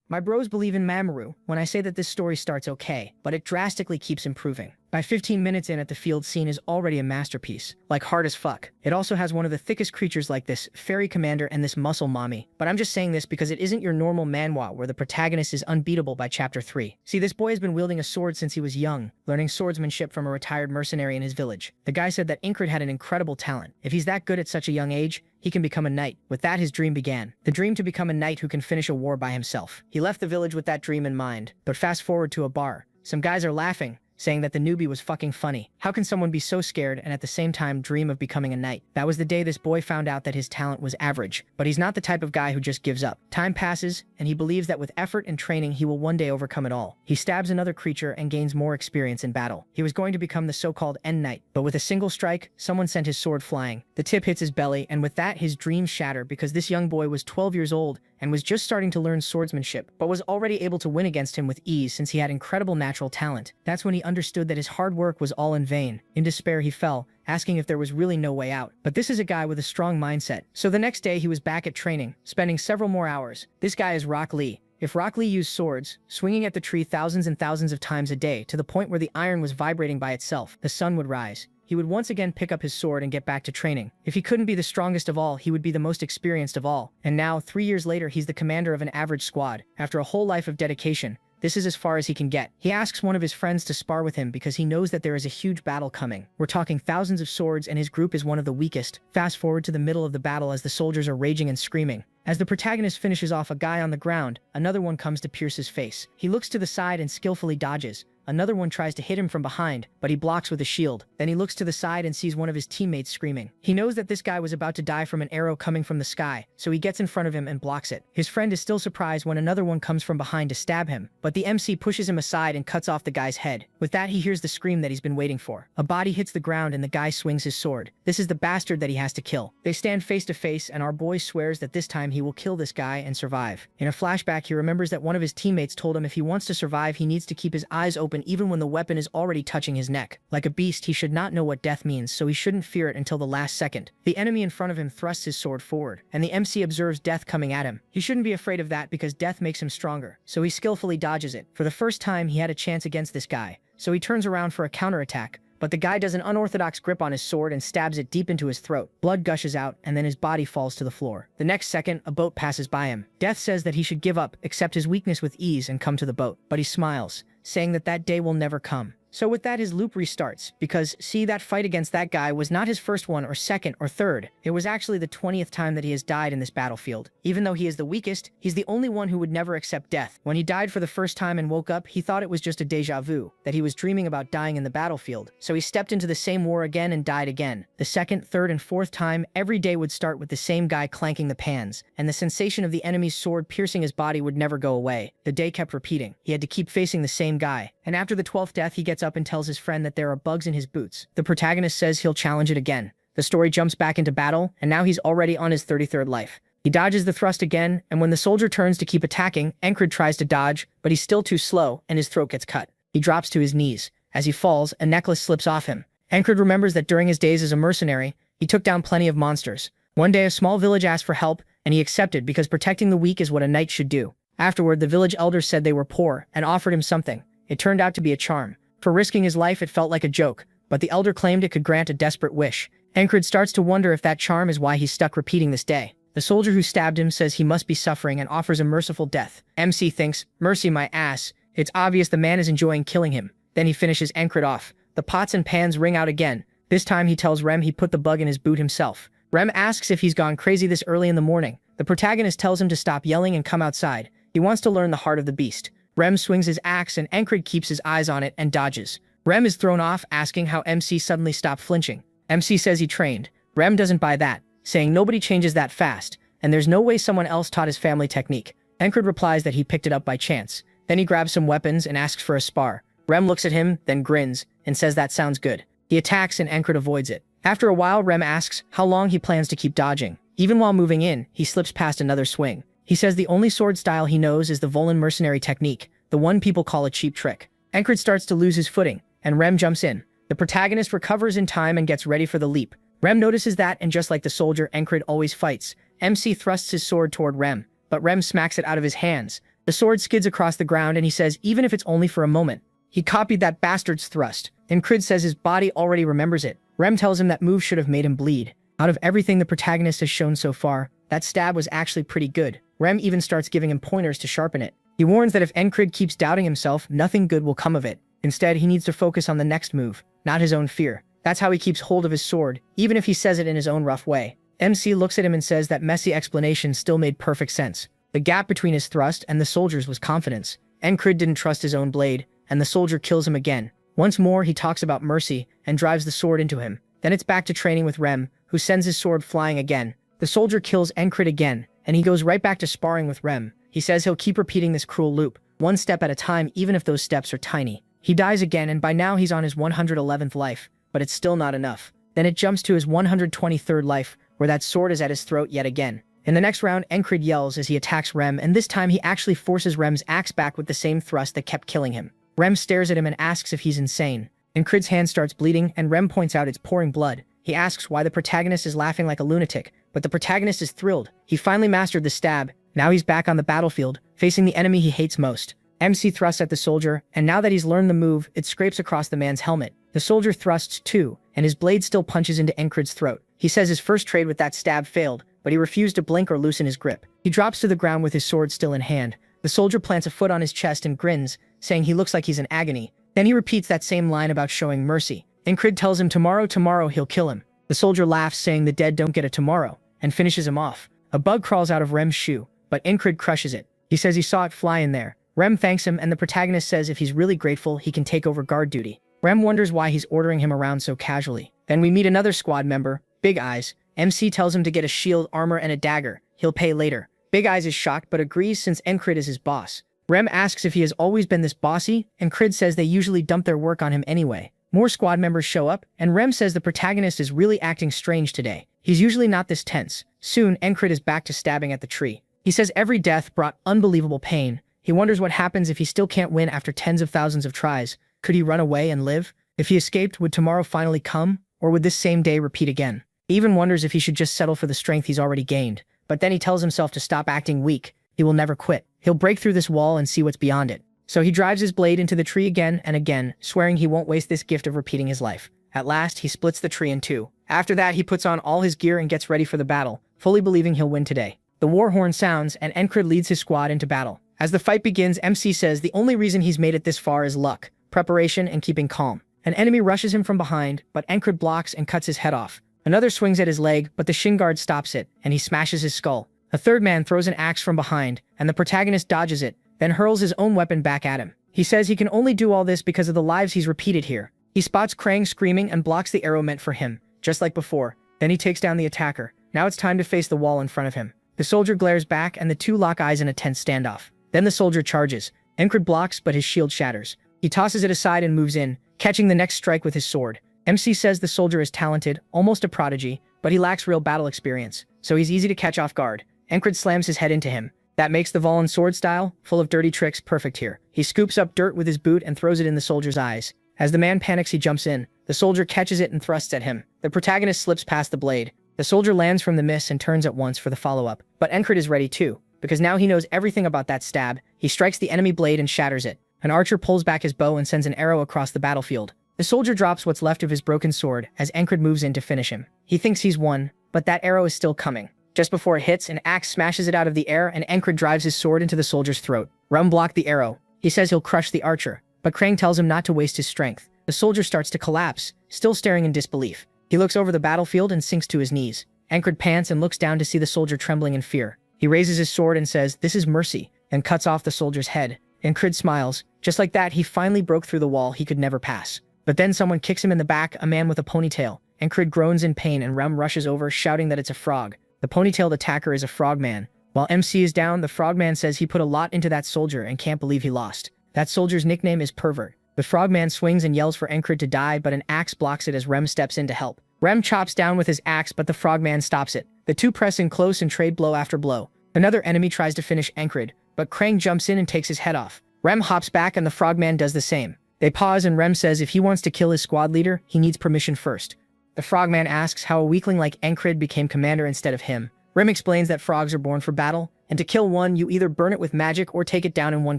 My bros believe in Mamoru when I say that this story starts okay, but it drastically keeps improving. By 15 minutes in at the field scene is already a masterpiece, like hard as fuck. It also has one of the thickest creatures like this fairy commander and this muscle mommy, but I'm just saying this because it isn't your normal manhwa where the protagonist is unbeatable by chapter 3. See, this boy has been wielding a sword since he was young, learning swordsmanship from a retired mercenary in his village. The guy said that Incred had an incredible talent. If he's that good at such a young age, he can become a knight. With that, his dream began. The dream to become a knight who can finish a war by himself. He left the village with that dream in mind, but fast forward to a bar. Some guys are laughing, saying that the newbie was fucking funny. How can someone be so scared and at the same time dream of becoming a knight? That was the day this boy found out that his talent was average, but he's not the type of guy who just gives up. Time passes, and he believes that with effort and training he will one day overcome it all. He stabs another creature and gains more experience in battle. He was going to become the so-called end knight, but with a single strike, someone sent his sword flying. The tip hits his belly, and with that his dreams shatter because this young boy was 12 years old and was just starting to learn swordsmanship, but was already able to win against him with ease since he had incredible natural talent. That's when he understood that his hard work was all in vain. In despair he fell, asking if there was really no way out. But this is a guy with a strong mindset. So the next day he was back at training, spending several more hours. This guy is Rock Lee. If Rock Lee used swords, swinging at the tree thousands and thousands of times a day to the point where the iron was vibrating by itself, the sun would rise. He would once again pick up his sword and get back to training. If he couldn't be the strongest of all, he would be the most experienced of all. And now, 3 years later, he's the commander of an average squad. After a whole life of dedication, this is as far as he can get. He asks one of his friends to spar with him because he knows that there is a huge battle coming. We're talking thousands of swords and his group is one of the weakest. Fast forward to the middle of the battle as the soldiers are raging and screaming. As the protagonist finishes off a guy on the ground, another one comes to pierce his face. He looks to the side and skillfully dodges. Another one tries to hit him from behind, but he blocks with a shield. Then he looks to the side and sees one of his teammates screaming. He knows that this guy was about to die from an arrow coming from the sky, so he gets in front of him and blocks it. His friend is still surprised when another one comes from behind to stab him, but the MC pushes him aside and cuts off the guy's head. With that, he hears the scream that he's been waiting for. A body hits the ground and the guy swings his sword. This is the bastard that he has to kill. They stand face to face and our boy swears that this time he will kill this guy and survive. In a flashback, he remembers that one of his teammates told him if he wants to survive, he needs to keep his eyes open even when the weapon is already touching his neck. Like a beast, he should not know what death means, so he shouldn't fear it until the last second. The enemy in front of him thrusts his sword forward, and the MC observes death coming at him. He shouldn't be afraid of that because death makes him stronger, so he skillfully dodges it. For the first time, he had a chance against this guy, so he turns around for a counterattack. But the guy does an unorthodox grip on his sword and stabs it deep into his throat. Blood gushes out, and then his body falls to the floor. The next second, a boat passes by him. Death says that he should give up, accept his weakness with ease, and come to the boat. But he smiles, saying that that day will never come. So with that, his loop restarts, because, see, that fight against that guy was not his first one or second or third. It was actually the 20th time that he has died in this battlefield. Even though he is the weakest, he's the only one who would never accept death. When he died for the first time and woke up, he thought it was just a deja vu, that he was dreaming about dying in the battlefield. So he stepped into the same war again and died again. The second, third, and fourth time, every day would start with the same guy clanking the pans, and the sensation of the enemy's sword piercing his body would never go away. The day kept repeating. He had to keep facing the same guy. And after the 12th death, he gets up and tells his friend that there are bugs in his boots. The protagonist says he'll challenge it again. The story jumps back into battle, and now he's already on his 33rd life. He dodges the thrust again, and when the soldier turns to keep attacking, Incred tries to dodge, but he's still too slow, and his throat gets cut. He drops to his knees. As he falls, a necklace slips off him. Incred remembers that during his days as a mercenary, he took down plenty of monsters. One day, a small village asked for help, and he accepted because protecting the weak is what a knight should do. Afterward, the village elders said they were poor, and offered him something. It turned out to be a charm. For risking his life, it felt like a joke, but the elder claimed it could grant a desperate wish. Incred starts to wonder if that charm is why he's stuck repeating this day. The soldier who stabbed him says he must be suffering and offers a merciful death. MC thinks, mercy my ass. It's obvious the man is enjoying killing him. Then he finishes Incred off. The pots and pans ring out again. This time he tells Rem he put the bug in his boot himself. Rem asks if he's gone crazy this early in the morning. The protagonist tells him to stop yelling and come outside. He wants to learn the heart of the beast. Rem swings his axe and Incred keeps his eyes on it and dodges. Rem is thrown off, asking how MC suddenly stopped flinching. MC says he trained. Rem doesn't buy that, saying nobody changes that fast, and there's no way someone else taught his family technique. Incred replies that he picked it up by chance. Then he grabs some weapons and asks for a spar. Rem looks at him, then grins, and says that sounds good. He attacks and Incred avoids it. After a while, Rem asks how long he plans to keep dodging. Even while moving in, he slips past another swing. He says the only sword style he knows is the Volan mercenary technique, the one people call a cheap trick. Incred starts to lose his footing, and Rem jumps in. The protagonist recovers in time and gets ready for the leap. Rem notices that, and just like the soldier Incred always fights, MC thrusts his sword toward Rem, but Rem smacks it out of his hands. The sword skids across the ground and he says even if it's only for a moment. He copied that bastard's thrust. Encrid says his body already remembers it. Rem tells him that move should have made him bleed. Out of everything the protagonist has shown so far, that stab was actually pretty good. Rem even starts giving him pointers to sharpen it. He warns that if Encrid keeps doubting himself, nothing good will come of it. Instead, he needs to focus on the next move, not his own fear. That's how he keeps hold of his sword, even if he says it in his own rough way. MC looks at him and says that messy explanation still made perfect sense. The gap between his thrust and the soldier's was confidence. Encrid didn't trust his own blade, and the soldier kills him again. Once more, he talks about mercy and drives the sword into him. Then it's back to training with Rem, who sends his sword flying again. The soldier kills Encrid again, and he goes right back to sparring with Rem. He says he'll keep repeating this cruel loop, one step at a time even if those steps are tiny. He dies again and by now he's on his 111th life, but it's still not enough. Then it jumps to his 123rd life, where that sword is at his throat yet again. In the next round, Encrid yells as he attacks Rem, and this time he actually forces Rem's axe back with the same thrust that kept killing him. Rem stares at him and asks if he's insane. Encrid's hand starts bleeding, and Rem points out it's pouring blood. He asks why the protagonist is laughing like a lunatic, but the protagonist is thrilled. He finally mastered the stab. Now he's back on the battlefield, facing the enemy he hates most. MC thrusts at the soldier, and now that he's learned the move, it scrapes across the man's helmet. The soldier thrusts too, and his blade still punches into Encrid's throat. He says his first trade with that stab failed, but he refused to blink or loosen his grip. He drops to the ground with his sword still in hand. The soldier plants a foot on his chest and grins, saying he looks like he's in agony. Then he repeats that same line about showing mercy. Encrid tells him tomorrow he'll kill him. The soldier laughs, saying the dead don't get a tomorrow, and finishes him off. A bug crawls out of Rem's shoe, but Encrid crushes it. He says he saw it fly in there. Rem thanks him, and the protagonist says if he's really grateful, he can take over guard duty. Rem wonders why he's ordering him around so casually. Then we meet another squad member, Big Eyes. MC tells him to get a shield, armor, and a dagger. He'll pay later. Big Eyes is shocked but agrees since Encrid is his boss. Rem asks if he has always been this bossy, and Encrid says they usually dump their work on him anyway. More squad members show up, and Rem says the protagonist is really acting strange today. He's usually not this tense. Soon, Encrid is back to stabbing at the tree. He says every death brought unbelievable pain. He wonders what happens if he still can't win after tens of thousands of tries. Could he run away and live? If he escaped, would tomorrow finally come? Or would this same day repeat again? He even wonders if he should just settle for the strength he's already gained. But then he tells himself to stop acting weak. He will never quit. He'll break through this wall and see what's beyond it. So he drives his blade into the tree again and again, swearing he won't waste this gift of repeating his life. At last, he splits the tree in two. After that, he puts on all his gear and gets ready for the battle, fully believing he'll win today. The war horn sounds, and Encrid leads his squad into battle. As the fight begins, MC says the only reason he's made it this far is luck, preparation, and keeping calm. An enemy rushes him from behind, but Encrid blocks and cuts his head off. Another swings at his leg, but the shin guard stops it, and he smashes his skull. A third man throws an axe from behind, and the protagonist dodges it, then hurls his own weapon back at him. He says he can only do all this because of the lives he's repeated here. He spots Krang screaming and blocks the arrow meant for him, just like before. Then he takes down the attacker. Now it's time to face the wall in front of him. The soldier glares back, and the two lock eyes in a tense standoff. Then the soldier charges. Encrid blocks, but his shield shatters. He tosses it aside and moves in, catching the next strike with his sword. MC says the soldier is talented, almost a prodigy, but he lacks real battle experience, so he's easy to catch off guard. Encrid slams his head into him. That makes the Valen sword style, full of dirty tricks, perfect here. He scoops up dirt with his boot and throws it in the soldier's eyes. As the man panics, he jumps in. The soldier catches it and thrusts at him. The protagonist slips past the blade. The soldier lands from the miss and turns at once for the follow-up. But Encrid is ready too, because now he knows everything about that stab. He strikes the enemy blade and shatters it. An archer pulls back his bow and sends an arrow across the battlefield. The soldier drops what's left of his broken sword as Encrid moves in to finish him. He thinks he's won, but that arrow is still coming. Just before it hits, an axe smashes it out of the air and Encrid drives his sword into the soldier's throat. Rum blocked the arrow. He says he'll crush the archer, but Krang tells him not to waste his strength. The soldier starts to collapse, still staring in disbelief. He looks over the battlefield and sinks to his knees. Encrid pants and looks down to see the soldier trembling in fear. He raises his sword and says, "This is mercy," and cuts off the soldier's head. Encrid smiles. Just like that, he finally broke through the wall he could never pass. But then someone kicks him in the back, a man with a ponytail. Encrid groans in pain and Rem rushes over, shouting that it's a frog. The ponytailed attacker is a frogman. While MC is down, the frogman says he put a lot into that soldier and can't believe he lost. That soldier's nickname is Pervert. The frogman swings and yells for Encrid to die, but an axe blocks it as Rem steps in to help. Rem chops down with his axe, but the frogman stops it. The two press in close and trade blow after blow. Another enemy tries to finish Encrid, but Krang jumps in and takes his head off. Rem hops back and the frogman does the same. They pause and Rem says if he wants to kill his squad leader, he needs permission first. The frogman asks how a weakling like Encrid became commander instead of him. Rem explains that frogs are born for battle, and to kill one, you either burn it with magic or take it down in one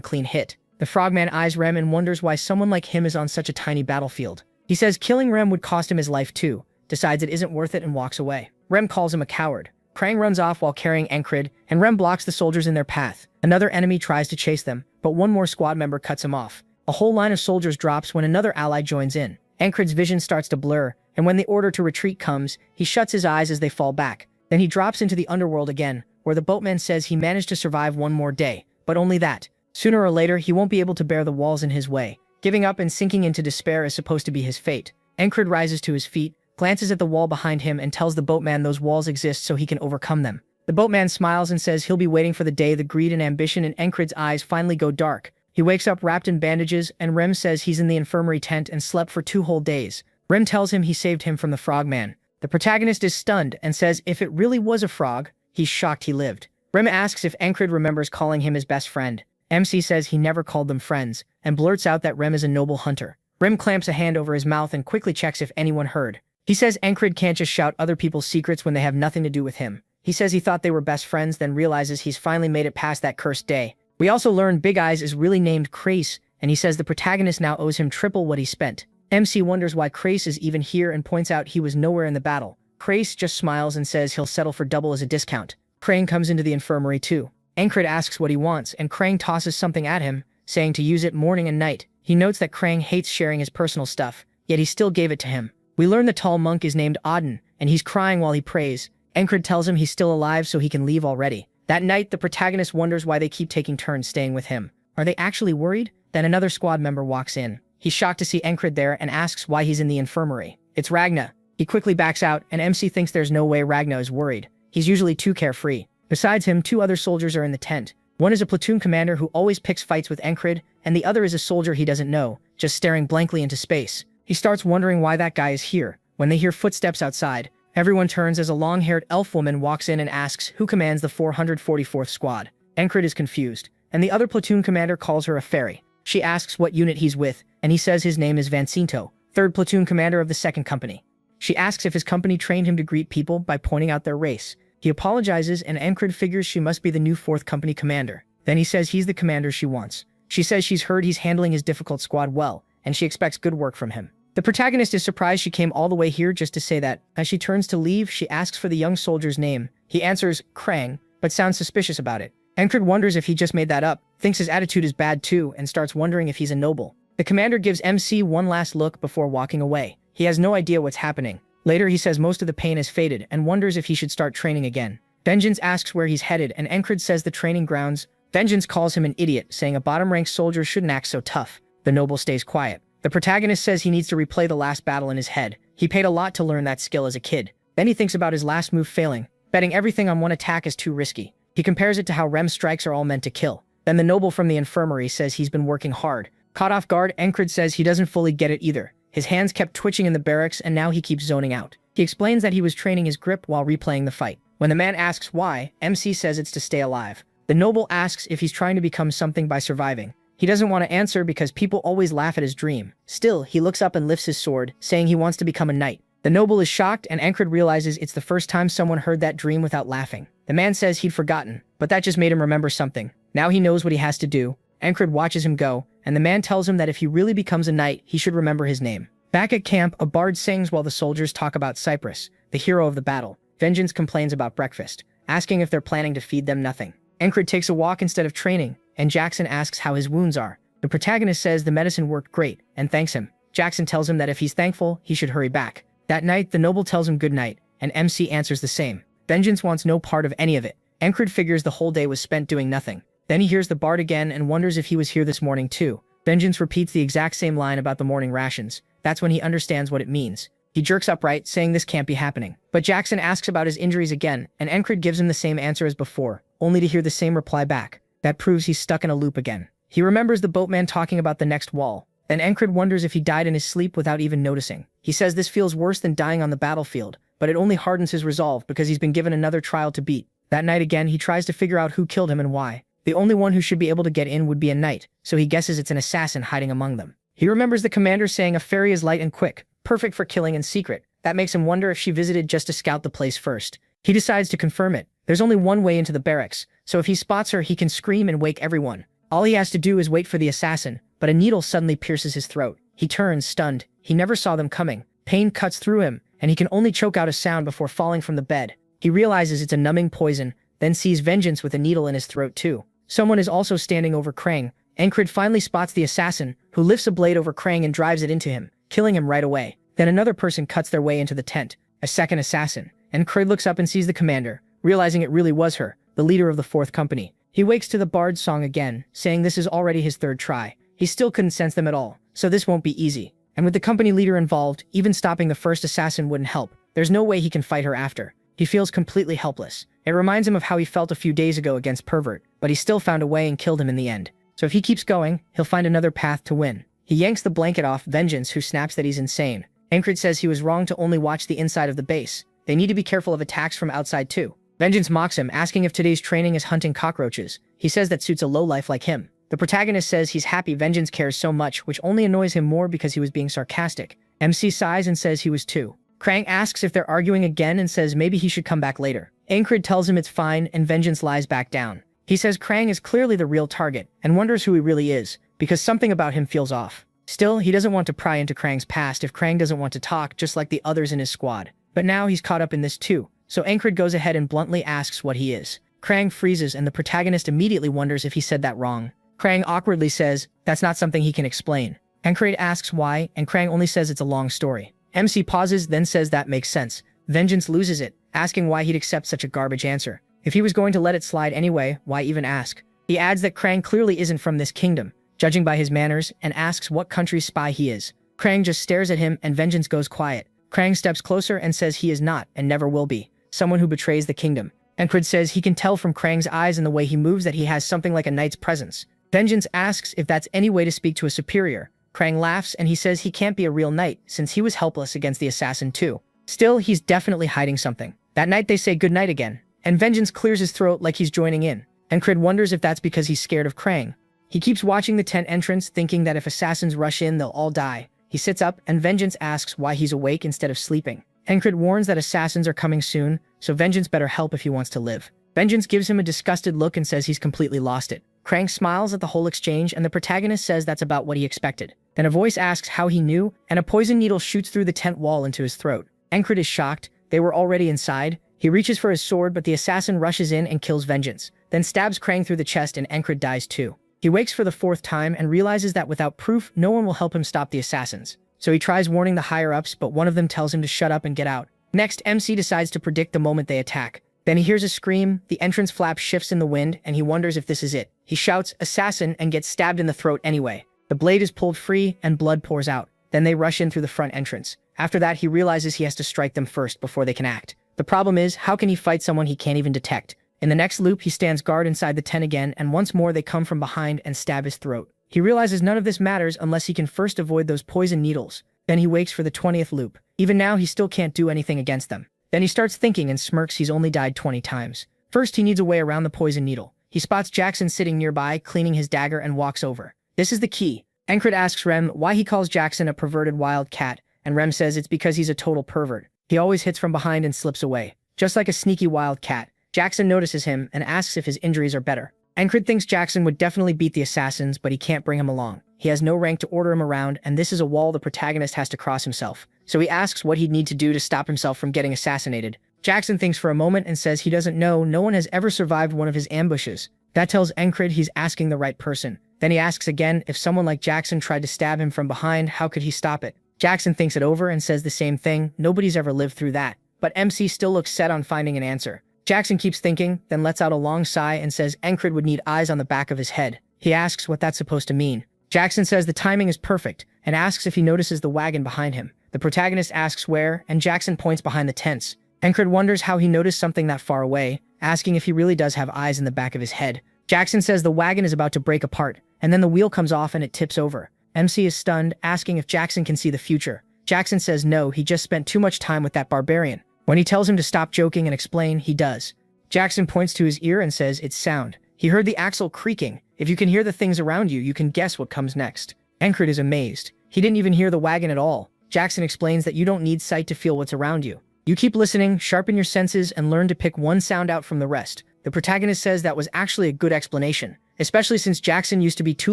clean hit. The frogman eyes Rem and wonders why someone like him is on such a tiny battlefield. He says killing Rem would cost him his life too, decides it isn't worth it and walks away. Rem calls him a coward. Krang runs off while carrying Encrid, and Rem blocks the soldiers in their path. Another enemy tries to chase them, but one more squad member cuts him off. A whole line of soldiers drops when another ally joins in. Encrid's vision starts to blur, and when the order to retreat comes, he shuts his eyes as they fall back. Then he drops into the underworld again, where the boatman says he managed to survive one more day, but only that. Sooner or later, he won't be able to bear the walls in his way. Giving up and sinking into despair is supposed to be his fate. Encrid rises to his feet, glances at the wall behind him, and tells the boatman those walls exist so he can overcome them. The boatman smiles and says he'll be waiting for the day the greed and ambition in Encrid's eyes finally go dark. He wakes up wrapped in bandages, and Rem says he's in the infirmary tent and slept for 2 whole days. Rem tells him he saved him from the frogman. The protagonist is stunned and says if it really was a frog, he's shocked he lived. Rem asks if Encrid remembers calling him his best friend. MC says he never called them friends, and blurts out that Rem is a noble hunter. Rem clamps a hand over his mouth and quickly checks if anyone heard. He says Encrid can't just shout other people's secrets when they have nothing to do with him. He says he thought they were best friends, then realizes he's finally made it past that cursed day. We also learn Big Eyes is really named Crace, and he says the protagonist now owes him triple what he spent. MC wonders why Crace is even here and points out he was nowhere in the battle. Crace just smiles and says he'll settle for double as a discount. Krang comes into the infirmary too. Encrid asks what he wants, and Krang tosses something at him, saying to use it morning and night. He notes that Krang hates sharing his personal stuff, yet he still gave it to him. We learn the tall monk is named Auden, and he's crying while he prays. Encrid tells him he's still alive so he can leave already. That night, the protagonist wonders why they keep taking turns staying with him. Are they actually worried? Then another squad member walks in. He's shocked to see Encrid there and asks why he's in the infirmary. It's Ragna. He quickly backs out, and MC thinks there's no way Ragna is worried. He's usually too carefree. Besides him, 2 other soldiers are in the tent. One is a platoon commander who always picks fights with Encrid, and the other is a soldier he doesn't know, just staring blankly into space. He starts wondering why that guy is here. When they hear footsteps outside, everyone turns as a long-haired elf woman walks in and asks who commands the 444th squad. Encrid is confused, and the other platoon commander calls her a fairy. She asks what unit he's with, and he says his name is Vancinto, 3rd platoon commander of the 2nd company. She asks if his company trained him to greet people by pointing out their race. He apologizes, and Encrid figures she must be the new 4th company commander. Then he says he's the commander she wants. She says she's heard he's handling his difficult squad well, and she expects good work from him. The protagonist is surprised she came all the way here just to say that. As she turns to leave, she asks for the young soldier's name. He answers Krang, but sounds suspicious about it. Encrid wonders if he just made that up, thinks his attitude is bad too, and starts wondering if he's a noble. The commander gives MC one last look before walking away. He has no idea what's happening. Later, he says most of the pain has faded and wonders if he should start training again. Vengeance asks where he's headed, and Encrid says the training grounds. Vengeance calls him an idiot, saying a bottom-ranked soldier shouldn't act so tough. The noble stays quiet. The protagonist says he needs to replay the last battle in his head. He paid a lot to learn that skill as a kid. Then he thinks about his last move failing. Betting everything on one attack is too risky. He compares it to how Rem strikes are all meant to kill. Then the noble from the infirmary says he's been working hard. Caught off guard, Encrid says he doesn't fully get it either. His hands kept twitching in the barracks, and now he keeps zoning out. He explains that he was training his grip while replaying the fight. When the man asks why, MC says it's to stay alive. The noble asks if he's trying to become something by surviving. He doesn't want to answer because people always laugh at his dream. Still, he looks up and lifts his sword, saying he wants to become a knight. The noble is shocked, and Encrid realizes it's the first time someone heard that dream without laughing. The man says he'd forgotten, but that just made him remember something. Now he knows what he has to do. Encrid watches him go, and the man tells him that if he really becomes a knight, he should remember his name. Back at camp, a bard sings while the soldiers talk about Cyprus, the hero of the battle. Vengeance complains about breakfast, asking if they're planning to feed them nothing. Encrid takes a walk instead of training, and Jackson asks how his wounds are. The protagonist says the medicine worked great, and thanks him. Jackson tells him that if he's thankful, he should hurry back. That night, the noble tells him good night, and MC answers the same. Vengeance wants no part of any of it. Encrid figures the whole day was spent doing nothing. Then he hears the bard again and wonders if he was here this morning too. Vengeance repeats the exact same line about the morning rations. That's when he understands what it means. He jerks upright, saying this can't be happening. But Jackson asks about his injuries again, and Encrid gives him the same answer as before, only to hear the same reply back. That proves he's stuck in a loop again. He remembers the boatman talking about the next wall. Then Encrid wonders if he died in his sleep without even noticing. He says this feels worse than dying on the battlefield, but it only hardens his resolve because he's been given another trial to beat. That night again, he tries to figure out who killed him and why. The only one who should be able to get in would be a knight, so he guesses it's an assassin hiding among them. He remembers the commander saying a fairy is light and quick, perfect for killing in secret. That makes him wonder if she visited just to scout the place first. He decides to confirm it. There's only one way into the barracks, so if he spots her, he can scream and wake everyone. All he has to do is wait for the assassin, but a needle suddenly pierces his throat. He turns, stunned. He never saw them coming. Pain cuts through him, and he can only choke out a sound before falling from the bed. He realizes it's a numbing poison, then sees Vengeance with a needle in his throat too. Someone is also standing over Krang. Encrid finally spots the assassin, who lifts a blade over Krang and drives it into him, killing him right away. Then another person cuts their way into the tent, a second assassin. Encrid looks up and sees the commander, realizing it really was her, the leader of the 4th company. He wakes to the bard's song again, saying this is already his 3rd try. He still couldn't sense them at all, so this won't be easy. And with the company leader involved, even stopping the first assassin wouldn't help. There's no way he can fight her after. He feels completely helpless. It reminds him of how he felt a few days ago against Pervert, but he still found a way and killed him in the end. So if he keeps going, he'll find another path to win. He yanks the blanket off Vengeance, who snaps that he's insane. Encrid says he was wrong to only watch the inside of the base. They need to be careful of attacks from outside too. Vengeance mocks him, asking if today's training is hunting cockroaches. He says that suits a lowlife like him. The protagonist says he's happy Vengeance cares so much, which only annoys him more because he was being sarcastic. MC sighs and says he was too. Krang asks if they're arguing again and says maybe he should come back later. Encrid tells him it's fine and Vengeance lies back down. He says Krang is clearly the real target and wonders who he really is, because something about him feels off. Still, he doesn't want to pry into Krang's past if Krang doesn't want to talk, just like the others in his squad. But now he's caught up in this too, so Encrid goes ahead and bluntly asks what he is. Krang freezes and the protagonist immediately wonders if he said that wrong. Krang awkwardly says that's not something he can explain. Encrid asks why, and Krang only says it's a long story. MC pauses, then says that makes sense. Vengeance loses it, asking why he'd accept such a garbage answer. If he was going to let it slide anyway, why even ask? He adds that Krang clearly isn't from this kingdom, judging by his manners, and asks what country's spy he is. Krang just stares at him and Vengeance goes quiet. Krang steps closer and says he is not, and never will be, someone who betrays the kingdom. Encrid says he can tell from Krang's eyes and the way he moves that he has something like a knight's presence. Vengeance asks if that's any way to speak to a superior. Krang laughs and he says he can't be a real knight since he was helpless against the assassin too. Still, he's definitely hiding something. That night they say goodnight again, and Vengeance clears his throat like he's joining in. Encrid wonders if that's because he's scared of Krang. He keeps watching the tent entrance, thinking that if assassins rush in, they'll all die. He sits up, and Vengeance asks why he's awake instead of sleeping. Encrid warns that assassins are coming soon, so Vengeance better help if he wants to live. Vengeance gives him a disgusted look and says he's completely lost it. Krang smiles at the whole exchange, and the protagonist says that's about what he expected. Then a voice asks how he knew, and a poison needle shoots through the tent wall into his throat. Encrid is shocked. They were already inside. He reaches for his sword, but the assassin rushes in and kills Vengeance, then stabs Krang through the chest and Encrid dies too. He wakes for the 4th time and realizes that without proof, no one will help him stop the assassins. So he tries warning the higher-ups, but one of them tells him to shut up and get out. Next, MC decides to predict the moment they attack. Then he hears a scream, the entrance flap shifts in the wind, and he wonders if this is it. He shouts, "Assassin," and gets stabbed in the throat anyway. The blade is pulled free, and blood pours out. Then they rush in through the front entrance. After that, he realizes he has to strike them first before they can act. The problem is, how can he fight someone he can't even detect? In the next loop, he stands guard inside the tent again, and once more they come from behind and stab his throat. He realizes none of this matters unless he can first avoid those poison needles. Then he wakes for the 20th loop. Even now, he still can't do anything against them. Then he starts thinking and smirks he's only died 20 times. First, he needs a way around the poison needle. He spots Jackson sitting nearby, cleaning his dagger, and walks over. This is the key. Encrid asks Rem why he calls Jackson a perverted wild cat, and Rem says it's because he's a total pervert. He always hits from behind and slips away. Just like a sneaky wild cat, Jackson notices him and asks if his injuries are better. Encrid thinks Jackson would definitely beat the assassins, but he can't bring him along. He has no rank to order him around, and this is a wall the protagonist has to cross himself. So he asks what he'd need to do to stop himself from getting assassinated. Jackson thinks for a moment and says he doesn't know. No one has ever survived one of his ambushes. That tells Encrid he's asking the right person. Then he asks again if someone like Jackson tried to stab him from behind, how could he stop it? Jackson thinks it over and says the same thing. Nobody's ever lived through that. But MC still looks set on finding an answer. Jackson keeps thinking, then lets out a long sigh and says Encrid would need eyes on the back of his head. He asks what that's supposed to mean. Jackson says the timing is perfect and asks if he notices the wagon behind him. The protagonist asks where, and Jackson points behind the tents. Encrid wonders how he noticed something that far away, asking if he really does have eyes in the back of his head. Jackson says the wagon is about to break apart, and then the wheel comes off and it tips over. MC is stunned, asking if Jackson can see the future. Jackson says no, he just spent too much time with that barbarian. When he tells him to stop joking and explain, he does. Jackson points to his ear and says it's sound. He heard the axle creaking. If you can hear the things around you, you can guess what comes next. Encrid is amazed. He didn't even hear the wagon at all. Jackson explains that you don't need sight to feel what's around you. You keep listening, sharpen your senses, and learn to pick one sound out from the rest. The protagonist says that was actually a good explanation, especially since Jackson used to be too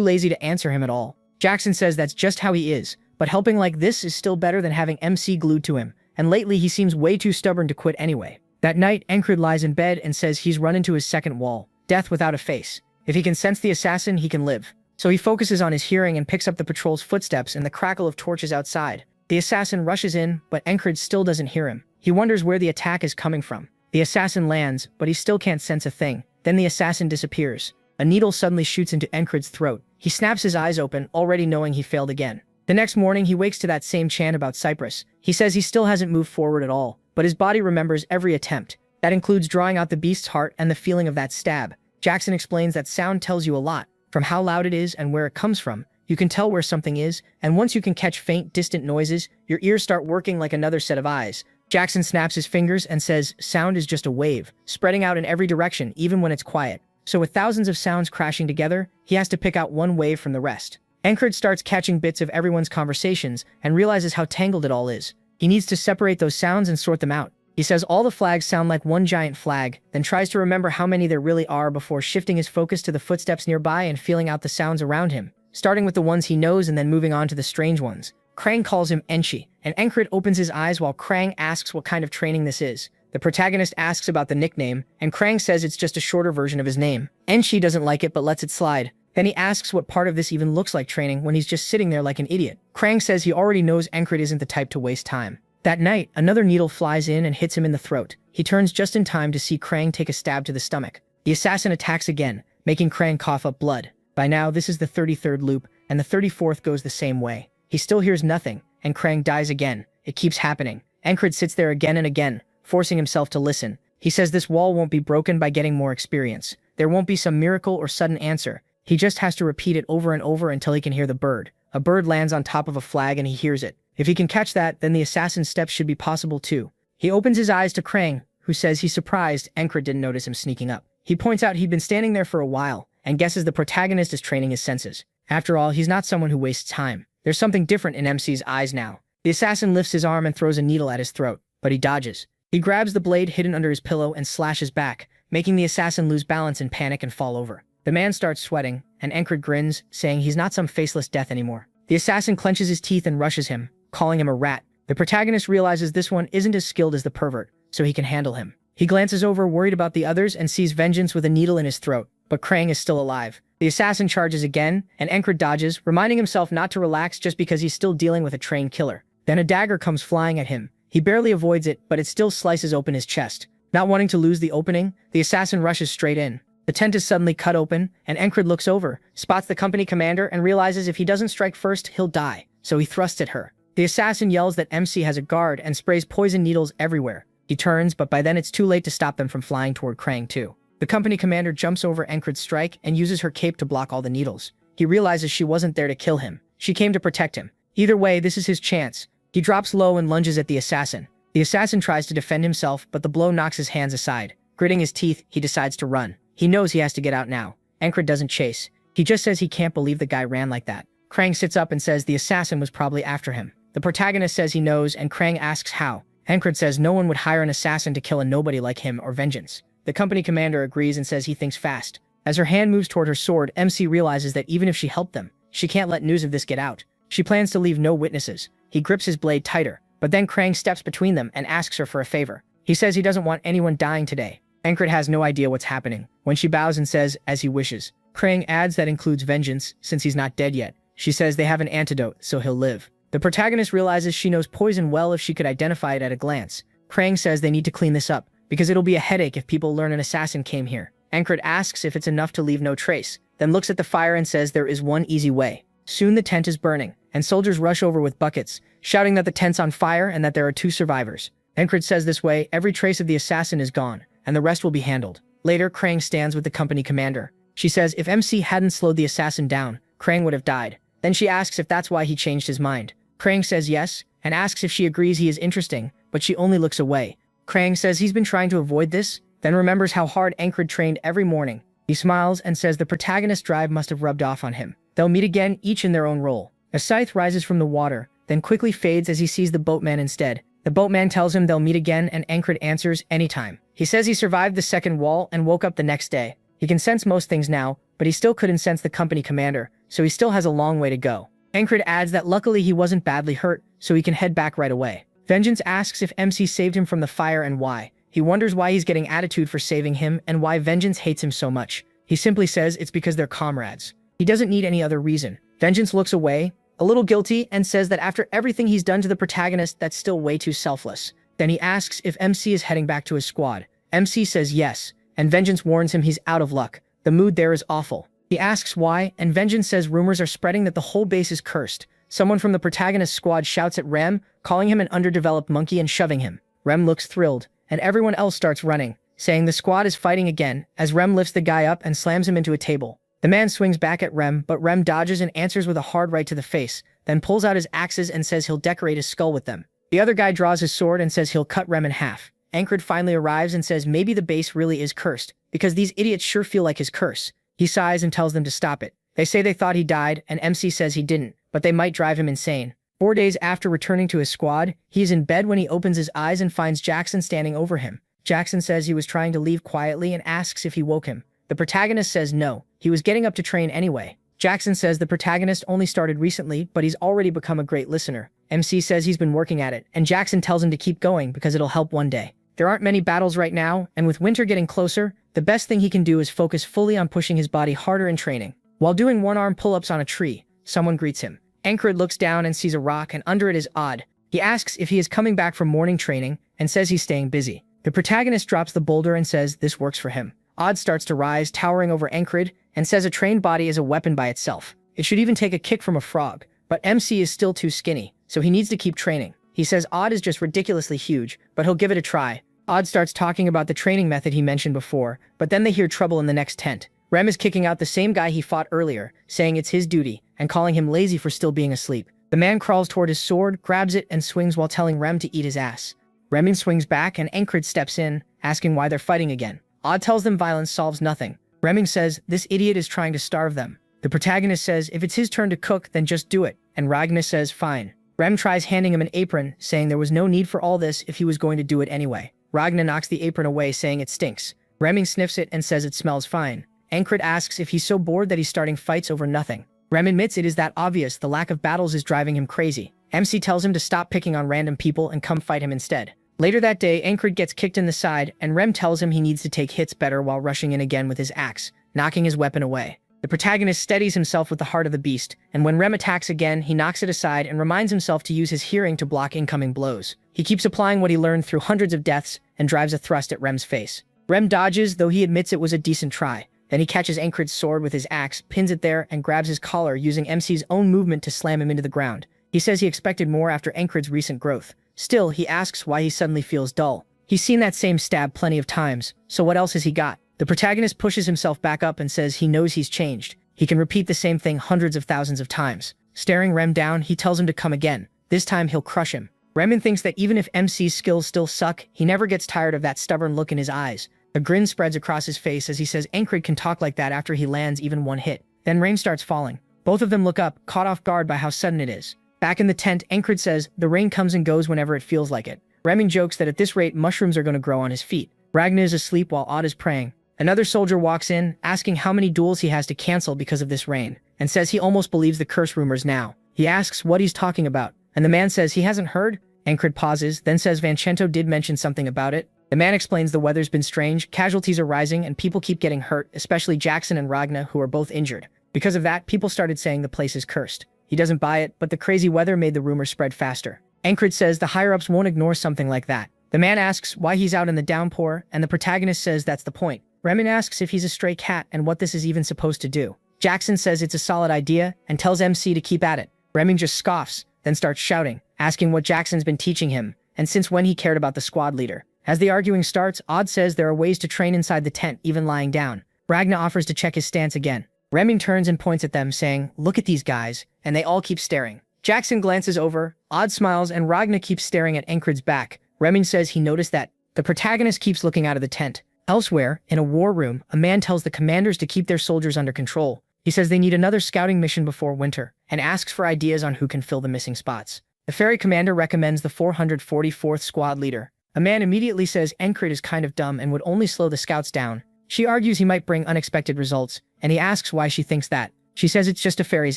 lazy to answer him at all. Jackson says that's just how he is, but helping like this is still better than having MC glued to him, and lately he seems way too stubborn to quit anyway. That night, Encred lies in bed and says he's run into his second wall, death without a face. If he can sense the assassin, he can live. So he focuses on his hearing and picks up the patrol's footsteps and the crackle of torches outside. The assassin rushes in, but Encred still doesn't hear him. He wonders where the attack is coming from. The assassin lands, but he still can't sense a thing. Then the assassin disappears. A needle suddenly shoots into Encred's throat. He snaps his eyes open, already knowing he failed again. The next morning, he wakes to that same chant about Cyprus. He says he still hasn't moved forward at all, but his body remembers every attempt. That includes drawing out the beast's heart and the feeling of that stab. Jackson explains that sound tells you a lot. From how loud it is and where it comes from, you can tell where something is, and once you can catch faint, distant noises, your ears start working like another set of eyes. Jackson snaps his fingers and says, sound is just a wave, spreading out in every direction, even when it's quiet. So with thousands of sounds crashing together, he has to pick out one wave from the rest. Encred starts catching bits of everyone's conversations and realizes how tangled it all is. He needs to separate those sounds and sort them out. He says all the flags sound like one giant flag, then tries to remember how many there really are before shifting his focus to the footsteps nearby and feeling out the sounds around him, starting with the ones he knows and then moving on to the strange ones. Krang calls him Enchi, and Encred opens his eyes while Krang asks what kind of training this is. The protagonist asks about the nickname, and Krang says it's just a shorter version of his name. Enchi doesn't like it but lets it slide. Then he asks what part of this even looks like training when he's just sitting there like an idiot. Krang says he already knows Encred isn't the type to waste time. That night, another needle flies in and hits him in the throat. He turns just in time to see Krang take a stab to the stomach. The assassin attacks again, making Krang cough up blood. By now, this is the 33rd loop, and the 34th goes the same way. He still hears nothing, and Krang dies again. It keeps happening. Encred sits there again and again, forcing himself to listen. He says this wall won't be broken by getting more experience. There won't be some miracle or sudden answer. He just has to repeat it over and over until he can hear the bird. A bird lands on top of a flag and he hears it. If he can catch that, then the assassin's steps should be possible too. He opens his eyes to Krang, who says he's surprised Encred didn't notice him sneaking up. He points out he'd been standing there for a while, and guesses the protagonist is training his senses. After all, he's not someone who wastes time. There's something different in MC's eyes now. The assassin lifts his arm and throws a needle at his throat, but he dodges. He grabs the blade hidden under his pillow and slashes back, making the assassin lose balance in panic and fall over. The man starts sweating, and Encred grins, saying he's not some faceless death anymore. The assassin clenches his teeth and rushes him, calling him a rat. The protagonist realizes this one isn't as skilled as the pervert, so he can handle him. He glances over, worried about the others, and sees Vengeance with a needle in his throat, but Krang is still alive. The assassin charges again, and Encred dodges, reminding himself not to relax just because he's still dealing with a trained killer. Then a dagger comes flying at him. He barely avoids it, but it still slices open his chest. Not wanting to lose the opening, the assassin rushes straight in. The tent is suddenly cut open, and Encred looks over, spots the company commander, and realizes if he doesn't strike first, he'll die, so he thrusts at her. The assassin yells that MC has a guard and sprays poison needles everywhere. He turns, but by then it's too late to stop them from flying toward Krang too. The company commander jumps over Encred's strike and uses her cape to block all the needles. He realizes she wasn't there to kill him. She came to protect him. Either way, this is his chance. He drops low and lunges at the assassin. The assassin tries to defend himself, but the blow knocks his hands aside. Gritting his teeth, he decides to run. He knows he has to get out now. Encred doesn't chase. He just says he can't believe the guy ran like that. Krang sits up and says the assassin was probably after him. The protagonist says he knows, and Krang asks how. Encred says no one would hire an assassin to kill a nobody like him or Vengeance. The company commander agrees and says he thinks fast. As her hand moves toward her sword, MC realizes that even if she helped them, she can't let news of this get out. She plans to leave no witnesses. He grips his blade tighter, but then Krang steps between them and asks her for a favor. He says he doesn't want anyone dying today. Encred has no idea what's happening. When she bows and says, as he wishes. Krang adds that includes Vengeance, since he's not dead yet. She says they have an antidote, so he'll live. The protagonist realizes she knows poison well if she could identify it at a glance. Krang says they need to clean this up, because it'll be a headache if people learn an assassin came here. Encred asks if it's enough to leave no trace, then looks at the fire and says there is one easy way. Soon the tent is burning, and soldiers rush over with buckets, shouting that the tent's on fire and that there are 2 survivors. Encred says this way, every trace of the assassin is gone, and the rest will be handled. Later, Krang stands with the company commander. She says if MC hadn't slowed the assassin down, Krang would have died. Then she asks if that's why he changed his mind. Krang says yes, and asks if she agrees he is interesting, but she only looks away. Krang says he's been trying to avoid this, then remembers how hard Encred trained every morning. He smiles and says the protagonist's drive must have rubbed off on him. They'll meet again, each in their own role. A scythe rises from the water, then quickly fades as he sees the boatman instead. The boatman tells him they'll meet again, and Encred answers anytime. He says he survived the second wall and woke up the next day. He can sense most things now, but he still couldn't sense the company commander, so he still has a long way to go. Ancred adds that luckily he wasn't badly hurt, so he can head back right away. Vengeance asks if MC saved him from the fire and why. He wonders why he's getting attitude for saving him and why Vengeance hates him so much. He simply says it's because they're comrades. He doesn't need any other reason. Vengeance looks away, a little guilty, and says that after everything he's done to the protagonist, that's still way too selfless. Then he asks if MC is heading back to his squad. MC says yes, and Vengeance warns him he's out of luck. The mood there is awful. He asks why, and Vengeance says rumors are spreading that the whole base is cursed. Someone from the protagonist's squad shouts at Rem, calling him an underdeveloped monkey and shoving him. Rem looks thrilled, and everyone else starts running, saying the squad is fighting again, as Rem lifts the guy up and slams him into a table. The man swings back at Rem, but Rem dodges and answers with a hard right to the face, then pulls out his axes and says he'll decorate his skull with them. The other guy draws his sword and says he'll cut Rem in half. Ancred finally arrives and says maybe the base really is cursed, because these idiots sure feel like his curse. He sighs and tells them to stop it. They say they thought he died, and MC says he didn't, but they might drive him insane. 4 days after returning to his squad, he is in bed when he opens his eyes and finds Jackson standing over him. Jackson says he was trying to leave quietly and asks if he woke him. The protagonist says no, he was getting up to train anyway. Jackson says the protagonist only started recently, but he's already become a great listener. MC says he's been working at it, and Jackson tells him to keep going because it'll help one day. There aren't many battles right now, and with winter getting closer, the best thing he can do is focus fully on pushing his body harder in training. While doing one-arm pull-ups on a tree, someone greets him. Ancred looks down and sees a rock, and under it is Odd. He asks if he is coming back from morning training, and says he's staying busy. The protagonist drops the boulder and says this works for him. Odd starts to rise, towering over Ancred, and says a trained body is a weapon by itself. It should even take a kick from a frog, but MC is still too skinny, so he needs to keep training. He says Odd is just ridiculously huge, but he'll give it a try. Odd starts talking about the training method he mentioned before, but then they hear trouble in the next tent. Rem is kicking out the same guy he fought earlier, saying it's his duty, and calling him lazy for still being asleep. The man crawls toward his sword, grabs it, and swings while telling Rem to eat his ass. Rem swings back, and Ancred steps in, asking why they're fighting again. Odd tells them violence solves nothing. Remming says this idiot is trying to starve them. The protagonist says if it's his turn to cook, then just do it, and Ragna says fine. Rem tries handing him an apron, saying there was no need for all this if he was going to do it anyway. Ragna knocks the apron away, saying it stinks. Remming sniffs it and says it smells fine. Ancred asks if he's so bored that he's starting fights over nothing. Rem admits it is that obvious, the lack of battles is driving him crazy. MC tells him to stop picking on random people and come fight him instead. Later that day, Ancred gets kicked in the side, and Rem tells him he needs to take hits better while rushing in again with his axe, knocking his weapon away. The protagonist steadies himself with the heart of the beast, and when Rem attacks again, he knocks it aside and reminds himself to use his hearing to block incoming blows. He keeps applying what he learned through hundreds of deaths and drives a thrust at Rem's face. Rem dodges, though he admits it was a decent try. Then he catches Ancred's sword with his axe, pins it there, and grabs his collar using MC's own movement to slam him into the ground. He says he expected more after Ancred's recent growth. Still, he asks why he suddenly feels dull. He's seen that same stab plenty of times, so what else has he got? The protagonist pushes himself back up and says he knows he's changed. He can repeat the same thing hundreds of thousands of times. Staring Rem down, he tells him to come again. This time he'll crush him. Remen thinks that even if MC's skills still suck, he never gets tired of that stubborn look in his eyes. A grin spreads across his face as he says Ancred can talk like that after he lands even one hit. Then rain starts falling. Both of them look up, caught off guard by how sudden it is. Back in the tent, Ancred says the rain comes and goes whenever it feels like it. Remen jokes that at this rate, mushrooms are going to grow on his feet. Ragna is asleep while Odd is praying. Another soldier walks in, asking how many duels he has to cancel because of this rain, and says he almost believes the curse rumors now. He asks what he's talking about, and the man says he hasn't heard. Ancred pauses, then says Vancento did mention something about it. The man explains the weather's been strange, casualties are rising, and people keep getting hurt, especially Jackson and Ragna, who are both injured. Because of that, people started saying the place is cursed. He doesn't buy it, but the crazy weather made the rumors spread faster. Ancred says the higher-ups won't ignore something like that. The man asks why he's out in the downpour, and the protagonist says that's the point. Remen asks if he's a stray cat and what this is even supposed to do. Jackson says it's a solid idea and tells MC to keep at it. Remen just scoffs, then starts shouting, asking what Jackson's been teaching him, and since when he cared about the squad leader. As the arguing starts, Odd says there are ways to train inside the tent, even lying down. Ragna offers to check his stance again. Remen turns and points at them, saying, "Look at these guys," and they all keep staring. Jackson glances over, Odd smiles, and Ragna keeps staring at Ancred's back. Remen says he noticed that. The protagonist keeps looking out of the tent. Elsewhere, in a war room, a man tells the commanders to keep their soldiers under control. He says they need another scouting mission before winter, and asks for ideas on who can fill the missing spots. The ferry commander recommends the 444th squad leader, A man immediately says Encred is kind of dumb and would only slow the scouts down. She argues he might bring unexpected results, and he asks why she thinks that. She says it's just a fairy's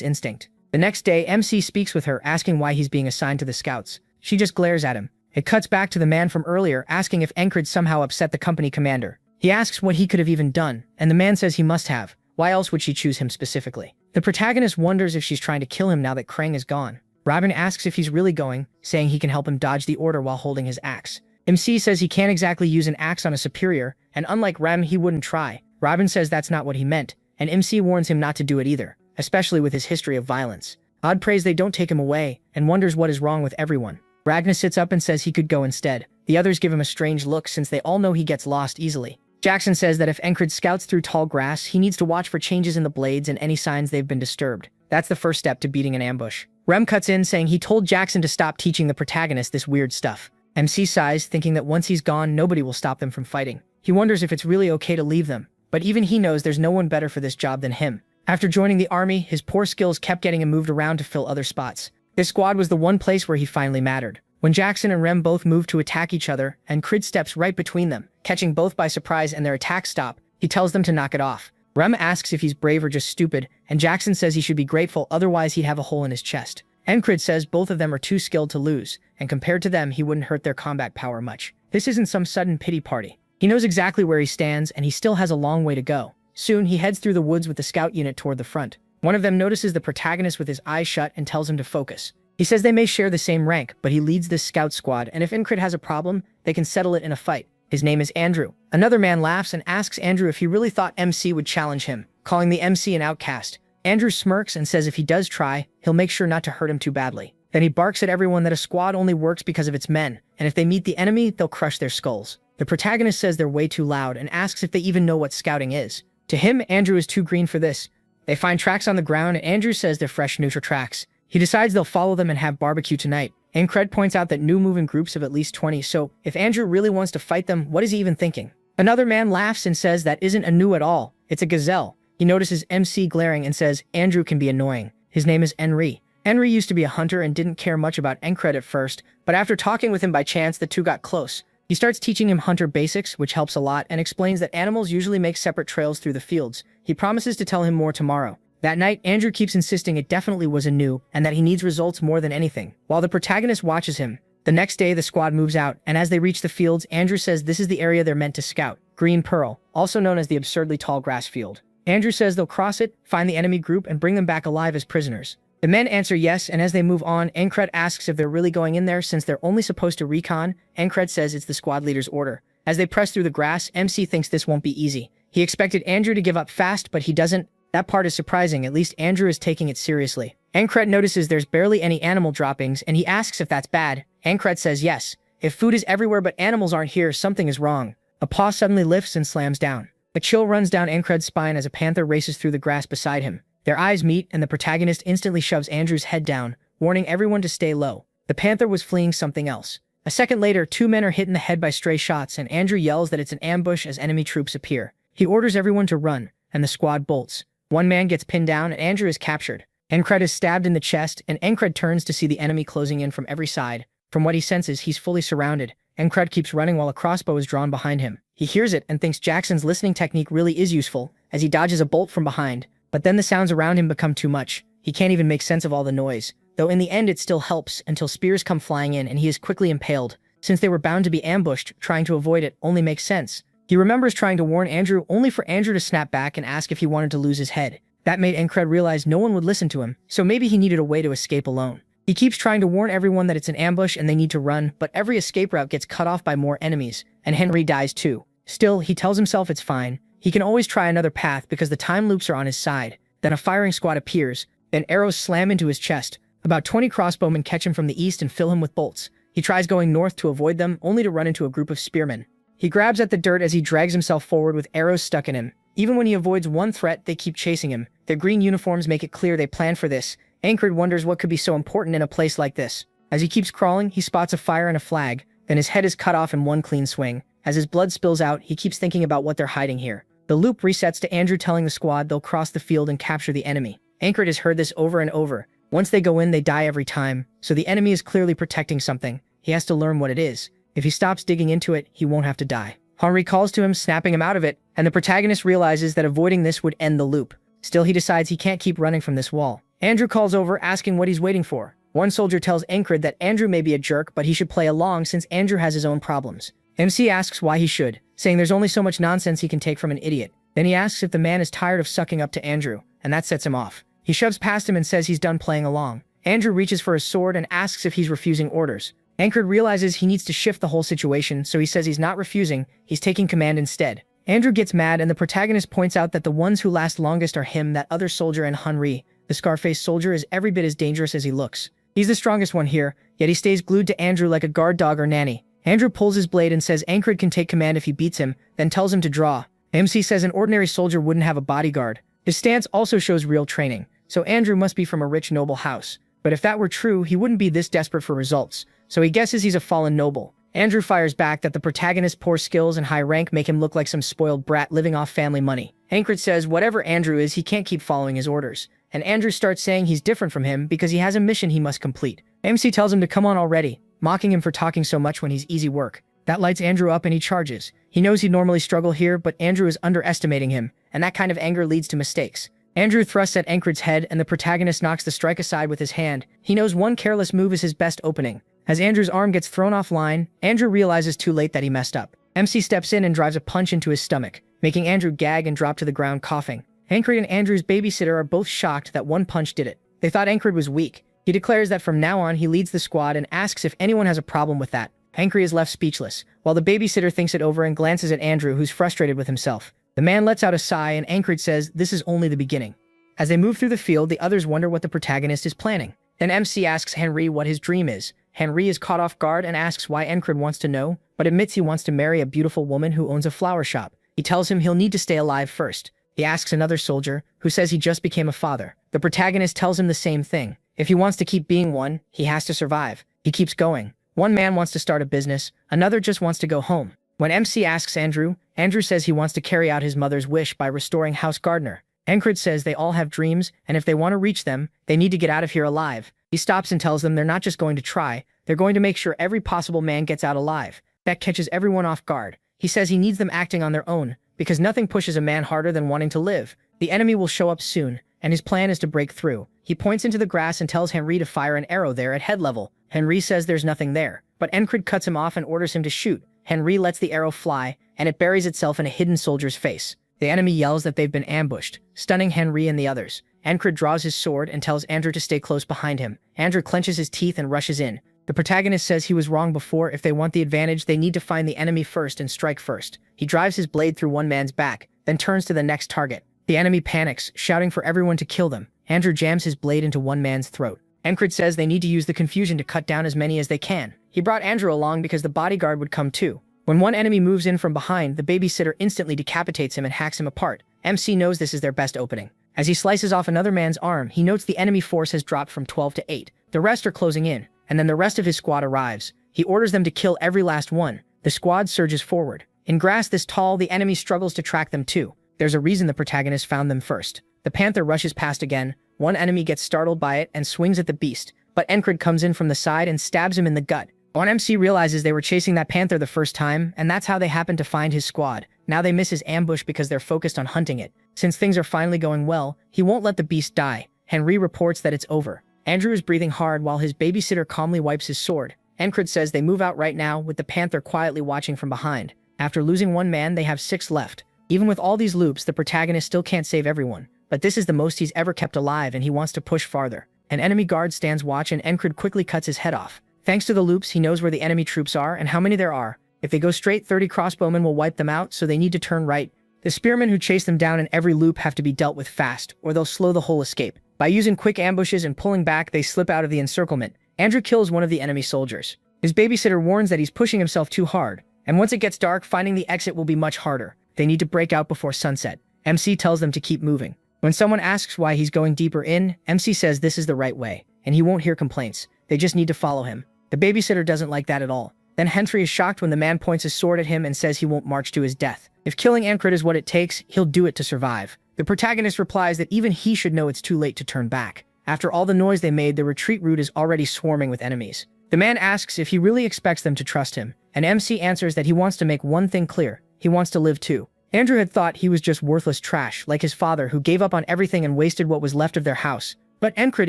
instinct. The next day, MC speaks with her, asking why he's being assigned to the scouts. She just glares at him. It cuts back to the man from earlier, asking if Encred somehow upset the company commander. He asks what he could have even done, and the man says he must have. Why else would she choose him specifically? The protagonist wonders if she's trying to kill him now that Krang is gone. Robin asks if he's really going, saying he can help him dodge the order while holding his axe. MC says he can't exactly use an axe on a superior, and unlike Rem, he wouldn't try. Robin says that's not what he meant, and MC warns him not to do it either, especially with his history of violence. Odd prays they don't take him away, and wonders what is wrong with everyone. Ragnar sits up and says he could go instead. The others give him a strange look since they all know he gets lost easily. Jackson says that if Encred scouts through tall grass, he needs to watch for changes in the blades and any signs they've been disturbed. That's the first step to beating an ambush. Rem cuts in saying he told Jackson to stop teaching the protagonist this weird stuff. MC sighs, thinking that once he's gone, nobody will stop them from fighting. He wonders if it's really okay to leave them, but even he knows there's no one better for this job than him. After joining the army, his poor skills kept getting him moved around to fill other spots. This squad was the one place where he finally mattered. When Jackson and Rem both move to attack each other, and Crid steps right between them, catching both by surprise and their attacks stop, he tells them to knock it off. Rem asks if he's brave or just stupid, and Jackson says he should be grateful, otherwise he'd have a hole in his chest. Encred says both of them are too skilled to lose, and compared to them he wouldn't hurt their combat power much. This isn't some sudden pity party. He knows exactly where he stands, and he still has a long way to go. Soon he heads through the woods with the scout unit toward the front. One of them notices the protagonist with his eyes shut and tells him to focus. He says they may share the same rank, but he leads this scout squad, and if Encred has a problem, they can settle it in a fight. His name is Andrew. Another man laughs and asks Andrew if he really thought MC would challenge him, calling the MC an outcast. Andrew smirks and says if he does try, he'll make sure not to hurt him too badly. Then he barks at everyone that a squad only works because of its men, and if they meet the enemy, they'll crush their skulls. The protagonist says they're way too loud and asks if they even know what scouting is. To him, Andrew is too green for this. They find tracks on the ground, and Andrew says they're fresh, neutral tracks. He decides they'll follow them and have barbecue tonight. Encred points out that new move in groups of at least 20, so if Andrew really wants to fight them, what is he even thinking? Another man laughs and says that isn't a new at all, it's a gazelle. He notices MC glaring and says Andrew can be annoying. His name is Henry. Henry used to be a hunter and didn't care much about Encred at first, but after talking with him by chance, the two got close. He starts teaching him hunter basics, which helps a lot, and explains that animals usually make separate trails through the fields. He promises to tell him more tomorrow. That night, Andrew keeps insisting it definitely was a new, and that he needs results more than anything. While the protagonist watches him, the next day the squad moves out, and as they reach the fields, Andrew says this is the area they're meant to scout. Green Pearl, also known as the absurdly tall grass field. Andrew says they'll cross it, find the enemy group, and bring them back alive as prisoners. The men answer yes, and as they move on, Encred asks if they're really going in there since they're only supposed to recon. Encred says it's the squad leader's order. As they press through the grass, MC thinks this won't be easy. He expected Andrew to give up fast, but he doesn't. That part is surprising, at least Andrew is taking it seriously. Encred notices there's barely any animal droppings, and he asks if that's bad. Encred says yes. If food is everywhere but animals aren't here, something is wrong. A paw suddenly lifts and slams down. A chill runs down Encred's spine as a panther races through the grass beside him. Their eyes meet, and the protagonist instantly shoves Andrew's head down, warning everyone to stay low. The panther was fleeing something else. A second later, two men are hit in the head by stray shots, and Andrew yells that it's an ambush as enemy troops appear. He orders everyone to run, and the squad bolts. One man gets pinned down, and Andrew is captured. Encred is stabbed in the chest, and Encred turns to see the enemy closing in from every side. From what he senses, he's fully surrounded. Encred keeps running while a crossbow is drawn behind him. He hears it and thinks Jackson's listening technique really is useful, as he dodges a bolt from behind. But then the sounds around him become too much. He can't even make sense of all the noise. Though in the end it still helps, until spears come flying in and he is quickly impaled. Since they were bound to be ambushed, trying to avoid it only makes sense. He remembers trying to warn Andrew, only for Andrew to snap back and ask if he wanted to lose his head. That made Encred realize no one would listen to him, so maybe he needed a way to escape alone. He keeps trying to warn everyone that it's an ambush and they need to run, but every escape route gets cut off by more enemies, and Henry dies too. Still, he tells himself it's fine. He can always try another path because the time loops are on his side. Then a firing squad appears, then arrows slam into his chest. About 20 crossbowmen catch him from the east and fill him with bolts. He tries going north to avoid them, only to run into a group of spearmen. He grabs at the dirt as he drags himself forward with arrows stuck in him. Even when he avoids one threat, they keep chasing him. Their green uniforms make it clear they planned for this. Encred wonders what could be so important in a place like this. As he keeps crawling, he spots a fire and a flag. Then his head is cut off in one clean swing. As his blood spills out, he keeps thinking about what they're hiding here. The loop resets to Andrew telling the squad they'll cross the field and capture the enemy. Encred has heard this over and over. Once they go in, they die every time, so the enemy is clearly protecting something. He has to learn what it is. If he stops digging into it, he won't have to die. Henri calls to him, snapping him out of it, and the protagonist realizes that avoiding this would end the loop. Still, he decides he can't keep running from this wall. Andrew calls over, asking what he's waiting for. One soldier tells Ancred that Andrew may be a jerk, but he should play along since Andrew has his own problems. MC asks why he should, saying there's only so much nonsense he can take from an idiot. Then he asks if the man is tired of sucking up to Andrew, and that sets him off. He shoves past him and says he's done playing along. Andrew reaches for his sword and asks if he's refusing orders. Ancred realizes he needs to shift the whole situation, so he says he's not refusing, he's taking command instead. Andrew gets mad and the protagonist points out that the ones who last longest are him, that other soldier, and Henri. The Scarface soldier is every bit as dangerous as he looks. He's the strongest one here, yet he stays glued to Andrew like a guard dog or nanny. Andrew pulls his blade and says Ancred can take command if he beats him, then tells him to draw. MC says an ordinary soldier wouldn't have a bodyguard. His stance also shows real training, so Andrew must be from a rich noble house. But if that were true, he wouldn't be this desperate for results, so he guesses he's a fallen noble. Andrew fires back that the protagonist's poor skills and high rank make him look like some spoiled brat living off family money. Ancred says whatever Andrew is, he can't keep following his orders, and Andrew starts saying he's different from him because he has a mission he must complete. MC tells him to come on already, mocking him for talking so much when he's easy work. That lights Andrew up and he charges. He knows he'd normally struggle here, but Andrew is underestimating him, and that kind of anger leads to mistakes. Andrew thrusts at Ancred's head and the protagonist knocks the strike aside with his hand. He knows one careless move is his best opening. As Andrew's arm gets thrown offline, Andrew realizes too late that he messed up. MC steps in and drives a punch into his stomach, making Andrew gag and drop to the ground coughing. Ancred and Andrew's babysitter are both shocked that one punch did it. They thought Ancred was weak. He declares that from now on he leads the squad and asks if anyone has a problem with that. Ancred is left speechless, while the babysitter thinks it over and glances at Andrew, who's frustrated with himself. The man lets out a sigh and Ancred says this is only the beginning. As they move through the field, the others wonder what the protagonist is planning. Then MC asks Henri what his dream is. Henri is caught off guard and asks why Ancred wants to know, but admits he wants to marry a beautiful woman who owns a flower shop. He tells him he'll need to stay alive first. He asks another soldier, who says he just became a father. The protagonist tells him the same thing. If he wants to keep being one, he has to survive. He keeps going. One man wants to start a business, another just wants to go home. When MC asks Andrew, Andrew says he wants to carry out his mother's wish by restoring House Gardner. Ancred says they all have dreams, and if they want to reach them, they need to get out of here alive. He stops and tells them they're not just going to try, they're going to make sure every possible man gets out alive. That catches everyone off guard. He says he needs them acting on their own, because nothing pushes a man harder than wanting to live. The enemy will show up soon, and his plan is to break through. He points into the grass and tells Henri to fire an arrow there at head level. Henri says there's nothing there, but Ancred cuts him off and orders him to shoot. Henri lets the arrow fly, and it buries itself in a hidden soldier's face. The enemy yells that they've been ambushed, stunning Henri and the others. Ancred draws his sword and tells Andrew to stay close behind him. Andrew clenches his teeth and rushes in. The protagonist says he was wrong before. If they want the advantage, they need to find the enemy first and strike first. He drives his blade through one man's back, then turns to the next target. The enemy panics, shouting for everyone to kill them. Andrew jams his blade into one man's throat. Ancred says they need to use the confusion to cut down as many as they can. He brought Andrew along because the bodyguard would come too. When one enemy moves in from behind, the babysitter instantly decapitates him and hacks him apart. MC knows this is their best opening. As he slices off another man's arm, he notes the enemy force has dropped from 12 to 8. The rest are closing in, and then the rest of his squad arrives. He orders them to kill every last one. The squad surges forward. In grass this tall, the enemy struggles to track them too. There's a reason the protagonist found them first. The panther rushes past again. One enemy gets startled by it and swings at the beast, but Ancred comes in from the side and stabs him in the gut. One MC realizes they were chasing that panther the first time, and that's how they happened to find his squad. Now they miss his ambush because they're focused on hunting it. Since things are finally going well, he won't let the beast die. Henri reports that it's over. Andrew is breathing hard while his babysitter calmly wipes his sword. Ancred says they move out right now, with the panther quietly watching from behind. After losing one man, they have 6 left. Even with all these loops, the protagonist still can't save everyone. But this is the most he's ever kept alive, and he wants to push farther. An enemy guard stands watch and Ancred quickly cuts his head off. Thanks to the loops, he knows where the enemy troops are and how many there are. If they go straight, 30 crossbowmen will wipe them out, so they need to turn right. The spearmen who chase them down in every loop have to be dealt with fast, or they'll slow the whole escape. By using quick ambushes and pulling back, they slip out of the encirclement. Andrew kills one of the enemy soldiers. His babysitter warns that he's pushing himself too hard, and once it gets dark, finding the exit will be much harder. They need to break out before sunset. MC tells them to keep moving. When someone asks why he's going deeper in, MC says this is the right way, and he won't hear complaints. They just need to follow him. The babysitter doesn't like that at all. Then Henri is shocked when the man points his sword at him and says he won't march to his death. If killing Ancred is what it takes, he'll do it to survive. The protagonist replies that even he should know it's too late to turn back. After all the noise they made, the retreat route is already swarming with enemies. The man asks if he really expects them to trust him. and MC answers that he wants to make one thing clear. He wants to live too. Andrew had thought he was just worthless trash, like his father who gave up on everything and wasted what was left of their house. But Encred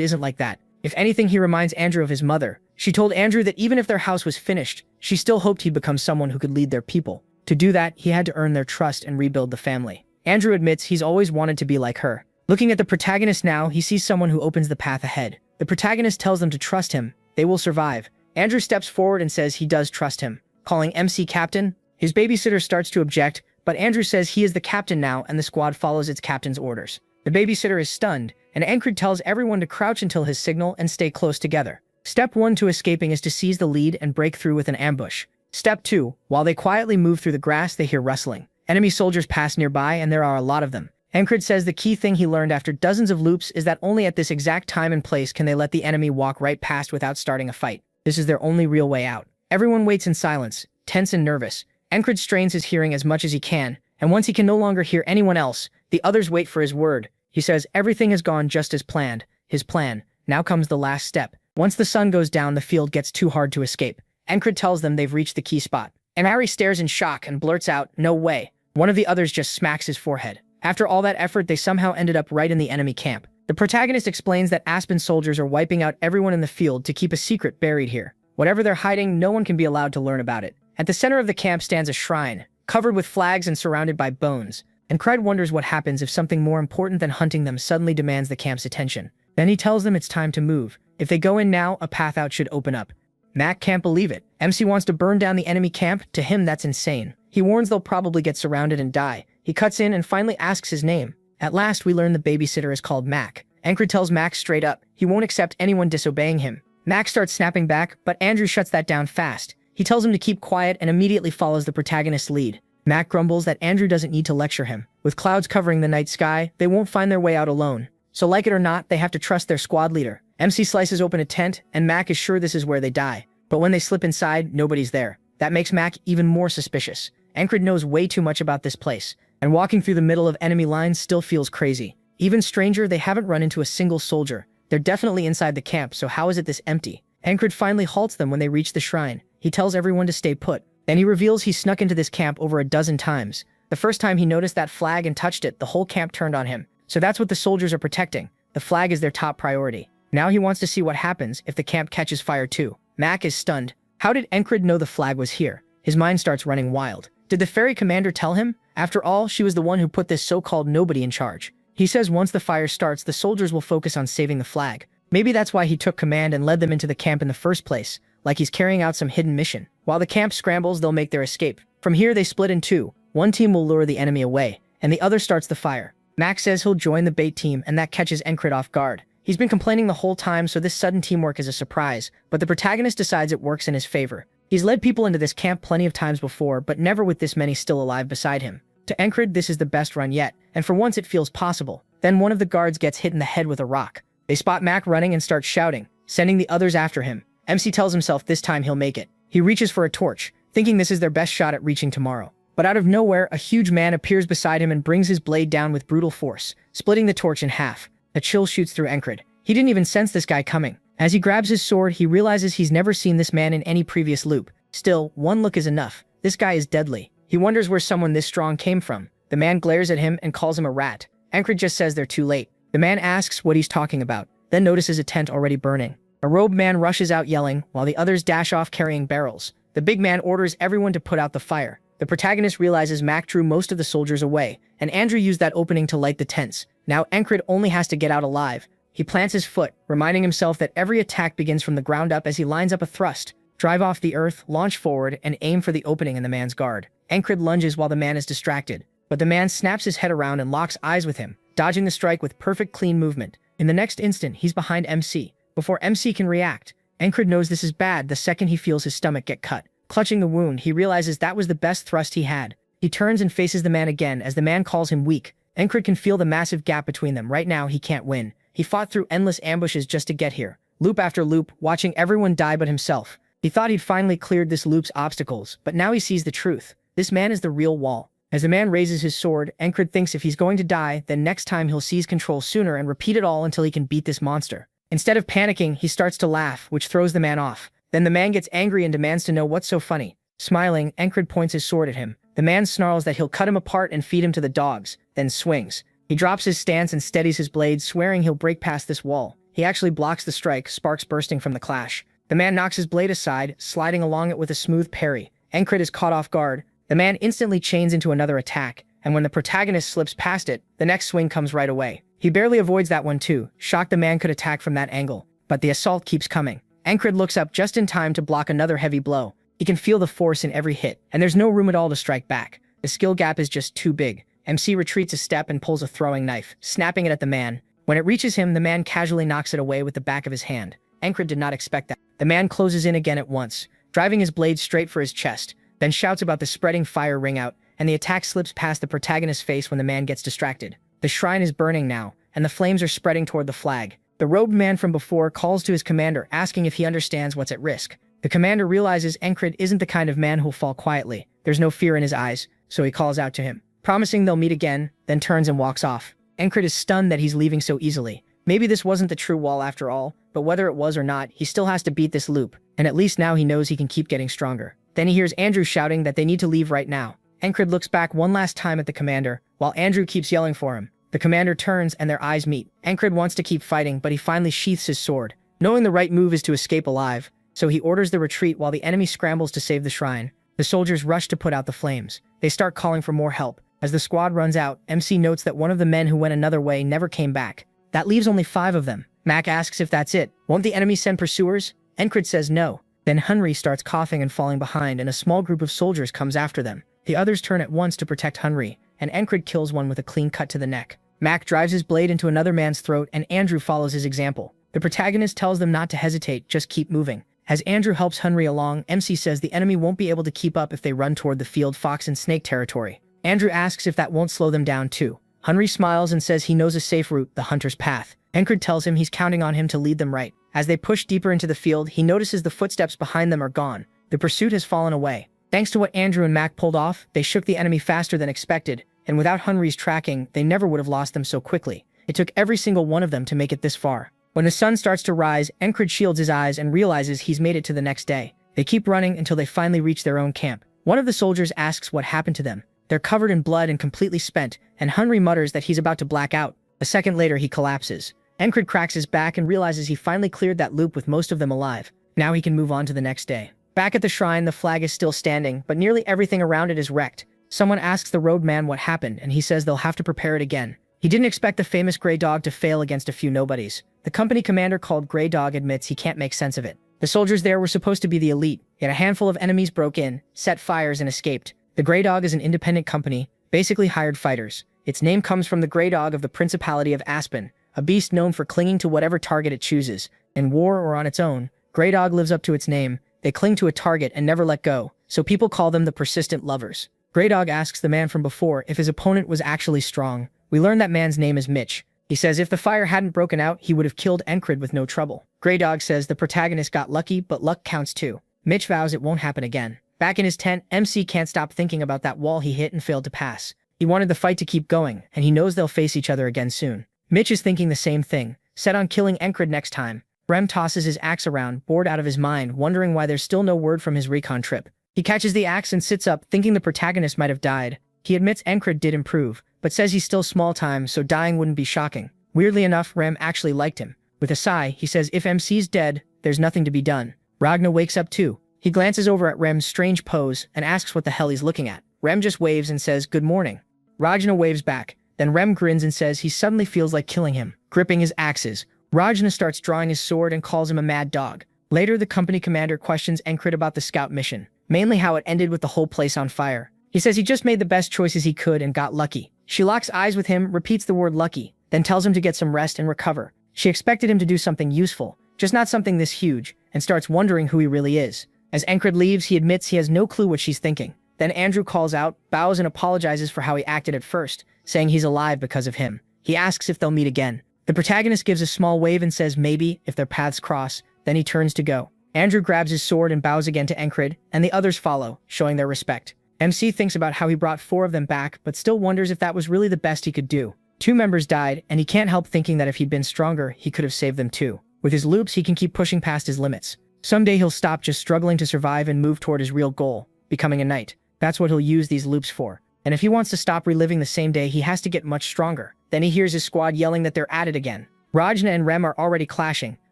isn't like that. If anything, he reminds Andrew of his mother. She told Andrew that even if their house was finished, she still hoped he'd become someone who could lead their people. To do that, he had to earn their trust and rebuild the family. Andrew admits he's always wanted to be like her. Looking at the protagonist now, he sees someone who opens the path ahead. The protagonist tells them to trust him. They will survive. Andrew steps forward and says he does trust him. Calling MC captain, his babysitter starts to object, but Andrew says he is the captain now and the squad follows its captain's orders. The babysitter is stunned, and Encred tells everyone to crouch until his signal and stay close together. Step 1 to escaping is to seize the lead and break through with an ambush. Step 2, while they quietly move through the grass, they hear rustling. Enemy soldiers pass nearby, and there are a lot of them. Encred says the key thing he learned after dozens of loops is that only at this exact time and place can they let the enemy walk right past without starting a fight. This is their only real way out. Everyone waits in silence, tense and nervous. Encred strains his hearing as much as he can, and once he can no longer hear anyone else, the others wait for his word. He says everything has gone just as planned. His plan. Now comes the last step. Once the sun goes down, the field gets too hard to escape. Encred tells them they've reached the key spot. And Harry stares in shock and blurts out, "No way." One of the others just smacks his forehead. After all that effort, they somehow ended up right in the enemy camp. The protagonist explains that Aspen soldiers are wiping out everyone in the field to keep a secret buried here. Whatever they're hiding, no one can be allowed to learn about it. At the center of the camp stands a shrine, covered with flags and surrounded by bones. And Cred wonders what happens if something more important than hunting them suddenly demands the camp's attention. Then he tells them it's time to move. If they go in now, a path out should open up. Mac can't believe it. MC wants to burn down the enemy camp. To him, that's insane. He warns they'll probably get surrounded and die. He cuts in and finally asks his name. At last, we learn the babysitter is called Mac. Encred tells Mac straight up he won't accept anyone disobeying him. Mac starts snapping back, but Andrew shuts that down fast. He tells him to keep quiet and immediately follows the protagonist's lead. Mac grumbles that Andrew doesn't need to lecture him. With clouds covering the night sky, they won't find their way out alone. So like it or not, they have to trust their squad leader. MC slices open a tent, and Mac is sure this is where they die. But when they slip inside, nobody's there. That makes Mac even more suspicious. Encred knows way too much about this place, and walking through the middle of enemy lines still feels crazy. Even stranger, they haven't run into a single soldier. They're definitely inside the camp, so how is it this empty? Encred finally halts them when they reach the shrine. He tells everyone to stay put. Then he reveals he snuck into this camp over a dozen times. The first time he noticed that flag and touched it, the whole camp turned on him. So that's what the soldiers are protecting. The flag is their top priority. Now he wants to see what happens if the camp catches fire too. Mac is stunned. How did Encred know the flag was here? His mind starts running wild. Did the fairy commander tell him? After all, she was the one who put this so-called nobody in charge. He says once the fire starts, the soldiers will focus on saving the flag. Maybe that's why he took command and led them into the camp in the first place, like he's carrying out some hidden mission. While the camp scrambles, they'll make their escape. From here, they split in two. One team will lure the enemy away, and the other starts the fire. Max says he'll join the bait team, and that catches Encred off guard. He's been complaining the whole time, so this sudden teamwork is a surprise, but the protagonist decides it works in his favor. He's led people into this camp plenty of times before, but never with this many still alive beside him. To Encred, this is the best run yet, and for once it feels possible. Then one of the guards gets hit in the head with a rock. They spot Mac running and start shouting, sending the others after him. MC tells himself this time he'll make it. He reaches for a torch, thinking this is their best shot at reaching tomorrow. But out of nowhere, a huge man appears beside him and brings his blade down with brutal force, splitting the torch in half. A chill shoots through Encred. He didn't even sense this guy coming. As he grabs his sword, he realizes he's never seen this man in any previous loop. Still, one look is enough. This guy is deadly. He wonders where someone this strong came from. The man glares at him and calls him a rat. Encred just says they're too late. The man asks what he's talking about, then notices a tent already burning. A robed man rushes out yelling, while the others dash off carrying barrels. The big man orders everyone to put out the fire. The protagonist realizes Mac drew most of the soldiers away, and Andrew used that opening to light the tents. Now Encred only has to get out alive. He plants his foot, reminding himself that every attack begins from the ground up as he lines up a thrust. Drive off the earth, launch forward, and aim for the opening in the man's guard. Encred lunges while the man is distracted, but the man snaps his head around and locks eyes with him, dodging the strike with perfect clean movement. In the next instant, he's behind MC. Before MC can react, Encred knows this is bad the second he feels his stomach get cut. Clutching the wound, he realizes that was the best thrust he had. He turns and faces the man again as the man calls him weak. Encred can feel the massive gap between them. Right now, he can't win. He fought through endless ambushes just to get here, loop after loop, watching everyone die but himself. He thought he'd finally cleared this loop's obstacles, but now he sees the truth. This man is the real wall. As the man raises his sword, Encred thinks if he's going to die, then next time he'll seize control sooner and repeat it all until he can beat this monster. Instead of panicking, he starts to laugh, which throws the man off. Then the man gets angry and demands to know what's so funny. Smiling, Encred points his sword at him. The man snarls that he'll cut him apart and feed him to the dogs, then swings. He drops his stance and steadies his blade, swearing he'll break past this wall. He actually blocks the strike, sparks bursting from the clash. The man knocks his blade aside, sliding along it with a smooth parry. Encred is caught off guard. The man instantly chains into another attack, and when the protagonist slips past it, the next swing comes right away. He barely avoids that one too, shocked the man could attack from that angle. But the assault keeps coming. Encred looks up just in time to block another heavy blow. He can feel the force in every hit, and there's no room at all to strike back. The skill gap is just too big. MC retreats a step and pulls a throwing knife, snapping it at the man. When it reaches him, the man casually knocks it away with the back of his hand. Encred did not expect that. The man closes in again at once, driving his blade straight for his chest, then shouts about the spreading fire ring out, and the attack slips past the protagonist's face when the man gets distracted. The shrine is burning now, and the flames are spreading toward the flag. The robed man from before calls to his commander, asking if he understands what's at risk. The commander realizes Encred isn't the kind of man who'll fall quietly. There's no fear in his eyes, so he calls out to him, promising they'll meet again, then turns and walks off. Encred is stunned that he's leaving so easily. Maybe this wasn't the true wall after all, but whether it was or not, he still has to beat this loop, and at least now he knows he can keep getting stronger. Then he hears Andrew shouting that they need to leave right now. Encred looks back one last time at the commander, while Andrew keeps yelling for him. The commander turns and their eyes meet. Encred wants to keep fighting, but he finally sheaths his sword, knowing the right move is to escape alive, so he orders the retreat while the enemy scrambles to save the shrine. The soldiers rush to put out the flames. They start calling for more help. As the squad runs out, MC notes that one of the men who went another way never came back. That leaves only 5 of them. Mac asks if that's it. Won't the enemy send pursuers? Encred says no. Then Henry starts coughing and falling behind, and a small group of soldiers comes after them. The others turn at once to protect Henry, and Encred kills one with a clean cut to the neck. Mac drives his blade into another man's throat, and Andrew follows his example. The protagonist tells them not to hesitate, just keep moving. As Andrew helps Henry along, MC says the enemy won't be able to keep up if they run toward the field fox and snake territory. Andrew asks if that won't slow them down too. Henry smiles and says he knows a safe route, the hunter's path. Encred tells him he's counting on him to lead them right. As they push deeper into the field, he notices the footsteps behind them are gone. The pursuit has fallen away. Thanks to what Andrew and Mac pulled off, they shook the enemy faster than expected, and without Henry's tracking, they never would have lost them so quickly. It took every single one of them to make it this far. When the sun starts to rise, Encred shields his eyes and realizes he's made it to the next day. They keep running until they finally reach their own camp. One of the soldiers asks what happened to them. They're covered in blood and completely spent, and Henry mutters that he's about to black out. A second later, he collapses. Encred cracks his back and realizes he finally cleared that loop with most of them alive. Now he can move on to the next day. Back at the shrine, the flag is still standing, but nearly everything around it is wrecked. Someone asks the road man what happened, and he says they'll have to prepare it again. He didn't expect the famous Grey Dog to fail against a few nobodies. The company commander called Grey Dog admits he can't make sense of it. The soldiers there were supposed to be the elite, yet a handful of enemies broke in, set fires, and escaped. The Grey Dog is an independent company, basically hired fighters. Its name comes from the Grey Dog of the Principality of Aspen, a beast known for clinging to whatever target it chooses. In war or on its own, Grey Dog lives up to its name. They cling to a target and never let go, so people call them the persistent lovers. Grey Dog asks the man from before if his opponent was actually strong. We learn that man's name is Mitch. He says if the fire hadn't broken out, he would have killed Encred with no trouble. Grey Dog says the protagonist got lucky, but luck counts too. Mitch vows it won't happen again. Back in his tent, MC can't stop thinking about that wall he hit and failed to pass. He wanted the fight to keep going, and he knows they'll face each other again soon. Mitch is thinking the same thing, set on killing Encred next time. Rem tosses his axe around, bored out of his mind, wondering why there's still no word from his recon trip. He catches the axe and sits up, thinking the protagonist might have died. He admits Encred did improve, but says he's still small time, so dying wouldn't be shocking. Weirdly enough, Rem actually liked him. With a sigh, he says if MC's dead, there's nothing to be done. Ragna wakes up too. He glances over at Rem's strange pose and asks what the hell he's looking at. Rem just waves and says good morning. Ragna waves back. Then Rem grins and says he suddenly feels like killing him, gripping his axes. Ragna starts drawing his sword and calls him a mad dog. Later, the company commander questions Encred about the scout mission, mainly how it ended with the whole place on fire. He says he just made the best choices he could and got lucky. She locks eyes with him, repeats the word lucky, then tells him to get some rest and recover. She expected him to do something useful, just not something this huge, and starts wondering who he really is. As Encred leaves, he admits he has no clue what she's thinking. Then Andrew calls out, bows and apologizes for how he acted at first, saying he's alive because of him. He asks if they'll meet again. The protagonist gives a small wave and says maybe, if their paths cross. Then he turns to go. Andrew grabs his sword and bows again to Encred, and the others follow, showing their respect. MC thinks about how he brought 4 of them back, but still wonders if that was really the best he could do. 2 members died, and he can't help thinking that if he'd been stronger, he could have saved them too. With his loops, he can keep pushing past his limits. Someday he'll stop just struggling to survive and move toward his real goal, becoming a knight. That's what he'll use these loops for. And if he wants to stop reliving the same day, he has to get much stronger. Then he hears his squad yelling that they're at it again. Rajna and Rem are already clashing,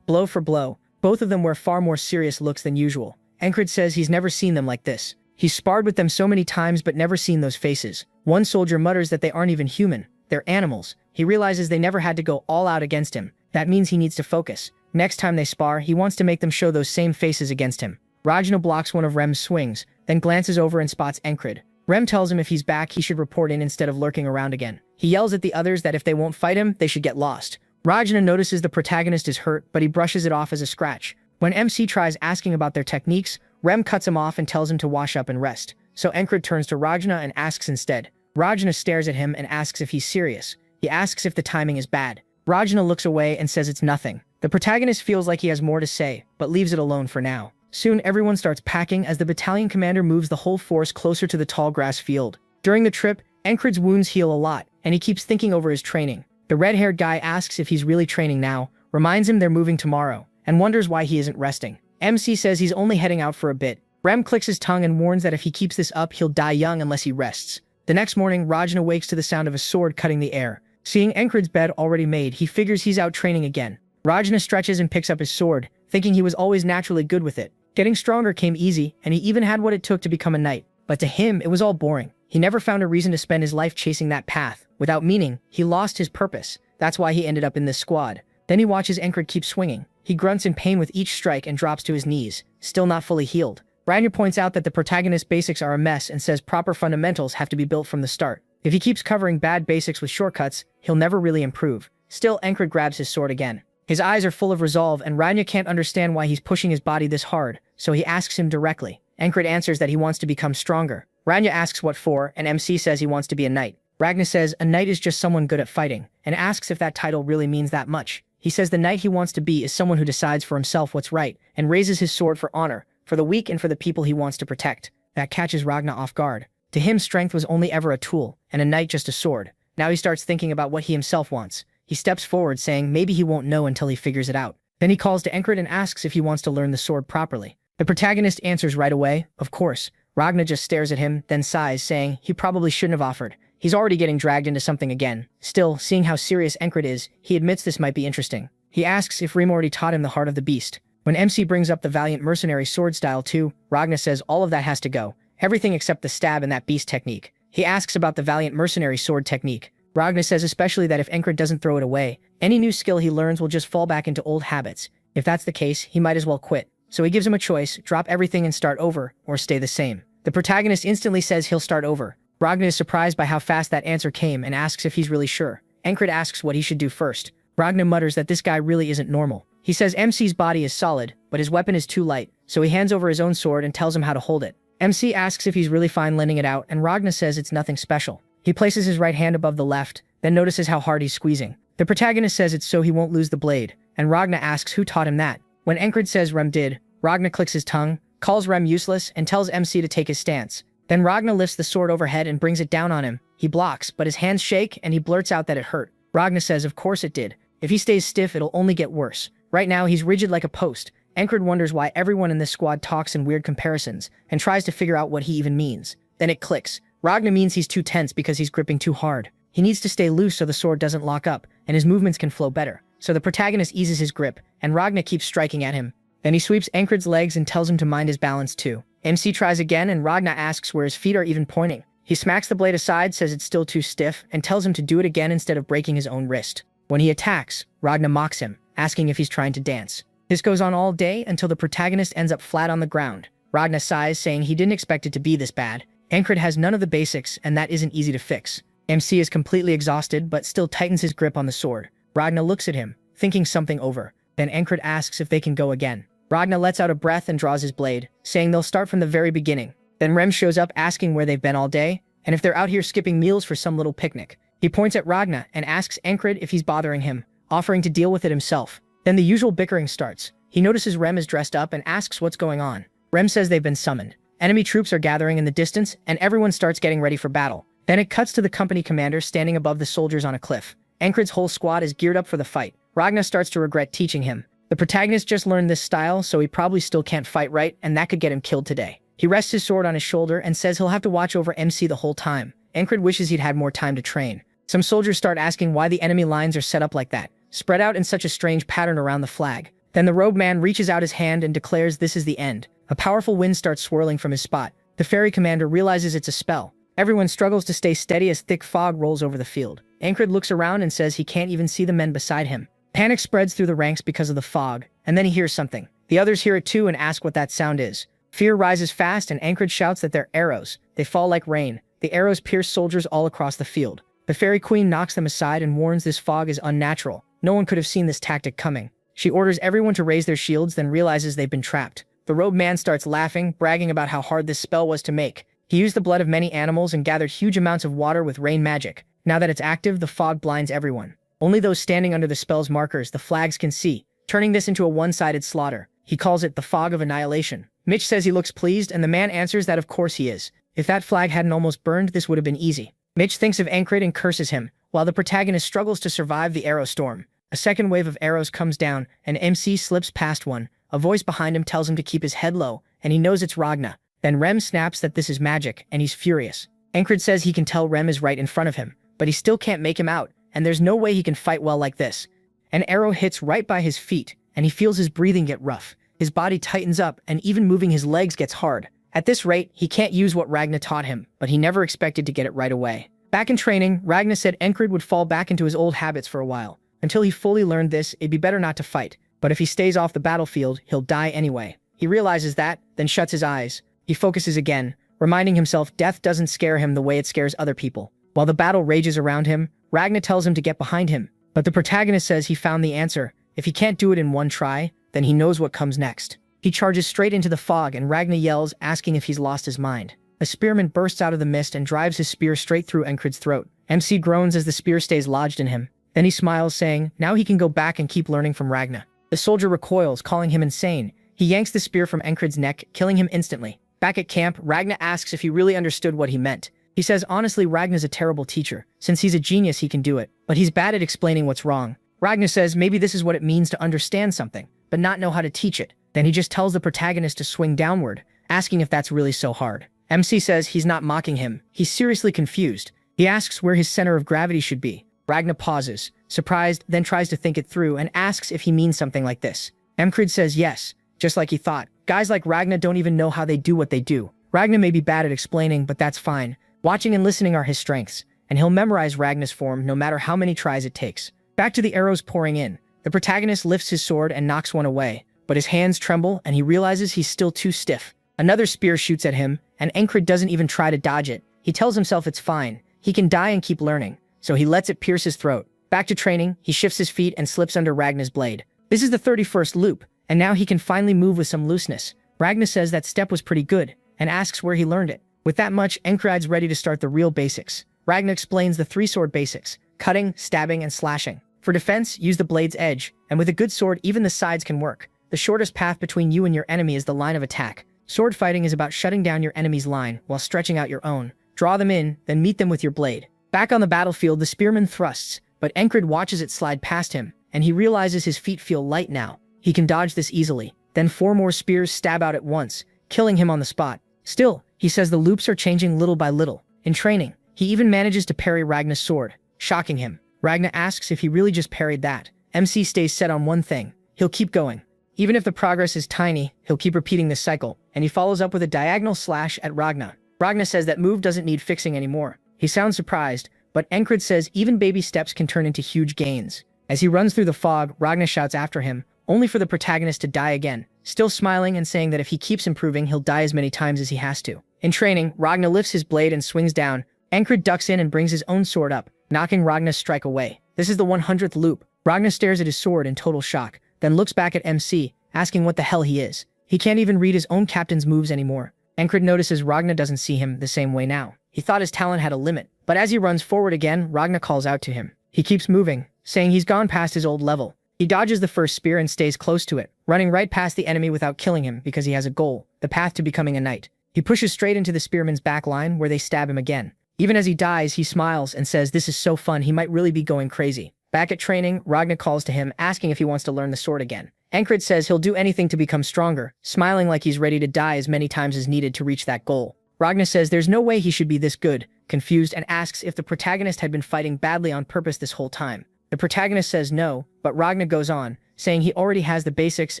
blow for blow. Both of them wear far more serious looks than usual. Encred says he's never seen them like this. He's sparred with them so many times but never seen those faces. One soldier mutters that they aren't even human. They're animals. He realizes they never had to go all out against him. That means he needs to focus. Next time they spar, he wants to make them show those same faces against him. Rajna blocks one of Rem's swings, then glances over and spots Encred. Rem tells him if he's back, he should report in instead of lurking around again. He yells at the others that if they won't fight him, they should get lost. Rajna notices the protagonist is hurt, but he brushes it off as a scratch. When MC tries asking about their techniques, Rem cuts him off and tells him to wash up and rest. So Encred turns to Rajna and asks instead. Rajna stares at him and asks if he's serious. He asks if the timing is bad. Rajna looks away and says it's nothing. The protagonist feels like he has more to say, but leaves it alone for now. Soon everyone starts packing as the battalion commander moves the whole force closer to the tall grass field. During the trip, Encred's wounds heal a lot, and he keeps thinking over his training. The red-haired guy asks if he's really training now, reminds him they're moving tomorrow, and wonders why he isn't resting. MC says he's only heading out for a bit. Rem clicks his tongue and warns that if he keeps this up, he'll die young unless he rests. The next morning, Rajna wakes to the sound of a sword cutting the air. Seeing Encred's bed already made, he figures he's out training again. Rajna stretches and picks up his sword, thinking he was always naturally good with it. Getting stronger came easy, and he even had what it took to become a knight. But to him, it was all boring. He never found a reason to spend his life chasing that path. Without meaning, he lost his purpose. That's why he ended up in this squad. Then he watches Encred keep swinging. He grunts in pain with each strike and drops to his knees, still not fully healed. Reiner points out that the protagonist's basics are a mess and says proper fundamentals have to be built from the start. If he keeps covering bad basics with shortcuts, he'll never really improve. Still, Encred grabs his sword again. His eyes are full of resolve, and Rania can't understand why he's pushing his body this hard, so he asks him directly. Encred answers that he wants to become stronger. Rania asks what for, and MC says he wants to be a knight. Ragnar says a knight is just someone good at fighting, and asks if that title really means that much. He says the knight he wants to be is someone who decides for himself what's right, and raises his sword for honor, for the weak and for the people he wants to protect. That catches Ragnar off guard. To him, strength was only ever a tool, and a knight just a sword. Now he starts thinking about what he himself wants. He steps forward, saying maybe he won't know until he figures it out. Then he calls to Encred and asks if he wants to learn the sword properly. The protagonist answers right away, of course. Ragnar just stares at him, then sighs, saying he probably shouldn't have offered. He's already getting dragged into something again. Still, seeing how serious Encred is, he admits this might be interesting. He asks if Rima already taught him the heart of the beast. When MC brings up the valiant mercenary sword style too, Ragnar says all of that has to go. Everything except the stab and that beast technique. He asks about the valiant mercenary sword technique. Ragnar says especially that if Encred doesn't throw it away, any new skill he learns will just fall back into old habits. If that's the case, he might as well quit. So he gives him a choice, drop everything and start over, or stay the same. The protagonist instantly says he'll start over. Ragnar is surprised by how fast that answer came and asks if he's really sure. Encred asks what he should do first. Ragnar mutters that this guy really isn't normal. He says MC's body is solid, but his weapon is too light, so he hands over his own sword and tells him how to hold it. MC asks if he's really fine lending it out, and Ragnar says it's nothing special. He places his right hand above the left, then notices how hard he's squeezing. The protagonist says it's so he won't lose the blade, and Ragnar asks who taught him that. When Encred says Rem did, Ragnar clicks his tongue, calls Rem useless, and tells MC to take his stance. Then Ragnar lifts the sword overhead and brings it down on him. He blocks, but his hands shake, and he blurts out that it hurt. Ragnar says of course it did. If he stays stiff, it'll only get worse. Right now, he's rigid like a post. Encred wonders why everyone in this squad talks in weird comparisons, and tries to figure out what he even means. Then it clicks. Ragnar means he's too tense because he's gripping too hard. He needs to stay loose so the sword doesn't lock up, and his movements can flow better. So the protagonist eases his grip, and Ragnar keeps striking at him. Then he sweeps Encred's legs and tells him to mind his balance too. MC tries again, and Ragnar asks where his feet are even pointing. He smacks the blade aside, says it's still too stiff, and tells him to do it again instead of breaking his own wrist. When he attacks, Ragnar mocks him, asking if he's trying to dance. This goes on all day until the protagonist ends up flat on the ground. Ragnar sighs, saying he didn't expect it to be this bad. Encred has none of the basics, and that isn't easy to fix. MC is completely exhausted, but still tightens his grip on the sword. Ragnar looks at him, thinking something over. Then Encred asks if they can go again. Ragnar lets out a breath and draws his blade, saying they'll start from the very beginning. Then Rem shows up asking where they've been all day, and if they're out here skipping meals for some little picnic. He points at Ragnar and asks Encred if he's bothering him, offering to deal with it himself. Then the usual bickering starts. He notices Rem is dressed up and asks what's going on. Rem says they've been summoned. Enemy troops are gathering in the distance, and everyone starts getting ready for battle. Then it cuts to the company commander standing above the soldiers on a cliff. Encred's whole squad is geared up for the fight. Ragnar starts to regret teaching him. The protagonist just learned this style, so he probably still can't fight right, and that could get him killed today. He rests his sword on his shoulder and says he'll have to watch over MC the whole time. Ancred wishes he'd had more time to train. Some soldiers start asking why the enemy lines are set up like that, spread out in such a strange pattern around the flag. Then the robed man reaches out his hand and declares this is the end. A powerful wind starts swirling from his spot. The ferry commander realizes it's a spell. Everyone struggles to stay steady as thick fog rolls over the field. Ancred looks around and says he can't even see the men beside him. Panic spreads through the ranks because of the fog, and then he hears something. The others hear it too and ask what that sound is. Fear rises fast and Ancred shouts that they're arrows. They fall like rain. The arrows pierce soldiers all across the field. The fairy queen knocks them aside and warns this fog is unnatural. No one could have seen this tactic coming. She orders everyone to raise their shields, then realizes they've been trapped. The robed man starts laughing, bragging about how hard this spell was to make. He used the blood of many animals and gathered huge amounts of water with rain magic. Now that it's active, the fog blinds everyone. Only those standing under the spell's markers, the flags, can see, turning this into a one-sided slaughter. He calls it the fog of annihilation. Mitch says he looks pleased, and the man answers that of course he is. If that flag hadn't almost burned, this would have been easy. Mitch thinks of Ancred and curses him, while the protagonist struggles to survive the arrow storm. A second wave of arrows comes down, and MC slips past one. A voice behind him tells him to keep his head low, and he knows it's Ragna. Then Rem snaps that this is magic, and he's furious. Ancred says he can tell Rem is right in front of him, but he still can't make him out, and there's no way he can fight well like this. An arrow hits right by his feet, and he feels his breathing get rough. His body tightens up, and even moving his legs gets hard. At this rate, he can't use what Ragna taught him, but he never expected to get it right away. Back in training, Ragna said Ancred would fall back into his old habits for a while. Until he fully learned this, it'd be better not to fight. But if he stays off the battlefield, he'll die anyway. He realizes that, then shuts his eyes. He focuses again, reminding himself death doesn't scare him the way it scares other people. While the battle rages around him, Ragna tells him to get behind him. But the protagonist says he found the answer. If he can't do it in one try, then he knows what comes next. He charges straight into the fog, and Ragna yells, asking if he's lost his mind. A spearman bursts out of the mist and drives his spear straight through Ancred's throat. MC groans as the spear stays lodged in him. Then he smiles, saying, now he can go back and keep learning from Ragna. The soldier recoils, calling him insane. He yanks the spear from Ancred's neck, killing him instantly. Back at camp, Ragna asks if he really understood what he meant. He says honestly Ragna's a terrible teacher. Since he's a genius he can do it, but he's bad at explaining what's wrong. Ragna says maybe this is what it means to understand something, but not know how to teach it. Then he just tells the protagonist to swing downward, asking if that's really so hard. MC says he's not mocking him. He's seriously confused. He asks where his center of gravity should be. Ragna pauses, surprised, then tries to think it through and asks if he means something like this. Ancred says yes, just like he thought. Guys like Ragna don't even know how they do what they do. Ragna may be bad at explaining, but that's fine. Watching and listening are his strengths, and he'll memorize Ragna's form no matter how many tries it takes. Back to the arrows pouring in. The protagonist lifts his sword and knocks one away, but his hands tremble and he realizes he's still too stiff. Another spear shoots at him, and Ancred doesn't even try to dodge it. He tells himself it's fine. He can die and keep learning. So he lets it pierce his throat. Back to training, he shifts his feet and slips under Ragna's blade. This is the 31st loop, and now he can finally move with some looseness. Ragna says that step was pretty good, and asks where he learned it. With that much, Ancred's ready to start the real basics. Ragna explains the 3 sword basics: cutting, stabbing, and slashing. For defense, use the blade's edge, and with a good sword, even the sides can work. The shortest path between you and your enemy is the line of attack. Sword fighting is about shutting down your enemy's line while stretching out your own. Draw them in, then meet them with your blade. Back on the battlefield, the spearman thrusts, but Ancred watches it slide past him, and he realizes his feet feel light now. He can dodge this easily. Then 4 more spears stab out at once, killing him on the spot. Still, he says the loops are changing little by little. In training, he even manages to parry Ragna's sword, shocking him. Ragna asks if he really just parried that. MC stays set on one thing. He'll keep going. Even if the progress is tiny, he'll keep repeating this cycle, and he follows up with a diagonal slash at Ragna. Ragna says that move doesn't need fixing anymore. He sounds surprised, but Ancred says even baby steps can turn into huge gains. As he runs through the fog, Ragna shouts after him, only for the protagonist to die again, still smiling and saying that if he keeps improving, he'll die as many times as he has to. In training, Ragna lifts his blade and swings down. Ancred ducks in and brings his own sword up, knocking Ragna's strike away. This is the 100th loop. Ragna stares at his sword in total shock, then looks back at MC, asking what the hell he is. He can't even read his own captain's moves anymore. Ancred notices Ragna doesn't see him the same way now. He thought his talent had a limit, but as he runs forward again, Ragna calls out to him. He keeps moving, saying he's gone past his old level. He dodges the first spear and stays close to it, running right past the enemy without killing him because he has a goal, the path to becoming a knight. He pushes straight into the spearman's back line where they stab him again. Even as he dies, he smiles and says this is so fun he might really be going crazy. Back at training, Ragna calls to him, asking if he wants to learn the sword again. Ancred says he'll do anything to become stronger, smiling like he's ready to die as many times as needed to reach that goal. Ragna says there's no way he should be this good, confused, and asks if the protagonist had been fighting badly on purpose this whole time. The protagonist says no, but Ragna goes on, saying he already has the basics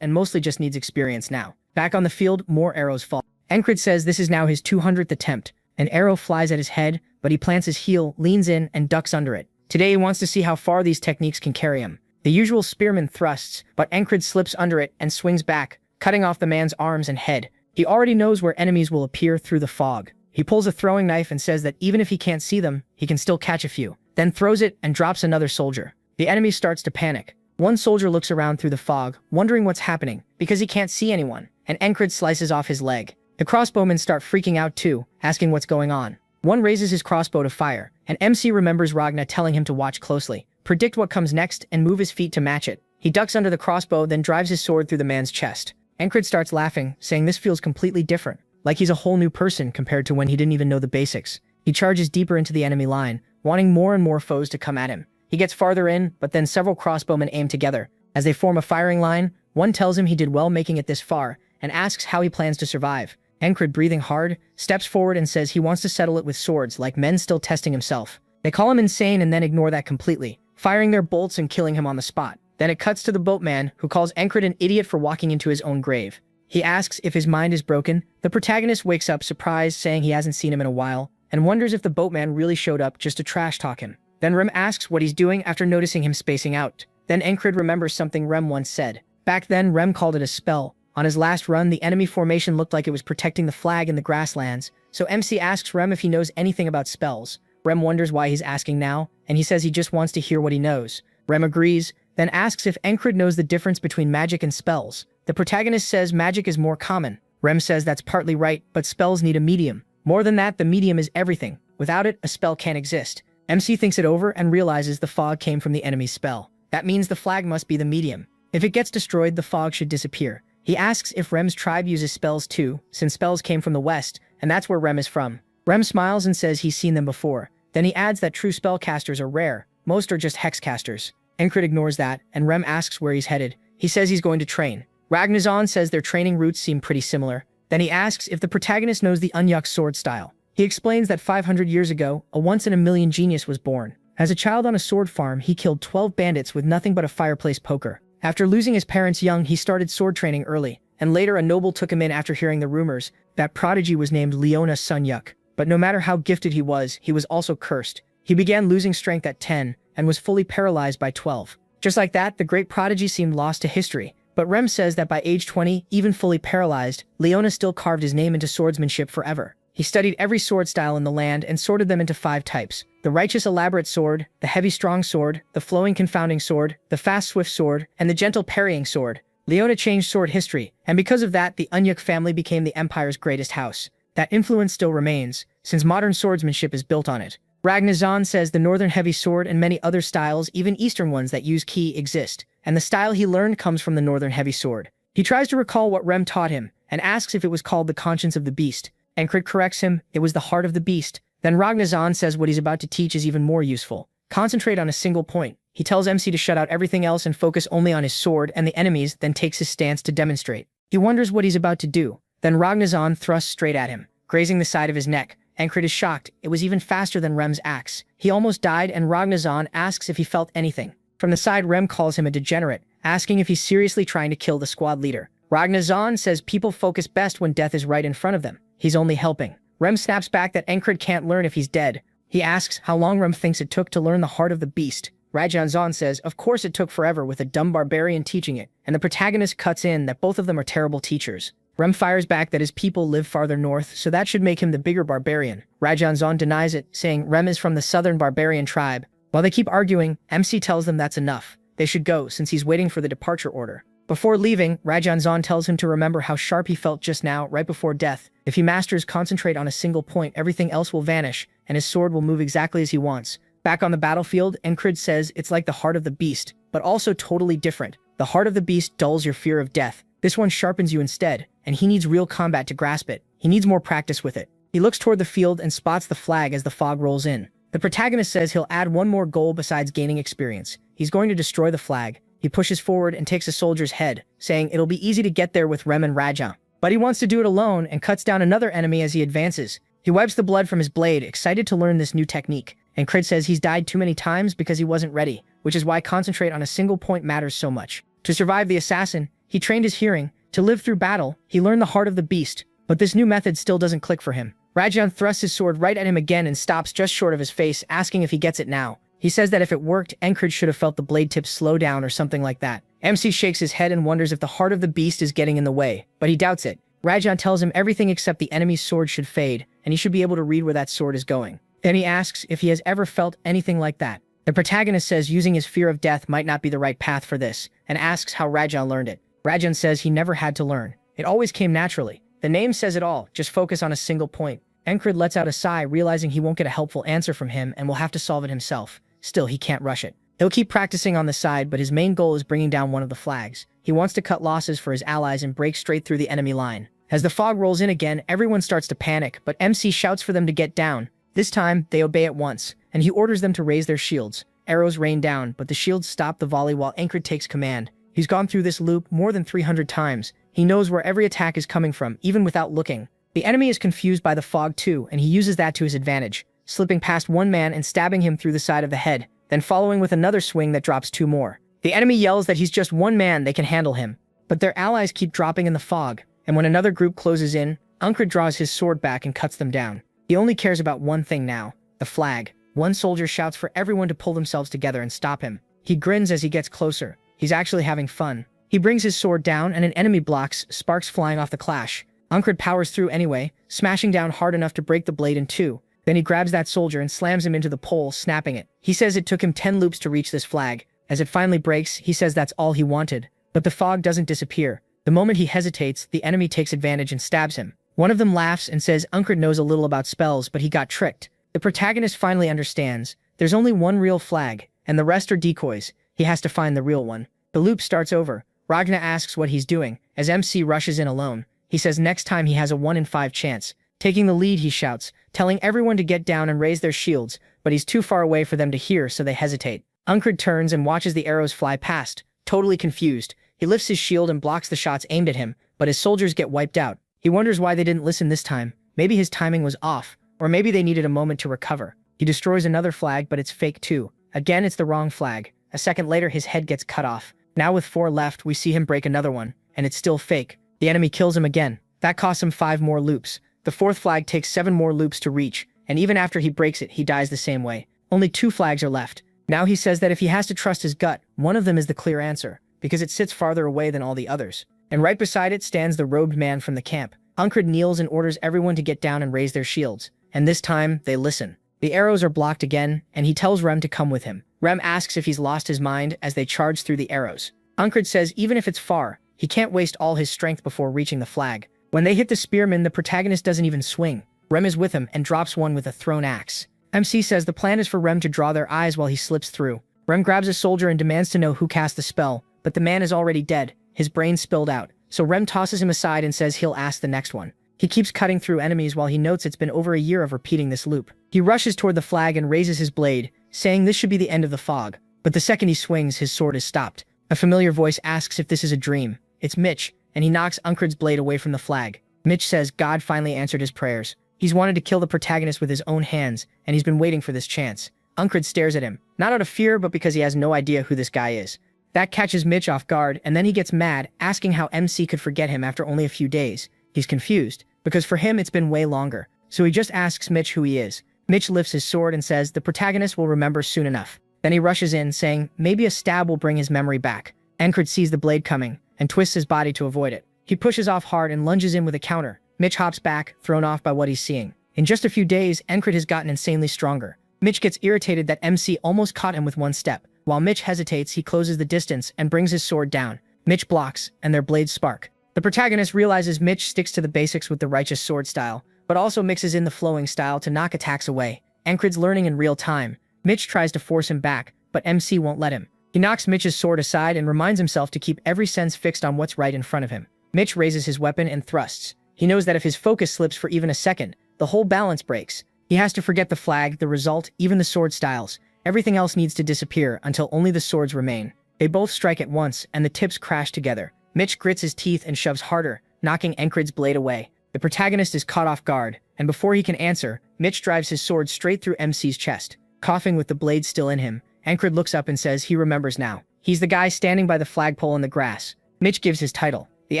and mostly just needs experience now. Back on the field, more arrows fall. Ancred says this is now his 200th attempt. An arrow flies at his head, but he plants his heel, leans in, and ducks under it. Today he wants to see how far these techniques can carry him. The usual spearman thrusts, but Ancred slips under it and swings back, cutting off the man's arms and head. He already knows where enemies will appear through the fog. He pulls a throwing knife and says that even if he can't see them, he can still catch a few, then throws it and drops another soldier. The enemy starts to panic. One soldier looks around through the fog, wondering what's happening, because he can't see anyone, and Ancred slices off his leg. The crossbowmen start freaking out too, asking what's going on. One raises his crossbow to fire, and MC remembers Ragna telling him to watch closely, predict what comes next, and move his feet to match it. He ducks under the crossbow, then drives his sword through the man's chest. Ancred starts laughing, saying this feels completely different, like he's a whole new person compared to when he didn't even know the basics. He charges deeper into the enemy line, wanting more and more foes to come at him. He gets farther in, but then several crossbowmen aim together. As they form a firing line, one tells him he did well making it this far, and asks how he plans to survive. Ancred, breathing hard, steps forward and says he wants to settle it with swords, like men still testing himself. They call him insane and then ignore that completely, firing their bolts and killing him on the spot. Then it cuts to the boatman, who calls Ancred an idiot for walking into his own grave. He asks if his mind is broken. The protagonist wakes up surprised, saying he hasn't seen him in a while, and wonders if the boatman really showed up just to trash talk him. Then Rem asks what he's doing after noticing him spacing out. Then Ancred remembers something Rem once said. Back then, Rem called it a spell. On his last run, the enemy formation looked like it was protecting the flag in the grasslands, so MC asks Rem if he knows anything about spells. Rem wonders why he's asking now, and he says he just wants to hear what he knows. Rem agrees, then asks if Ancred knows the difference between magic and spells. The protagonist says magic is more common. Rem says that's partly right, but spells need a medium. More than that, the medium is everything. Without it, a spell can't exist. MC thinks it over and realizes the fog came from the enemy's spell. That means the flag must be the medium. If it gets destroyed, the fog should disappear. He asks if Rem's tribe uses spells too, since spells came from the west, and that's where Rem is from. Rem smiles and says he's seen them before. Then he adds that true spellcasters are rare. Most are just hexcasters. Ancred ignores that, and Rem asks where he's headed. He says he's going to train. Ragnazon says their training routes seem pretty similar. Then he asks if the protagonist knows the Unyuk sword style. He explains that 500 years ago, a once-in-a-million genius was born. As a child on a sword farm, he killed 12 bandits with nothing but a fireplace poker. After losing his parents young, he started sword training early, and later a noble took him in after hearing the rumors that prodigy was named Leona Sunyuk. But no matter how gifted he was also cursed. He began losing strength at 10, and was fully paralyzed by 12. Just like that, the great prodigy seemed lost to history. But Rem says that by age 20, even fully paralyzed, Leona still carved his name into swordsmanship forever. He studied every sword style in the land and sorted them into 5 types: the righteous elaborate sword, the heavy strong sword, the flowing confounding sword, the fast swift sword, and the gentle parrying sword. Leona changed sword history, and because of that, the Unyuk family became the empire's greatest house. That influence still remains, since modern swordsmanship is built on it. Ragnazon says the northern heavy sword and many other styles, even eastern ones that use ki, exist, and the style he learned comes from the northern heavy sword. He tries to recall what Rem taught him, and asks if it was called the conscience of the beast. Ancred corrects him, it was the heart of the beast. Then Ragnazon says what he's about to teach is even more useful. Concentrate on a single point. He tells MC to shut out everything else and focus only on his sword and the enemies, then takes his stance to demonstrate. He wonders what he's about to do. Then Ragnazon thrusts straight at him, grazing the side of his neck. Ancred is shocked. It was even faster than Rem's axe. He almost died, and Ragnazon asks if he felt anything. From the side, Rem calls him a degenerate, asking if he's seriously trying to kill the squad leader. Ragnazon says people focus best when death is right in front of them. He's only helping. Rem snaps back that Ancred can't learn if he's dead. He asks how long Rem thinks it took to learn the heart of the beast. Rajanzon says of course it took forever with a dumb barbarian teaching it, and the protagonist cuts in that both of them are terrible teachers. Rem fires back that his people live farther north, so that should make him the bigger barbarian. Rajanzon denies it, saying Rem is from the southern barbarian tribe. While they keep arguing, MC tells them that's enough. They should go, since he's waiting for the departure order. Before leaving, Rajanzon tells him to remember how sharp he felt just now, right before death. If he masters concentrate on a single point, everything else will vanish, and his sword will move exactly as he wants. Back on the battlefield, Ancred says it's like the heart of the beast, but also totally different. The heart of the beast dulls your fear of death. This one sharpens you instead, and he needs real combat to grasp it. He needs more practice with it. He looks toward the field and spots the flag as the fog rolls in. The protagonist says he'll add one more goal besides gaining experience. He's going to destroy the flag. He pushes forward and takes a soldier's head, saying it'll be easy to get there with Rem and Raja. But he wants to do it alone and cuts down another enemy as he advances. He wipes the blood from his blade, excited to learn this new technique. And Crid says he's died too many times because he wasn't ready, which is why concentrate on a single point matters so much. To survive the assassin, he trained his hearing. To live through battle, he learned the heart of the beast. But this new method still doesn't click for him. Rajan thrusts his sword right at him again and stops just short of his face, asking if he gets it now. He says that if it worked, Encrid should have felt the blade tip slow down or something like that. MC shakes his head and wonders if the heart of the beast is getting in the way, but he doubts it. Rajan tells him everything except the enemy's sword should fade, and he should be able to read where that sword is going. Then he asks if he has ever felt anything like that. The protagonist says using his fear of death might not be the right path for this, and asks how Rajan learned it. Rajan says he never had to learn. It always came naturally. The name says it all, just focus on a single point. Encrid lets out a sigh, realizing he won't get a helpful answer from him and will have to solve it himself. Still, he can't rush it. He'll keep practicing on the side, but his main goal is bringing down one of the flags. He wants to cut losses for his allies and break straight through the enemy line. As the fog rolls in again, everyone starts to panic, but MC shouts for them to get down. This time, they obey at once, and he orders them to raise their shields. Arrows rain down, but the shields stop the volley while Encrid takes command. He's gone through this loop more than 300 times. He knows where every attack is coming from, even without looking. The enemy is confused by the fog too, and he uses that to his advantage, slipping past one man and stabbing him through the side of the head, then following with another swing that drops two more. The enemy yells that he's just one man, they can handle him. But their allies keep dropping in the fog, and when another group closes in, Encrid draws his sword back and cuts them down. He only cares about one thing now, the flag. One soldier shouts for everyone to pull themselves together and stop him. He grins as he gets closer. He's actually having fun. He brings his sword down and an enemy blocks, sparks flying off the clash. Encrid powers through anyway, smashing down hard enough to break the blade in two. Then he grabs that soldier and slams him into the pole, snapping it. He says it took him 10 loops to reach this flag. As it finally breaks, he says that's all he wanted. But the fog doesn't disappear. The moment he hesitates, the enemy takes advantage and stabs him. One of them laughs and says Encrid knows a little about spells, but he got tricked. The protagonist finally understands. There's only one real flag, and the rest are decoys. He has to find the real one. The loop starts over. Ragna asks what he's doing, as MC rushes in alone. He says next time he has a 1 in 5 chance. Taking the lead, he shouts, telling everyone to get down and raise their shields, but he's too far away for them to hear, so they hesitate. Encrid turns and watches the arrows fly past, totally confused. He lifts his shield and blocks the shots aimed at him, but his soldiers get wiped out. He wonders why they didn't listen this time. Maybe his timing was off, or maybe they needed a moment to recover. He destroys another flag, but it's fake too. Again, it's the wrong flag. A second later, his head gets cut off. Now with 4 left, we see him break another one, and it's still fake. The enemy kills him again. That costs him 5 more loops. The 4th flag takes 7 more loops to reach, and even after he breaks it, he dies the same way. Only 2 flags are left. Now he says that if he has to trust his gut, one of them is the clear answer, because it sits farther away than all the others. And right beside it stands the robed man from the camp. Encrid kneels and orders everyone to get down and raise their shields. And this time, they listen. The arrows are blocked again, and he tells Rem to come with him. Rem asks if he's lost his mind as they charge through the arrows. Encrid says even if it's far, he can't waste all his strength before reaching the flag. When they hit the spearman, the protagonist doesn't even swing. Rem is with him and drops one with a thrown axe. MC says the plan is for Rem to draw their eyes while he slips through. Rem grabs a soldier and demands to know who cast the spell, but the man is already dead, his brain spilled out. So Rem tosses him aside and says he'll ask the next one. He keeps cutting through enemies while he notes it's been over a year of repeating this loop. He rushes toward the flag and raises his blade, saying this should be the end of the fog. But the second he swings, his sword is stopped. A familiar voice asks if this is a dream. It's Mitch, and he knocks Encrid's blade away from the flag. Mitch says God finally answered his prayers. He's wanted to kill the protagonist with his own hands, and he's been waiting for this chance. Encrid stares at him, not out of fear, but because he has no idea who this guy is. That catches Mitch off guard, and then he gets mad, asking how MC could forget him after only a few days. He's confused, because for him it's been way longer. So he just asks Mitch who he is. Mitch lifts his sword and says the protagonist will remember soon enough. Then he rushes in, saying maybe a stab will bring his memory back. Encrid sees the blade coming, and twists his body to avoid it. He pushes off hard and lunges in with a counter. Mitch hops back, thrown off by what he's seeing. In just a few days, Encrid has gotten insanely stronger. Mitch gets irritated that MC almost caught him with one step. While Mitch hesitates, he closes the distance and brings his sword down. Mitch blocks, and their blades spark. The protagonist realizes Mitch sticks to the basics with the righteous sword style, but also mixes in the flowing style to knock attacks away. Encrid's learning in real time. Mitch tries to force him back, but MC won't let him. He knocks Mitch's sword aside and reminds himself to keep every sense fixed on what's right in front of him. Mitch raises his weapon and thrusts. He knows that if his focus slips for even a second, the whole balance breaks. He has to forget the flag, the result, even the sword styles. Everything else needs to disappear until only the swords remain. They both strike at once, and the tips crash together. Mitch grits his teeth and shoves harder, knocking Encred's blade away. The protagonist is caught off guard, and before he can answer, Mitch drives his sword straight through MC's chest. Coughing with the blade still in him, Encred looks up and says he remembers now. He's the guy standing by the flagpole in the grass. Mitch gives his title, the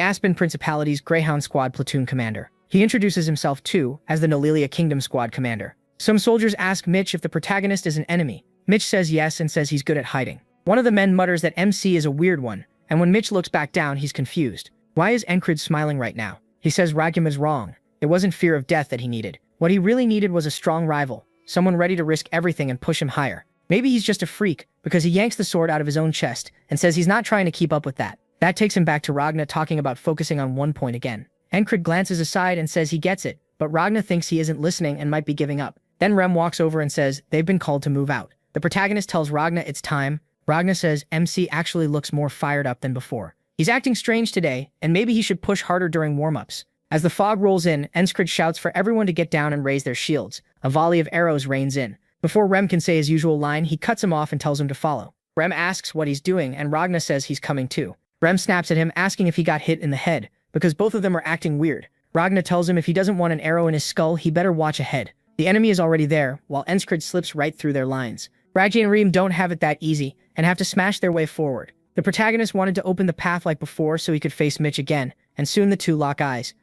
Aspen Principality's Greyhound Squad Platoon Commander. He introduces himself too as the Nolelia Kingdom Squad Commander. Some soldiers ask Mitch if the protagonist is an enemy. Mitch says yes and says he's good at hiding. One of the men mutters that MC is a weird one, and when Mitch looks back down, he's confused. Why is Encred smiling right now? He says Ragum is wrong. It wasn't fear of death that he needed. What he really needed was a strong rival, someone ready to risk everything and push him higher. Maybe he's just a freak, because he yanks the sword out of his own chest and says he's not trying to keep up with that. That takes him back to Ragna talking about focusing on one point again. Encred glances aside and says he gets it, but Ragna thinks he isn't listening and might be giving up. Then Rem walks over and says they've been called to move out. The protagonist tells Ragna it's time. Ragna says MC actually looks more fired up than before. He's acting strange today, and maybe he should push harder during warm-ups. As the fog rolls in, Encred shouts for everyone to get down and raise their shields. A volley of arrows rains in. Before Rem can say his usual line, he cuts him off and tells him to follow. Rem asks what he's doing, and Ragna says he's coming too. Rem snaps at him, asking if he got hit in the head, because both of them are acting weird. Ragna tells him if he doesn't want an arrow in his skull, he better watch ahead. The enemy is already there, while Encred slips right through their lines. Raggi and Reem don't have it that easy, and have to smash their way forward. The protagonist wanted to open the path like before so he could face Mitch again, and soon the two lock eyes.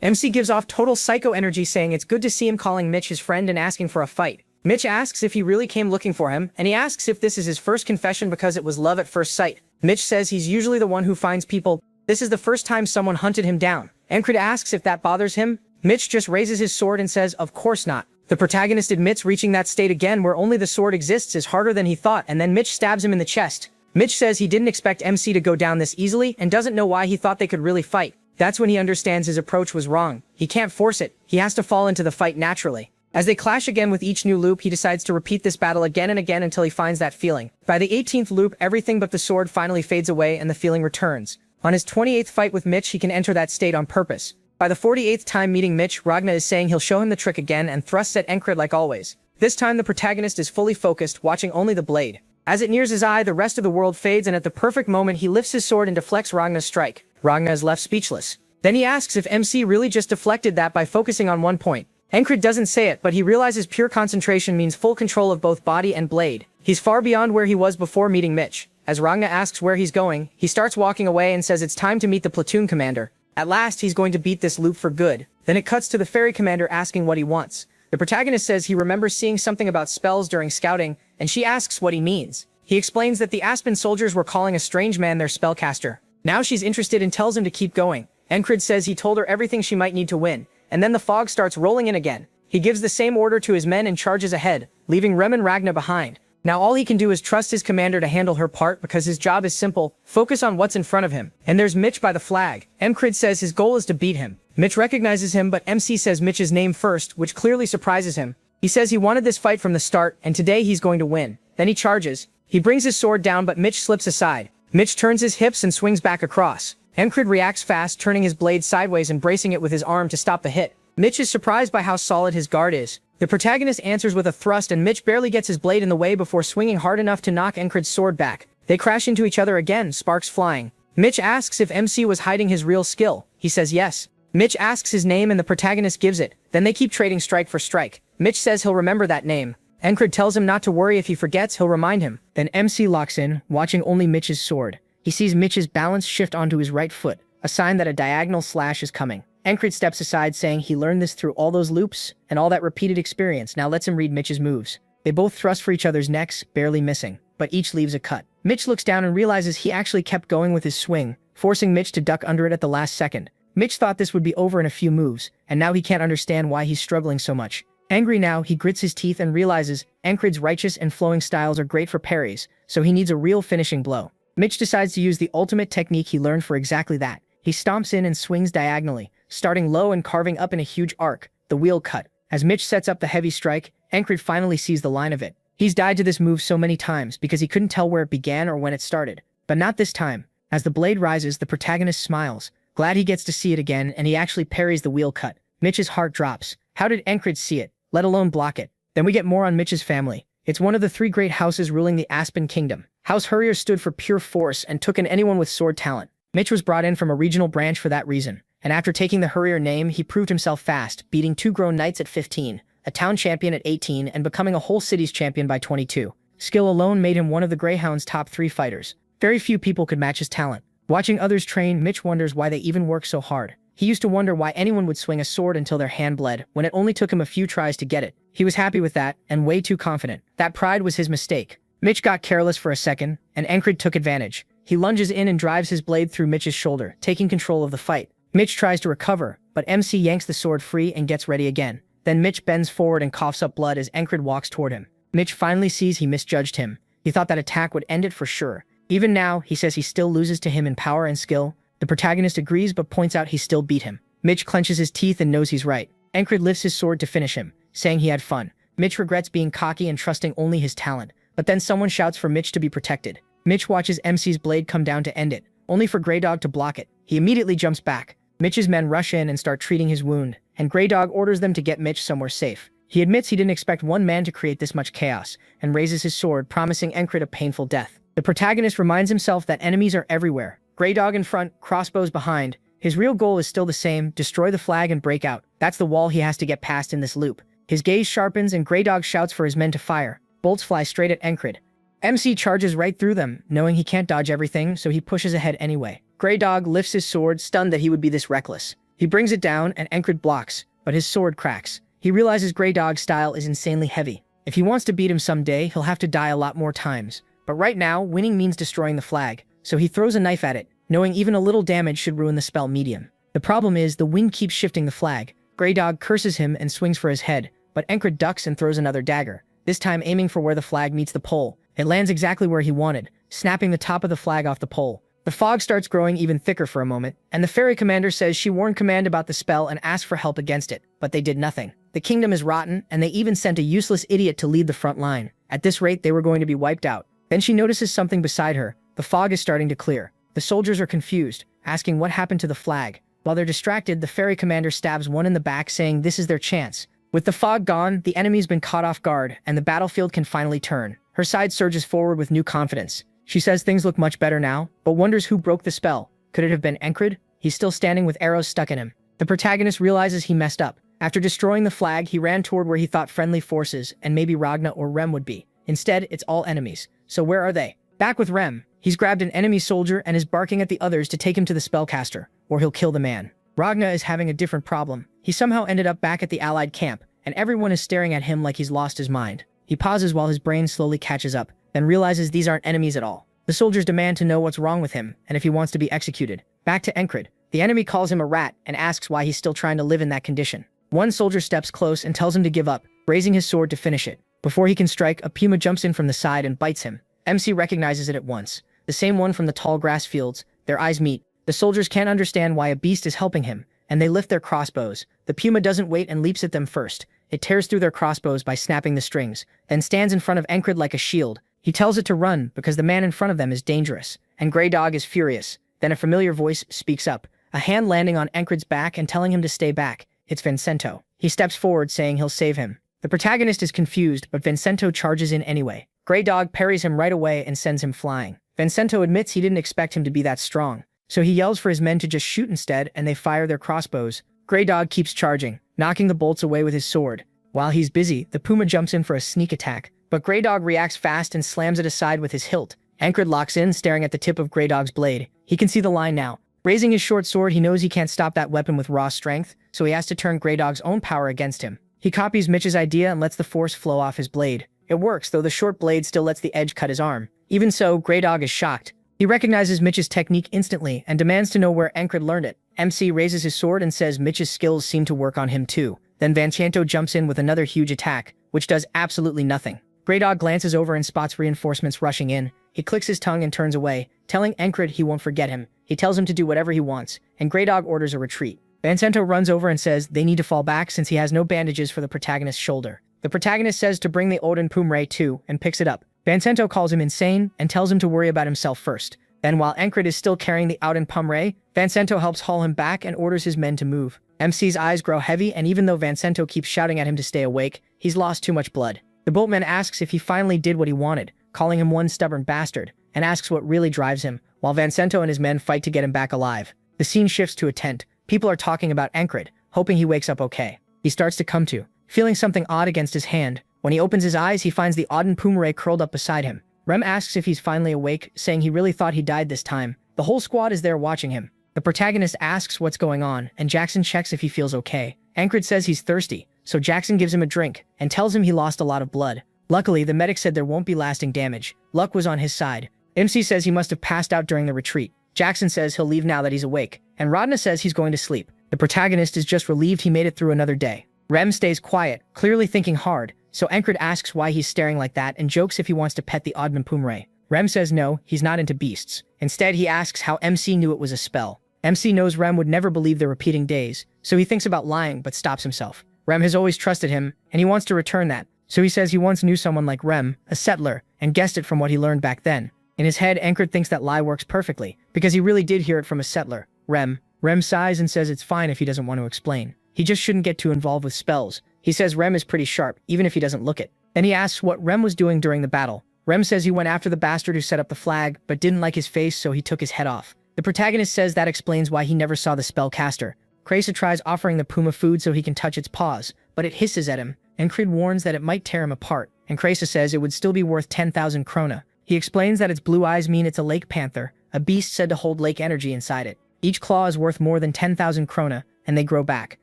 MC gives off total psycho energy, saying it's good to see him calling Mitch his friend and asking for a fight. Mitch asks if he really came looking for him, and he asks if this is his first confession because it was love at first sight. Mitch says he's usually the one who finds people. This is the first time someone hunted him down. Encred asks if that bothers him. Mitch just raises his sword and says, of course not. The protagonist admits reaching that state again where only the sword exists is harder than he thought, and then Mitch stabs him in the chest. Mitch says he didn't expect MC to go down this easily and doesn't know why he thought they could really fight. That's when he understands his approach was wrong. He can't force it. He has to fall into the fight naturally. As they clash again with each new loop, he decides to repeat this battle again and again until he finds that feeling. By the 18th loop, everything but the sword finally fades away and the feeling returns. On his 28th fight with Mitch, he can enter that state on purpose. By the 48th time meeting Mitch, Ragna is saying he'll show him the trick again and thrusts at Encred like always. This time the protagonist is fully focused, watching only the blade. As it nears his eye, the rest of the world fades, and at the perfect moment he lifts his sword and deflects Ragna's strike. Ragna is left speechless. Then he asks if MC really just deflected that by focusing on one point. Encred doesn't say it, but he realizes pure concentration means full control of both body and blade. He's far beyond where he was before meeting Mitch. As Ragna asks where he's going, he starts walking away and says it's time to meet the platoon commander. At last, he's going to beat this loop for good. Then it cuts to the ferry commander asking what he wants. The protagonist says he remembers seeing something about spells during scouting, and she asks what he means. He explains that the Aspen soldiers were calling a strange man their spellcaster. Now she's interested and tells him to keep going. Encred says he told her everything she might need to win, and then the fog starts rolling in again. He gives the same order to his men and charges ahead, leaving Rem and Ragna behind. Now all he can do is trust his commander to handle her part because his job is simple, focus on what's in front of him. And there's Mitch by the flag. Encred says his goal is to beat him. Mitch recognizes him, but MC says Mitch's name first, which clearly surprises him. He says he wanted this fight from the start, and today he's going to win. Then he charges. He brings his sword down, but Mitch slips aside. Mitch turns his hips and swings back across. Encred reacts fast, turning his blade sideways and bracing it with his arm to stop the hit. Mitch is surprised by how solid his guard is. The protagonist answers with a thrust, and Mitch barely gets his blade in the way before swinging hard enough to knock Encred's sword back. They crash into each other again, sparks flying. Mitch asks if MC was hiding his real skill. He says yes. Mitch asks his name and the protagonist gives it. Then they keep trading strike for strike. Mitch says he'll remember that name. Encred tells him not to worry, if he forgets, he'll remind him. Then MC locks in, watching only Mitch's sword. He sees Mitch's balance shift onto his right foot, a sign that a diagonal slash is coming. Encred steps aside, saying he learned this through all those loops and all that repeated experience. Now lets him read Mitch's moves. They both thrust for each other's necks, barely missing, but each leaves a cut. Mitch looks down and realizes he actually kept going with his swing, forcing Mitch to duck under it at the last second. Mitch thought this would be over in a few moves, and now he can't understand why he's struggling so much. Angry now, he grits his teeth and realizes Encred's righteous and flowing styles are great for parries, so he needs a real finishing blow. Mitch decides to use the ultimate technique he learned for exactly that. He stomps in and swings diagonally, starting low and carving up in a huge arc, the wheel cut. As Mitch sets up the heavy strike, Encred finally sees the line of it. He's died to this move so many times because he couldn't tell where it began or when it started. But not this time. As the blade rises, the protagonist smiles, glad he gets to see it again, and he actually parries the wheel cut. Mitch's heart drops. How did Encred see it, let alone block it? Then we get more on Mitch's family. It's one of the three great houses ruling the Aspen Kingdom. House Hurrier stood for pure force and took in anyone with sword talent. Mitch was brought in from a regional branch for that reason, and after taking the Hurrier name, he proved himself fast, beating 2 grown knights at 15, a town champion at 18, and becoming a whole city's champion by 22. Skill alone made him one of the Greyhound's top 3 fighters. Very few people could match his talent. Watching others train, Mitch wonders why they even work so hard. He used to wonder why anyone would swing a sword until their hand bled, when it only took him a few tries to get it. He was happy with that, and way too confident. That pride was his mistake. Mitch got careless for a second, and Encred took advantage. He lunges in and drives his blade through Mitch's shoulder, taking control of the fight. Mitch tries to recover, but MC yanks the sword free and gets ready again. Then Mitch bends forward and coughs up blood as Encred walks toward him. Mitch finally sees he misjudged him. He thought that attack would end it for sure. Even now, he says he still loses to him in power and skill. The protagonist agrees but points out he still beat him. Mitch clenches his teeth and knows he's right. Encred lifts his sword to finish him, saying he had fun. Mitch regrets being cocky and trusting only his talent, but then someone shouts for Mitch to be protected. Mitch watches MC's blade come down to end it, only for Greydog to block it. He immediately jumps back. Mitch's men rush in and start treating his wound, and Greydog orders them to get Mitch somewhere safe. He admits he didn't expect one man to create this much chaos, and raises his sword, promising Encred a painful death. The protagonist reminds himself that enemies are everywhere. Greydog in front, crossbows behind. His real goal is still the same, destroy the flag and break out. That's the wall he has to get past in this loop. His gaze sharpens and Greydog shouts for his men to fire. Bolts fly straight at Encred. MC charges right through them, knowing he can't dodge everything, so he pushes ahead anyway. Greydog lifts his sword, stunned that he would be this reckless. He brings it down and Encred blocks, but his sword cracks. He realizes Greydog's style is insanely heavy. If he wants to beat him someday, he'll have to die a lot more times. But right now, winning means destroying the flag, so he throws a knife at it, knowing even a little damage should ruin the spell medium. The problem is, the wind keeps shifting the flag. Greydog curses him and swings for his head, but Encred ducks and throws another dagger, this time aiming for where the flag meets the pole. It lands exactly where he wanted, snapping the top of the flag off the pole. The fog starts growing even thicker for a moment, and the ferry commander says she warned command about the spell and asked for help against it, but they did nothing. The kingdom is rotten, and they even sent a useless idiot to lead the front line. At this rate, they were going to be wiped out. Then she notices something beside her. The fog is starting to clear. The soldiers are confused, asking what happened to the flag. While they're distracted, the ferry commander stabs one in the back, saying this is their chance. With the fog gone, the enemy's been caught off guard, and the battlefield can finally turn. Her side surges forward with new confidence. She says things look much better now, but wonders who broke the spell. Could it have been Encred? He's still standing with arrows stuck in him. The protagonist realizes he messed up. After destroying the flag, he ran toward where he thought friendly forces, and maybe Ragna or Rem would be. Instead, it's all enemies. So where are they? Back with Rem, he's grabbed an enemy soldier and is barking at the others to take him to the spellcaster, or he'll kill the man. Ragna is having a different problem. He somehow ended up back at the allied camp, and everyone is staring at him like he's lost his mind. He pauses while his brain slowly catches up, then realizes these aren't enemies at all. The soldiers demand to know what's wrong with him, and if he wants to be executed. Back to Encred. The enemy calls him a rat and asks why he's still trying to live in that condition. One soldier steps close and tells him to give up, raising his sword to finish it. Before he can strike, a puma jumps in from the side and bites him. MC recognizes it at once. The same one from the tall grass fields. Their eyes meet. The soldiers can't understand why a beast is helping him, and they lift their crossbows. The puma doesn't wait and leaps at them first. It tears through their crossbows by snapping the strings, then stands in front of Encred like a shield. He tells it to run because the man in front of them is dangerous, and Greydog is furious. Then a familiar voice speaks up, a hand landing on Encred's back and telling him to stay back. It's Vincento. He steps forward saying he'll save him. The protagonist is confused, but Vincento charges in anyway. Greydog parries him right away and sends him flying. Vincento admits he didn't expect him to be that strong, so he yells for his men to just shoot instead, and they fire their crossbows. Greydog keeps charging, knocking the bolts away with his sword. While he's busy, the puma jumps in for a sneak attack, but Greydog reacts fast and slams it aside with his hilt. Encred locks in, staring at the tip of Greydog's blade. He can see the line now. Raising his short sword, he knows he can't stop that weapon with raw strength, so he has to turn Greydog's own power against him. He copies Mitch's idea and lets the force flow off his blade. It works, though the short blade still lets the edge cut his arm. Even so, Greydog is shocked. He recognizes Mitch's technique instantly and demands to know where Encred learned it. MC raises his sword and says Mitch's skills seem to work on him too. Then Vincento jumps in with another huge attack, which does absolutely nothing. Greydog glances over and spots reinforcements rushing in. He clicks his tongue and turns away, telling Encred he won't forget him. He tells him to do whatever he wants, and Greydog orders a retreat. Vincento runs over and says they need to fall back since he has no bandages for the protagonist's shoulder. The protagonist says to bring the Odin Pumre too, and picks it up. Vincento calls him insane and tells him to worry about himself first. Then while Encred is still carrying the Odin Pumre, Vincento helps haul him back and orders his men to move. MC's eyes grow heavy, and even though Vincento keeps shouting at him to stay awake, he's lost too much blood. The boatman asks if he finally did what he wanted, calling him one stubborn bastard. and asks what really drives him, while Vincento and his men fight to get him back alive. The scene shifts to a tent. People are talking about Encred, hoping he wakes up okay. He starts to come to, feeling something odd against his hand. When he opens his eyes, he finds the Auden Pumare curled up beside him. Rem asks if he's finally awake, saying he really thought he died this time. The whole squad is there watching him. The protagonist asks what's going on, and Jackson checks if he feels okay. Encred says he's thirsty, so Jackson gives him a drink and tells him he lost a lot of blood. Luckily, the medic said there won't be lasting damage. Luck was on his side. MC says he must have passed out during the retreat. Jackson says he'll leave now that he's awake, and Rodna says he's going to sleep. The protagonist is just relieved he made it through another day. Rem stays quiet, clearly thinking hard, so Encred asks why he's staring like that and jokes if he wants to pet the Auden Pumare. Rem says no, he's not into beasts. Instead, he asks how MC knew it was a spell. MC knows Rem would never believe the repeating days, so he thinks about lying but stops himself. Rem has always trusted him, and he wants to return that, so he says he once knew someone like Rem, a settler, and guessed it from what he learned back then. In his head, Encred thinks that lie works perfectly, because he really did hear it from a settler, Rem. Rem sighs and says it's fine if he doesn't want to explain. He just shouldn't get too involved with spells. He says Rem is pretty sharp, even if he doesn't look it. Then he asks what Rem was doing during the battle. Rem says he went after the bastard who set up the flag, but didn't like his face, so he took his head off. The protagonist says that explains why he never saw the spellcaster. Kresa tries offering the puma food so he can touch its paws, but it hisses at him, and Creed warns that it might tear him apart, and Kresa says it would still be worth 10,000 krona. He explains that its blue eyes mean it's a lake panther, a beast said to hold lake energy inside it. Each claw is worth more than 10,000 krona, and they grow back.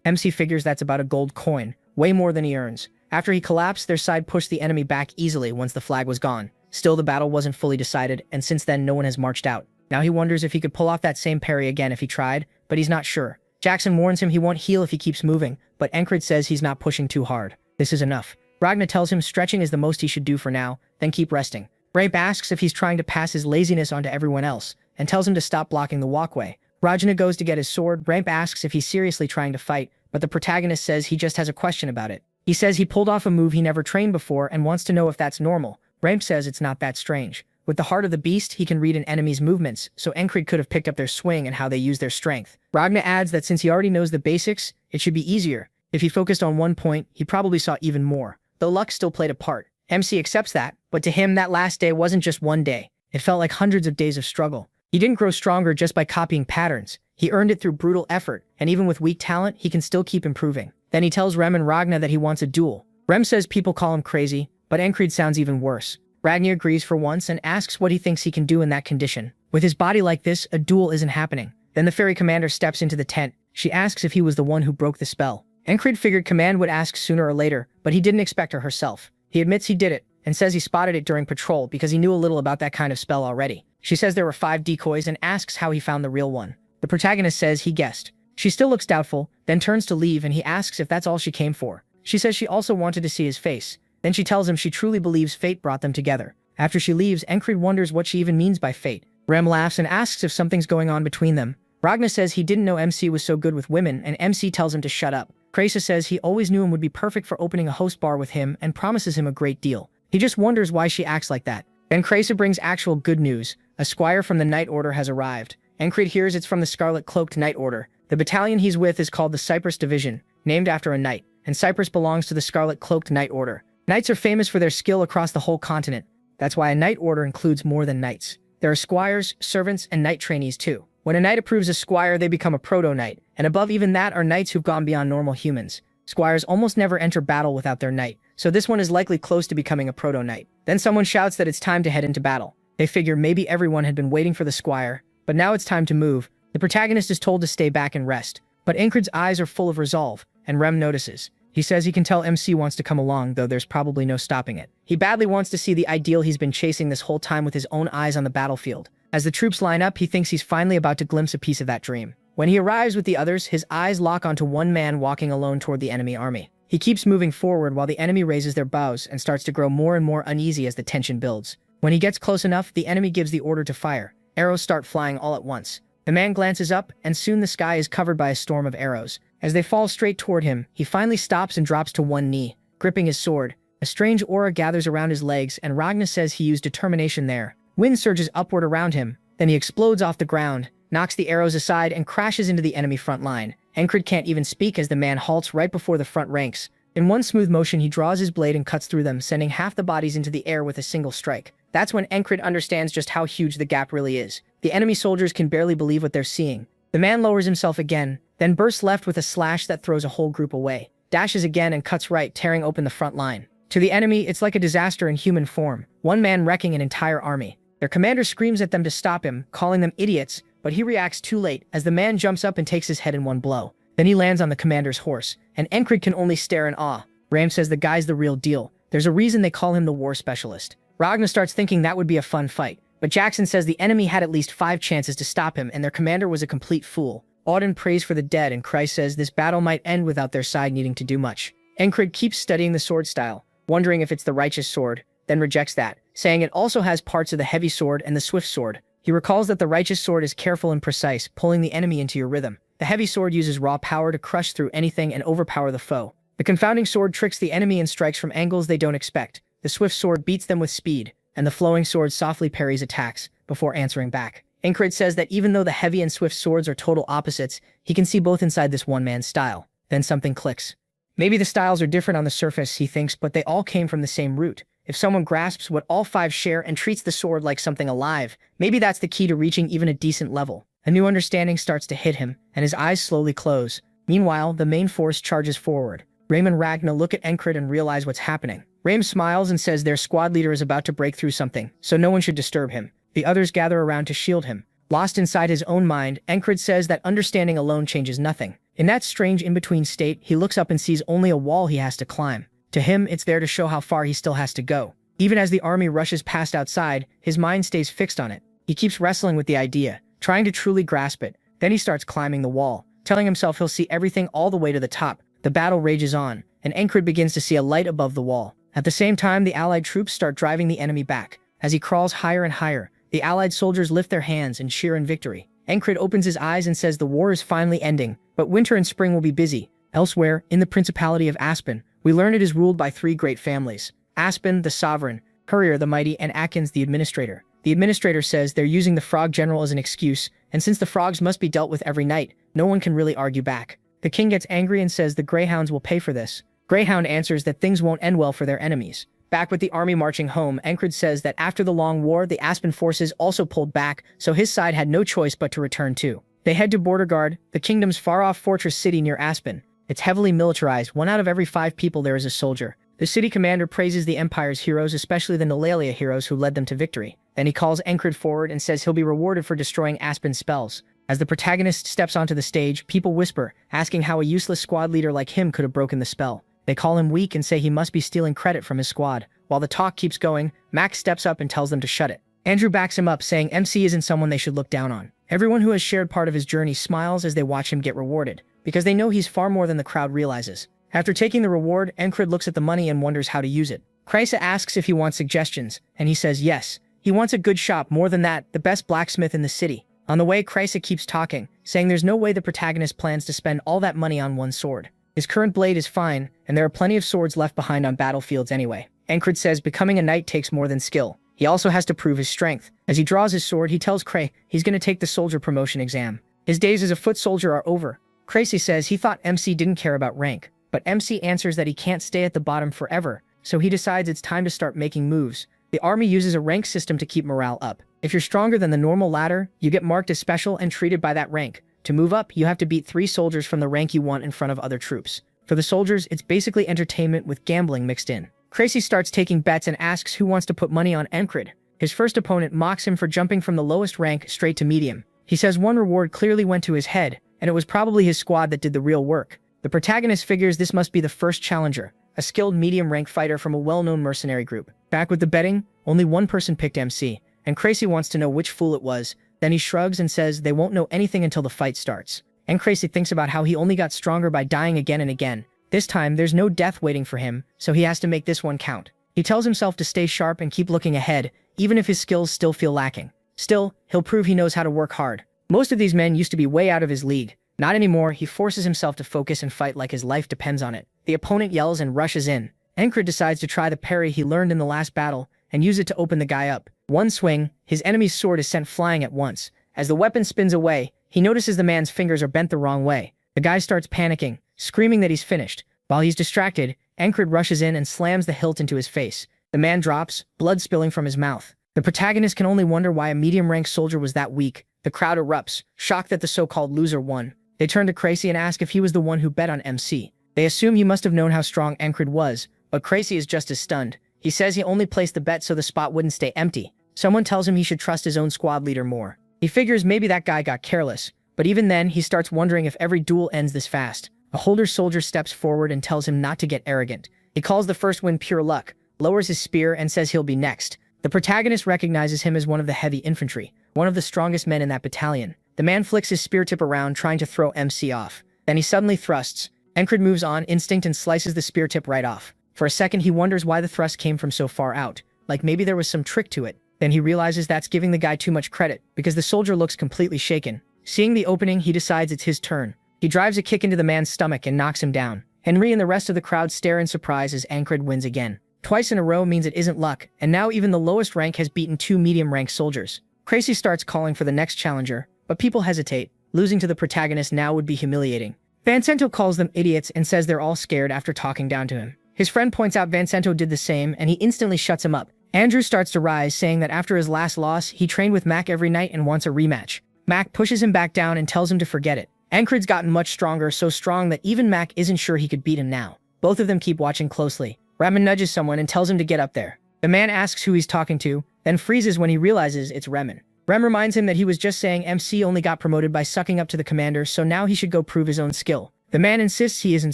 MC figures that's about a gold coin, way more than he earns. After he collapsed, their side pushed the enemy back easily once the flag was gone. Still, the battle wasn't fully decided, and since then no one has marched out. Now he wonders if he could pull off that same parry again if he tried, but he's not sure. Jackson warns him he won't heal if he keeps moving, but Encred says he's not pushing too hard. This is enough. Ragna tells him stretching is the most he should do for now, then keep resting. Rape asks if he's trying to pass his laziness onto everyone else, and tells him to stop blocking the walkway. Rajna goes to get his sword. Rape asks if he's seriously trying to fight, but the protagonist says he just has a question about it. He says he pulled off a move he never trained before and wants to know if that's normal. Rape says it's not that strange. With the heart of the beast, he can read an enemy's movements, so Encred could have picked up their swing and how they use their strength. Ragna adds that since he already knows the basics, it should be easier. If he focused on one point, he probably saw even more. Though luck still played a part. MC accepts that, but to him that last day wasn't just one day. It felt like hundreds of days of struggle. He didn't grow stronger just by copying patterns. He earned it through brutal effort, and even with weak talent, he can still keep improving. Then he tells Rem and Ragna that he wants a duel. Rem says people call him crazy, but Encred sounds even worse. Ragnar agrees for once and asks what he thinks he can do in that condition. With his body like this, a duel isn't happening. Then the fairy commander steps into the tent. She asks if he was the one who broke the spell. Encred figured Command would ask sooner or later, but he didn't expect her herself. He admits he did it, and says he spotted it during patrol because he knew a little about that kind of spell already. She says there were 5 decoys and asks how he found the real one. The protagonist says he guessed. She still looks doubtful, then turns to leave and he asks if that's all she came for. She says she also wanted to see his face. Then she tells him she truly believes fate brought them together. After she leaves, Encred wonders what she even means by fate. Rem laughs and asks if something's going on between them. Ragna says he didn't know MC was so good with women, and MC tells him to shut up. Kresa says he always knew him would be perfect for opening a host bar with him and promises him a great deal. He just wonders why she acts like that. Then Kresa brings actual good news. A squire from the Night Order has arrived. Encred hears it's from the Scarlet Cloaked Night Order. The battalion he's with is called the Cypress Division, named after a knight, and Cyprus belongs to the Scarlet Cloaked Night Order. Knights are famous for their skill across the whole continent. That's why a Night Order includes more than knights. There are squires, servants, and knight trainees too. When a knight approves a squire, they become a proto-knight, and above even that are knights who've gone beyond normal humans. Squires almost never enter battle without their knight, so this one is likely close to becoming a proto-knight. Then someone shouts that it's time to head into battle. They figure maybe everyone had been waiting for the squire, but now it's time to move. The protagonist is told to stay back and rest, but Encred's eyes are full of resolve, and Rem notices. He says he can tell MC wants to come along, though there's probably no stopping it. He badly wants to see the ideal he's been chasing this whole time with his own eyes on the battlefield. As the troops line up, he thinks he's finally about to glimpse a piece of that dream. When he arrives with the others, his eyes lock onto one man walking alone toward the enemy army. He keeps moving forward while the enemy raises their bows and starts to grow more and more uneasy as the tension builds. When he gets close enough, the enemy gives the order to fire. Arrows start flying all at once. The man glances up, and soon the sky is covered by a storm of arrows. As they fall straight toward him, he finally stops and drops to one knee, gripping his sword. A strange aura gathers around his legs, and Ragna says he used determination there. Wind surges upward around him, then he explodes off the ground, knocks the arrows aside, and crashes into the enemy front line. Encred can't even speak as the man halts right before the front ranks. In one smooth motion, he draws his blade and cuts through them, sending half the bodies into the air with a single strike. That's when Encred understands just how huge the gap really is. The enemy soldiers can barely believe what they're seeing. The man lowers himself again, then bursts left with a slash that throws a whole group away. Dashes again and cuts right, tearing open the front line. To the enemy, it's like a disaster in human form. One man wrecking an entire army. Their commander screams at them to stop him, calling them idiots, but he reacts too late as the man jumps up and takes his head in one blow. Then he lands on the commander's horse, and Encred can only stare in awe. Ram says the guy's the real deal. There's a reason they call him the war specialist. Ragnar starts thinking that would be a fun fight, but Jackson says the enemy had at least 5 chances to stop him and their commander was a complete fool. Auden prays for the dead and Christ says this battle might end without their side needing to do much. Encred keeps studying the sword style, wondering if it's the righteous sword, then rejects that, saying it also has parts of the heavy sword and the swift sword. He recalls that the righteous sword is careful and precise, pulling the enemy into your rhythm. The heavy sword uses raw power to crush through anything and overpower the foe. The confounding sword tricks the enemy and strikes from angles they don't expect. The swift sword beats them with speed, and the flowing sword softly parries attacks before answering back. Encred says that even though the heavy and swift swords are total opposites, he can see both inside this one man's style. Then something clicks. Maybe the styles are different on the surface, he thinks, but they all came from the same root. If someone grasps what all 5 share and treats the sword like something alive, maybe that's the key to reaching even a decent level. A new understanding starts to hit him, and his eyes slowly close. Meanwhile, the main force charges forward. Raim and Ragnar look at Encred and realize what's happening. Raim smiles and says their squad leader is about to break through something, so no one should disturb him. The others gather around to shield him. Lost inside his own mind, Encred says that understanding alone changes nothing. In that strange in-between state, he looks up and sees only a wall he has to climb. To him, it's there to show how far he still has to go. Even as the army rushes past outside, his mind stays fixed on it. He keeps wrestling with the idea, trying to truly grasp it. Then he starts climbing the wall, telling himself he'll see everything all the way to the top. The battle rages on, and Encred begins to see a light above the wall. At the same time, the allied troops start driving the enemy back. As he crawls higher and higher, the allied soldiers lift their hands and cheer in victory. Encred opens his eyes and says the war is finally ending, but winter and spring will be busy. Elsewhere, in the Principality of Aspen, we learn it is ruled by 3 great families. Aspen, the sovereign, Courier the mighty, and Akins the administrator. The administrator says they're using the frog general as an excuse, and since the frogs must be dealt with every night, no one can really argue back. The king gets angry and says the Greyhounds will pay for this. Greyhound answers that things won't end well for their enemies. Back with the army marching home, Encred says that after the long war, the Aspen forces also pulled back, so his side had no choice but to return too. They head to Borderguard, the kingdom's far-off fortress city near Aspen. It's heavily militarized. 1 out of every 5 people there is a soldier. The city commander praises the Empire's heroes, especially the Nolalia heroes who led them to victory. Then he calls Encred forward and says he'll be rewarded for destroying Aspen's spells. As the protagonist steps onto the stage, people whisper, asking how a useless squad leader like him could have broken the spell. They call him weak and say he must be stealing credit from his squad. While the talk keeps going, Max steps up and tells them to shut it. Andrew backs him up, saying MC isn't someone they should look down on. Everyone who has shared part of his journey smiles as they watch him get rewarded, because they know he's far more than the crowd realizes. After taking the reward, Encred looks at the money and wonders how to use it. Kreisa asks if he wants suggestions, and he says yes. He wants a good shop, more than that, the best blacksmith in the city. On the way, Kreisa keeps talking, saying there's no way the protagonist plans to spend all that money on one sword. His current blade is fine, and there are plenty of swords left behind on battlefields anyway. Encred says becoming a knight takes more than skill. He also has to prove his strength. As he draws his sword, he tells Cray he's going to take the soldier promotion exam. His days as a foot soldier are over. Crazy says he thought MC didn't care about rank, but MC answers that he can't stay at the bottom forever, so he decides it's time to start making moves. The army uses a rank system to keep morale up. If you're stronger than the normal ladder, you get marked as special and treated by that rank. To move up, you have to beat 3 soldiers from the rank you want in front of other troops. For the soldiers, it's basically entertainment with gambling mixed in. Crazy starts taking bets and asks who wants to put money on Encred. His first opponent mocks him for jumping from the lowest rank straight to medium. He says one reward clearly went to his head, and it was probably his squad that did the real work. The protagonist figures this must be the first challenger, a skilled medium-rank fighter from a well-known mercenary group. Back with the betting, only one person picked MC, and Crazy wants to know which fool it was. Then he shrugs and says they won't know anything until the fight starts. And Crazy thinks about how he only got stronger by dying again and again. This time, there's no death waiting for him, so he has to make this one count. He tells himself to stay sharp and keep looking ahead, even if his skills still feel lacking. Still, he'll prove he knows how to work hard. Most of these men used to be way out of his league. Not anymore. He forces himself to focus and fight like his life depends on it. The opponent yells and rushes in. Encred decides to try the parry he learned in the last battle and use it to open the guy up. One swing, his enemy's sword is sent flying at once. As the weapon spins away, he notices the man's fingers are bent the wrong way. The guy starts panicking, screaming that he's finished. While he's distracted, Encred rushes in and slams the hilt into his face. The man drops, blood spilling from his mouth. The protagonist can only wonder why a medium-ranked soldier was that weak. The crowd erupts, shocked that the so-called loser won. They turn to Crazy and ask if he was the one who bet on MC. They assume he must have known how strong Encred was, but Crazy is just as stunned. He says he only placed the bet so the spot wouldn't stay empty. Someone tells him he should trust his own squad leader more. He figures maybe that guy got careless, but even then, he starts wondering if every duel ends this fast. A Holder soldier steps forward and tells him not to get arrogant. He calls the first win pure luck, lowers his spear, and says he'll be next. The protagonist recognizes him as one of the heavy infantry, one of the strongest men in that battalion. The man flicks his spear tip around, trying to throw MC off. Then he suddenly thrusts. Encred moves on instinct and slices the spear tip right off. For a second, he wonders why the thrust came from so far out, like maybe there was some trick to it. Then he realizes that's giving the guy too much credit, because the soldier looks completely shaken. Seeing the opening, he decides it's his turn. He drives a kick into the man's stomach and knocks him down. Henry and the rest of the crowd stare in surprise as Encred wins again. Twice in a row means it isn't luck, and now even the lowest rank has beaten 2 medium-ranked soldiers. Crazy starts calling for the next challenger, but people hesitate. Losing to the protagonist now would be humiliating. Vincento calls them idiots and says they're all scared after talking down to him. His friend points out Vincento did the same, and he instantly shuts him up. Andrew starts to rise, saying that after his last loss, he trained with Mac every night and wants a rematch. Mac pushes him back down and tells him to forget it. Encred's gotten much stronger, so strong that even Mac isn't sure he could beat him now. Both of them keep watching closely. Remen nudges someone and tells him to get up there. The man asks who he's talking to, then freezes when he realizes it's Remen. Rem reminds him that he was just saying MC only got promoted by sucking up to the commander, so now he should go prove his own skill. The man insists he isn't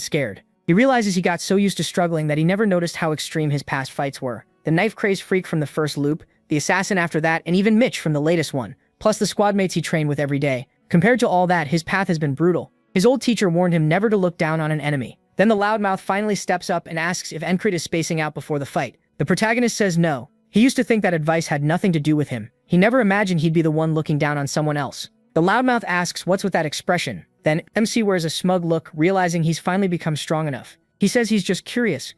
scared. He realizes he got so used to struggling that he never noticed how extreme his past fights were. The knife-crazed freak from the first loop, the assassin after that, and even Mitch from the latest one, plus the squad mates he trained with every day. Compared to all that, his path has been brutal. His old teacher warned him never to look down on an enemy. Then the loudmouth finally steps up and asks if Encred is spacing out before the fight. The protagonist says no. He used to think that advice had nothing to do with him. He never imagined he'd be the one looking down on someone else. The loudmouth asks what's with that expression. Then MC wears a smug look, realizing he's finally become strong enough. He says he's just curious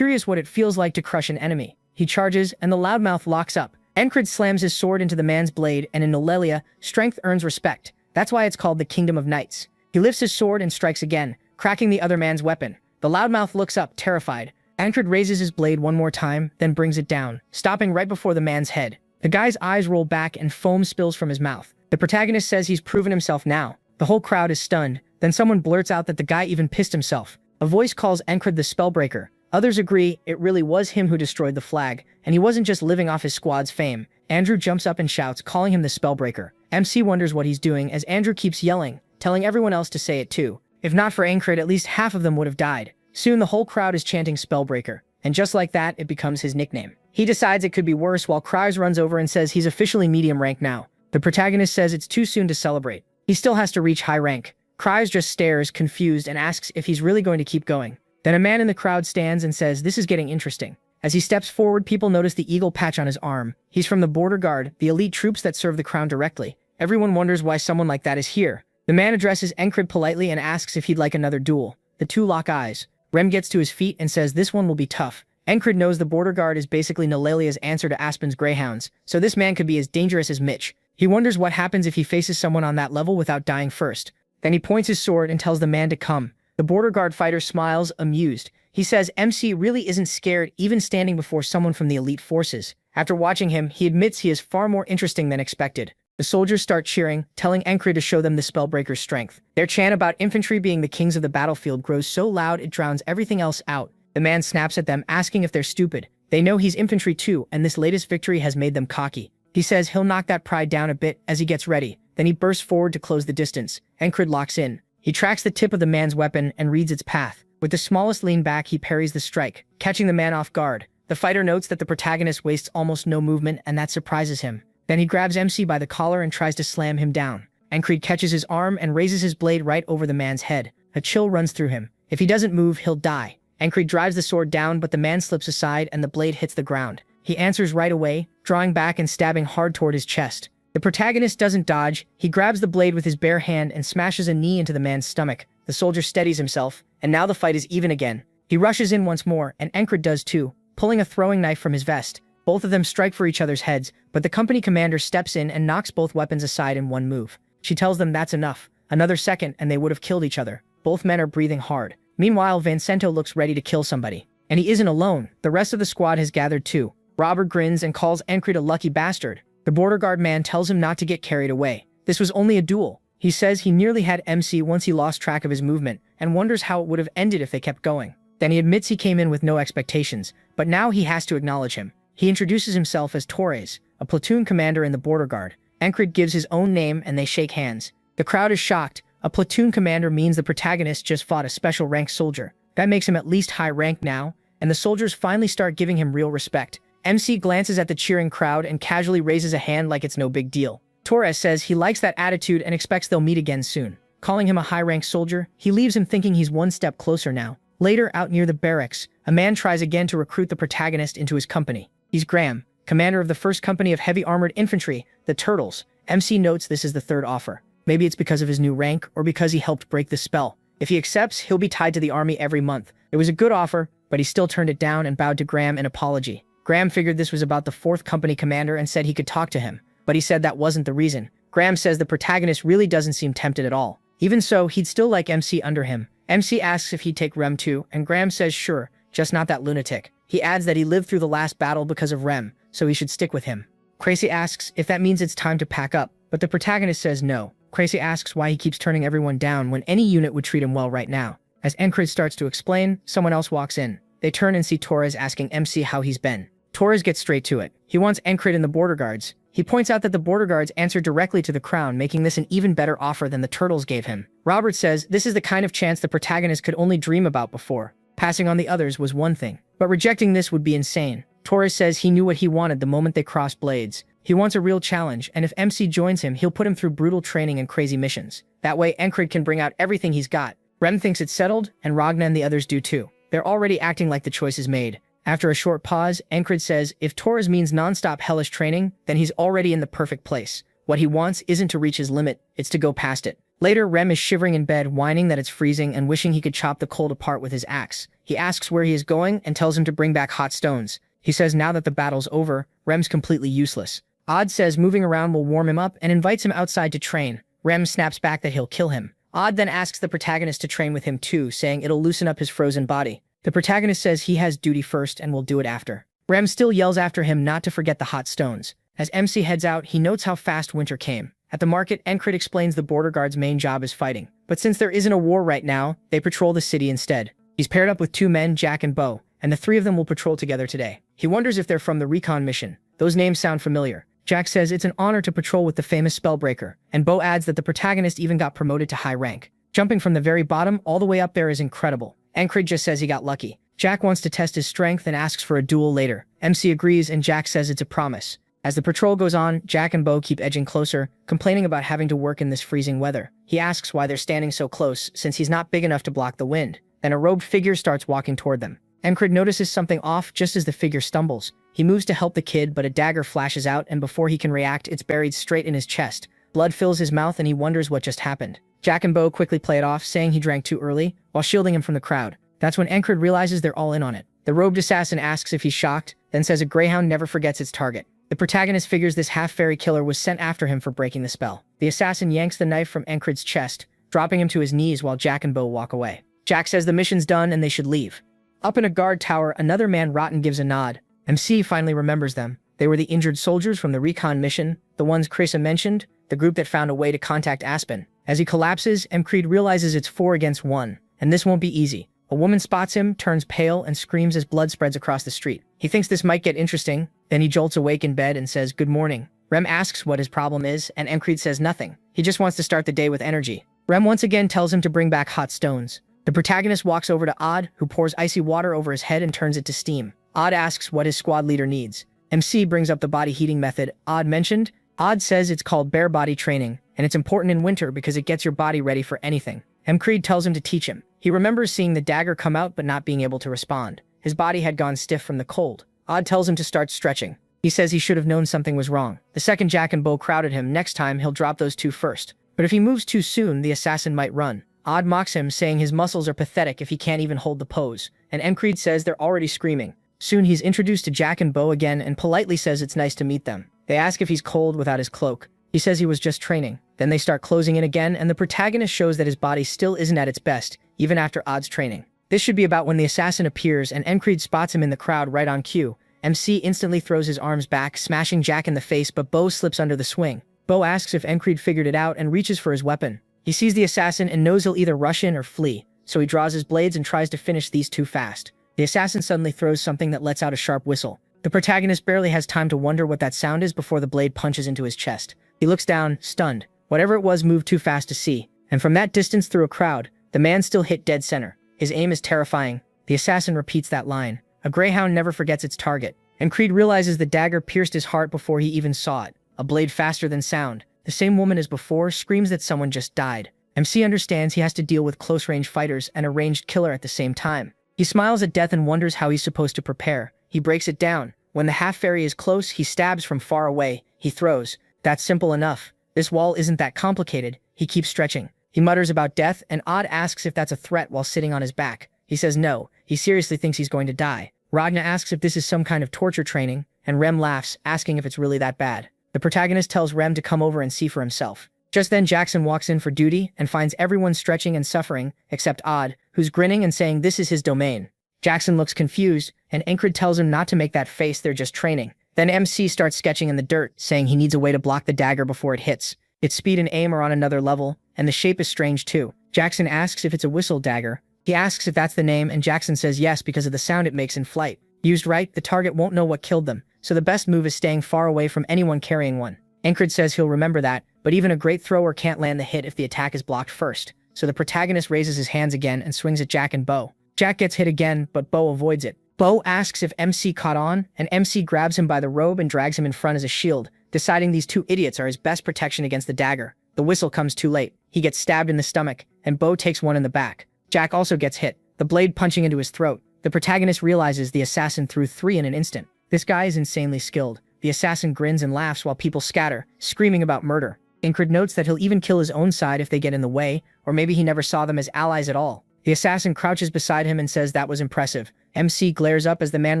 what it feels like to crush an enemy. He charges, and the loudmouth locks up. Encred slams his sword into the man's blade, and in Nolelia, strength earns respect. That's why it's called the Kingdom of Knights. He lifts his sword and strikes again, cracking the other man's weapon. The loudmouth looks up, terrified. Encred raises his blade one more time, then brings it down, stopping right before the man's head. The guy's eyes roll back and foam spills from his mouth. The protagonist says he's proven himself now. The whole crowd is stunned. Then someone blurts out that the guy even pissed himself. A voice calls Encred the Spellbreaker. Others agree it really was him who destroyed the flag, and he wasn't just living off his squad's fame. Andrew jumps up and shouts, calling him the Spellbreaker. MC wonders what he's doing as Andrew keeps yelling, telling everyone else to say it too. If not for Encred, at least half of them would have died. Soon the whole crowd is chanting Spellbreaker, and just like that, it becomes his nickname. He decides it could be worse while Kryes runs over and says he's officially medium rank now. The protagonist says it's too soon to celebrate. He still has to reach high rank. Kryes just stares, confused, and asks if he's really going to keep going. Then a man in the crowd stands and says this is getting interesting. As he steps forward, people notice the eagle patch on his arm. He's from the Border Guard, the elite troops that serve the crown directly. Everyone wonders why someone like that is here. The man addresses Encred politely and asks if he'd like another duel. The two lock eyes. Rem gets to his feet and says this one will be tough. Encred knows the Border Guard is basically Nolelia's answer to Aspen's Greyhounds, so this man could be as dangerous as Mitch. He wonders what happens if he faces someone on that level without dying first. Then he points his sword and tells the man to come. The Border Guard fighter smiles, amused. He says MC really isn't scared even standing before someone from the elite forces. After watching him, he admits he is far more interesting than expected. The soldiers start cheering, telling Encred to show them the Spellbreaker's strength. Their chant about infantry being the kings of the battlefield grows so loud it drowns everything else out. The man snaps at them, asking if they're stupid. They know he's infantry too, and this latest victory has made them cocky. He says he'll knock that pride down a bit as he gets ready. Then he bursts forward to close the distance. Encred locks in. He tracks the tip of the man's weapon and reads its path. With the smallest lean back, he parries the strike, catching the man off guard. The fighter notes that the protagonist wastes almost no movement, and that surprises him. Then he grabs MC by the collar and tries to slam him down. Encred catches his arm and raises his blade right over the man's head. A chill runs through him. If he doesn't move, he'll die. Encred drives the sword down, but the man slips aside and the blade hits the ground. He answers right away, drawing back and stabbing hard toward his chest. The protagonist doesn't dodge. He grabs the blade with his bare hand and smashes a knee into the man's stomach. The soldier steadies himself, and now the fight is even again. He rushes in once more, and Encred does too, pulling a throwing knife from his vest. Both of them strike for each other's heads, but the company commander steps in and knocks both weapons aside in one move. She tells them that's enough. Another second, and they would have killed each other. Both men are breathing hard. Meanwhile, Vincento looks ready to kill somebody. And he isn't alone. The rest of the squad has gathered too. Robert grins and calls Encred a lucky bastard. The border guard man tells him not to get carried away. This was only a duel. He says he nearly had MC once he lost track of his movement and wonders how it would have ended if they kept going. Then he admits he came in with no expectations, but now he has to acknowledge him. He introduces himself as Torres, a platoon commander in the border guard. Encred gives his own name and they shake hands. The crowd is shocked. A platoon commander means the protagonist just fought a special rank soldier. That makes him at least high rank now, and the soldiers finally start giving him real respect. MC glances at the cheering crowd and casually raises a hand like it's no big deal. Torres says he likes that attitude and expects they'll meet again soon. Calling him a high-rank soldier, he leaves him thinking he's one step closer now. Later, out near the barracks, a man tries again to recruit the protagonist into his company. He's Graham, commander of the 1st Company of Heavy Armored Infantry, the Turtles. MC notes this is the 3rd offer. Maybe it's because of his new rank or because he helped break the spell. If he accepts, he'll be tied to the army every month. It was a good offer, but he still turned it down and bowed to Graham in apology. Graham figured this was about the 4th Company commander and said he could talk to him, but he said that wasn't the reason. Graham says the protagonist really doesn't seem tempted at all. Even so, he'd still like MC under him. MC asks if he'd take Rem too, and Graham says sure, just not that lunatic. He adds that he lived through the last battle because of Rem, so he should stick with him. Crazy asks if that means it's time to pack up, but the protagonist says no. Crazy asks why he keeps turning everyone down when any unit would treat him well right now. As Encred starts to explain, someone else walks in. They turn and see Torres asking MC how he's been. Torres gets straight to it. He wants Encred and the border guards. He points out that the border guards answer directly to the crown, making this an even better offer than the Turtles gave him. Robert says this is the kind of chance the protagonist could only dream about before. Passing on the others was one thing, but rejecting this would be insane. Torres says he knew what he wanted the moment they crossed blades. He wants a real challenge, and if MC joins him, he'll put him through brutal training and crazy missions. That way, Encred can bring out everything he's got. Rem thinks it's settled, and Ragna and the others do too. They're already acting like the choice is made. After a short pause, Encred says if Torres means non-stop hellish training, then he's already in the perfect place. What he wants isn't to reach his limit, it's to go past it. Later, Rem is shivering in bed, whining that it's freezing and wishing he could chop the cold apart with his axe. He asks where he is going and tells him to bring back hot stones. He says now that the battle's over, Rem's completely useless. Odd says moving around will warm him up and invites him outside to train. Rem snaps back that he'll kill him. Odd then asks the protagonist to train with him too, saying it'll loosen up his frozen body. The protagonist says he has duty first and will do it after. Rem still yells after him not to forget the hot stones. As MC heads out, he notes how fast winter came. At the market, Encred explains the border guard's main job is fighting. But since there isn't a war right now, they patrol the city instead. He's paired up with 2 men, Jack and Bo, and the 3 of them will patrol together today. He wonders if they're from the recon mission. Those names sound familiar. Jack says it's an honor to patrol with the famous Spellbreaker, and Bo adds that the protagonist even got promoted to high rank. Jumping from the very bottom all the way up there is incredible. Encred just says he got lucky. Jack wants to test his strength and asks for a duel later. MC agrees and Jack says it's a promise. As the patrol goes on, Jack and Bo keep edging closer, complaining about having to work in this freezing weather. He asks why they're standing so close, since he's not big enough to block the wind. Then a robed figure starts walking toward them. Encred notices something off just as the figure stumbles. He moves to help the kid, but a dagger flashes out, and before he can react, it's buried straight in his chest. Blood fills his mouth and he wonders what just happened. Jack and Bo quickly play it off, saying he drank too early, while shielding him from the crowd. That's when Encred realizes they're all in on it. The robed assassin asks if he's shocked, then says a greyhound never forgets its target. The protagonist figures this half-fairy killer was sent after him for breaking the spell. The assassin yanks the knife from Encred's chest, dropping him to his knees while Jack and Bo walk away. Jack says the mission's done and they should leave. Up in a guard tower, another man Rotten gives a nod. MC finally remembers them. They were the injured soldiers from the recon mission, the ones Cresa mentioned, the group that found a way to contact Aspen. As he collapses, Encred realizes it's 4 against 1, and this won't be easy. A woman spots him, turns pale, and screams as blood spreads across the street. He thinks this might get interesting, then he jolts awake in bed and says good morning. Rem asks what his problem is, and Encred says nothing. He just wants to start the day with energy. Rem once again tells him to bring back hot stones. The protagonist walks over to Odd, who pours icy water over his head and turns it to steam. Odd asks what his squad leader needs. MC brings up the body heating method Odd mentioned. Odd says it's called bare body training, and it's important in winter because it gets your body ready for anything. Encred tells him to teach him. He remembers seeing the dagger come out but not being able to respond. His body had gone stiff from the cold. Odd tells him to start stretching. He says he should have known something was wrong. The second Jack and Bo crowded him, next time he'll drop those 2 first. But if he moves too soon, the assassin might run. Odd mocks him, saying his muscles are pathetic if he can't even hold the pose. And Encred says they're already screaming. Soon he's introduced to Jack and Bo again and politely says it's nice to meet them. They ask if he's cold without his cloak. He says he was just training. Then they start closing in again, and the protagonist shows that his body still isn't at its best, even after Odd's training. This should be about when the assassin appears and Encred spots him in the crowd right on cue. MC instantly throws his arms back, smashing Jack in the face, but Bo slips under the swing. Bo asks if Encred figured it out and reaches for his weapon. He sees the assassin and knows he'll either rush in or flee, so he draws his blades and tries to finish these two fast. The assassin suddenly throws something that lets out a sharp whistle. The protagonist barely has time to wonder what that sound is before the blade punches into his chest. He looks down, stunned. Whatever it was moved too fast to see, and from that distance through a crowd, the man still hit dead center. His aim is terrifying. The assassin repeats that line. A greyhound never forgets its target. And Creed realizes the dagger pierced his heart before he even saw it. A blade faster than sound. The same woman as before screams that someone just died. MC understands he has to deal with close-range fighters and a ranged killer at the same time. He smiles at death and wonders how he's supposed to prepare. He breaks it down. When the half-fairy is close, he stabs from far away. He throws. That's simple enough. This wall isn't that complicated. He keeps stretching. He mutters about death, and Odd asks if that's a threat while sitting on his back. He says no. He seriously thinks he's going to die. Ragna asks if this is some kind of torture training, and Rem laughs, asking if it's really that bad. The protagonist tells Rem to come over and see for himself. Just then Jackson walks in for duty and finds everyone stretching and suffering, except Odd, who's grinning and saying this is his domain. Jackson looks confused, and Encred tells him not to make that face, they're just training. Then MC starts sketching in the dirt, saying he needs a way to block the dagger before it hits. Its speed and aim are on another level, and the shape is strange too. Jackson asks if it's a whistle dagger. He asks if that's the name, and Jackson says yes because of the sound it makes in flight. Used right, the target won't know what killed them, so the best move is staying far away from anyone carrying one. Encred says he'll remember that, but even a great thrower can't land the hit if the attack is blocked first. So the protagonist raises his hands again and swings at Jack and Bo. Jack gets hit again, but Bo avoids it. Bo asks if MC caught on, and MC grabs him by the robe and drags him in front as a shield, deciding these two idiots are his best protection against the dagger. The whistle comes too late. He gets stabbed in the stomach, and Bo takes one in the back. Jack also gets hit, the blade punching into his throat. The protagonist realizes the assassin threw 3 in an instant. This guy is insanely skilled. The assassin grins and laughs while people scatter, screaming about murder. Encred notes that he'll even kill his own side if they get in the way, or maybe he never saw them as allies at all. The assassin crouches beside him and says that was impressive. MC glares up as the man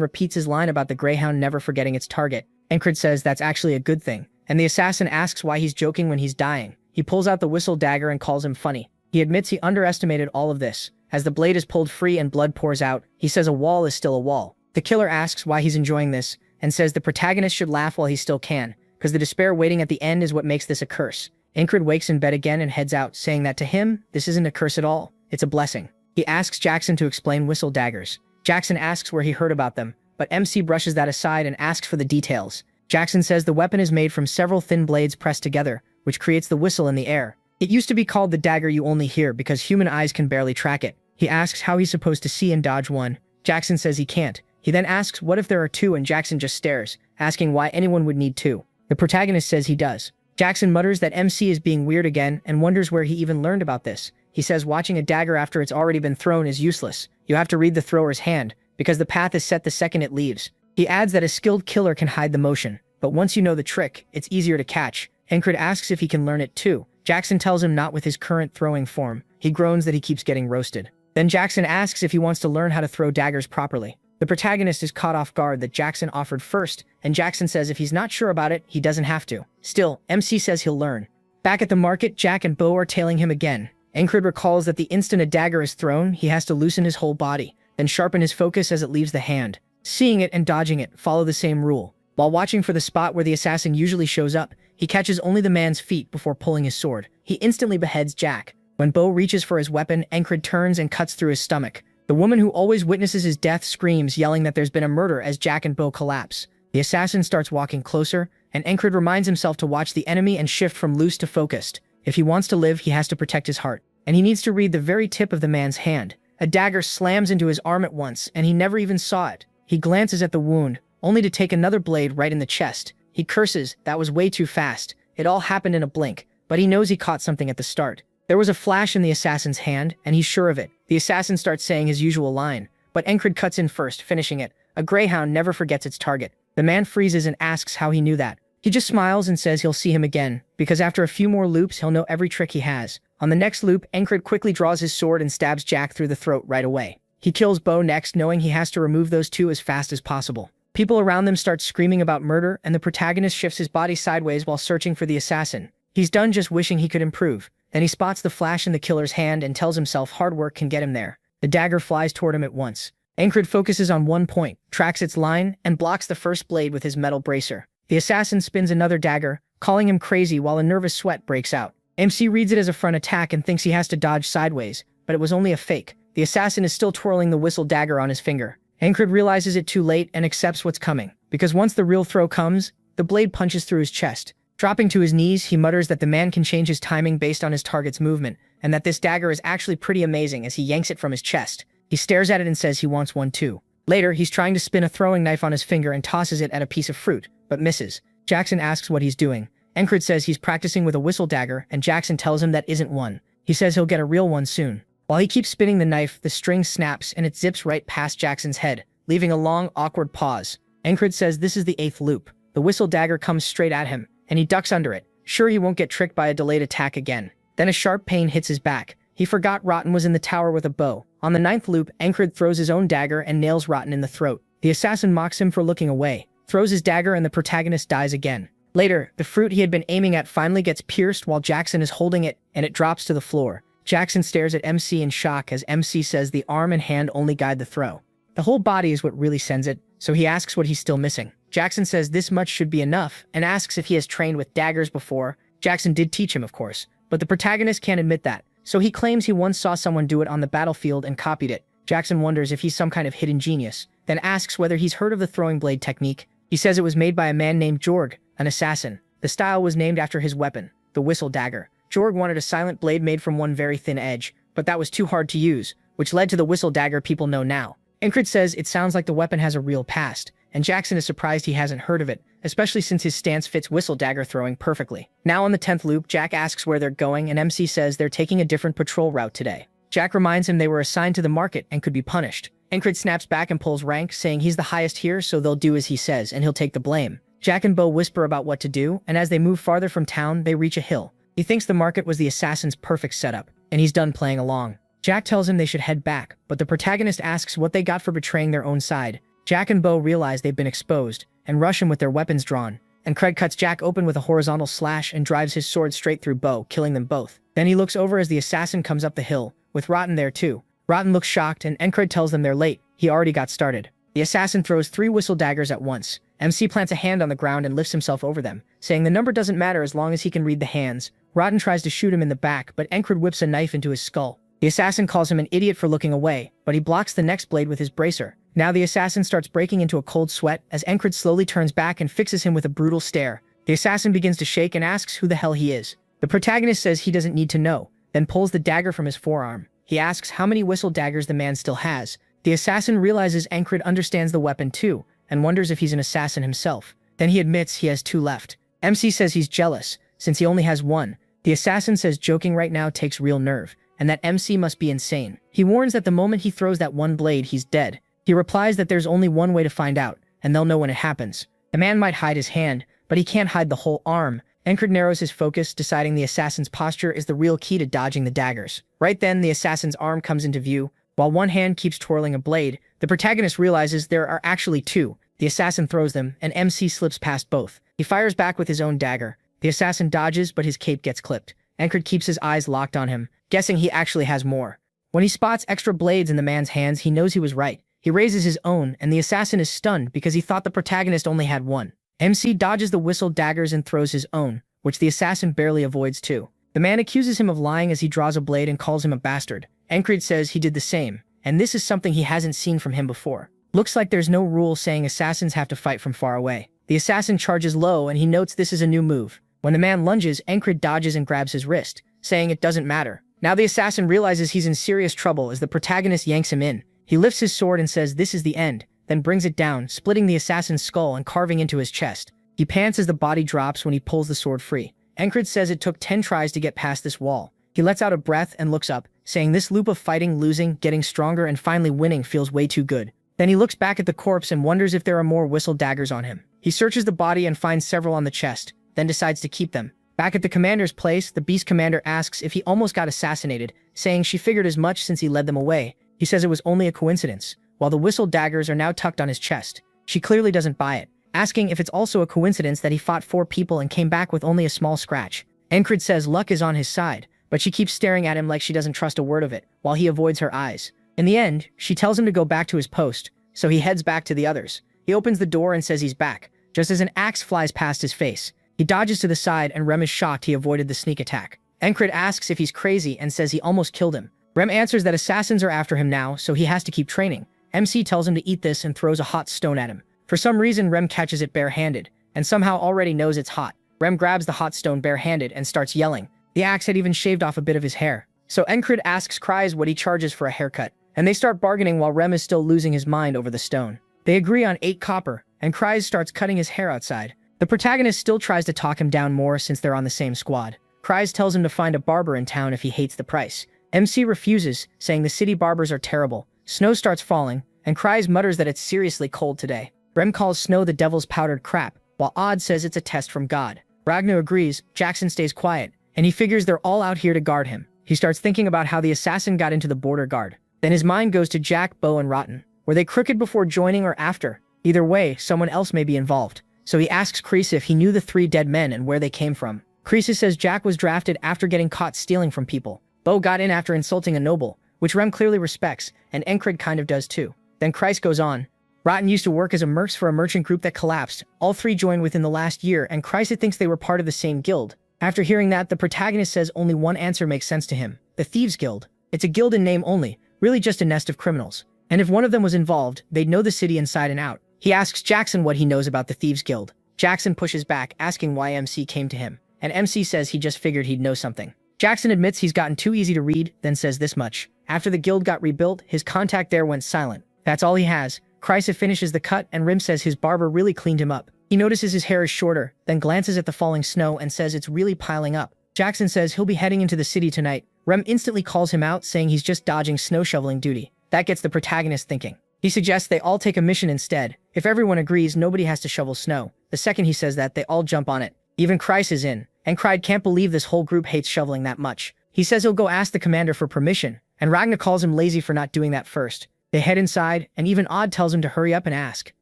repeats his line about the greyhound never forgetting its target. Encred says that's actually a good thing, and the assassin asks why he's joking when he's dying. He pulls out the whistle dagger and calls him funny. He admits he underestimated all of this. As the blade is pulled free and blood pours out, he says a wall is still a wall. The killer asks why he's enjoying this, and says the protagonist should laugh while he still can, because the despair waiting at the end is what makes this a curse. Encred wakes in bed again and heads out, saying that to him, this isn't a curse at all, it's a blessing. He asks Jackson to explain whistle daggers. Jackson asks where he heard about them, but MC brushes that aside and asks for the details. Jackson says the weapon is made from several thin blades pressed together, which creates the whistle in the air. It used to be called the dagger you only hear because human eyes can barely track it. He asks how he's supposed to see and dodge one. Jackson says he can't. He then asks what if there are 2, and Jackson just stares, asking why anyone would need 2. The protagonist says he does. Jackson mutters that MC is being weird again and wonders where he even learned about this. He says watching a dagger after it's already been thrown is useless. You have to read the thrower's hand, because the path is set the second it leaves. He adds that a skilled killer can hide the motion, but once you know the trick, it's easier to catch. Encred asks if he can learn it too. Jackson tells him not with his current throwing form. He groans that he keeps getting roasted. Then Jackson asks if he wants to learn how to throw daggers properly. The protagonist is caught off guard that Jackson offered first, and Jackson says if he's not sure about it, he doesn't have to. Still, MC says he'll learn. Back at the market, Jack and Bo are tailing him again. Encred recalls that the instant a dagger is thrown, he has to loosen his whole body, then sharpen his focus as it leaves the hand. Seeing it and dodging it follow the same rule. While watching for the spot where the assassin usually shows up, he catches only the man's feet before pulling his sword. He instantly beheads Jack. When Bo reaches for his weapon, Encred turns and cuts through his stomach. The woman who always witnesses his death screams, yelling that there's been a murder as Jack and Bo collapse. The assassin starts walking closer, and Encred reminds himself to watch the enemy and shift from loose to focused. If he wants to live, he has to protect his heart. And he needs to read the very tip of the man's hand. A dagger slams into his arm at once, and he never even saw it. He glances at the wound, only to take another blade right in the chest. He curses, that was way too fast. It all happened in a blink, but he knows he caught something at the start. There was a flash in the assassin's hand, and he's sure of it. The assassin starts saying his usual line, but Encred cuts in first, finishing it. A greyhound never forgets its target. The man freezes and asks how he knew that. He just smiles and says he'll see him again, because after a few more loops, he'll know every trick he has. On the next loop, Encred quickly draws his sword and stabs Jack through the throat right away. He kills Bo next, knowing he has to remove those 2 as fast as possible. People around them start screaming about murder, and the protagonist shifts his body sideways while searching for the assassin. He's done just wishing he could improve. Then he spots the flash in the killer's hand and tells himself hard work can get him there. The dagger flies toward him at once. Encred focuses on one point, tracks its line, and blocks the first blade with his metal bracer. The assassin spins another dagger, calling him crazy while a nervous sweat breaks out. MC reads it as a front attack and thinks he has to dodge sideways, but it was only a fake. The assassin is still twirling the whistle dagger on his finger. Encred realizes it too late and accepts what's coming, because once the real throw comes, the blade punches through his chest. Dropping to his knees, he mutters that the man can change his timing based on his target's movement, and that this dagger is actually pretty amazing as he yanks it from his chest. He stares at it and says he wants one too. Later, he's trying to spin a throwing knife on his finger and tosses it at a piece of fruit, but misses. Jackson asks what he's doing. Encred says he's practicing with a whistle dagger, and Jackson tells him that isn't one. He says he'll get a real one soon. While he keeps spinning the knife, the string snaps and it zips right past Jackson's head, leaving a long, awkward pause. Encred says this is the 8th loop. The whistle dagger comes straight at him, and he ducks under it. Sure he won't get tricked by a delayed attack again. Then a sharp pain hits his back. He forgot Rotten was in the tower with a bow. On the 9th loop, Encred throws his own dagger and nails Rotten in the throat. The assassin mocks him for looking away, throws his dagger, and the protagonist dies again. Later, the fruit he had been aiming at finally gets pierced while Jackson is holding it, and it drops to the floor. Jackson stares at MC in shock as MC says the arm and hand only guide the throw. The whole body is what really sends it, so he asks what he's still missing. Jackson says this much should be enough, and asks if he has trained with daggers before. Jackson did teach him, of course, but the protagonist can't admit that, so he claims he once saw someone do it on the battlefield and copied it. Jackson wonders if he's some kind of hidden genius, then asks whether he's heard of the throwing blade technique. He says it was made by a man named Jorg, an assassin. The style was named after his weapon, the whistle dagger. Jorg wanted a silent blade made from one very thin edge, but that was too hard to use, which led to the whistle dagger people know now. Encred says it sounds like the weapon has a real past, and Jackson is surprised he hasn't heard of it, especially since his stance fits whistle dagger throwing perfectly. Now on the 10th loop, Jack asks where they're going, and MC says they're taking a different patrol route today. Jack reminds him they were assigned to the market and could be punished. Encred snaps back and pulls rank, saying he's the highest here, so they'll do as he says, and he'll take the blame. Jack and Bo whisper about what to do, and as they move farther from town, they reach a hill. He thinks the market was the assassin's perfect setup, and he's done playing along. Jack tells him they should head back, but the protagonist asks what they got for betraying their own side. Jack and Bo realize they've been exposed, and rush him with their weapons drawn. And Craig cuts Jack open with a horizontal slash and drives his sword straight through Bo, killing them both. Then he looks over as the assassin comes up the hill, with Rotten there too. Rotten looks shocked, and Encred tells them they're late. He already got started. The assassin throws 3 whistle daggers at once. MC plants a hand on the ground and lifts himself over them, saying the number doesn't matter as long as he can read the hands. Rotten tries to shoot him in the back, but Encred whips a knife into his skull. The assassin calls him an idiot for looking away, but he blocks the next blade with his bracer. Now the assassin starts breaking into a cold sweat as Encred slowly turns back and fixes him with a brutal stare. The assassin begins to shake and asks who the hell he is. The protagonist says he doesn't need to know, then pulls the dagger from his forearm. He asks how many whistle daggers the man still has. The assassin realizes Encred understands the weapon too, and wonders if he's an assassin himself. Then he admits he has 2 left. MC says he's jealous, since he only has 1. The assassin says joking right now takes real nerve, and that MC must be insane. He warns that the moment he throws that one blade, he's dead. He replies that there's only one way to find out, and they'll know when it happens. The man might hide his hand, but he can't hide the whole arm. Encred narrows his focus, deciding the assassin's posture is the real key to dodging the daggers. Right then, the assassin's arm comes into view. While one hand keeps twirling a blade, the protagonist realizes there are actually 2. The assassin throws them, and MC slips past both. He fires back with his own dagger. The assassin dodges, but his cape gets clipped. Encred keeps his eyes locked on him, guessing he actually has more. When he spots extra blades in the man's hands, he knows he was right. He raises his own, and the assassin is stunned because he thought the protagonist only had 1. MC dodges the whistle daggers and throws his own, which the assassin barely avoids too. The man accuses him of lying as he draws a blade and calls him a bastard. Encred says he did the same, and this is something he hasn't seen from him before. Looks like there's no rule saying assassins have to fight from far away. The assassin charges low, and he notes this is a new move. When the man lunges, Encred dodges and grabs his wrist, saying it doesn't matter. Now the assassin realizes he's in serious trouble as the protagonist yanks him in. He lifts his sword and says this is the end, then brings it down, splitting the assassin's skull and carving into his chest. He pants as the body drops when he pulls the sword free. Encred says it took 10 tries to get past this wall. He lets out a breath and looks up, saying this loop of fighting, losing, getting stronger, and finally winning feels way too good. Then he looks back at the corpse and wonders if there are more whistle daggers on him. He searches the body and finds several on the chest, then decides to keep them. Back at the commander's place, the beast commander asks if he almost got assassinated, saying she figured as much since he led them away. He says it was only a coincidence, while the whistle daggers are now tucked on his chest. She clearly doesn't buy it, asking if it's also a coincidence that he fought 4 people and came back with only a small scratch. Encred says luck is on his side, but she keeps staring at him like she doesn't trust a word of it, while he avoids her eyes. In the end, she tells him to go back to his post, so he heads back to the others. He opens the door and says he's back, just as an axe flies past his face. He dodges to the side and Rem is shocked he avoided the sneak attack. Encred asks if he's crazy and says he almost killed him. Rem answers that assassins are after him now, so he has to keep training. MC tells him to eat this and throws a hot stone at him. For some reason, Rem catches it barehanded, and somehow already knows it's hot. Rem grabs the hot stone barehanded and starts yelling. The axe had even shaved off a bit of his hair. So Encred asks Kryze what he charges for a haircut, and they start bargaining while Rem is still losing his mind over the stone. They agree on 8 copper, and Kryze starts cutting his hair outside. The protagonist still tries to talk him down more since they're on the same squad. Kryze tells him to find a barber in town if he hates the price. MC refuses, saying the city barbers are terrible. Snow starts falling, and Kryze mutters that it's seriously cold today. Rem calls snow the devil's powdered crap, while Odd says it's a test from God. Ragnar agrees, Jackson stays quiet, and he figures they're all out here to guard him. He starts thinking about how the assassin got into the border guard. Then his mind goes to Jack, Bo, and Rotten. Were they crooked before joining or after? Either way, someone else may be involved. So he asks Kryze if he knew the 3 dead men and where they came from. Kryze says Jack was drafted after getting caught stealing from people. Bo got in after insulting a noble, which Rem clearly respects, and Encred kind of does too. Then Kryze goes on. Rotten used to work as a mercs for a merchant group that collapsed. All 3 joined within the last year, and Kryze thinks they were part of the same guild. After hearing that, the protagonist says only one answer makes sense to him. The Thieves Guild. It's a guild in name only, really just a nest of criminals. And if one of them was involved, they'd know the city inside and out. He asks Jackson what he knows about the Thieves Guild. Jackson pushes back, asking why MC came to him. And MC says he just figured he'd know something. Jackson admits he's gotten too easy to read, then says this much. After the guild got rebuilt, his contact there went silent. That's all he has. Kryze finishes the cut, and Rim says his barber really cleaned him up. He notices his hair is shorter, then glances at the falling snow and says it's really piling up. Jackson says he'll be heading into the city tonight. Rem instantly calls him out, saying he's just dodging snow shoveling duty. That gets the protagonist thinking. He suggests they all take a mission instead. If everyone agrees, nobody has to shovel snow. The second he says that, they all jump on it. Even Kryze is in, and Kryde can't believe this whole group hates shoveling that much. He says he'll go ask the commander for permission, and Ragnar calls him lazy for not doing that first. They head inside, and even Odd tells him to hurry up and ask.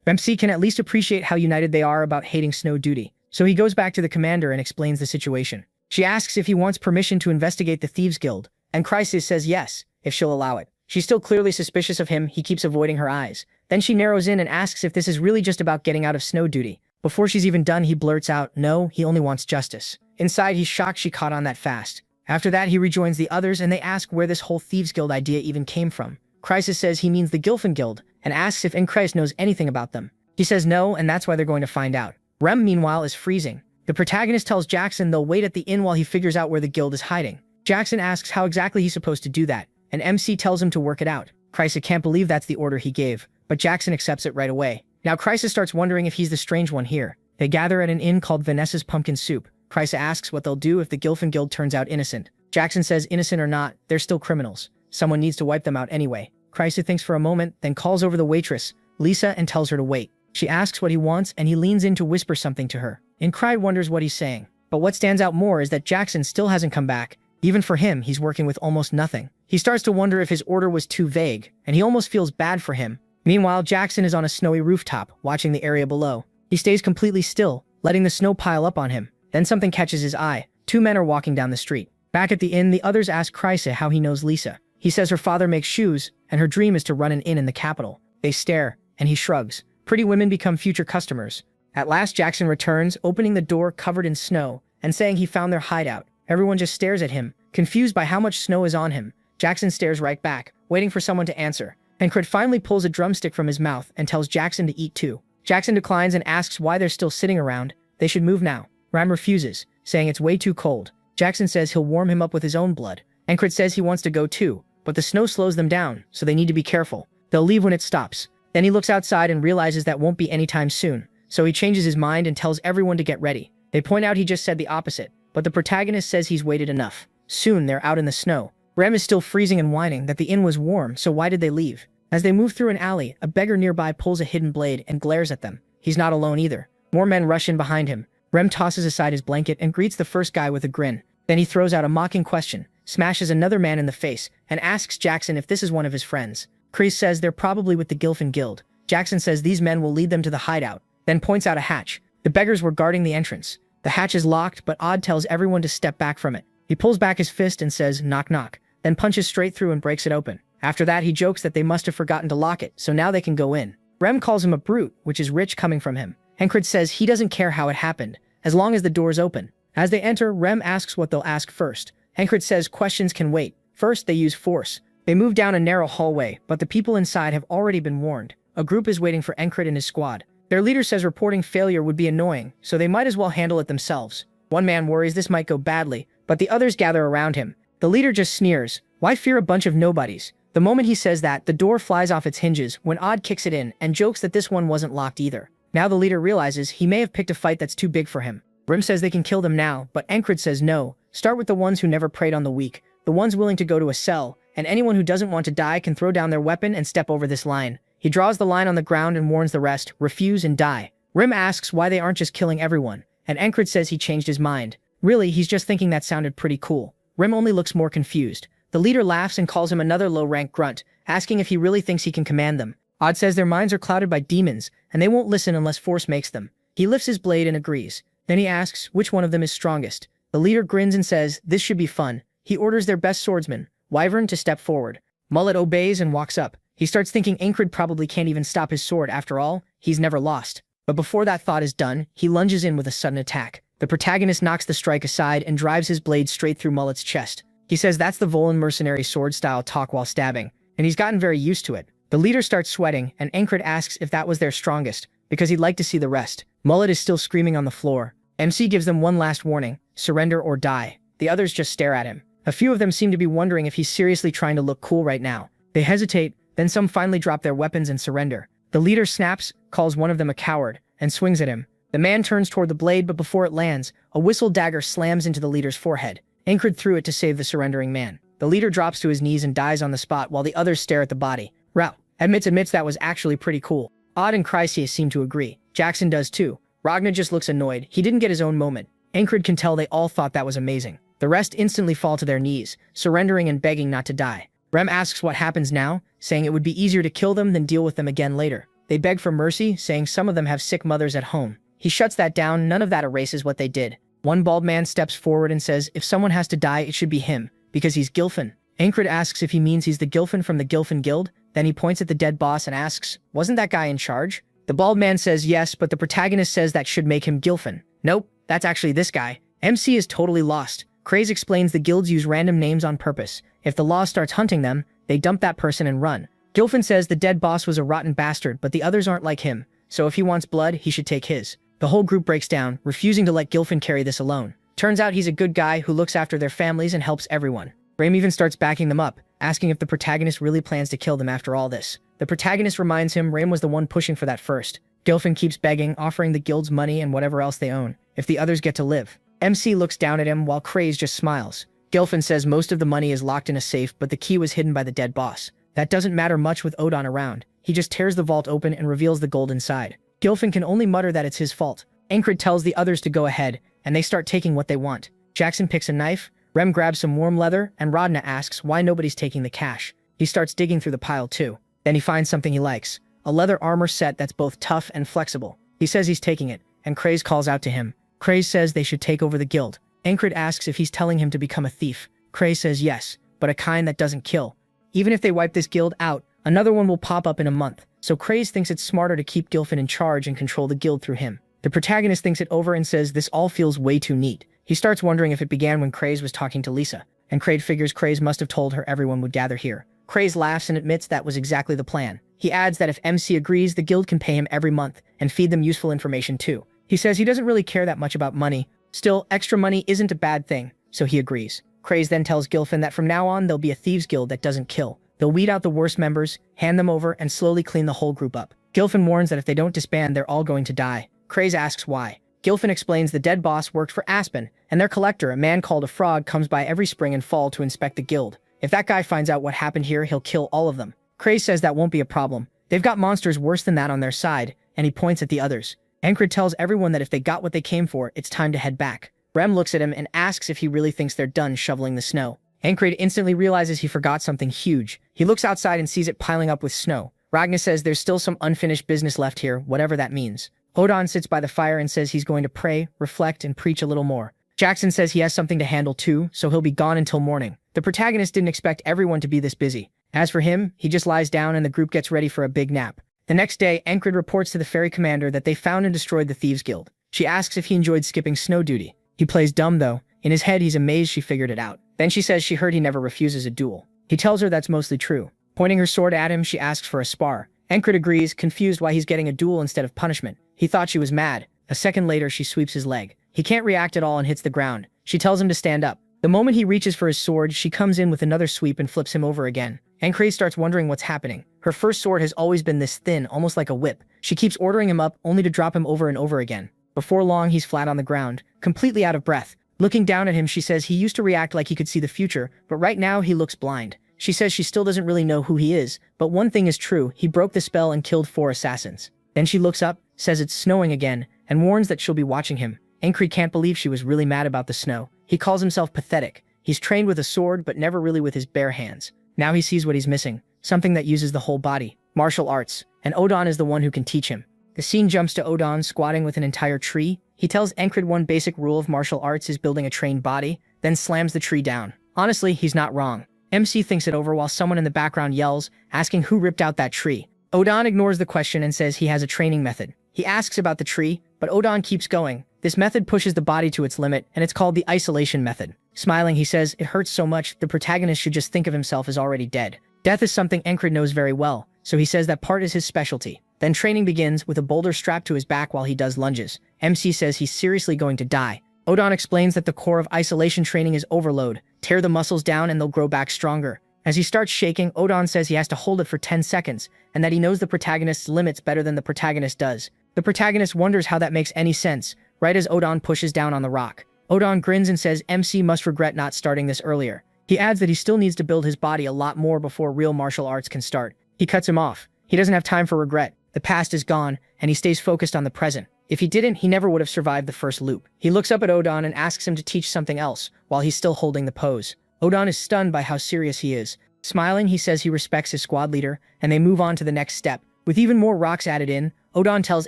MC can at least appreciate how united they are about hating snow duty, so he goes back to the commander and explains the situation. She asks if he wants permission to investigate the Thieves Guild, and Kryze says yes, if she'll allow it. She's still clearly suspicious of him, he keeps avoiding her eyes. Then she narrows in and asks if this is really just about getting out of snow duty. Before she's even done, he blurts out, no, he only wants justice. Inside, he's shocked she caught on that fast. After that, he rejoins the others and they ask where this whole Thieves Guild idea even came from. Kryze says he means the Gilfin Guild, and asks if Kryze knows anything about them. He says no, and that's why they're going to find out. Rem, meanwhile, is freezing. The protagonist tells Jackson they'll wait at the inn while he figures out where the guild is hiding. Jackson asks how exactly he's supposed to do that, and MC tells him to work it out. Kryze can't believe that's the order he gave, but Jackson accepts it right away. Now Kryze starts wondering if he's the strange one here. They gather at an inn called Vanessa's Pumpkin Soup. Kryze asks what they'll do if the Gilfin Guild turns out innocent. Jackson says innocent or not, they're still criminals. Someone needs to wipe them out anyway. Kryze thinks for a moment, then calls over the waitress, Lisa, and tells her to wait. She asks what he wants, and he leans in to whisper something to her. Kryde wonders what he's saying. But what stands out more is that Jackson still hasn't come back. Even for him, he's working with almost nothing. He starts to wonder if his order was too vague, and he almost feels bad for him. Meanwhile, Jackson is on a snowy rooftop, watching the area below. He stays completely still, letting the snow pile up on him. Then something catches his eye. 2 men are walking down the street. Back at the inn, the others ask Kryze how he knows Lisa. He says her father makes shoes, and her dream is to run an inn in the capital. They stare, and he shrugs. Pretty women become future customers. At last, Jackson returns, opening the door covered in snow, and saying he found their hideout. Everyone just stares at him, confused by how much snow is on him. Jackson stares right back, waiting for someone to answer. Encred finally pulls a drumstick from his mouth and tells Jackson to eat too. Jackson declines and asks why they're still sitting around. They should move now. Ram refuses, saying it's way too cold. Jackson says he'll warm him up with his own blood. Encred says he wants to go too, but the snow slows them down, so they need to be careful. They'll leave when it stops. Then he looks outside and realizes that won't be anytime soon, so he changes his mind and tells everyone to get ready. They point out he just said the opposite, but the protagonist says he's waited enough. Soon, they're out in the snow. Rem is still freezing and whining that the inn was warm, so why did they leave? As they move through an alley, a beggar nearby pulls a hidden blade and glares at them. He's not alone either. More men rush in behind him. Rem tosses aside his blanket and greets the first guy with a grin. Then he throws out a mocking question, smashes another man in the face, and asks Jackson if this is one of his friends. Kryze says they're probably with the Gilfin Guild. Jackson says these men will lead them to the hideout, then points out a hatch. The beggars were guarding the entrance. The hatch is locked, but Odd tells everyone to step back from it. He pulls back his fist and says, knock knock, then punches straight through and breaks it open. After that, he jokes that they must have forgotten to lock it, so now they can go in. Rem calls him a brute, which is rich coming from him. Encred says he doesn't care how it happened, as long as the door's open. As they enter, Rem asks what they'll ask first. Encred says questions can wait. First, they use force. They move down a narrow hallway, but the people inside have already been warned. A group is waiting for Encred and his squad. Their leader says reporting failure would be annoying, so they might as well handle it themselves. One man worries this might go badly, but the others gather around him. The leader just sneers. Why fear a bunch of nobodies? The moment he says that, the door flies off its hinges when Odd kicks it in and jokes that this one wasn't locked either. Now the leader realizes he may have picked a fight that's too big for him. Rim says they can kill them now, but Encred says no. Start with the ones who never preyed on the weak, the ones willing to go to a cell, and anyone who doesn't want to die can throw down their weapon and step over this line. He draws the line on the ground and warns the rest, refuse and die. Rim asks why they aren't just killing everyone, and Encred says he changed his mind. Really, he's just thinking that sounded pretty cool. Rim only looks more confused. The leader laughs and calls him another low-rank grunt, asking if he really thinks he can command them. Odd says their minds are clouded by demons, and they won't listen unless force makes them. He lifts his blade and agrees. Then he asks which one of them is strongest. The leader grins and says this should be fun. He orders their best swordsman, Wyvern, to step forward. Mullet obeys and walks up. He starts thinking Encred probably can't even stop his sword after all. He's never lost. But before that thought is done, he lunges in with a sudden attack. The protagonist knocks the strike aside and drives his blade straight through Mullet's chest. He says that's the Volan mercenary sword-style talk while stabbing, and he's gotten very used to it. The leader starts sweating, and Encred asks if that was their strongest, because he'd like to see the rest. Mullet is still screaming on the floor. MC gives them one last warning, surrender or die. The others just stare at him. A few of them seem to be wondering if he's seriously trying to look cool right now. They hesitate, then some finally drop their weapons and surrender. The leader snaps, calls one of them a coward, and swings at him. The man turns toward the blade, but before it lands, a whistle dagger slams into the leader's forehead. Encred threw it to save the surrendering man. The leader drops to his knees and dies on the spot while the others stare at the body. Rao admits that was actually pretty cool. Odd and Chryseus seem to agree. Jackson does too. Ragnar just looks annoyed. He didn't get his own moment. Encred can tell they all thought that was amazing. The rest instantly fall to their knees, surrendering and begging not to die. Rem asks what happens now, saying it would be easier to kill them than deal with them again later. They beg for mercy, saying some of them have sick mothers at home. He shuts that down. None of that erases what they did. One bald man steps forward and says if someone has to die, it should be him, because he's Gilfin. Encred asks if he means he's the Gilfin from the Gilfin Guild. Then he points at the dead boss and asks, wasn't that guy in charge? The bald man says yes, but the protagonist says that should make him Gilfin. Nope, that's actually this guy. MC is totally lost. Craze explains the guilds use random names on purpose. If the law starts hunting them, they dump that person and run. Gilfin says the dead boss was a rotten bastard, but the others aren't like him, so if he wants blood, he should take his. The whole group breaks down, refusing to let Gilfin carry this alone. Turns out he's a good guy who looks after their families and helps everyone. Rame even starts backing them up, asking if the protagonist really plans to kill them after all this. The protagonist reminds him Rame was the one pushing for that first. Gilfin keeps begging, offering the guild's money and whatever else they own, if the others get to live. MC looks down at him while Craze just smiles. Gilfin says most of the money is locked in a safe, but the key was hidden by the dead boss. That doesn't matter much with Odon around. He just tears the vault open and reveals the gold inside. Gilfin can only mutter that it's his fault. Encred tells the others to go ahead, and they start taking what they want. Jackson picks a knife, Rem grabs some warm leather, and Rodna asks why nobody's taking the cash. He starts digging through the pile too. Then he finds something he likes, a leather armor set that's both tough and flexible. He says he's taking it, and Craze calls out to him. Craze says they should take over the guild. Encred asks if he's telling him to become a thief. Craze says yes, but a kind that doesn't kill. Even if they wipe this guild out, another one will pop up in a month, so Craze thinks it's smarter to keep Gilfin in charge and control the guild through him. The protagonist thinks it over and says this all feels way too neat. He starts wondering if it began when Craze was talking to Lisa, and Craze figures Craze must have told her everyone would gather here. Craze laughs and admits that was exactly the plan. He adds that if MC agrees, the guild can pay him every month and feed them useful information too. He says he doesn't really care that much about money. Still, extra money isn't a bad thing, so he agrees. Craze then tells Gilfin that from now on there'll be a thieves guild that doesn't kill. They'll weed out the worst members, hand them over, and slowly clean the whole group up. Gilfin warns that if they don't disband, they're all going to die. Craze asks why. Gilfin explains the dead boss worked for Aspen, and their collector, a man called a frog, comes by every spring and fall to inspect the guild. If that guy finds out what happened here, he'll kill all of them. Craze says that won't be a problem. They've got monsters worse than that on their side, and he points at the others. Encred tells everyone that if they got what they came for, it's time to head back. Rem looks at him and asks if he really thinks they're done shoveling the snow. Encred instantly realizes he forgot something huge. He looks outside and sees it piling up with snow. Ragnar says there's still some unfinished business left here, whatever that means. Odon sits by the fire and says he's going to pray, reflect, and preach a little more. Jackson says he has something to handle too, so he'll be gone until morning. The protagonist didn't expect everyone to be this busy. As for him, he just lies down and the group gets ready for a big nap. The next day, Encred reports to the ferry commander that they found and destroyed the Thieves Guild. She asks if he enjoyed skipping snow duty. He plays dumb though. In his head, he's amazed she figured it out. Then she says she heard he never refuses a duel. He tells her that's mostly true. Pointing her sword at him, she asks for a spar. Encred agrees, confused why he's getting a duel instead of punishment. He thought she was mad. A second later, she sweeps his leg. He can't react at all and hits the ground. She tells him to stand up. The moment he reaches for his sword, she comes in with another sweep and flips him over again. Encred starts wondering what's happening. Her first sword has always been this thin, almost like a whip. She keeps ordering him up, only to drop him over and over again. Before long, he's flat on the ground, completely out of breath. Looking down at him, she says he used to react like he could see the future, but right now he looks blind. She says she still doesn't really know who he is, but one thing is true, he broke the spell and killed 4 assassins. Then she looks up, says it's snowing again, and warns that she'll be watching him. Encred can't believe she was really mad about the snow. He calls himself pathetic. He's trained with a sword, but never really with his bare hands. Now he sees what he's missing, something that uses the whole body, martial arts, and Odon is the one who can teach him. The scene jumps to Odon squatting with an entire tree. He tells Encred one basic rule of martial arts is building a trained body, then slams the tree down. Honestly, he's not wrong. MC thinks it over while someone in the background yells, asking who ripped out that tree. Odon ignores the question and says he has a training method. He asks about the tree, but Odon keeps going. This method pushes the body to its limit, and it's called the isolation method. Smiling, he says, it hurts so much, the protagonist should just think of himself as already dead. Death is something Encred knows very well, so he says that part is his specialty. Then training begins, with a boulder strapped to his back while he does lunges. MC says he's seriously going to die. Odon explains that the core of isolation training is overload. Tear the muscles down and they'll grow back stronger. As he starts shaking, Odon says he has to hold it for 10 seconds, and that he knows the protagonist's limits better than the protagonist does. The protagonist wonders how that makes any sense, right as Odon pushes down on the rock. Odon grins and says MC must regret not starting this earlier. He adds that he still needs to build his body a lot more before real martial arts can start. He cuts him off. He doesn't have time for regret. The past is gone, and he stays focused on the present. If he didn't, he never would have survived the first loop. He looks up at Odon and asks him to teach something else, while he's still holding the pose. Odon is stunned by how serious he is. Smiling, he says he respects his squad leader, and they move on to the next step. With even more rocks added in, Odon tells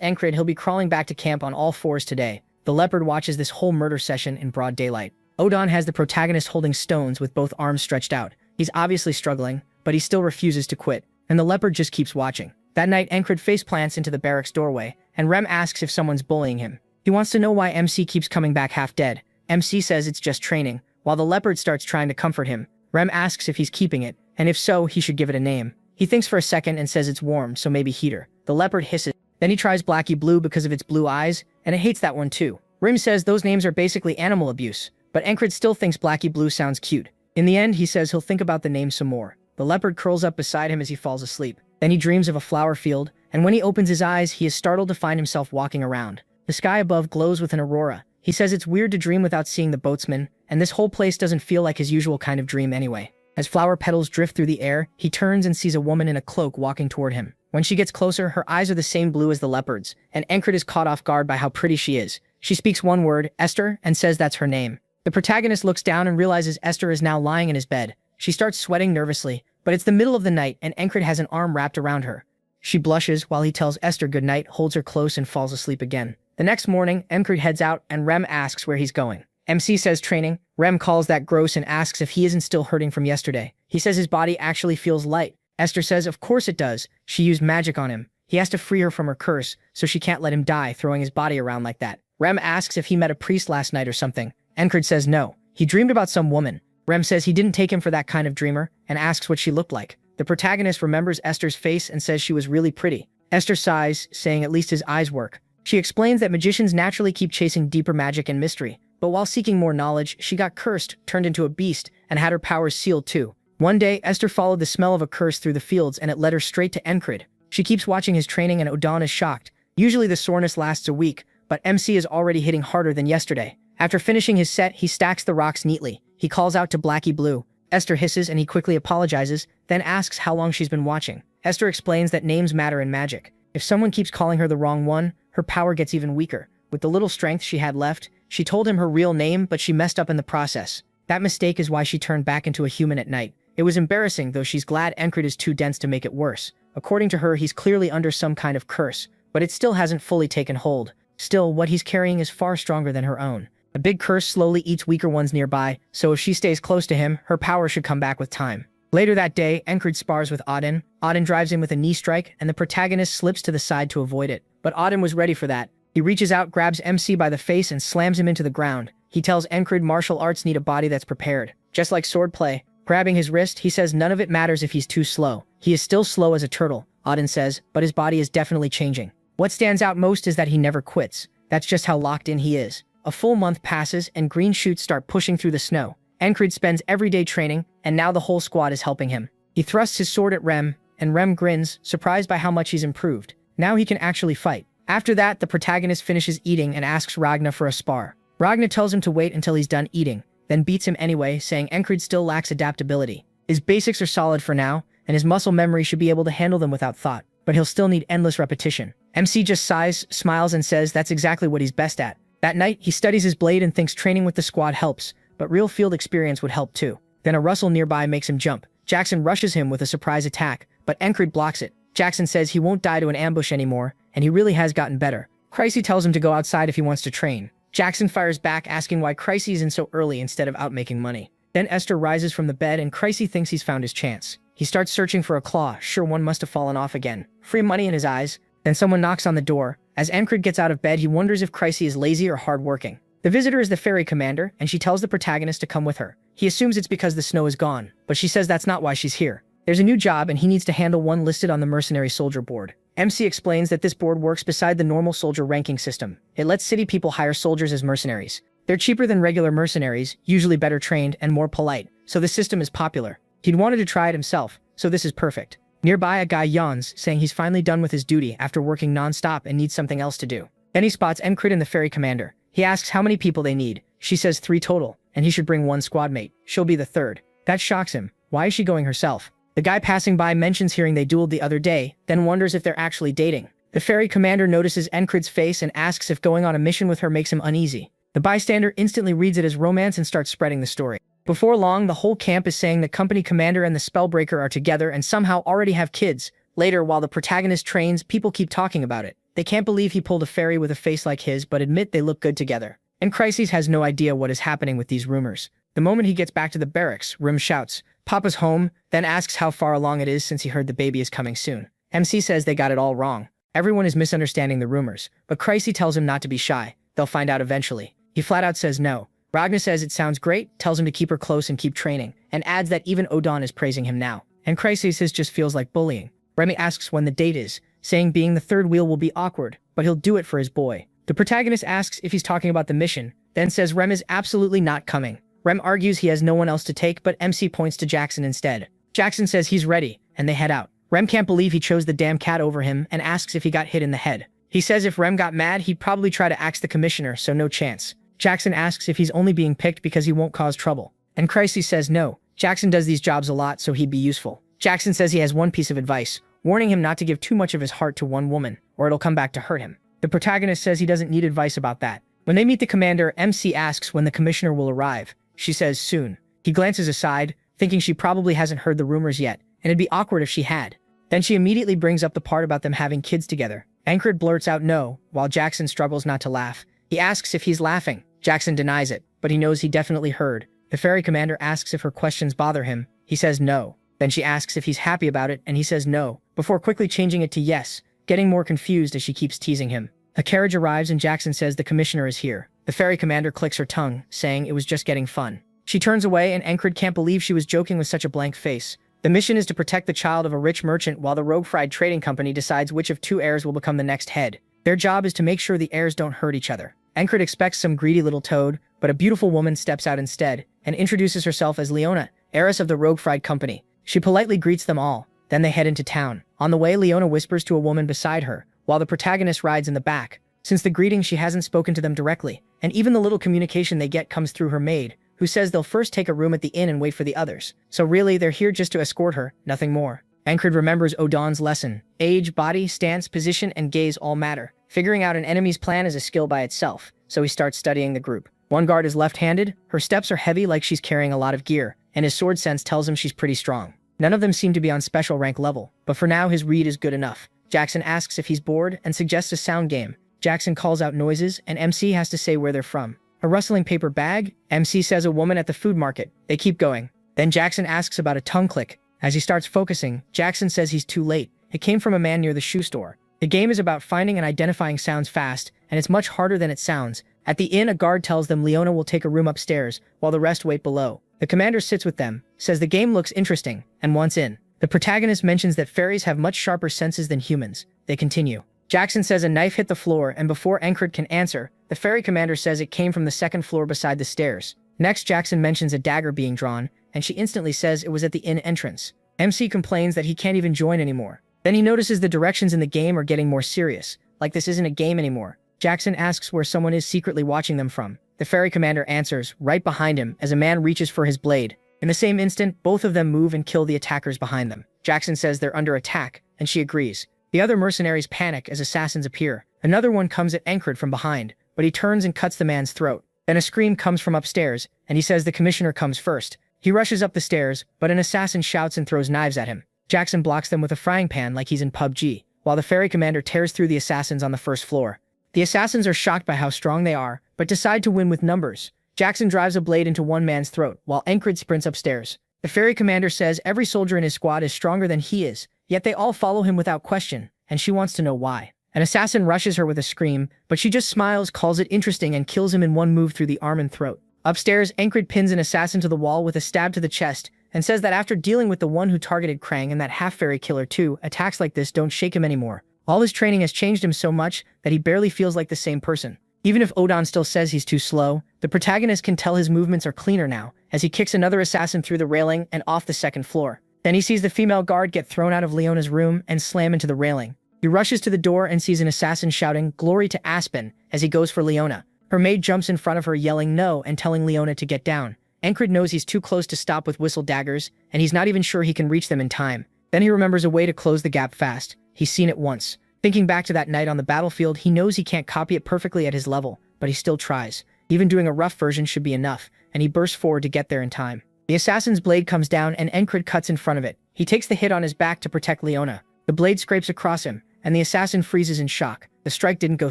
Encred he'll be crawling back to camp on all fours today. The leopard watches this whole murder session in broad daylight. Odon has the protagonist holding stones with both arms stretched out. He's obviously struggling, but he still refuses to quit, and the leopard just keeps watching. That night, Encred faceplants into the barracks doorway, and Rem asks if someone's bullying him. He wants to know why MC keeps coming back half dead. MC says it's just training, while the leopard starts trying to comfort him. Rem asks if he's keeping it, and if so, he should give it a name. He thinks for a second and says it's warm, so maybe heater. The leopard hisses. Then he tries Blackie Blue because of its blue eyes, and it hates that one too. Rim says those names are basically animal abuse, but Encred still thinks Blackie Blue sounds cute. In the end, he says he'll think about the name some more. The leopard curls up beside him as he falls asleep. Then he dreams of a flower field, and when he opens his eyes, he is startled to find himself walking around. The sky above glows with an aurora. He says it's weird to dream without seeing the boatsman, and this whole place doesn't feel like his usual kind of dream anyway. As flower petals drift through the air, he turns and sees a woman in a cloak walking toward him. When she gets closer, her eyes are the same blue as the leopard's, and Encred is caught off guard by how pretty she is. She speaks one word, Esther, and says that's her name. The protagonist looks down and realizes Esther is now lying in his bed. She starts sweating nervously, but it's the middle of the night and Encred has an arm wrapped around her. She blushes while he tells Esther goodnight, holds her close, and falls asleep again. The next morning, Encred heads out and Rem asks where he's going. MC says training. Rem calls that gross and asks if he isn't still hurting from yesterday. He says his body actually feels light. Esther says of course it does. She used magic on him. He has to free her from her curse, so she can't let him die throwing his body around like that. Rem asks if he met a priest last night or something. Encred says no. He dreamed about some woman. Rem says he didn't take him for that kind of dreamer, and asks what she looked like. The protagonist remembers Esther's face and says she was really pretty. Esther sighs, saying at least his eyes work. She explains that magicians naturally keep chasing deeper magic and mystery, but while seeking more knowledge, she got cursed, turned into a beast, and had her powers sealed too. One day, Esther followed the smell of a curse through the fields and it led her straight to Encred. She keeps watching his training and Odon is shocked. Usually the soreness lasts a week, but MC is already hitting harder than yesterday. After finishing his set, he stacks the rocks neatly. He calls out to Blackie Blue. Esther hisses and he quickly apologizes, then asks how long she's been watching. Esther explains that names matter in magic. If someone keeps calling her the wrong one, her power gets even weaker. With the little strength she had left, she told him her real name, but she messed up in the process. That mistake is why she turned back into a human at night. It was embarrassing, though she's glad Encred is too dense to make it worse. According to her, he's clearly under some kind of curse, but it still hasn't fully taken hold. Still, what he's carrying is far stronger than her own. A big curse slowly eats weaker ones nearby, so if she stays close to him, her power should come back with time. Later that day, Encrid spars with Auden. Auden drives in with a knee strike, and the protagonist slips to the side to avoid it. But Auden was ready for that. He reaches out, grabs MC by the face, and slams him into the ground. He tells Encrid martial arts need a body that's prepared. Just like swordplay. Grabbing his wrist, he says none of it matters if he's too slow. He is still slow as a turtle, Auden says, but his body is definitely changing. What stands out most is that he never quits. That's just how locked in he is. A full month passes, and green shoots start pushing through the snow. Encrid spends every day training, and now the whole squad is helping him. He thrusts his sword at Rem, and Rem grins, surprised by how much he's improved. Now he can actually fight. After that, the protagonist finishes eating and asks Ragna for a spar. Ragna tells him to wait until he's done eating, then beats him anyway, saying Encrid still lacks adaptability. His basics are solid for now, and his muscle memory should be able to handle them without thought, but he'll still need endless repetition. MC just sighs, smiles, and says that's exactly what he's best at. That night, he studies his blade and thinks training with the squad helps, but real field experience would help too. Then a rustle nearby makes him jump. Jackson rushes him with a surprise attack, but Encrid blocks it. Jackson says he won't die to an ambush anymore, and he really has gotten better. Cricey tells him to go outside if he wants to train. Jackson fires back, asking why Cricey is in so early instead of out making money. Then Esther rises from the bed and Cricey thinks he's found his chance. He starts searching for a claw, sure one must have fallen off again. Free money in his eyes. Then someone knocks on the door. As Encrid gets out of bed, he wonders if Cricey is lazy or hardworking. The visitor is the ferry commander, and she tells the protagonist to come with her. He assumes it's because the snow is gone, but she says that's not why she's here. There's a new job, and he needs to handle one listed on the mercenary soldier board. MC explains that this board works beside the normal soldier ranking system. It lets city people hire soldiers as mercenaries. They're cheaper than regular mercenaries, usually better trained and more polite, so the system is popular. He'd wanted to try it himself, so this is perfect. Nearby, a guy yawns, saying he's finally done with his duty after working non-stop and needs something else to do. Then he spots Encrid and the ferry commander. He asks how many people they need. She says 3 total, and he should bring 1 squad mate. She'll be the 3rd. That shocks him. Why is she going herself? The guy passing by mentions hearing they dueled the other day, then wonders if they're actually dating. The ferry commander notices Encrid's face and asks if going on a mission with her makes him uneasy. The bystander instantly reads it as romance and starts spreading the story. Before long, the whole camp is saying the company commander and the spellbreaker are together and somehow already have kids. Later, while the protagonist trains, people keep talking about it. They can't believe he pulled a fairy with a face like his, but admit they look good together. And Crises has no idea what is happening with these rumors. The moment he gets back to the barracks, Rim shouts, "Papa's home," then asks how far along it is since he heard the baby is coming soon. MC says they got it all wrong. Everyone is misunderstanding the rumors, but Crises tells him not to be shy. They'll find out eventually. He flat out says no. Ragna says it sounds great, tells him to keep her close and keep training, and adds that even Odon is praising him now. And Crises just feels like bullying. Remy asks when the date is, saying being the 3rd wheel will be awkward, but he'll do it for his boy. The protagonist asks if he's talking about the mission, then says Rem is absolutely not coming. Rem argues he has no one else to take, but MC points to Jackson instead. Jackson says he's ready, and they head out. Rem can't believe he chose the damn cat over him and asks if he got hit in the head. He says if Rem got mad, he'd probably try to axe the commissioner, so no chance. Jackson asks if he's only being picked because he won't cause trouble. And Crises says no. Jackson does these jobs a lot, so he'd be useful. Jackson says he has one piece of advice, warning him not to give too much of his heart to one woman, or it'll come back to hurt him. The protagonist says he doesn't need advice about that. When they meet the commander, MC asks when the commissioner will arrive. She says soon. He glances aside, thinking she probably hasn't heard the rumors yet, and it'd be awkward if she had. Then she immediately brings up the part about them having kids together. Encrid blurts out no, while Jackson struggles not to laugh. He asks if he's laughing. Jackson denies it, but he knows he definitely heard. The ferry commander asks if her questions bother him. He says no. Then she asks if he's happy about it, and he says no, before quickly changing it to yes, getting more confused as she keeps teasing him. A carriage arrives and Jackson says the commissioner is here. The ferry commander clicks her tongue, saying it was just getting fun. She turns away and Encrid can't believe she was joking with such a blank face. The mission is to protect the child of a rich merchant while the rogue fried trading company decides which of 2 heirs will become the next head. Their job is to make sure the heirs don't hurt each other. Encrid expects some greedy little toad, but a beautiful woman steps out instead and introduces herself as Leona, heiress of the rogue fried company. She politely greets them all, then they head into town. On the way, Leona whispers to a woman beside her, while the protagonist rides in the back. Since the greeting, she hasn't spoken to them directly, and even the little communication they get comes through her maid, who says they'll first take a room at the inn and wait for the others. So really, they're here just to escort her, nothing more. Encrid remembers Odon's lesson. Age, body, stance, position, and gaze all matter. Figuring out an enemy's plan is a skill by itself, so he starts studying the group. One guard is left-handed, her steps are heavy like she's carrying a lot of gear, and his sword sense tells him she's pretty strong. None of them seem to be on special rank level, but for now his read is good enough. Jackson asks if he's bored and suggests a sound game. Jackson calls out noises, and MC has to say where they're from. A rustling paper bag? MC says a woman at the food market. They keep going. Then Jackson asks about a tongue click. As he starts focusing, Jackson says he's too late. It came from a man near the shoe store. The game is about finding and identifying sounds fast, and it's much harder than it sounds. At the inn, a guard tells them Leona will take a room upstairs, while the rest wait below. The commander sits with them, says the game looks interesting, and wants in. The protagonist mentions that fairies have much sharper senses than humans. They continue. Jackson says a knife hit the floor, and before Encred can answer, the fairy commander says it came from the second floor beside the stairs. Next, Jackson mentions a dagger being drawn, and she instantly says it was at the inn entrance. MC complains that he can't even join anymore. Then he notices the directions in the game are getting more serious, like this isn't a game anymore. Jackson asks where someone is secretly watching them from. The fairy commander answers, right behind him, as a man reaches for his blade. In the same instant, both of them move and kill the attackers behind them. Jackson says they're under attack, and she agrees. The other mercenaries panic as assassins appear. Another one comes at Encred from behind, but he turns and cuts the man's throat. Then a scream comes from upstairs, and he says the commissioner comes first. He rushes up the stairs, but an assassin shouts and throws knives at him. Jackson blocks them with a frying pan like he's in PUBG, while the fairy commander tears through the assassins on the first floor. The assassins are shocked by how strong they are, but decide to win with numbers. Jackson drives a blade into one man's throat, while Encred sprints upstairs. The fairy commander says every soldier in his squad is stronger than he is, yet they all follow him without question, and she wants to know why. An assassin rushes her with a scream, but she just smiles, calls it interesting, and kills him in one move through the arm and throat. Upstairs, Encred pins an assassin to the wall with a stab to the chest, and says that after dealing with the one who targeted Krang and that half-fairy killer too, attacks like this don't shake him anymore. All his training has changed him so much that he barely feels like the same person. Even if Odon still says he's too slow, the protagonist can tell his movements are cleaner now, as he kicks another assassin through the railing and off the second floor. Then he sees the female guard get thrown out of Leona's room and slam into the railing. He rushes to the door and sees an assassin shouting, "Glory to Aspen," as he goes for Leona. Her maid jumps in front of her yelling no and telling Leona to get down. Encred knows he's too close to stop with whistle daggers, and he's not even sure he can reach them in time. Then he remembers a way to close the gap fast. He's seen it once. Thinking back to that night on the battlefield, he knows he can't copy it perfectly at his level, but he still tries. Even doing a rough version should be enough, and he bursts forward to get there in time. The assassin's blade comes down and Encred cuts in front of it. He takes the hit on his back to protect Leona. The blade scrapes across him, and the assassin freezes in shock. The strike didn't go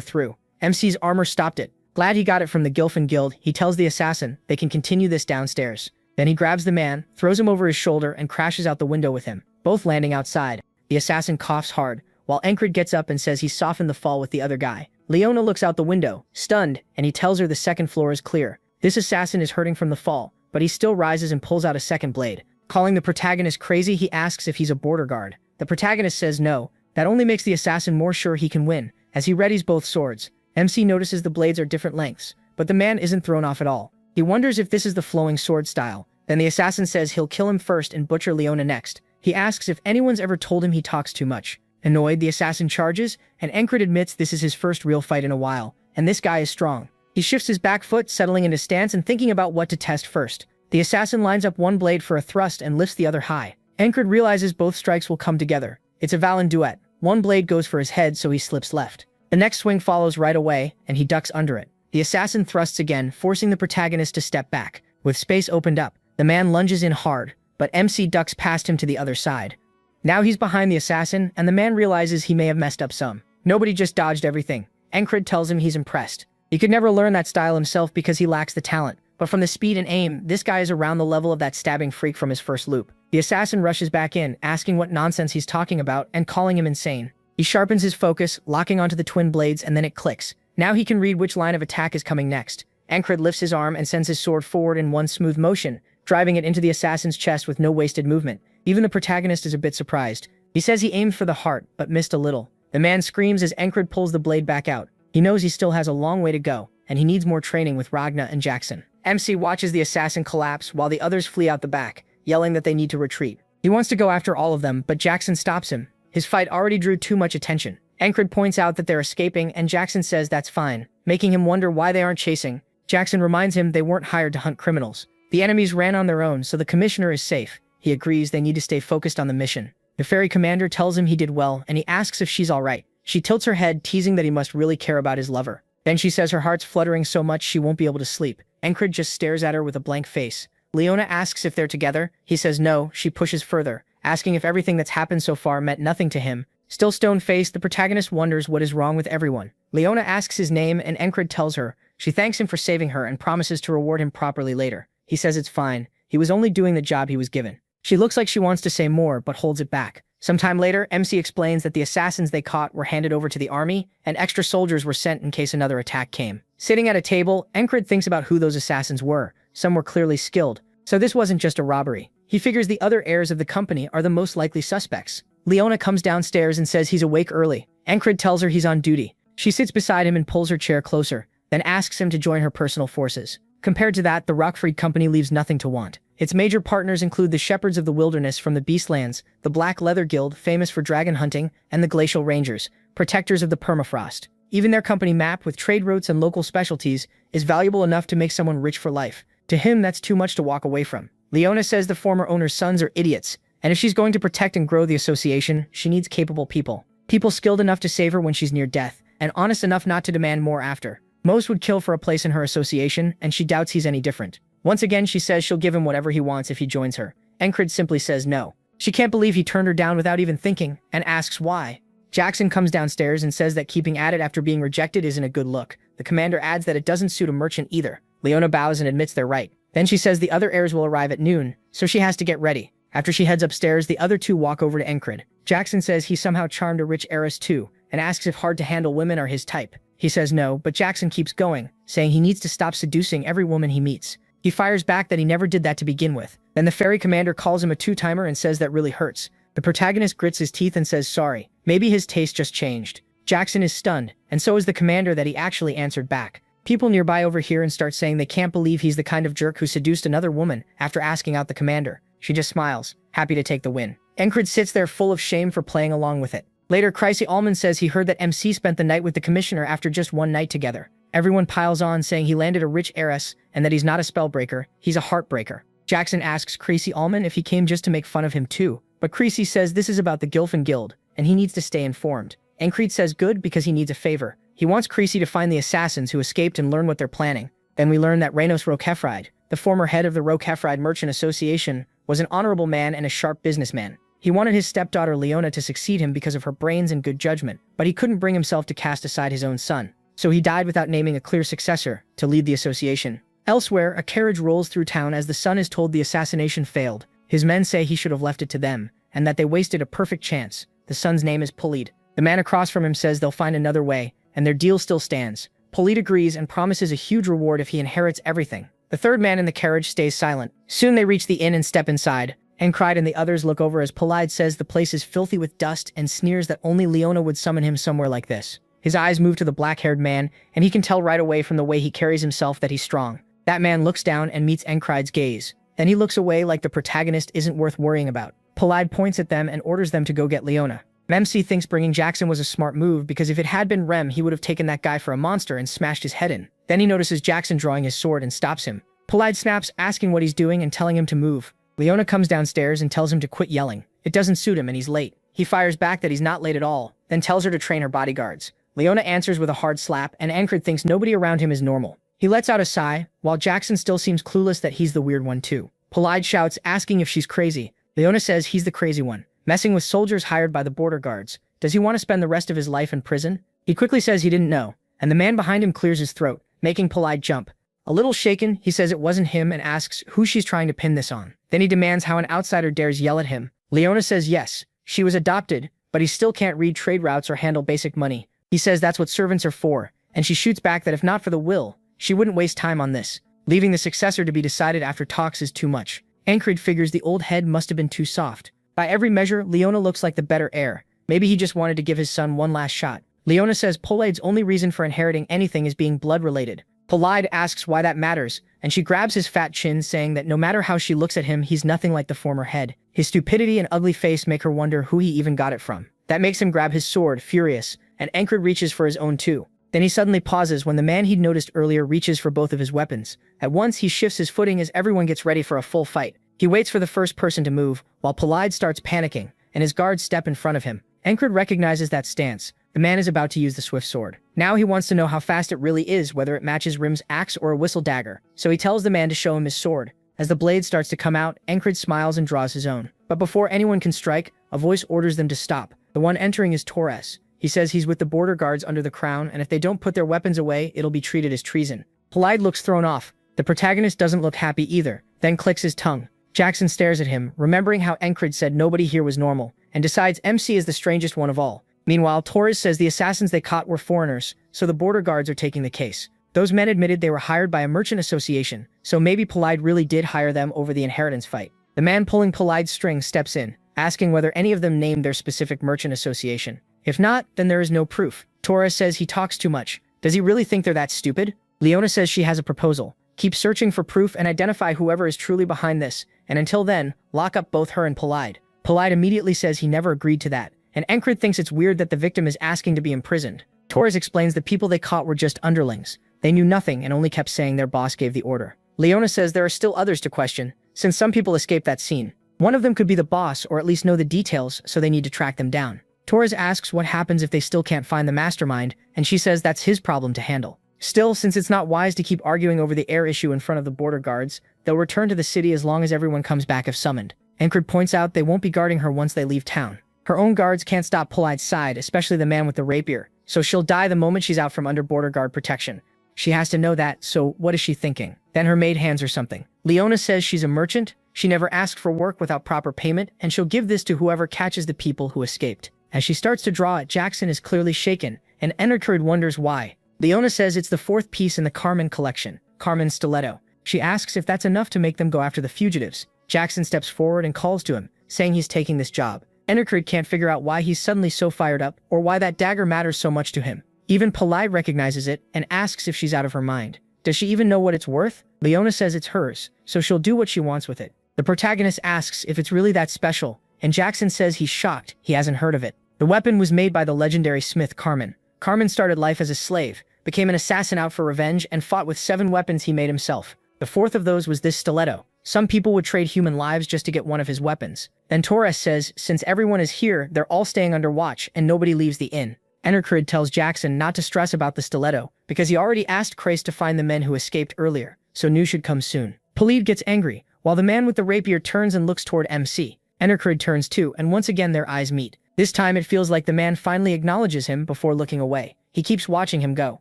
through. MC's armor stopped it. Glad he got it from the Gilfin Guild, he tells the assassin they can continue this downstairs. Then he grabs the man, throws him over his shoulder, and crashes out the window with him, both landing outside. The assassin coughs hard, while Encred gets up and says he softened the fall with the other guy. Leona looks out the window, stunned, and he tells her the second floor is clear. This assassin is hurting from the fall, but he still rises and pulls out a second blade. Calling the protagonist crazy, he asks if he's a border guard. The protagonist says no. That only makes the assassin more sure he can win, as he readies both swords. MC notices the blades are different lengths, but the man isn't thrown off at all. He wonders if this is the flowing sword style. Then the assassin says he'll kill him first and butcher Leona next. He asks if anyone's ever told him he talks too much. Annoyed, the assassin charges, and Encred admits this is his first real fight in a while, and this guy is strong. He shifts his back foot, settling into stance and thinking about what to test first. The assassin lines up one blade for a thrust and lifts the other high. Encred realizes both strikes will come together. It's a Valen duet. One blade goes for his head, so he slips left. The next swing follows right away, and he ducks under it. The assassin thrusts again, forcing the protagonist to step back. With space opened up, the man lunges in hard, but MC ducks past him to the other side. Now he's behind the assassin, and the man realizes he may have messed up some. Nobody just dodged everything. Encred tells him he's impressed. He could never learn that style himself because he lacks the talent, but from the speed and aim, this guy is around the level of that stabbing freak from his first loop. The assassin rushes back in, asking what nonsense he's talking about and calling him insane. He sharpens his focus, locking onto the twin blades, and then it clicks. Now he can read which line of attack is coming next. Encred lifts his arm and sends his sword forward in one smooth motion, driving it into the assassin's chest with no wasted movement. Even the protagonist is a bit surprised. He says he aimed for the heart, but missed a little. The man screams as Encred pulls the blade back out. He knows he still has a long way to go, and he needs more training with Ragna and Jackson. MC watches the assassin collapse while the others flee out the back, yelling that they need to retreat. He wants to go after all of them, but Jackson stops him. His fight already drew too much attention. Encred points out that they're escaping, and Jackson says that's fine, making him wonder why they aren't chasing. Jackson reminds him they weren't hired to hunt criminals. The enemies ran on their own, so the commissioner is safe. He agrees they need to stay focused on the mission. The fairy commander tells him he did well, and he asks if she's alright. She tilts her head, teasing that he must really care about his lover. Then she says her heart's fluttering so much she won't be able to sleep. Encred just stares at her with a blank face. Leona asks if they're together. He says no. She pushes further, asking if everything that's happened so far meant nothing to him. Still stone-faced, the protagonist wonders what is wrong with everyone. Leona asks his name, and Encred tells her. She thanks him for saving her and promises to reward him properly later. He says it's fine. He was only doing the job he was given. She looks like she wants to say more, but holds it back. Sometime later, MC explains that the assassins they caught were handed over to the army, and extra soldiers were sent in case another attack came. Sitting at a table, Encred thinks about who those assassins were. Some were clearly skilled, so this wasn't just a robbery. He figures the other heirs of the company are the most likely suspects. Leona comes downstairs and says he's awake early. Encred tells her he's on duty. She sits beside him and pulls her chair closer, then asks him to join her personal forces. Compared to that, the Rockfried Company leaves nothing to want. Its major partners include the Shepherds of the Wilderness from the Beastlands, the Black Leather Guild, famous for dragon hunting, and the Glacial Rangers, protectors of the permafrost. Even their company map with trade routes and local specialties is valuable enough to make someone rich for life. To him, that's too much to walk away from. Leona says the former owner's sons are idiots, and if she's going to protect and grow the association, she needs capable people. People skilled enough to save her when she's near death, and honest enough not to demand more after. Most would kill for a place in her association, and she doubts he's any different. Once again, she says she'll give him whatever he wants if he joins her. Encred simply says no. She can't believe he turned her down without even thinking, and asks why. Jackson comes downstairs and says that keeping at it after being rejected isn't a good look. The commander adds that it doesn't suit a merchant either. Leona bows and admits they're right. Then she says the other heirs will arrive at noon, so she has to get ready. After she heads upstairs, the other two walk over to Encred. Jackson says he somehow charmed a rich heiress too, and asks if hard-to-handle women are his type. He says no, but Jackson keeps going, saying he needs to stop seducing every woman he meets. He fires back that he never did that to begin with. Then the ferry commander calls him a two-timer and says that really hurts. The protagonist grits his teeth and says sorry. Maybe his taste just changed. Jackson is stunned, and so is the commander that he actually answered back. People nearby overhear and start saying they can't believe he's the kind of jerk who seduced another woman after asking out the commander. She just smiles, happy to take the win. Encred sits there full of shame for playing along with it. Later, Crisey Allman says he heard that MC spent the night with the commissioner after just one night together. Everyone piles on saying he landed a rich heiress and that he's not a spellbreaker, he's a heartbreaker. Jackson asks Crisey Allman if he came just to make fun of him too, but Crisey says this is about the Gilfin Guild, and he needs to stay informed. Encred says good because he needs a favor. He wants Crisey to find the assassins who escaped and learn what they're planning. Then we learn that Reynos Roquefride, the former head of the Roquefride Merchant Association, was an honorable man and a sharp businessman. He wanted his stepdaughter Leona to succeed him because of her brains and good judgment, but he couldn't bring himself to cast aside his own son. So he died without naming a clear successor to lead the association. Elsewhere, a carriage rolls through town as the son is told the assassination failed. His men say he should have left it to them, and that they wasted a perfect chance. The son's name is Polid. The man across from him says they'll find another way, and their deal still stands. Polid agrees and promises a huge reward if he inherits everything. The third man in the carriage stays silent. Soon they reach the inn and step inside. Encred and the others look over as Polid says the place is filthy with dust and sneers that only Leona would summon him somewhere like this. His eyes move to the black-haired man, and he can tell right away from the way he carries himself that he's strong. That man looks down and meets Encred's gaze. Then he looks away like the protagonist isn't worth worrying about. Polid points at them and orders them to go get Leona. MC thinks bringing Jackson was a smart move because if it had been Rem, he would have taken that guy for a monster and smashed his head in. Then he notices Jackson drawing his sword and stops him. Polid snaps, asking what he's doing and telling him to move. Leona comes downstairs and tells him to quit yelling. It doesn't suit him and he's late. He fires back that he's not late at all, then tells her to train her bodyguards. Leona answers with a hard slap, and Encred thinks nobody around him is normal. He lets out a sigh, while Jackson still seems clueless that he's the weird one too. Polid shouts, asking if she's crazy. Leona says he's the crazy one, messing with soldiers hired by the border guards. Does he want to spend the rest of his life in prison? He quickly says he didn't know, and the man behind him clears his throat, making Polid jump. A little shaken, he says it wasn't him and asks who she's trying to pin this on. Then he demands how an outsider dares yell at him. Leona says yes, she was adopted, but he still can't read trade routes or handle basic money. He says that's what servants are for, and she shoots back that if not for the will, she wouldn't waste time on this. Leaving the successor to be decided after talks is too much. Encred figures the old head must have been too soft. By every measure, Leona looks like the better heir. Maybe he just wanted to give his son one last shot. Leona says Polid's only reason for inheriting anything is being blood-related. Polid asks why that matters, and she grabs his fat chin, saying that no matter how she looks at him, he's nothing like the former head. His stupidity and ugly face make her wonder who he even got it from. That makes him grab his sword, furious, and Encred reaches for his own too. Then he suddenly pauses when the man he'd noticed earlier reaches for both of his weapons. At once, he shifts his footing as everyone gets ready for a full fight. He waits for the first person to move, while Polid starts panicking, and his guards step in front of him. Encred recognizes that stance. The man is about to use the swift sword. Now he wants to know how fast it really is, whether it matches Rim's axe or a whistle dagger. So he tells the man to show him his sword. As the blade starts to come out, Encred smiles and draws his own. But before anyone can strike, a voice orders them to stop. The one entering is Torres. He says he's with the border guards under the crown, and if they don't put their weapons away, it'll be treated as treason. Polid looks thrown off. The protagonist doesn't look happy either, then clicks his tongue. Jackson stares at him, remembering how Encrid said nobody here was normal, and decides MC is the strangest one of all. Meanwhile, Torres says the assassins they caught were foreigners, so the border guards are taking the case. Those men admitted they were hired by a merchant association, so maybe Polide really did hire them over the inheritance fight. The man pulling Polide's string steps in, asking whether any of them named their specific merchant association. If not, then there is no proof. Torres says he talks too much. Does he really think they're that stupid? Leona says she has a proposal. Keep searching for proof and identify whoever is truly behind this, and until then, lock up both her and Polide. Polide immediately says he never agreed to that, and Encrid thinks it's weird that the victim is asking to be imprisoned. Torres explains the people they caught were just underlings. They knew nothing and only kept saying their boss gave the order. Leona says there are still others to question, since some people escaped that scene. One of them could be the boss or at least know the details, so they need to track them down. Torres asks what happens if they still can't find the mastermind, and she says that's his problem to handle. Still, since it's not wise to keep arguing over the air issue in front of the border guards, they'll return to the city as long as everyone comes back if summoned. Encrid points out they won't be guarding her once they leave town. Her own guards can't stop Polide's side, especially the man with the rapier, so she'll die the moment she's out from under border guard protection. She has to know that, so what is she thinking? Then her maid hands her something. Leona says she's a merchant, she never asked for work without proper payment, and she'll give this to whoever catches the people who escaped. As she starts to draw it, Jackson is clearly shaken, and Encrid wonders why. Leona says it's the fourth piece in the Carmen collection, Carmen's stiletto. She asks if that's enough to make them go after the fugitives. Jackson steps forward and calls to him, saying he's taking this job. Encrid can't figure out why he's suddenly so fired up, or why that dagger matters so much to him. Even Polide recognizes it, and asks if she's out of her mind. Does she even know what it's worth? Leona says it's hers, so she'll do what she wants with it. The protagonist asks if it's really that special, and Jackson says he's shocked he hasn't heard of it. The weapon was made by the legendary smith Carmen. Carmen started life as a slave, became an assassin out for revenge, and fought with 7 weapons he made himself. The fourth of those was this stiletto. Some people would trade human lives just to get one of his weapons. Then Torres says since everyone is here, they're all staying under watch and nobody leaves the inn. Encrid tells Jackson not to stress about the stiletto, because he already asked Crace to find the men who escaped earlier, so news should come soon. Polide gets angry, while the man with the rapier turns and looks toward MC. Encrid turns too, and once again their eyes meet. This time it feels like the man finally acknowledges him before looking away. He keeps watching him go.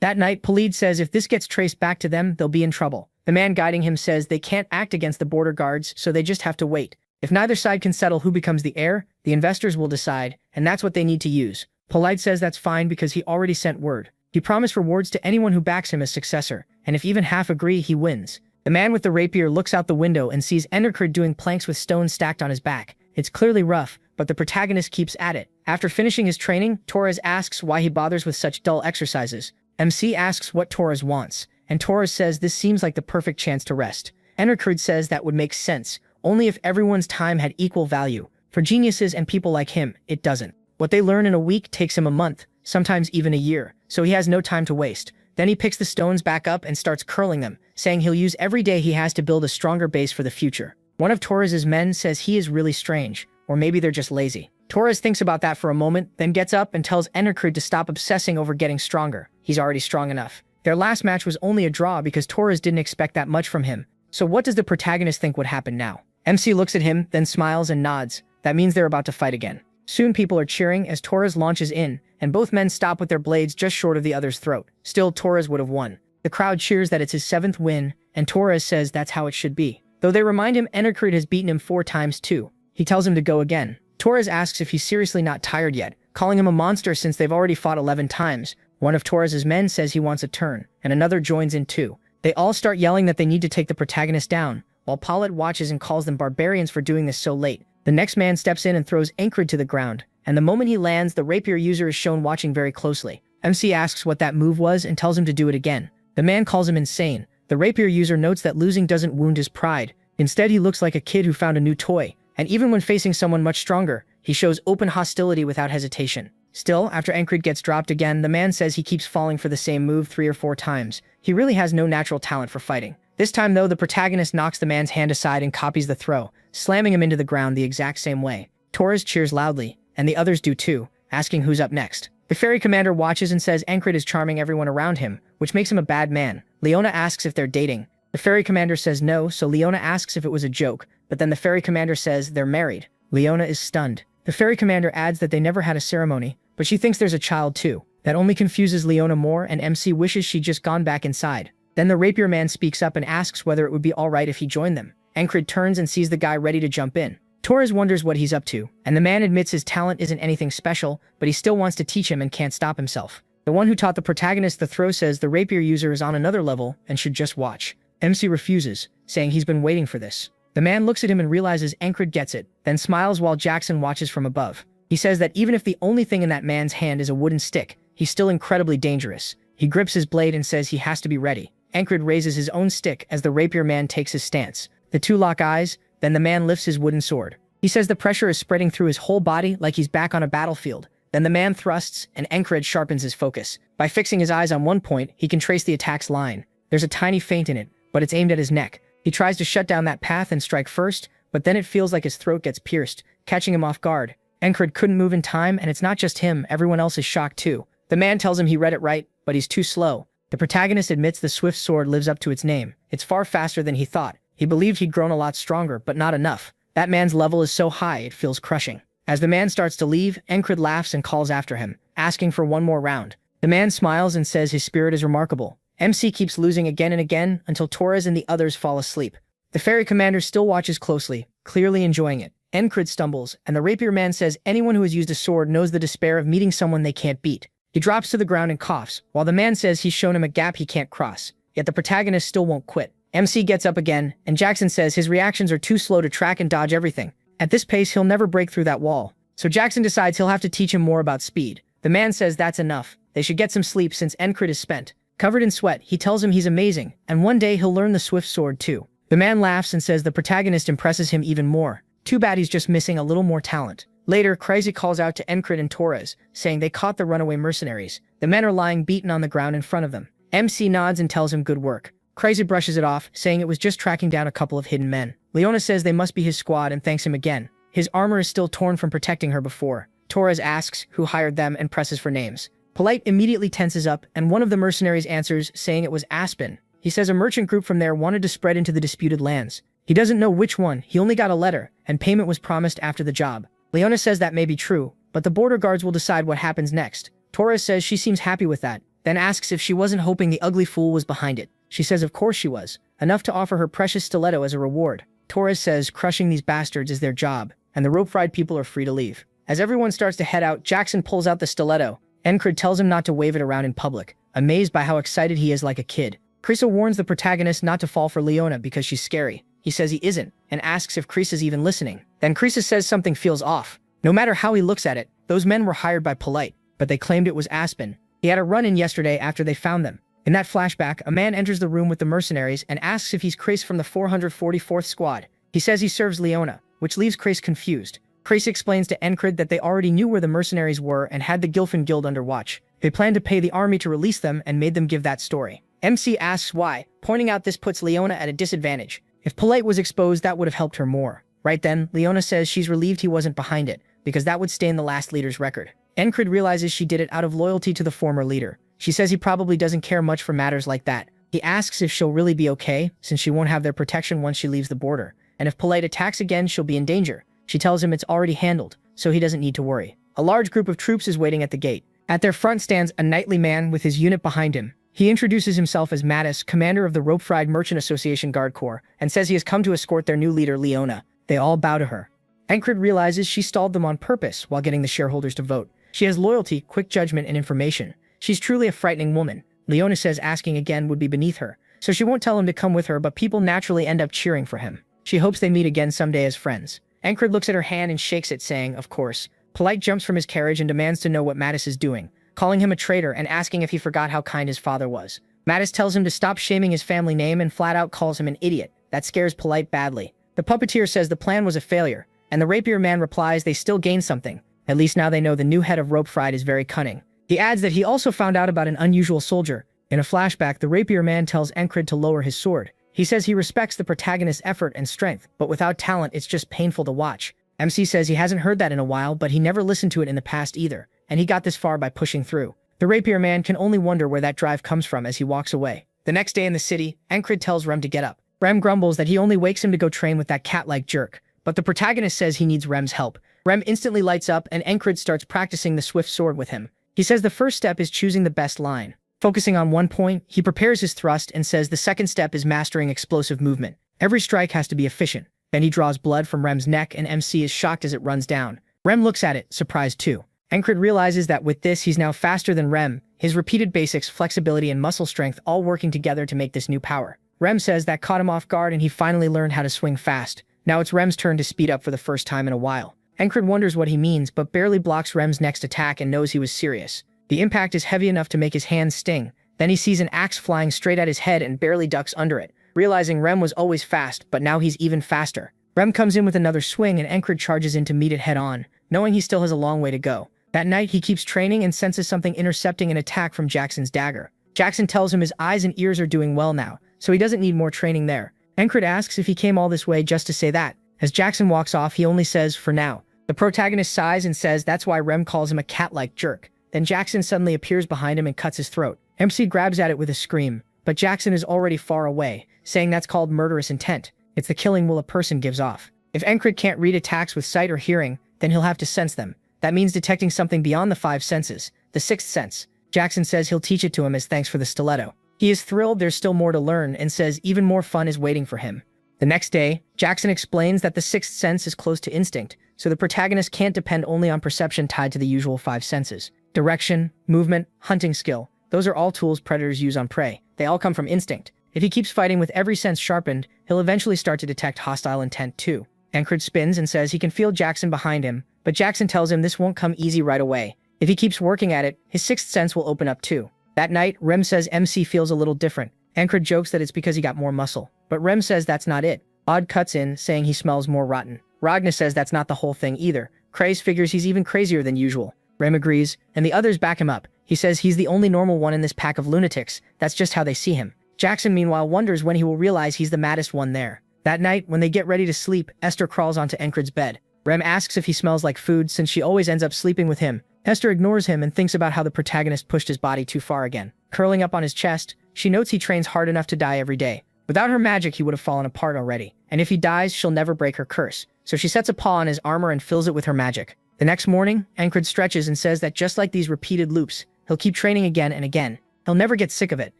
That night, Polide says if this gets traced back to them, they'll be in trouble. The man guiding him says they can't act against the border guards, so they just have to wait. If neither side can settle who becomes the heir, the investors will decide, and that's what they need to use. Polide says that's fine because he already sent word. He promised rewards to anyone who backs him as successor, and if even half agree, he wins. The man with the rapier looks out the window and sees Encrid doing planks with stones stacked on his back. It's clearly rough, but the protagonist keeps at it. After finishing his training, Torres asks why he bothers with such dull exercises. MC asks what Torres wants, and Torres says this seems like the perfect chance to rest. Encrid says that would make sense, only if everyone's time had equal value. For geniuses and people like him, it doesn't. What they learn in a week takes him a month, sometimes even a year, so he has no time to waste. Then he picks the stones back up and starts curling them, saying he'll use every day he has to build a stronger base for the future. One of Torres's men says he is really strange, or maybe they're just lazy. Torres thinks about that for a moment, then gets up and tells Encrid to stop obsessing over getting stronger. He's already strong enough. Their last match was only a draw because Torres didn't expect that much from him. So what does the protagonist think would happen now? MC looks at him, then smiles and nods. That means they're about to fight again. Soon people are cheering as Torres launches in, and both men stop with their blades just short of the other's throat. Still, Torres would have won. The crowd cheers that it's his 7th win, and Torres says that's how it should be. Though they remind him Encrid has beaten him 4 times too. He tells him to go again. Torres asks if he's seriously not tired yet, calling him a monster since they've already fought 11 times. One of Torres's men says he wants a turn, and another joins in too. They all start yelling that they need to take the protagonist down, while Polide watches and calls them barbarians for doing this so late. The next man steps in and throws Encrid to the ground, and the moment he lands, the rapier user is shown watching very closely. MC asks what that move was and tells him to do it again. The man calls him insane. The rapier user notes that losing doesn't wound his pride. Instead, he looks like a kid who found a new toy, and even when facing someone much stronger, he shows open hostility without hesitation. Still, after Encrid gets dropped again, the man says he keeps falling for the same move 3 or 4 times. He really has no natural talent for fighting. This time though, the protagonist knocks the man's hand aside and copies the throw, slamming him into the ground the exact same way. Torres cheers loudly, and the others do too, asking who's up next. The ferry commander watches and says Encrid is charming everyone around him, which makes him a bad man. Leona asks if they're dating. The ferry commander says no, so Leona asks if it was a joke, but then the ferry commander says they're married. Leona is stunned. The ferry commander adds that they never had a ceremony, but she thinks there's a child too. That only confuses Leona more, and MC wishes she'd just gone back inside. Then the rapier man speaks up and asks whether it would be alright if he joined them. Encred turns and sees the guy ready to jump in. Torres wonders what he's up to, and the man admits his talent isn't anything special, but he still wants to teach him and can't stop himself. The one who taught the protagonist the throw says the rapier user is on another level and should just watch. MC refuses, saying he's been waiting for this. The man looks at him and realizes Encred gets it, then smiles while Jackson watches from above. He says that even if the only thing in that man's hand is a wooden stick, he's still incredibly dangerous. He grips his blade and says he has to be ready. Encred raises his own stick as the rapier man takes his stance. The two lock eyes, then the man lifts his wooden sword. He says the pressure is spreading through his whole body like he's back on a battlefield. Then the man thrusts, and Encred sharpens his focus. By fixing his eyes on one point, he can trace the attack's line. There's a tiny feint in it, but it's aimed at his neck. He tries to shut down that path and strike first, but then it feels like his throat gets pierced, catching him off guard. Encred couldn't move in time, and it's not just him, everyone else is shocked too. The man tells him he read it right, but he's too slow. The protagonist admits the swift sword lives up to its name. It's far faster than he thought. He believed he'd grown a lot stronger, but not enough. That man's level is so high, it feels crushing. As the man starts to leave, Encred laughs and calls after him, asking for one more round. The man smiles and says his spirit is remarkable. MC keeps losing again and again until Torres and the others fall asleep. The ferry commander still watches closely, clearly enjoying it. Encred stumbles, and the rapier man says anyone who has used a sword knows the despair of meeting someone they can't beat. He drops to the ground and coughs, while the man says he's shown him a gap he can't cross. Yet the protagonist still won't quit. MC gets up again, and Jackson says his reactions are too slow to track and dodge everything. At this pace, he'll never break through that wall. So Jackson decides he'll have to teach him more about speed. The man says that's enough. They should get some sleep since Encred is spent. Covered in sweat, he tells him he's amazing, and one day he'll learn the swift sword too. The man laughs and says the protagonist impresses him even more. Too bad he's just missing a little more talent. Later, Crazy calls out to Encred and Torres, saying they caught the runaway mercenaries. The men are lying beaten on the ground in front of them. MC nods and tells him good work. Crazy brushes it off, saying it was just tracking down a couple of hidden men. Leona says they must be his squad and thanks him again. His armor is still torn from protecting her before. Torres asks who hired them and presses for names. Polite immediately tenses up, and one of the mercenaries answers, saying it was Aspen. He says a merchant group from there wanted to spread into the disputed lands. He doesn't know which one, he only got a letter, and payment was promised after the job. Leona says that may be true, but the border guards will decide what happens next. Torres says she seems happy with that, then asks if she wasn't hoping the ugly fool was behind it. She says of course she was, enough to offer her precious stiletto as a reward. Torres says crushing these bastards is their job, and the rope-fried people are free to leave. As everyone starts to head out, Jackson pulls out the stiletto. Encred tells him not to wave it around in public, amazed by how excited he is like a kid. Krisa warns the protagonist not to fall for Leona because she's scary. He says he isn't, and asks if Krisa's even listening. Then Krisa says something feels off. No matter how he looks at it, those men were hired by Polite, but they claimed it was Aspen. He had a run-in yesterday after they found them. In that flashback, a man enters the room with the mercenaries and asks if he's Chris from the 444th Squad. He says he serves Leona, which leaves Chris confused. Chris explains to Encred that they already knew where the mercenaries were and had the Gilfin Guild under watch. They planned to pay the army to release them and made them give that story. MC asks why, pointing out this puts Leona at a disadvantage. If Polite was exposed, that would have helped her more. Right then, Leona says she's relieved he wasn't behind it, because that would stain the last leader's record. Encred realizes she did it out of loyalty to the former leader. She says he probably doesn't care much for matters like that. He asks if she'll really be okay, since she won't have their protection once she leaves the border. And if Polite attacks again, she'll be in danger. She tells him it's already handled, so he doesn't need to worry. A large group of troops is waiting at the gate. At their front stands a knightly man with his unit behind him. He introduces himself as Mattis, commander of the Rope-Fried Merchant Association Guard Corps, and says he has come to escort their new leader, Leona. They all bow to her. Encred realizes she stalled them on purpose while getting the shareholders to vote. She has loyalty, quick judgment, and information. She's truly a frightening woman. Leona says asking again would be beneath her, so she won't tell him to come with her, but people naturally end up cheering for him. She hopes they meet again someday as friends. Encred looks at her hand and shakes it, saying, of course. Polite jumps from his carriage and demands to know what Mattis is doing, calling him a traitor and asking if he forgot how kind his father was. Mattis tells him to stop shaming his family name and flat out calls him an idiot. That scares Polite badly. The puppeteer says the plan was a failure, and the rapier man replies they still gained something. At least now they know the new head of Rope Fried is very cunning. He adds that he also found out about an unusual soldier. In a flashback, the rapier man tells Encred to lower his sword. He says he respects the protagonist's effort and strength, but without talent, it's just painful to watch. MC says he hasn't heard that in a while, but he never listened to it in the past either, and he got this far by pushing through. The rapier man can only wonder where that drive comes from as he walks away. The next day in the city, Encred tells Rem to get up. Rem grumbles that he only wakes him to go train with that cat-like jerk, but the protagonist says he needs Rem's help. Rem instantly lights up, and Encred starts practicing the swift sword with him. He says the first step is choosing the best line. Focusing on one point, he prepares his thrust and says the second step is mastering explosive movement. Every strike has to be efficient. Then he draws blood from Rem's neck and MC is shocked as it runs down. Rem looks at it, surprised too. Encred realizes that with this he's now faster than Rem, his repeated basics, flexibility and muscle strength all working together to make this new power. Rem says that caught him off guard and he finally learned how to swing fast. Now it's Rem's turn to speed up for the first time in a while. Encred wonders what he means but barely blocks Rem's next attack and knows he was serious. The impact is heavy enough to make his hands sting. Then he sees an axe flying straight at his head and barely ducks under it, realizing Rem was always fast, but now he's even faster. Rem comes in with another swing and Encred charges in to meet it head on, knowing he still has a long way to go. That night he keeps training and senses something intercepting an attack from Jackson's dagger. Jackson tells him his eyes and ears are doing well now, so he doesn't need more training there. Encred asks if he came all this way just to say that. As Jackson walks off, he only says, "For now." The protagonist sighs and says that's why Rem calls him a cat-like jerk. Then Jackson suddenly appears behind him and cuts his throat. MC grabs at it with a scream, but Jackson is already far away, saying that's called murderous intent. It's the killing will a person gives off. If Encred can't read attacks with sight or hearing, then he'll have to sense them. That means detecting something beyond the 5 senses, the 6th sense. Jackson says he'll teach it to him as thanks for the stiletto. He is thrilled there's still more to learn and says even more fun is waiting for him. The next day, Jackson explains that the 6th sense is close to instinct, so the protagonist can't depend only on perception tied to the usual 5 senses. Direction, movement, hunting skill, those are all tools predators use on prey. They all come from instinct. If he keeps fighting with every sense sharpened, he'll eventually start to detect hostile intent too. Encred spins and says he can feel Jackson behind him, but Jackson tells him this won't come easy right away. If he keeps working at it, his 6th sense will open up too. That night, Rem says MC feels a little different. Encred jokes that it's because he got more muscle, but Rem says that's not it. Odd cuts in, saying he smells more rotten. Ragna says that's not the whole thing either. Kraze figures he's even crazier than usual. Rem agrees, and the others back him up. He says he's the only normal one in this pack of lunatics, that's just how they see him. Jackson meanwhile wonders when he will realize he's the maddest one there. That night, when they get ready to sleep, Esther crawls onto Encred's bed. Rem asks if he smells like food since she always ends up sleeping with him. Esther ignores him and thinks about how the protagonist pushed his body too far again. Curling up on his chest, she notes he trains hard enough to die every day. Without her magic, he would have fallen apart already. And if he dies, she'll never break her curse. So she sets a paw on his armor and fills it with her magic. The next morning, Encred stretches and says that just like these repeated loops, he'll keep training again and again. He'll never get sick of it,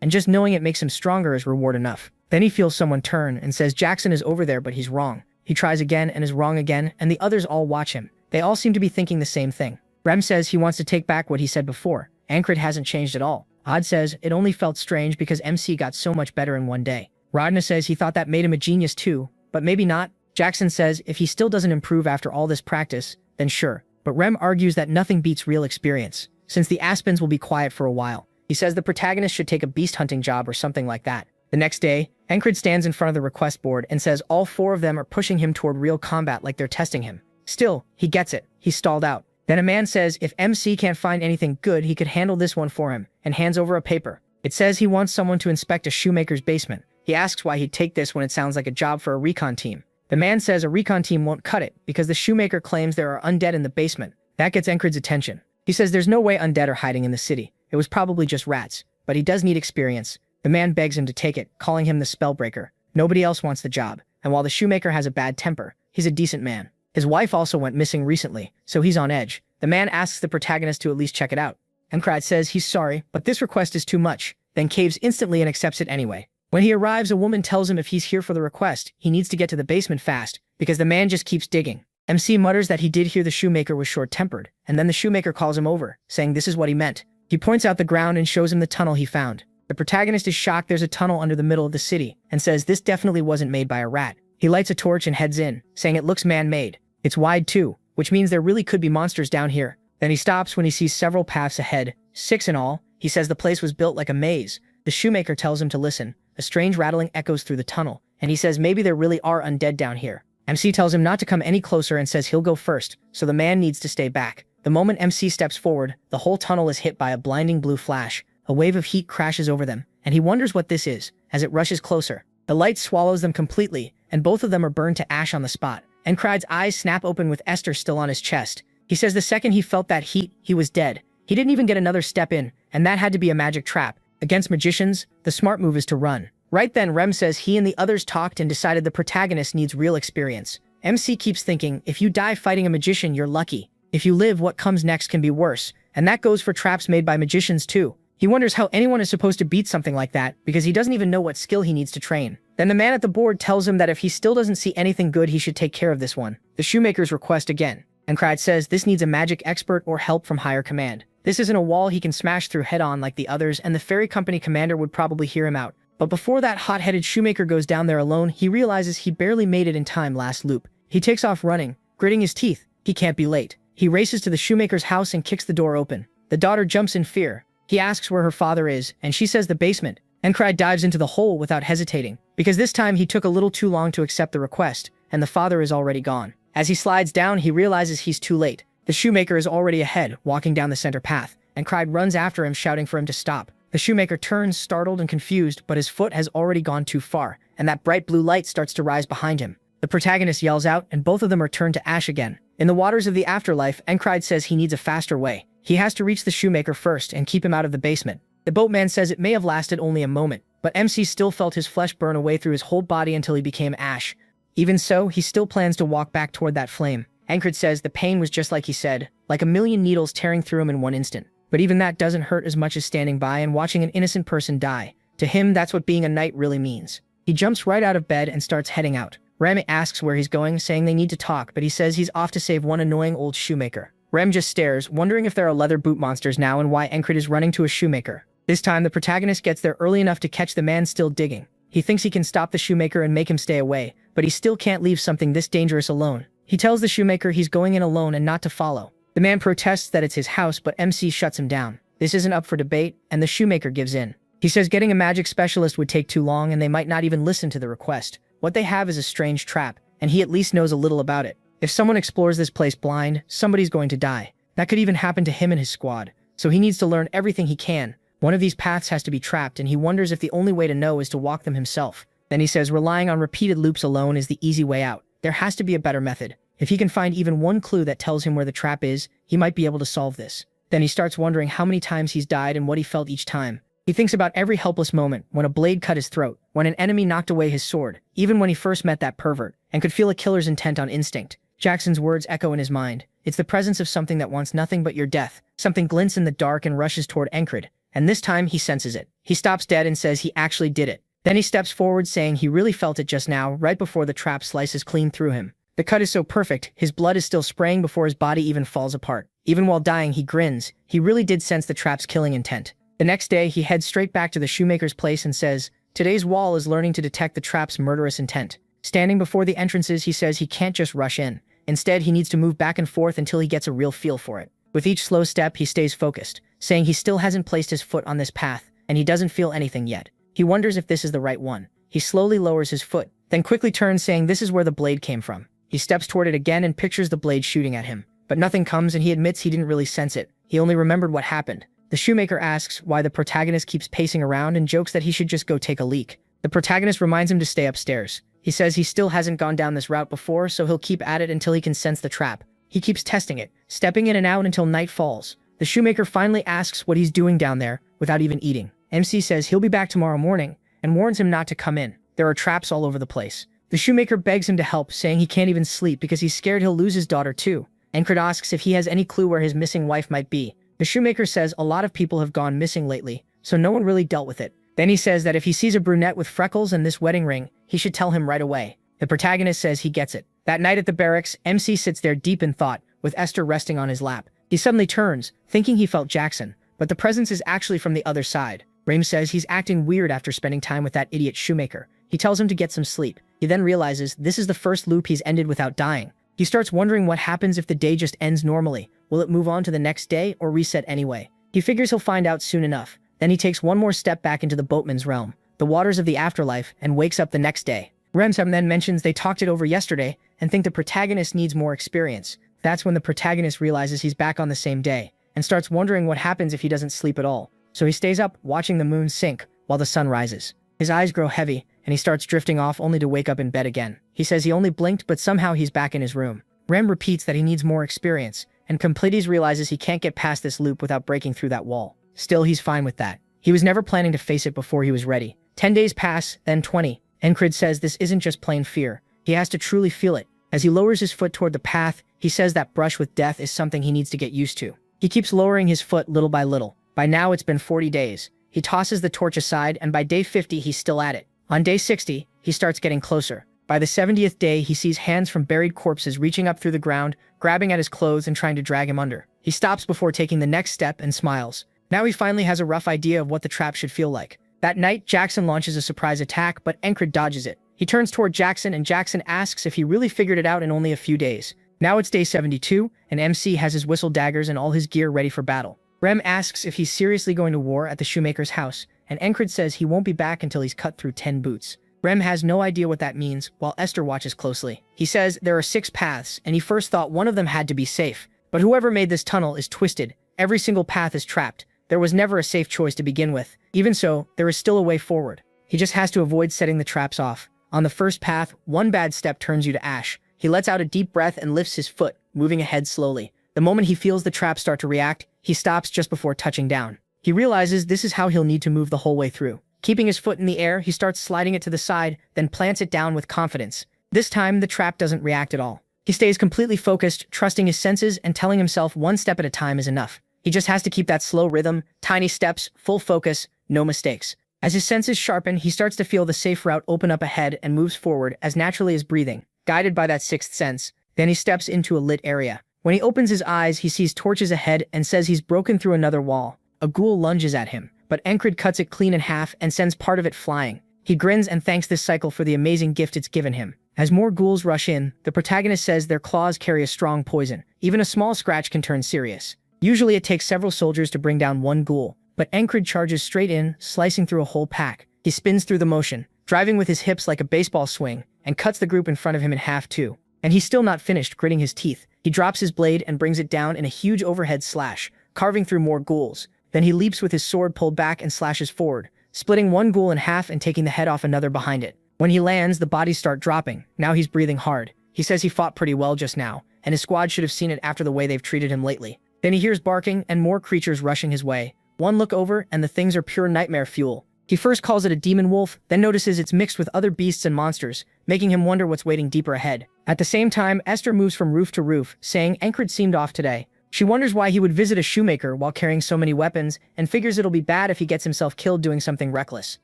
and just knowing it makes him stronger is reward enough. Then he feels someone turn and says Jackson is over there, but he's wrong. He tries again and is wrong again, and the others all watch him. They all seem to be thinking the same thing. Rem says he wants to take back what he said before. Encred hasn't changed at all. Odd says it only felt strange because MC got so much better in one day. Ragna says he thought that made him a genius too, but maybe not. Jackson says if he still doesn't improve after all this practice, then sure. But Rem argues that nothing beats real experience, since the Aspens will be quiet for a while. He says the protagonist should take a beast hunting job or something like that. The next day, Encred stands in front of the request board and says all 4 of them are pushing him toward real combat like they're testing him. Still, he gets it. He's stalled out. Then a man says if MC can't find anything good, he could handle this one for him, and hands over a paper. It says he wants someone to inspect a shoemaker's basement. He asks why he'd take this when it sounds like a job for a recon team. The man says a recon team won't cut it because the shoemaker claims there are undead in the basement. That gets Encred's attention. He says there's no way undead are hiding in the city. It was probably just rats, but he does need experience. The man begs him to take it, calling him the spellbreaker. Nobody else wants the job, and while the shoemaker has a bad temper, he's a decent man. His wife also went missing recently, so he's on edge. The man asks the protagonist to at least check it out. Encred says he's sorry, but this request is too much, then caves instantly and accepts it anyway. When he arrives, a woman tells him if he's here for the request, he needs to get to the basement fast, because the man just keeps digging. MC mutters that he did hear the shoemaker was short-tempered, and then the shoemaker calls him over, saying this is what he meant. He points out the ground and shows him the tunnel he found. The protagonist is shocked there's a tunnel under the middle of the city, and says this definitely wasn't made by a rat. He lights a torch and heads in, saying it looks man-made. It's wide too, which means there really could be monsters down here. Then he stops when he sees several paths ahead, 6 in all. He says the place was built like a maze. The shoemaker tells him to listen. A strange rattling echoes through the tunnel, and he says maybe there really are undead down here. MC tells him not to come any closer and says he'll go first, so the man needs to stay back. The moment MC steps forward, the whole tunnel is hit by a blinding blue flash. A wave of heat crashes over them, and he wonders what this is, as it rushes closer. The light swallows them completely, and both of them are burned to ash on the spot. Encred's eyes snap open with Esther still on his chest. He says the second he felt that heat, he was dead. He didn't even get another step in, and that had to be a magic trap. Against magicians, the smart move is to run. Right then, Rem says he and the others talked and decided the protagonist needs real experience. MC keeps thinking, if you die fighting a magician, you're lucky. If you live, what comes next can be worse. And that goes for traps made by magicians too. He wonders how anyone is supposed to beat something like that, because he doesn't even know what skill he needs to train. Then the man at the board tells him that if he still doesn't see anything good, he should take care of this one. The shoemaker's request again. Aniclimax says this needs a magic expert or help from higher command. This isn't a wall he can smash through head-on like the others, and the ferry company commander would probably hear him out. But before that hot-headed shoemaker goes down there alone, he realizes he barely made it in time last loop. He takes off running, gritting his teeth. He can't be late. He races to the shoemaker's house and kicks the door open. The daughter jumps in fear. He asks where her father is, and she says the basement. Aniclimax dives into the hole without hesitating, because this time he took a little too long to accept the request, and the father is already gone. As he slides down, he realizes he's too late. The shoemaker is already ahead, walking down the center path, and Aniclimax runs after him, shouting for him to stop. The shoemaker turns, startled and confused, but his foot has already gone too far, and that bright blue light starts to rise behind him. The protagonist yells out, and both of them are turned to ash again. In the waters of the afterlife, Aniclimax says he needs a faster way. He has to reach the shoemaker first and keep him out of the basement. The boatman says it may have lasted only a moment, but MC still felt his flesh burn away through his whole body until he became ash. Even so, he still plans to walk back toward that flame. Aniclimax says the pain was just like he said, like a million needles tearing through him in one instant. But even that doesn't hurt as much as standing by and watching an innocent person die. To him, that's what being a knight really means. He jumps right out of bed and starts heading out. Rem asks where he's going, saying they need to talk, but he says he's off to save one annoying old shoemaker. Rem just stares, wondering if there are leather boot monsters now and why Aniclimax is running to a shoemaker. This time, the protagonist gets there early enough to catch the man still digging. He thinks he can stop the shoemaker and make him stay away, but he still can't leave something this dangerous alone. He tells the shoemaker he's going in alone and not to follow. The man protests that it's his house, but MC shuts him down. This isn't up for debate, and the shoemaker gives in. He says getting a magic specialist would take too long and they might not even listen to the request. What they have is a strange trap, and he at least knows a little about it. If someone explores this place blind, somebody's going to die. That could even happen to him and his squad. So he needs to learn everything he can. One of these paths has to be trapped, and he wonders if the only way to know is to walk them himself. Then he says relying on repeated loops alone is the easy way out. There has to be a better method. If he can find even one clue that tells him where the trap is, he might be able to solve this. Then he starts wondering how many times he's died and what he felt each time. He thinks about every helpless moment, when a blade cut his throat, when an enemy knocked away his sword, even when he first met that pervert, and could feel a killer's intent on instinct. Jackson's words echo in his mind. It's the presence of something that wants nothing but your death. Something glints in the dark and rushes toward Aniclimax, and this time he senses it. He stops dead and says he actually did it. Then he steps forward, saying he really felt it just now, right before the trap slices clean through him. The cut is so perfect, his blood is still spraying before his body even falls apart. Even while dying, he grins. He really did sense the trap's killing intent. The next day, he heads straight back to the shoemaker's place and says, today's wall is learning to detect the trap's murderous intent. Standing before the entrances, he says he can't just rush in. Instead, he needs to move back and forth until he gets a real feel for it. With each slow step, he stays focused, saying he still hasn't placed his foot on this path, and he doesn't feel anything yet. He wonders if this is the right one. He slowly lowers his foot, then quickly turns, saying this is where the blade came from. He steps toward it again and pictures the blade shooting at him. But nothing comes, and he admits he didn't really sense it. He only remembered what happened. The shoemaker asks why the protagonist keeps pacing around and jokes that he should just go take a leak. The protagonist reminds him to stay upstairs. He says he still hasn't gone down this route before, so he'll keep at it until he can sense the trap. He keeps testing it, stepping in and out until night falls. The shoemaker finally asks what he's doing down there without even eating. MC says he'll be back tomorrow morning and warns him not to come in. There are traps all over the place. The shoemaker begs him to help, saying he can't even sleep because he's scared he'll lose his daughter too. Aniclimax asks if he has any clue where his missing wife might be. The shoemaker says a lot of people have gone missing lately, so no one really dealt with it. Then he says that if he sees a brunette with freckles and this wedding ring, he should tell him right away. The protagonist says he gets it. That night at the barracks, MC sits there deep in thought, with Esther resting on his lap. He suddenly turns, thinking he felt Jackson, but the presence is actually from the other side. Raim says he's acting weird after spending time with that idiot shoemaker. He tells him to get some sleep. He then realizes this is the first loop he's ended without dying. He starts wondering what happens if the day just ends normally. Will it move on to the next day or reset anyway? He figures he'll find out soon enough. Then he takes one more step back into the boatman's realm, the waters of the afterlife, and wakes up the next day. Remsam then mentions they talked it over yesterday and think the protagonist needs more experience. That's when the protagonist realizes he's back on the same day and starts wondering what happens if he doesn't sleep at all. So he stays up watching the moon sink while the sun rises. His eyes grow heavy and he starts drifting off only to wake up in bed again. He says he only blinked, but somehow he's back in his room. Rem repeats that he needs more experience, and Completes realizes he can't get past this loop without breaking through that wall. Still, he's fine with that. He was never planning to face it before he was ready. 10 days pass, then 20. Aniclimax says this isn't just plain fear. He has to truly feel it. As he lowers his foot toward the path, he says that brush with death is something he needs to get used to. He keeps lowering his foot little by little. By now, it's been 40 days. He tosses the torch aside, and by day 50, he's still at it. On day 60, he starts getting closer. By the 70th day, he sees hands from buried corpses reaching up through the ground, grabbing at his clothes and trying to drag him under. He stops before taking the next step and smiles. Now he finally has a rough idea of what the trap should feel like. That night, Jackson launches a surprise attack, but Encred dodges it. He turns toward Jackson, and Jackson asks if he really figured it out in only a few days. Now it's day 72, and MC has his whistle daggers and all his gear ready for battle. Rem asks if he's seriously going to war at the shoemaker's house, and Encred says he won't be back until he's cut through 10 boots. Rem has no idea what that means, while Esther watches closely. He says there are 6 paths, and he first thought one of them had to be safe. But whoever made this tunnel is twisted. Every single path is trapped. There was never a safe choice to begin with. Even so, there is still a way forward. He just has to avoid setting the traps off. On the first path, one bad step turns you to ash. He lets out a deep breath and lifts his foot, moving ahead slowly. The moment he feels the trap start to react, he stops just before touching down. He realizes this is how he'll need to move the whole way through. Keeping his foot in the air, he starts sliding it to the side, then plants it down with confidence. This time, the trap doesn't react at all. He stays completely focused, trusting his senses and telling himself one step at a time is enough. He just has to keep that slow rhythm, tiny steps, full focus, no mistakes. As his senses sharpen, he starts to feel the safe route open up ahead and moves forward as naturally as breathing, guided by that 6th sense. Then he steps into a lit area. When he opens his eyes, he sees torches ahead and says he's broken through another wall. A ghoul lunges at him, but Encred cuts it clean in half and sends part of it flying. He grins and thanks this cycle for the amazing gift it's given him. As more ghouls rush in, the protagonist says their claws carry a strong poison. Even a small scratch can turn serious. Usually it takes several soldiers to bring down one ghoul, but Encred charges straight in, slicing through a whole pack. He spins through the motion, driving with his hips like a baseball swing, and cuts the group in front of him in half too. And he's still not finished, gritting his teeth. He drops his blade and brings it down in a huge overhead slash, carving through more ghouls. Then he leaps with his sword pulled back and slashes forward, splitting one ghoul in half and taking the head off another behind it. When he lands, the bodies start dropping. Now he's breathing hard. He says he fought pretty well just now, and his squad should have seen it after the way they've treated him lately. Then he hears barking and more creatures rushing his way. One look over, and the things are pure nightmare fuel. He first calls it a demon wolf, then notices it's mixed with other beasts and monsters, making him wonder what's waiting deeper ahead. At the same time, Esther moves from roof to roof, saying Encred seemed off today. She wonders why he would visit a shoemaker while carrying so many weapons, and figures it'll be bad if he gets himself killed doing something reckless.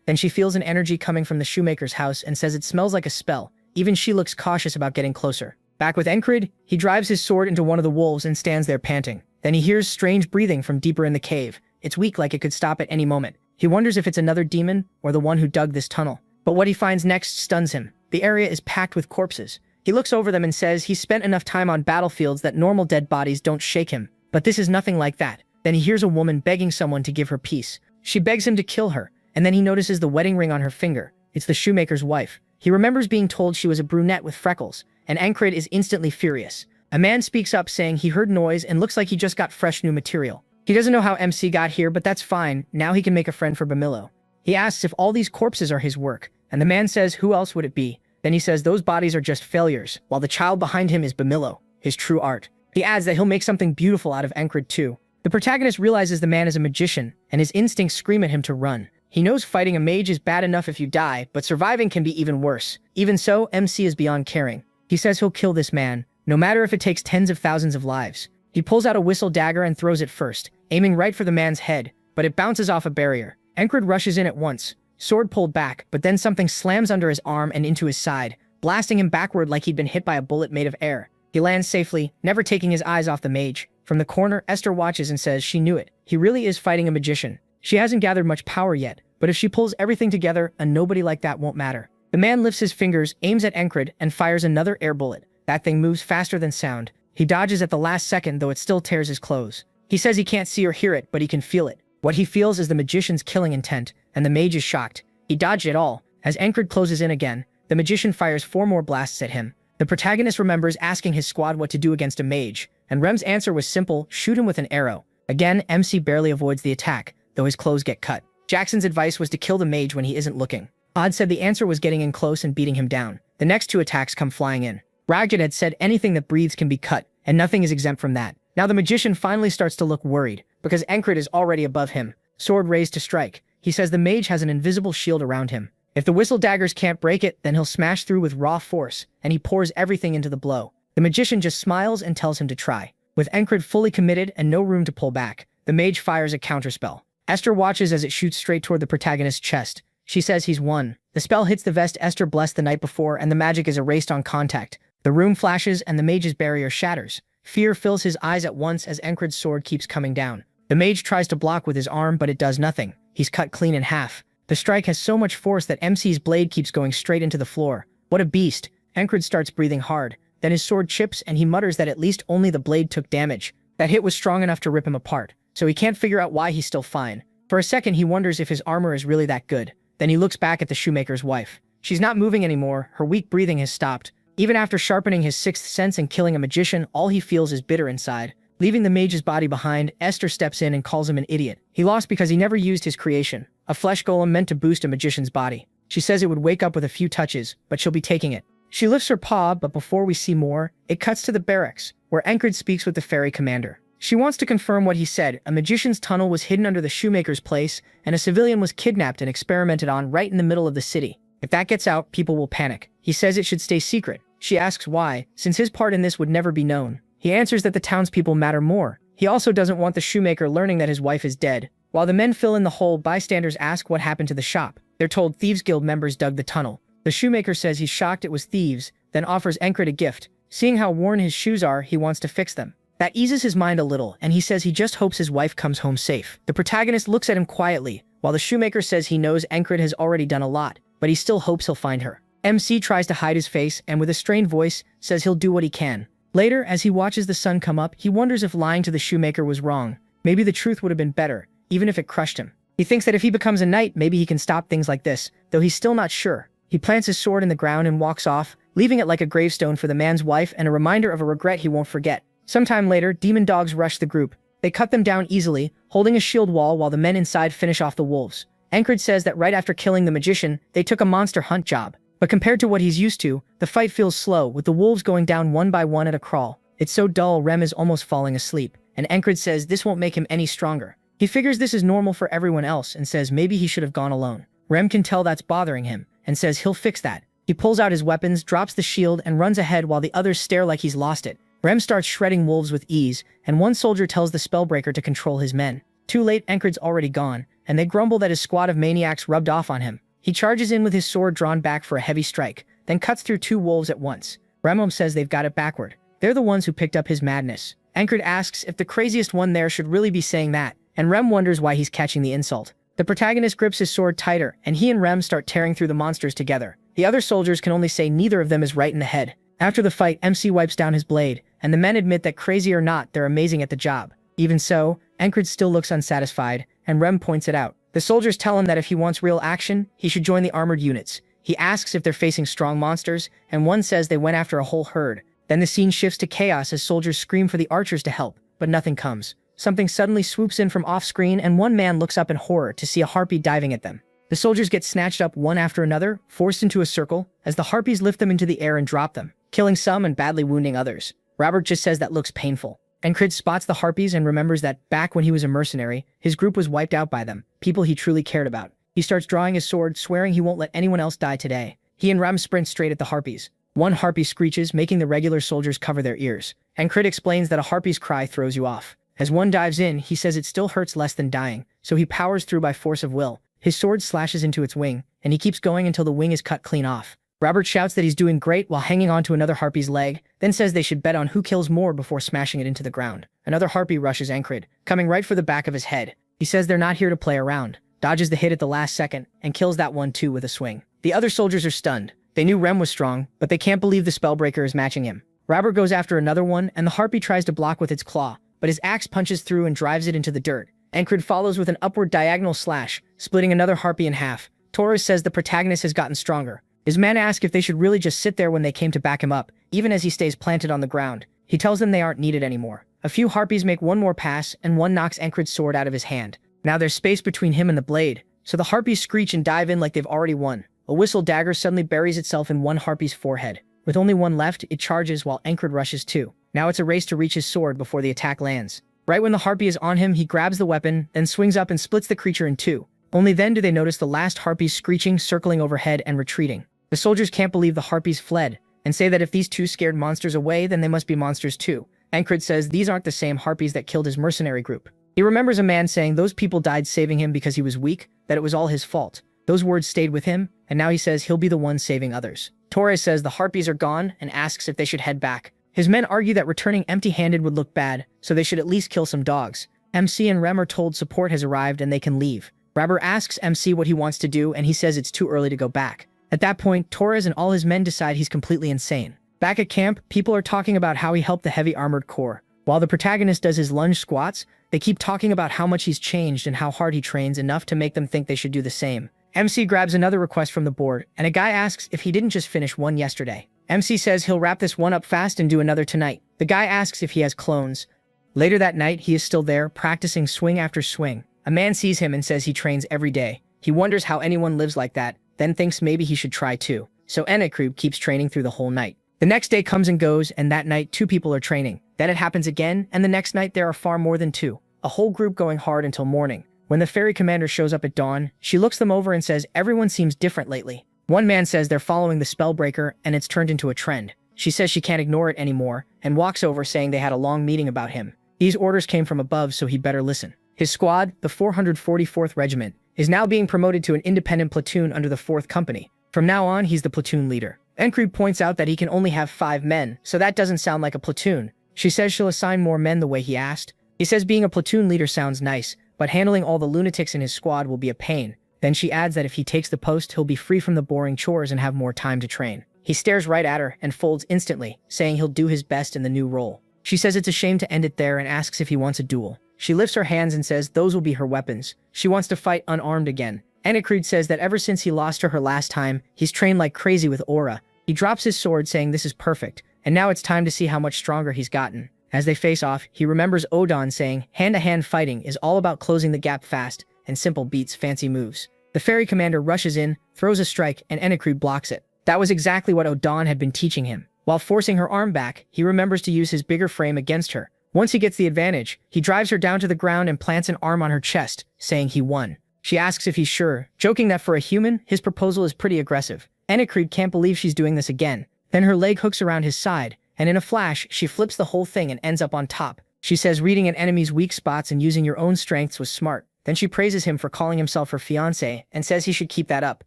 Then she feels an energy coming from the shoemaker's house and says it smells like a spell. Even she looks cautious about getting closer. Back with Encred, he drives his sword into one of the wolves and stands there panting. Then he hears strange breathing from deeper in the cave. It's weak, like it could stop at any moment. He wonders if it's another demon or the one who dug this tunnel. But what he finds next stuns him. The area is packed with corpses. He looks over them and says he's spent enough time on battlefields that normal dead bodies don't shake him. But this is nothing like that. Then he hears a woman begging someone to give her peace. She begs him to kill her, and then he notices the wedding ring on her finger. It's the shoemaker's wife. He remembers being told she was a brunette with freckles, and Encred is instantly furious. A man speaks up saying he heard noise and looks like he just got fresh new material. He doesn't know how MC got here, but that's fine. Now he can make a friend for Bamillo. He asks if all these corpses are his work, and the man says who else would it be? Then he says those bodies are just failures, while the child behind him is Bamillo, his true art. He adds that he'll make something beautiful out of Encred too. The protagonist realizes the man is a magician, and his instincts scream at him to run. He knows fighting a mage is bad enough if you die, but surviving can be even worse. Even so, MC is beyond caring. He says he'll kill this man, no matter if it takes tens of thousands of lives. He pulls out a whistle dagger and throws it first, aiming right for the man's head, but it bounces off a barrier. Encred rushes in at once, sword pulled back, but then something slams under his arm and into his side, blasting him backward like he'd been hit by a bullet made of air. He lands safely, never taking his eyes off the mage. From the corner, Esther watches and says she knew it. He really is fighting a magician. She hasn't gathered much power yet, but if she pulls everything together, a nobody like that won't matter. The man lifts his fingers, aims at Encred, and fires another air bullet. That thing moves faster than sound. He dodges at the last second, though it still tears his clothes. He says he can't see or hear it, but he can feel it. What he feels is the magician's killing intent, and the mage is shocked. He dodged it all. As Encred closes in again, the magician fires 4 more blasts at him. The protagonist remembers asking his squad what to do against a mage, and Rem's answer was simple: shoot him with an arrow. Again, MC barely avoids the attack, though his clothes get cut. Jackson's advice was to kill the mage when he isn't looking. Odd said the answer was getting in close and beating him down. The next 2 attacks come flying in. Ragged had said anything that breathes can be cut, and nothing is exempt from that. Now the magician finally starts to look worried, because Encred is already above him, sword raised to strike. He says the mage has an invisible shield around him. If the whistle daggers can't break it, then he'll smash through with raw force, and he pours everything into the blow. The magician just smiles and tells him to try. With Encred fully committed and no room to pull back, the mage fires a counterspell. Esther watches as it shoots straight toward the protagonist's chest. She says he's won. The spell hits the vest Esther blessed the night before, and the magic is erased on contact. The room flashes and the mage's barrier shatters. Fear fills his eyes at once as Encred's sword keeps coming down. The mage tries to block with his arm, but it does nothing. He's cut clean in half. The strike has so much force that MC's blade keeps going straight into the floor. What a beast. Encred starts breathing hard. Then his sword chips and he mutters that at least only the blade took damage. That hit was strong enough to rip him apart, so he can't figure out why he's still fine. For a second he wonders if his armor is really that good. Then he looks back at the shoemaker's wife. She's not moving anymore, her weak breathing has stopped. Even after sharpening his sixth sense and killing a magician, all he feels is bitter inside. Leaving the mage's body behind, Esther steps in and calls him an idiot. He lost because he never used his creation, a flesh golem meant to boost a magician's body. She says it would wake up with a few touches, but she'll be taking it. She lifts her paw, but before we see more, it cuts to the barracks, where Encred speaks with the ferry commander. She wants to confirm what he said. A magician's tunnel was hidden under the shoemaker's place, and a civilian was kidnapped and experimented on right in the middle of the city. If that gets out, people will panic. He says it should stay secret. She asks why, since his part in this would never be known. He answers that the townspeople matter more. He also doesn't want the shoemaker learning that his wife is dead. While the men fill in the hole, bystanders ask what happened to the shop. They're told Thieves Guild members dug the tunnel. The shoemaker says he's shocked it was thieves, then offers Encred a gift. Seeing how worn his shoes are, he wants to fix them. That eases his mind a little, and he says he just hopes his wife comes home safe. The protagonist looks at him quietly, while the shoemaker says he knows Encred has already done a lot, but he still hopes he'll find her. MC tries to hide his face, and with a strained voice, says he'll do what he can. Later, as he watches the sun come up, he wonders if lying to the shoemaker was wrong. Maybe the truth would have been better, even if it crushed him. He thinks that if he becomes a knight, maybe he can stop things like this, though he's still not sure. He plants his sword in the ground and walks off, leaving it like a gravestone for the man's wife and a reminder of a regret he won't forget. Sometime later, demon dogs rush the group. They cut them down easily, holding a shield wall while the men inside finish off the wolves. Encred says that right after killing the magician, they took a monster hunt job. But compared to what he's used to, the fight feels slow, with the wolves going down one by one at a crawl. It's so dull Rem is almost falling asleep, and Encred says this won't make him any stronger. He figures this is normal for everyone else and says maybe he should have gone alone. Rem can tell that's bothering him, and says he'll fix that. He pulls out his weapons, drops the shield, and runs ahead while the others stare like he's lost it. Rem starts shredding wolves with ease, and one soldier tells the spellbreaker to control his men. Too late, Encred's already gone, and they grumble that his squad of maniacs rubbed off on him. He charges in with his sword drawn back for a heavy strike, then cuts through two wolves at once. Remom says they've got it backward. They're the ones who picked up his madness. Encred asks if the craziest one there should really be saying that, and Rem wonders why he's catching the insult. The protagonist grips his sword tighter, and he and Rem start tearing through the monsters together. The other soldiers can only say neither of them is right in the head. After the fight, MC wipes down his blade, and the men admit that crazy or not, they're amazing at the job. Even so, Encred still looks unsatisfied, and Rem points it out. The soldiers tell him that if he wants real action, he should join the armored units. He asks if they're facing strong monsters, and one says they went after a whole herd. Then the scene shifts to chaos as soldiers scream for the archers to help, but nothing comes. Something suddenly swoops in from off-screen, and one man looks up in horror to see a harpy diving at them. The soldiers get snatched up one after another, forced into a circle, as the harpies lift them into the air and drop them, killing some and badly wounding others. Robert just says that looks painful. Encred spots the harpies and remembers that, back when he was a mercenary, his group was wiped out by them, people he truly cared about. He starts drawing his sword, swearing he won't let anyone else die today. He and Ram sprint straight at the harpies. One harpy screeches, making the regular soldiers cover their ears. Encred explains that a harpy's cry throws you off. As one dives in, he says it still hurts less than dying, so he powers through by force of will. His sword slashes into its wing, and he keeps going until the wing is cut clean off. Robert shouts that he's doing great while hanging onto another harpy's leg, then says they should bet on who kills more before smashing it into the ground. Another harpy rushes Encred, coming right for the back of his head. He says they're not here to play around, dodges the hit at the last second, and kills that one too with a swing. The other soldiers are stunned. They knew Rem was strong, but they can't believe the spellbreaker is matching him. Robert goes after another one, and the harpy tries to block with its claw, but his axe punches through and drives it into the dirt. Encred follows with an upward diagonal slash, splitting another harpy in half. Torres says the protagonist has gotten stronger. His men ask if they should really just sit there when they came to back him up, even as he stays planted on the ground. He tells them they aren't needed anymore. A few harpies make one more pass, and one knocks Encred's sword out of his hand. Now there's space between him and the blade, so the harpies screech and dive in like they've already won. A whistle dagger suddenly buries itself in one harpy's forehead. With only one left, it charges while Encred rushes too. Now it's a race to reach his sword before the attack lands. Right when the harpy is on him, he grabs the weapon, then swings up and splits the creature in two. Only then do they notice the last harpies screeching, circling overhead, and retreating. The soldiers can't believe the harpies fled, and say that if these two scared monsters away, then they must be monsters too. Encred says these aren't the same harpies that killed his mercenary group. He remembers a man saying those people died saving him because he was weak, that it was all his fault. Those words stayed with him, and now he says he'll be the one saving others. Torres says the harpies are gone and asks if they should head back. His men argue that returning empty-handed would look bad, so they should at least kill some dogs. MC and Rem are told support has arrived and they can leave. Rabber asks MC what he wants to do, and he says it's too early to go back. At that point, Torres and all his men decide he's completely insane. Back at camp, people are talking about how he helped the heavy armored corps. While the protagonist does his lunge squats, they keep talking about how much he's changed and how hard he trains, enough to make them think they should do the same. MC grabs another request from the board, and a guy asks if he didn't just finish one yesterday. MC says he'll wrap this one up fast and do another tonight. The guy asks if he has clones. Later that night, he is still there, practicing swing after swing. A man sees him and says he trains every day. He wonders how anyone lives like that, then thinks maybe he should try too. So Anicap keeps training through the whole night. The next day comes and goes, and that night 2 people are training. Then it happens again, and the next night there are far more than 2. A whole group going hard until morning. When the ferry commander shows up at dawn, she looks them over and says everyone seems different lately. One man says they're following the spellbreaker and it's turned into a trend. She says she can't ignore it anymore, and walks over saying they had a long meeting about him. These orders came from above, so he better listen. His squad, the 444th Regiment, is now being promoted to an independent platoon under the 4th Company. From now on, he's the platoon leader. Encreed points out that he can only have 5 men, so that doesn't sound like a platoon. She says she'll assign more men the way he asked. He says being a platoon leader sounds nice, but handling all the lunatics in his squad will be a pain. Then she adds that if he takes the post, he'll be free from the boring chores and have more time to train. He stares right at her and folds instantly, saying he'll do his best in the new role. She says it's a shame to end it there and asks if he wants a duel. She lifts her hands and says those will be her weapons. She wants to fight unarmed again. Anicap says that ever since he lost to her last time, he's trained like crazy with Aura. He drops his sword saying this is perfect, and now it's time to see how much stronger he's gotten. As they face off, he remembers Odon saying hand-to-hand fighting is all about closing the gap fast, and simple beats fancy moves. The ferry commander rushes in, throws a strike, and Anicap blocks it. That was exactly what Odon had been teaching him. While forcing her arm back, he remembers to use his bigger frame against her. Once he gets the advantage, he drives her down to the ground and plants an arm on her chest, saying he won. She asks if he's sure, joking that for a human, his proposal is pretty aggressive. Anicap can't believe she's doing this again. Then her leg hooks around his side, and in a flash, she flips the whole thing and ends up on top. She says reading an enemy's weak spots and using your own strengths was smart. Then she praises him for calling himself her fiancé and says he should keep that up.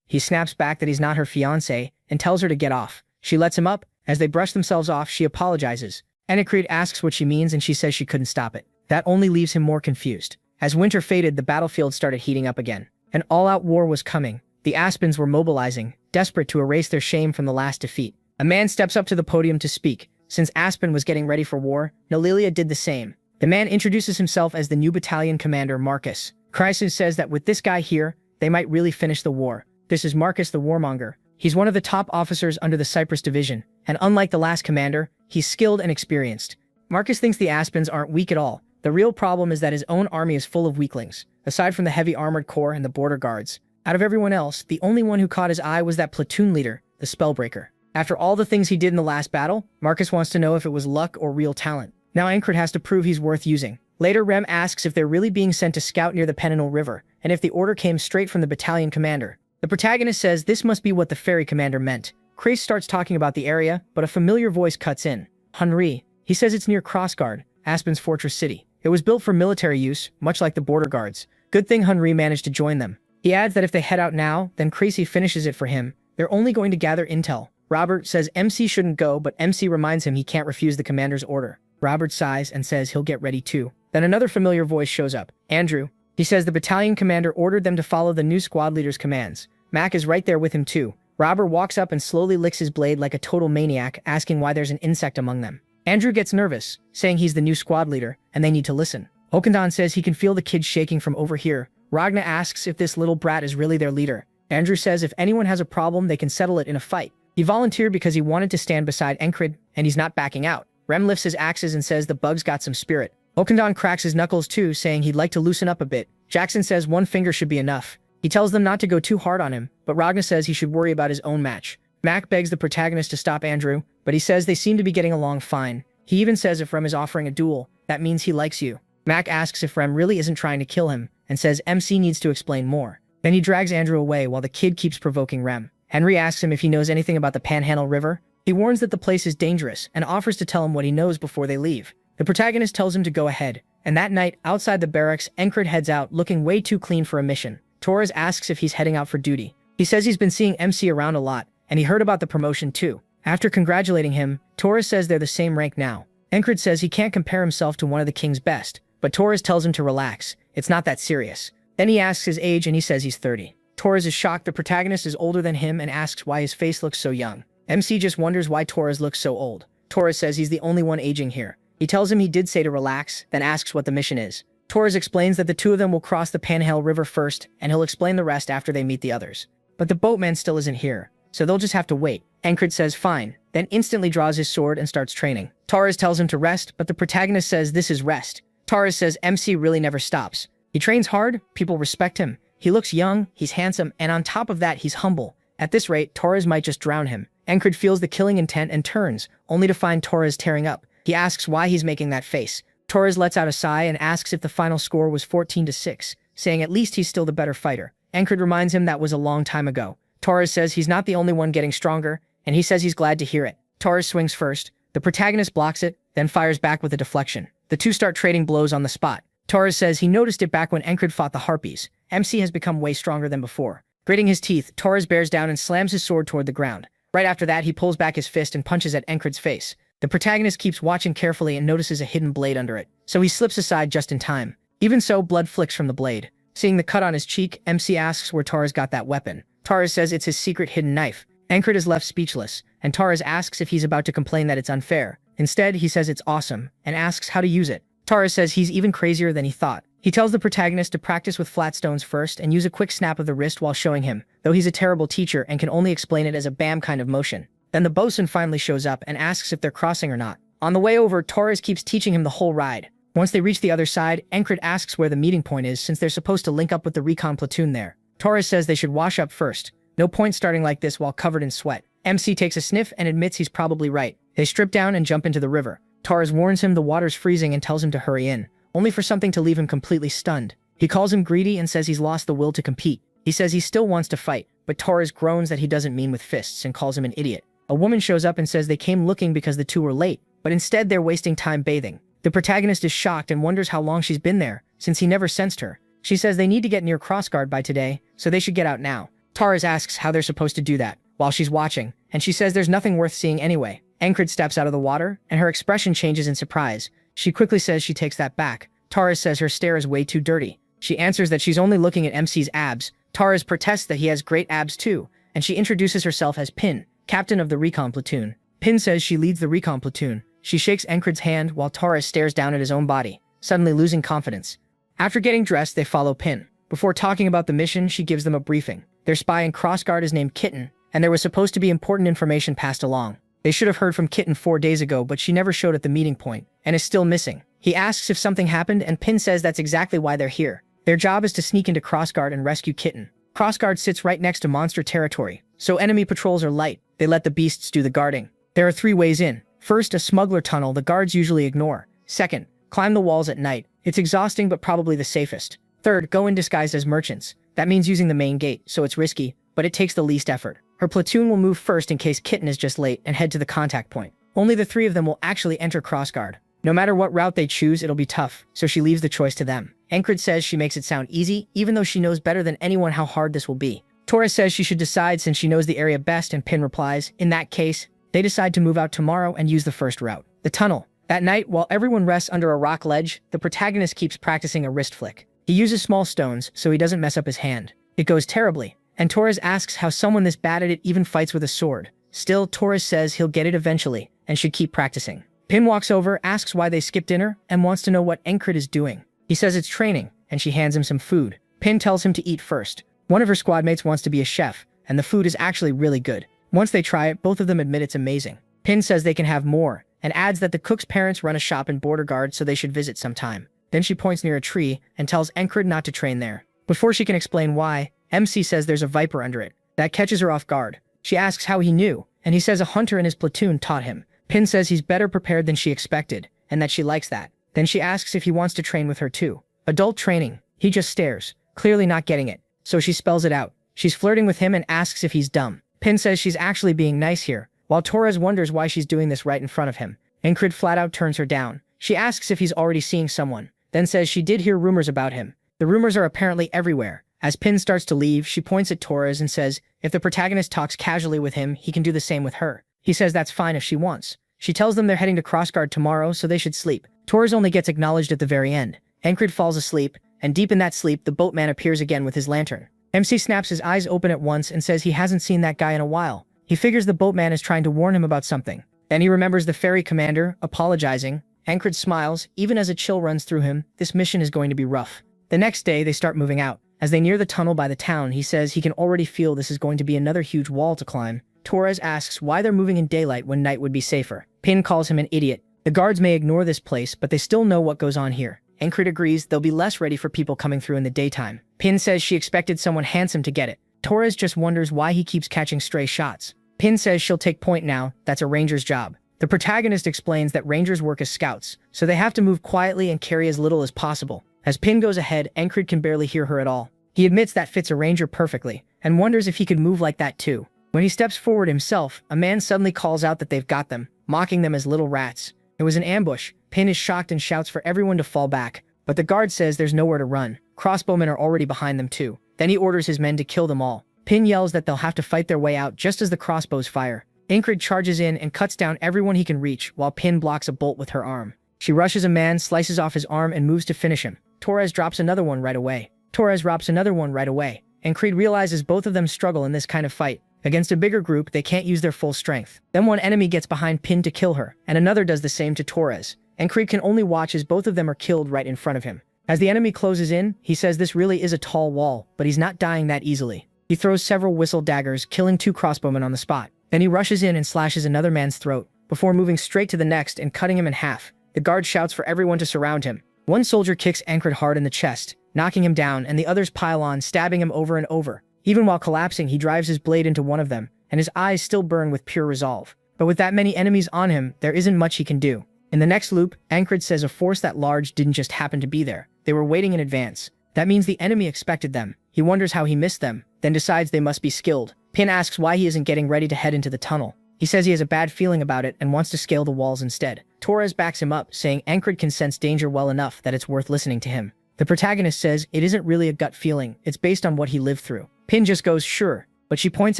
He snaps back that he's not her fiancé and tells her to get off. She lets him up. As they brush themselves off, she apologizes. Anicap asks what she means and she says she couldn't stop it. That only leaves him more confused. As winter faded, the battlefield started heating up again. An all-out war was coming. The Aspens were mobilizing, desperate to erase their shame from the last defeat. A man steps up to the podium to speak. Since Aspen was getting ready for war, Nalilia did the same. The man introduces himself as the new battalion commander, Marcus. Chryson says that with this guy here, they might really finish the war. This is Marcus the Warmonger. He's one of the top officers under the Cyprus Division, and unlike the last commander, he's skilled and experienced. Marcus thinks the Aspens aren't weak at all. The real problem is that his own army is full of weaklings, aside from the heavy armored corps and the border guards. Out of everyone else, the only one who caught his eye was that platoon leader, the Spellbreaker. After all the things he did in the last battle, Marcus wants to know if it was luck or real talent. Now Ancred has to prove he's worth using. Later, Rem asks if they're really being sent to scout near the Pennonal River, and if the order came straight from the battalion commander. The protagonist says this must be what the ferry commander meant. Crace starts talking about the area, but a familiar voice cuts in. Henri. He says it's near Crossguard, Aspen's fortress city. It was built for military use, much like the border guards. Good thing Henri managed to join them. He adds that if they head out now, then Crazy finishes it for him. They're only going to gather intel. Robert says MC shouldn't go, but MC reminds him he can't refuse the commander's order. Robert sighs and says he'll get ready too. Then another familiar voice shows up. Andrew. He says the battalion commander ordered them to follow the new squad leader's commands. Mac is right there with him too. Robert walks up and slowly licks his blade like a total maniac, asking why there's an insect among them. Andrew gets nervous, saying he's the new squad leader, and they need to listen. Okandan says he can feel the kids shaking from over here. Ragna asks if this little brat is really their leader. Andrew says if anyone has a problem, they can settle it in a fight. He volunteered because he wanted to stand beside Encred, and he's not backing out. Rem lifts his axes and says the bug's got some spirit. Okandan cracks his knuckles too, saying he'd like to loosen up a bit. Jackson says one finger should be enough. He tells them not to go too hard on him, but Ragna says he should worry about his own match. Mac begs the protagonist to stop Andrew, but he says they seem to be getting along fine. He even says if Rem is offering a duel, that means he likes you. Mac asks if Rem really isn't trying to kill him, and says MC needs to explain more. Then he drags Andrew away while the kid keeps provoking Rem. Henry asks him if he knows anything about the Panhandle River. He warns that the place is dangerous, and offers to tell him what he knows before they leave. The protagonist tells him to go ahead, and that night, outside the barracks, Encred heads out looking way too clean for a mission. Torres asks if he's heading out for duty. He says he's been seeing MC around a lot, and he heard about the promotion too. After congratulating him, Torres says they're the same rank now. Encred says he can't compare himself to one of the king's best, but Torres tells him to relax. It's not that serious. Then he asks his age and he says he's 30. Torres is shocked the protagonist is older than him and asks why his face looks so young. MC just wonders why Torres looks so old. Torres says he's the only one aging here. He tells him he did say to relax, then asks what the mission is. Torres explains that the two of them will cross the Panhell River first, and he'll explain the rest after they meet the others. But the boatman still isn't here, so they'll just have to wait. Encred says fine, then instantly draws his sword and starts training. Torres tells him to rest, but the protagonist says this is rest. Torres says MC really never stops. He trains hard, people respect him. He looks young, he's handsome, and on top of that, he's humble. At this rate, Torres might just drown him. Encred feels the killing intent and turns, only to find Torres tearing up. He asks why he's making that face. Torres lets out a sigh and asks if the final score was 14-6, saying at least he's still the better fighter. Encred reminds him that was a long time ago. Torres says he's not the only one getting stronger, and he says he's glad to hear it. Torres swings first. The protagonist blocks it, then fires back with a deflection. The two start trading blows on the spot. Torres says he noticed it back when Encred fought the Harpies. MC has become way stronger than before. Gritting his teeth, Torres bears down and slams his sword toward the ground. Right after that, he pulls back his fist and punches at Encred's face. The protagonist keeps watching carefully and notices a hidden blade under it, so he slips aside just in time. Even so, blood flicks from the blade. Seeing the cut on his cheek, MC asks where Torres got that weapon. Torres says it's his secret hidden knife. Encred is left speechless, and Torres asks if he's about to complain that it's unfair. Instead, he says it's awesome, and asks how to use it. Torres says he's even crazier than he thought. He tells the protagonist to practice with flat stones first and use a quick snap of the wrist while showing him, though he's a terrible teacher and can only explain it as a bam kind of motion. Then the bosun finally shows up and asks if they're crossing or not. On the way over, Torres keeps teaching him the whole ride. Once they reach the other side, Encred asks where the meeting point is since they're supposed to link up with the recon platoon there. Torres says they should wash up first. No point starting like this while covered in sweat. MC takes a sniff and admits he's probably right. They strip down and jump into the river. Torres warns him the water's freezing and tells him to hurry in, only for something to leave him completely stunned. He calls him greedy and says he's lost the will to compete. He says he still wants to fight, but Torres groans that he doesn't mean with fists and calls him an idiot. A woman shows up and says they came looking because the two were late, but instead they're wasting time bathing. The protagonist is shocked and wonders how long she's been there, since he never sensed her. She says they need to get near Crossguard by today, so they should get out now. Torres asks how they're supposed to do that, while she's watching, and she says there's nothing worth seeing anyway. Encred steps out of the water, and her expression changes in surprise. She quickly says she takes that back. Torres says her stare is way too dirty. She answers that she's only looking at MC's abs. Torres protests that he has great abs too, and she introduces herself as Pin, captain of the recon platoon. Pin says she leads the recon platoon. She shakes Encred's hand while Torres stares down at his own body, suddenly losing confidence. After getting dressed, they follow Pin. Before talking about the mission, she gives them a briefing. Their spy in Crossguard is named Kitten, and there was supposed to be important information passed along. They should have heard from Kitten 4 days ago, but she never showed at the meeting point, and is still missing. He asks if something happened, and Pin says that's exactly why they're here. Their job is to sneak into Crossguard and rescue Kitten. Crossguard sits right next to monster territory, so enemy patrols are light. They let the beasts do the guarding. There are 3 ways in. First, a smuggler tunnel the guards usually ignore. Second, climb the walls at night. It's exhausting but probably the safest. Third, go in disguised as merchants. That means using the main gate, so it's risky, but it takes the least effort. Her platoon will move first in case Kitten is just late and head to the contact point. Only the 3 of them will actually enter Crossguard. No matter what route they choose, it'll be tough, so she leaves the choice to them. Encred says she makes it sound easy, even though she knows better than anyone how hard this will be. Torres says she should decide since she knows the area best, and Pin replies, in that case, they decide to move out tomorrow and use the first route, the tunnel. That night, while everyone rests under a rock ledge, the protagonist keeps practicing a wrist flick. He uses small stones so he doesn't mess up his hand. It goes terribly, and Torres asks how someone this bad at it even fights with a sword. Still, Torres says he'll get it eventually and should keep practicing. Pin walks over, asks why they skipped dinner, and wants to know what Encred is doing. He says it's training, and she hands him some food. Pin tells him to eat first. One of her squad mates wants to be a chef, and the food is actually really good. Once they try it, both of them admit it's amazing. Pin says they can have more, and adds that the cook's parents run a shop in Border Guard so they should visit sometime. Then she points near a tree and tells Encred not to train there. Before she can explain why, MC says there's a viper under it. That catches her off guard. She asks how he knew, and he says a hunter in his platoon taught him. Pin says he's better prepared than she expected, and that she likes that. Then she asks if he wants to train with her too. Adult training. He just stares, clearly not getting it, so she spells it out. She's flirting with him and asks if he's dumb. Pin says she's actually being nice here, while Torres wonders why she's doing this right in front of him. Encred flat out turns her down. She asks if he's already seeing someone, then says she did hear rumors about him. The rumors are apparently everywhere, As Pin starts to leave, she points at Torres and says if the protagonist talks casually with him, he can do the same with her. He says that's fine if she wants. She tells them they're heading to Crossguard tomorrow, so they should sleep. Torres only gets acknowledged at the very end. Ancred falls asleep, and deep in that sleep, the boatman appears again with his lantern. MC snaps his eyes open at once and says he hasn't seen that guy in a while. He figures the boatman is trying to warn him about something. Then he remembers the ferry commander, apologizing. Ancred smiles, even as a chill runs through him. This mission is going to be rough. The next day, they start moving out. As they near the tunnel by the town, he says he can already feel this is going to be another huge wall to climb. Torres asks why they're moving in daylight when night would be safer. Pin calls him an idiot. The guards may ignore this place, but they still know what goes on here. Ancred agrees they'll be less ready for people coming through in the daytime. Pin says she expected someone handsome to get it. Torres just wonders why he keeps catching stray shots. Pin says she'll take point now, that's a ranger's job. The protagonist explains that rangers work as scouts, so they have to move quietly and carry as little as possible. As Pin goes ahead, Ancred can barely hear her at all. He admits that fits a ranger perfectly, and wonders if he could move like that too. When he steps forward himself, a man suddenly calls out that they've got them, mocking them as little rats. It was an ambush. Pin is shocked and shouts for everyone to fall back, but the guard says there's nowhere to run. Crossbowmen are already behind them too. Then he orders his men to kill them all. Pin yells that they'll have to fight their way out just as the crossbows fire. Ancred charges in and cuts down everyone he can reach while Pin blocks a bolt with her arm. She rushes a man, slices off his arm, and moves to finish him. Torres drops another one right away. Ancred realizes both of them struggle in this kind of fight. Against a bigger group, they can't use their full strength. Then one enemy gets behind Pin to kill her, and another does the same to Torres. Ancred can only watch as both of them are killed right in front of him. As the enemy closes in, he says this really is a tall wall, but he's not dying that easily. He throws several whistle daggers, killing 2 crossbowmen on the spot. Then he rushes in and slashes another man's throat, before moving straight to the next and cutting him in half. The guard shouts for everyone to surround him. One soldier kicks Ancred hard in the chest, knocking him down, and the others pile on, stabbing him over and over. Even while collapsing, he drives his blade into one of them, and his eyes still burn with pure resolve. But with that many enemies on him, there isn't much he can do. In the next loop, Ancred says a force that large didn't just happen to be there. They were waiting in advance. That means the enemy expected them. He wonders how he missed them, then decides they must be skilled. Pin asks why he isn't getting ready to head into the tunnel. He says he has a bad feeling about it and wants to scale the walls instead. Torres backs him up, saying Ancred can sense danger well enough that it's worth listening to him. The protagonist says it isn't really a gut feeling, it's based on what he lived through. Pin just goes sure, but she points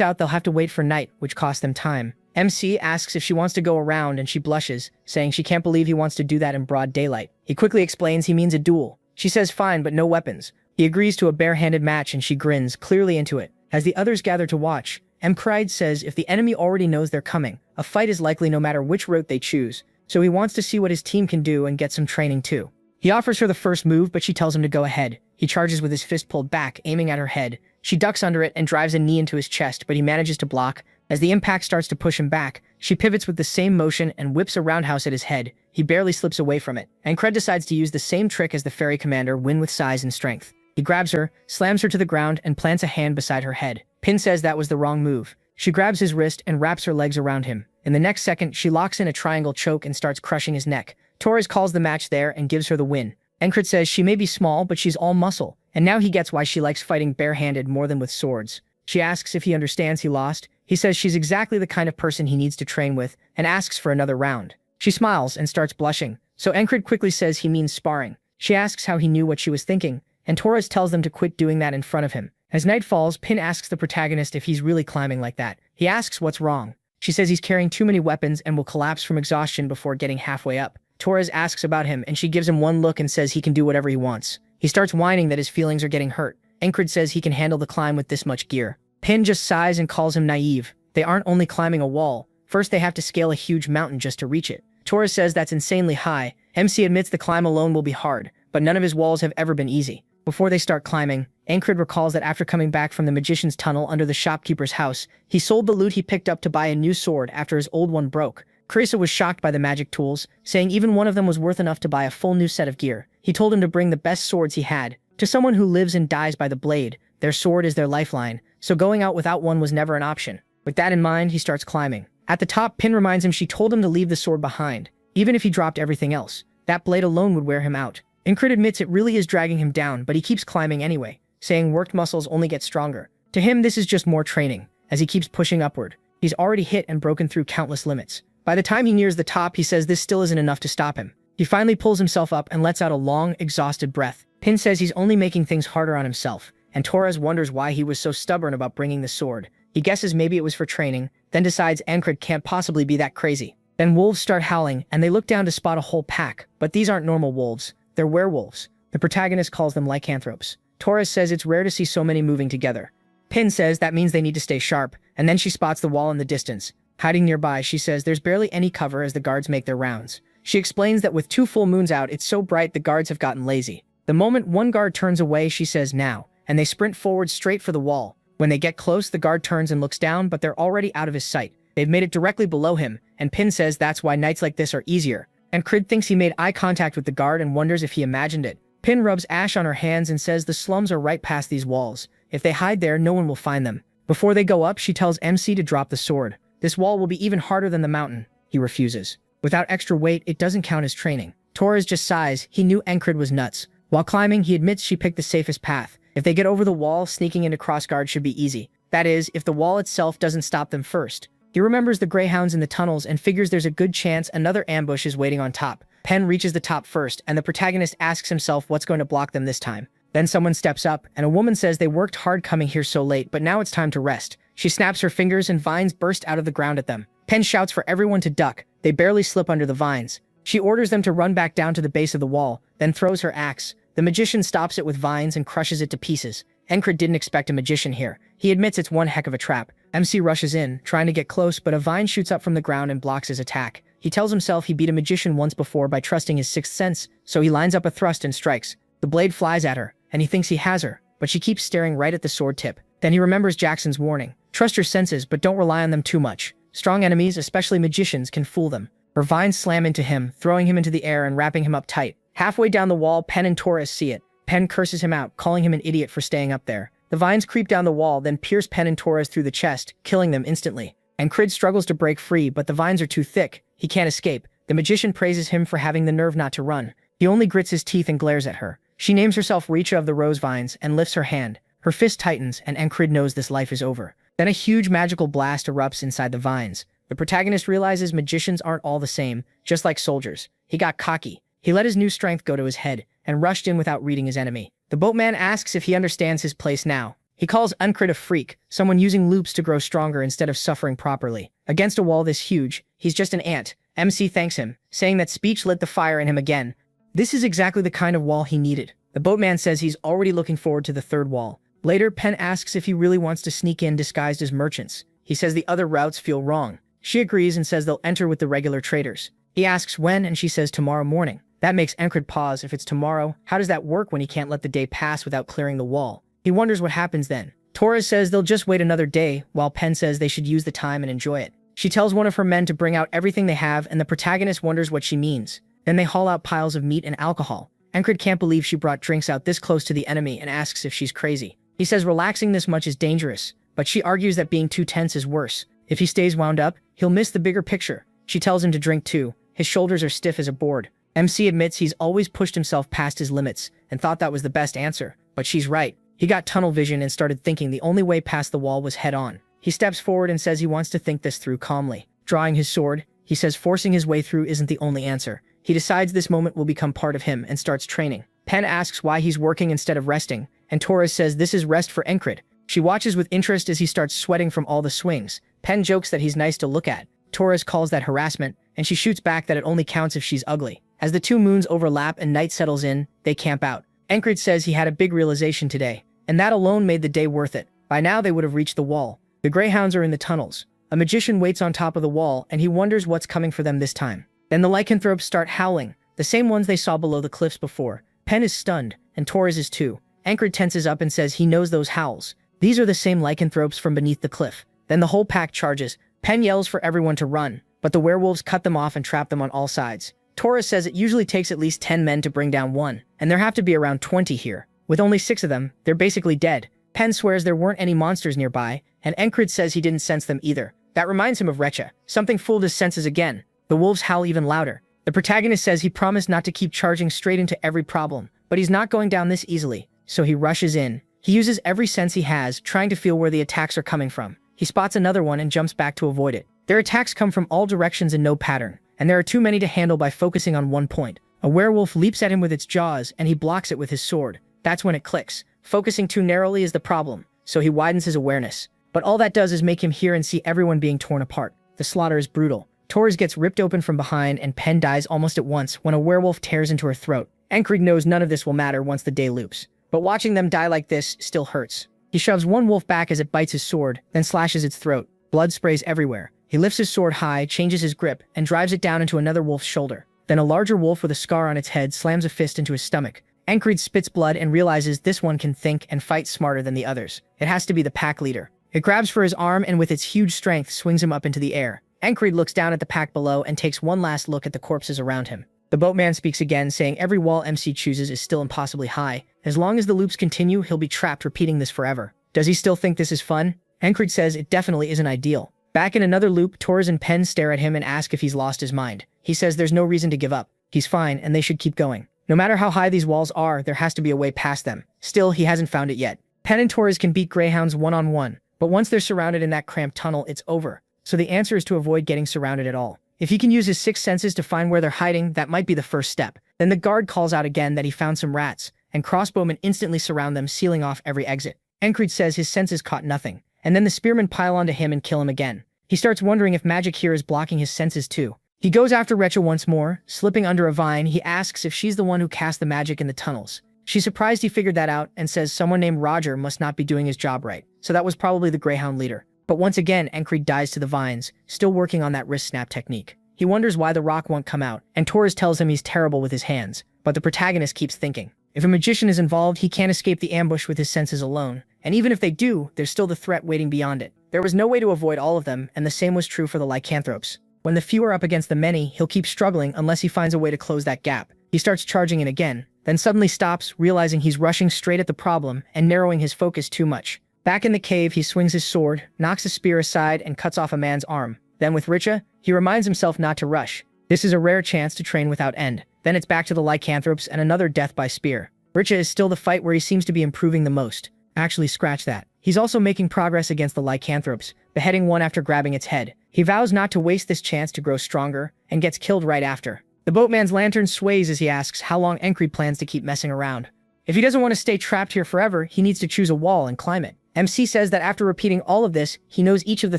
out they'll have to wait for night, which costs them time. MC asks if she wants to go around and she blushes, saying she can't believe he wants to do that in broad daylight. He quickly explains he means a duel. She says fine, but no weapons. He agrees to a bare-handed match and she grins, clearly into it. As the others gather to watch, Pride says if the enemy already knows they're coming, a fight is likely no matter which route they choose, so he wants to see what his team can do and get some training too. He offers her the first move, but she tells him to go ahead. He charges with his fist pulled back, aiming at her head. She ducks under it and drives a knee into his chest, but he manages to block. As the impact starts to push him back, she pivots with the same motion and whips a roundhouse at his head. He barely slips away from it, and Cred decides to use the same trick as the ferry commander, win with size and strength. He grabs her, slams her to the ground, and plants a hand beside her head. Pin says that was the wrong move. She grabs his wrist and wraps her legs around him. In the next second, she locks in a triangle choke and starts crushing his neck. Torres calls the match there and gives her the win. Ancred says she may be small, but she's all muscle, and now he gets why she likes fighting barehanded more than with swords. She asks if he understands he lost. He says she's exactly the kind of person he needs to train with, and asks for another round. She smiles and starts blushing, so Ancred quickly says he means sparring. She asks how he knew what she was thinking, and Torres tells them to quit doing that in front of him. As night falls, Pin asks the protagonist if he's really climbing like that. He asks what's wrong. She says he's carrying too many weapons and will collapse from exhaustion before getting halfway up. Torres asks about him, and she gives him one look and says he can do whatever he wants. He starts whining that his feelings are getting hurt. Ancred says he can handle the climb with this much gear. Pin just sighs and calls him naive. They aren't only climbing a wall. First, they have to scale a huge mountain just to reach it. Torres says that's insanely high. MC admits the climb alone will be hard, but none of his walls have ever been easy. Before they start climbing, Ancred recalls that after coming back from the magician's tunnel under the shopkeeper's house, he sold the loot he picked up to buy a new sword after his old one broke. Carissa was shocked by the magic tools, saying even one of them was worth enough to buy a full new set of gear. He told him to bring the best swords he had. To someone who lives and dies by the blade, their sword is their lifeline, so going out without one was never an option. With that in mind, he starts climbing. At the top, Pin reminds him she told him to leave the sword behind, even if he dropped everything else. That blade alone would wear him out. Ancred admits it really is dragging him down, but he keeps climbing anyway, saying worked muscles only get stronger. To him, this is just more training, as he keeps pushing upward. He's already hit and broken through countless limits. By the time he nears the top, he says this still isn't enough to stop him. He finally pulls himself up and lets out a long, exhausted breath. Pin says he's only making things harder on himself, and Torres wonders why he was so stubborn about bringing the sword. He guesses maybe it was for training, then decides Ancred can't possibly be that crazy. Then wolves start howling, and they look down to spot a whole pack, but these aren't normal wolves, they're werewolves. The protagonist calls them lycanthropes. Torres says it's rare to see so many moving together. Pin says that means they need to stay sharp, and then she spots the wall in the distance. Hiding nearby, she says there's barely any cover as the guards make their rounds. She explains that with 2 full moons out, it's so bright the guards have gotten lazy. The moment one guard turns away, she says now, and they sprint forward straight for the wall. When they get close, the guard turns and looks down, but they're already out of his sight. They've made it directly below him, and Pin says that's why nights like this are easier. And Crid thinks he made eye contact with the guard and wonders if he imagined it. Pin rubs ash on her hands and says the slums are right past these walls. If they hide there, no one will find them. Before they go up, she tells MC to drop the sword. This wall will be even harder than the mountain. He refuses. Without extra weight, it doesn't count as training. Torres just sighs. He knew Ancred was nuts. While climbing, he admits she picked the safest path. If they get over the wall, sneaking into crossguard should be easy. That is, if the wall itself doesn't stop them first. He remembers the greyhounds in the tunnels and figures there's a good chance another ambush is waiting on top. Pen reaches the top first, and the protagonist asks himself what's going to block them this time. Then someone steps up, and a woman says they worked hard coming here so late, but now it's time to rest. She snaps her fingers and vines burst out of the ground at them. Pen shouts for everyone to duck. They barely slip under the vines. She orders them to run back down to the base of the wall, then throws her axe. The magician stops it with vines and crushes it to pieces. Ancred didn't expect a magician here. He admits it's one heck of a trap. MC rushes in, trying to get close, but a vine shoots up from the ground and blocks his attack. He tells himself he beat a magician once before by trusting his sixth sense, so he lines up a thrust and strikes. The blade flies at her, and he thinks he has her, but she keeps staring right at the sword tip. Then he remembers Jackson's warning. Trust your senses, but don't rely on them too much. Strong enemies, especially magicians, can fool them. Her vines slam into him, throwing him into the air and wrapping him up tight. Halfway down the wall, Pen and Torres see it. Pen curses him out, calling him an idiot for staying up there. The vines creep down the wall, then pierce Pen and Torres through the chest, killing them instantly. And Crid struggles to break free, but the vines are too thick. He can't escape. The magician praises him for having the nerve not to run. He only grits his teeth and glares at her. She names herself Richa of the Rose Vines and lifts her hand. Her fist tightens, and Ancred knows this life is over. Then a huge magical blast erupts inside the vines. The protagonist realizes magicians aren't all the same, just like soldiers. He got cocky. He let his new strength go to his head, and rushed in without reading his enemy. The boatman asks if he understands his place now. He calls Ancred a freak, someone using loops to grow stronger instead of suffering properly. Against a wall this huge, he's just an ant. MC thanks him, saying that speech lit the fire in him again. This is exactly the kind of wall he needed. The boatman says he's already looking forward to the third wall. Later, Pen asks if he really wants to sneak in disguised as merchants. He says the other routes feel wrong. She agrees and says they'll enter with the regular traders. He asks when, and she says tomorrow morning. That makes Ancred pause. If it's tomorrow, how does that work when he can't let the day pass without clearing the wall? He wonders what happens then. Torres says they'll just wait another day, while Pen says they should use the time and enjoy it. She tells one of her men to bring out everything they have, and the protagonist wonders what she means. Then they haul out piles of meat and alcohol. Ancred can't believe she brought drinks out this close to the enemy and asks if she's crazy. He says relaxing this much is dangerous, but she argues that being too tense is worse. If he stays wound up, he'll miss the bigger picture. She tells him to drink too. His shoulders are stiff as a board. MC admits he's always pushed himself past his limits and thought that was the best answer, but she's right. He got tunnel vision and started thinking the only way past the wall was head on. He steps forward and says he wants to think this through calmly. Drawing his sword, he says forcing his way through isn't the only answer. He decides this moment will become part of him and starts training. Pen asks why he's working instead of resting, and Torres says this is rest for Ancred. She watches with interest as he starts sweating from all the swings. Pen jokes that he's nice to look at. Torres calls that harassment, and she shoots back that it only counts if she's ugly. As the 2 moons overlap and night settles in, they camp out. Ancred says he had a big realization today, and that alone made the day worth it. By now they would have reached the wall. The greyhounds are in the tunnels. A magician waits on top of the wall, and he wonders what's coming for them this time. Then the lycanthropes start howling, the same ones they saw below the cliffs before. Pen is stunned, and Torres is too. Ancred tenses up and says he knows those howls. These are the same lycanthropes from beneath the cliff. Then the whole pack charges. Pen yells for everyone to run, but the werewolves cut them off and trap them on all sides. Torres says it usually takes at least 10 men to bring down one, and there have to be around 20 here. With only 6 of them, they're basically dead. Pen swears there weren't any monsters nearby, and Ancred says he didn't sense them either. That reminds him of Recha. Something fooled his senses again. The wolves howl even louder. The protagonist says he promised not to keep charging straight into every problem, but he's not going down this easily, so he rushes in. He uses every sense he has, trying to feel where the attacks are coming from. He spots another one and jumps back to avoid it. Their attacks come from all directions in no pattern, and there are too many to handle by focusing on one point. A werewolf leaps at him with its jaws, and he blocks it with his sword. That's when it clicks. Focusing too narrowly is the problem, so he widens his awareness. But all that does is make him hear and see everyone being torn apart. The slaughter is brutal. Torres gets ripped open from behind and Pen dies almost at once when a werewolf tears into her throat. Encred knows none of this will matter once the day loops. But watching them die like this still hurts. He shoves one wolf back as it bites his sword, then slashes its throat. Blood sprays everywhere. He lifts his sword high, changes his grip, and drives it down into another wolf's shoulder. Then a larger wolf with a scar on its head slams a fist into his stomach. Encred spits blood and realizes this one can think and fight smarter than the others. It has to be the pack leader. It grabs for his arm and with its huge strength swings him up into the air. Encred looks down at the pack below and takes one last look at the corpses around him. The boatman speaks again, saying every wall MC chooses is still impossibly high. As long as the loops continue, he'll be trapped repeating this forever. Does he still think this is fun? Encred says it definitely isn't ideal. Back in another loop, Torres and Pen stare at him and ask if he's lost his mind. He says there's no reason to give up. He's fine and they should keep going. No matter how high these walls are, there has to be a way past them. Still, he hasn't found it yet. Pen and Torres can beat greyhounds one-on-one, but once they're surrounded in that cramped tunnel, it's over. So the answer is to avoid getting surrounded at all. If he can use his sixth senses to find where they're hiding, that might be the first step. Then the guard calls out again that he found some rats, and crossbowmen instantly surround them, sealing off every exit. Encred says his senses caught nothing, and then the spearmen pile onto him and kill him again. He starts wondering if magic here is blocking his senses too. He goes after Recha once more. Slipping under a vine, he asks if she's the one who cast the magic in the tunnels. She's surprised he figured that out and says someone named Roger must not be doing his job right, so that was probably the greyhound leader. But once again, Encred dies to the vines, still working on that wrist snap technique. He wonders why the rock won't come out, and Torres tells him he's terrible with his hands. But the protagonist keeps thinking. If a magician is involved, he can't escape the ambush with his senses alone. And even if they do, there's still the threat waiting beyond it. There was no way to avoid all of them, and the same was true for the lycanthropes. When the few are up against the many, he'll keep struggling unless he finds a way to close that gap. He starts charging in again, then suddenly stops, realizing he's rushing straight at the problem and narrowing his focus too much. Back in the cave, he swings his sword, knocks a spear aside, and cuts off a man's arm. Then with Richa, he reminds himself not to rush. This is a rare chance to train without end. Then it's back to the lycanthropes and another death by spear. Richa is still the fight where he seems to be improving the most. Actually, scratch that. He's also making progress against the lycanthropes, beheading one after grabbing its head. He vows not to waste this chance to grow stronger, and gets killed right after. The boatman's lantern sways as he asks how long Encred plans to keep messing around. If he doesn't want to stay trapped here forever, he needs to choose a wall and climb it. MC says that after repeating all of this, he knows each of the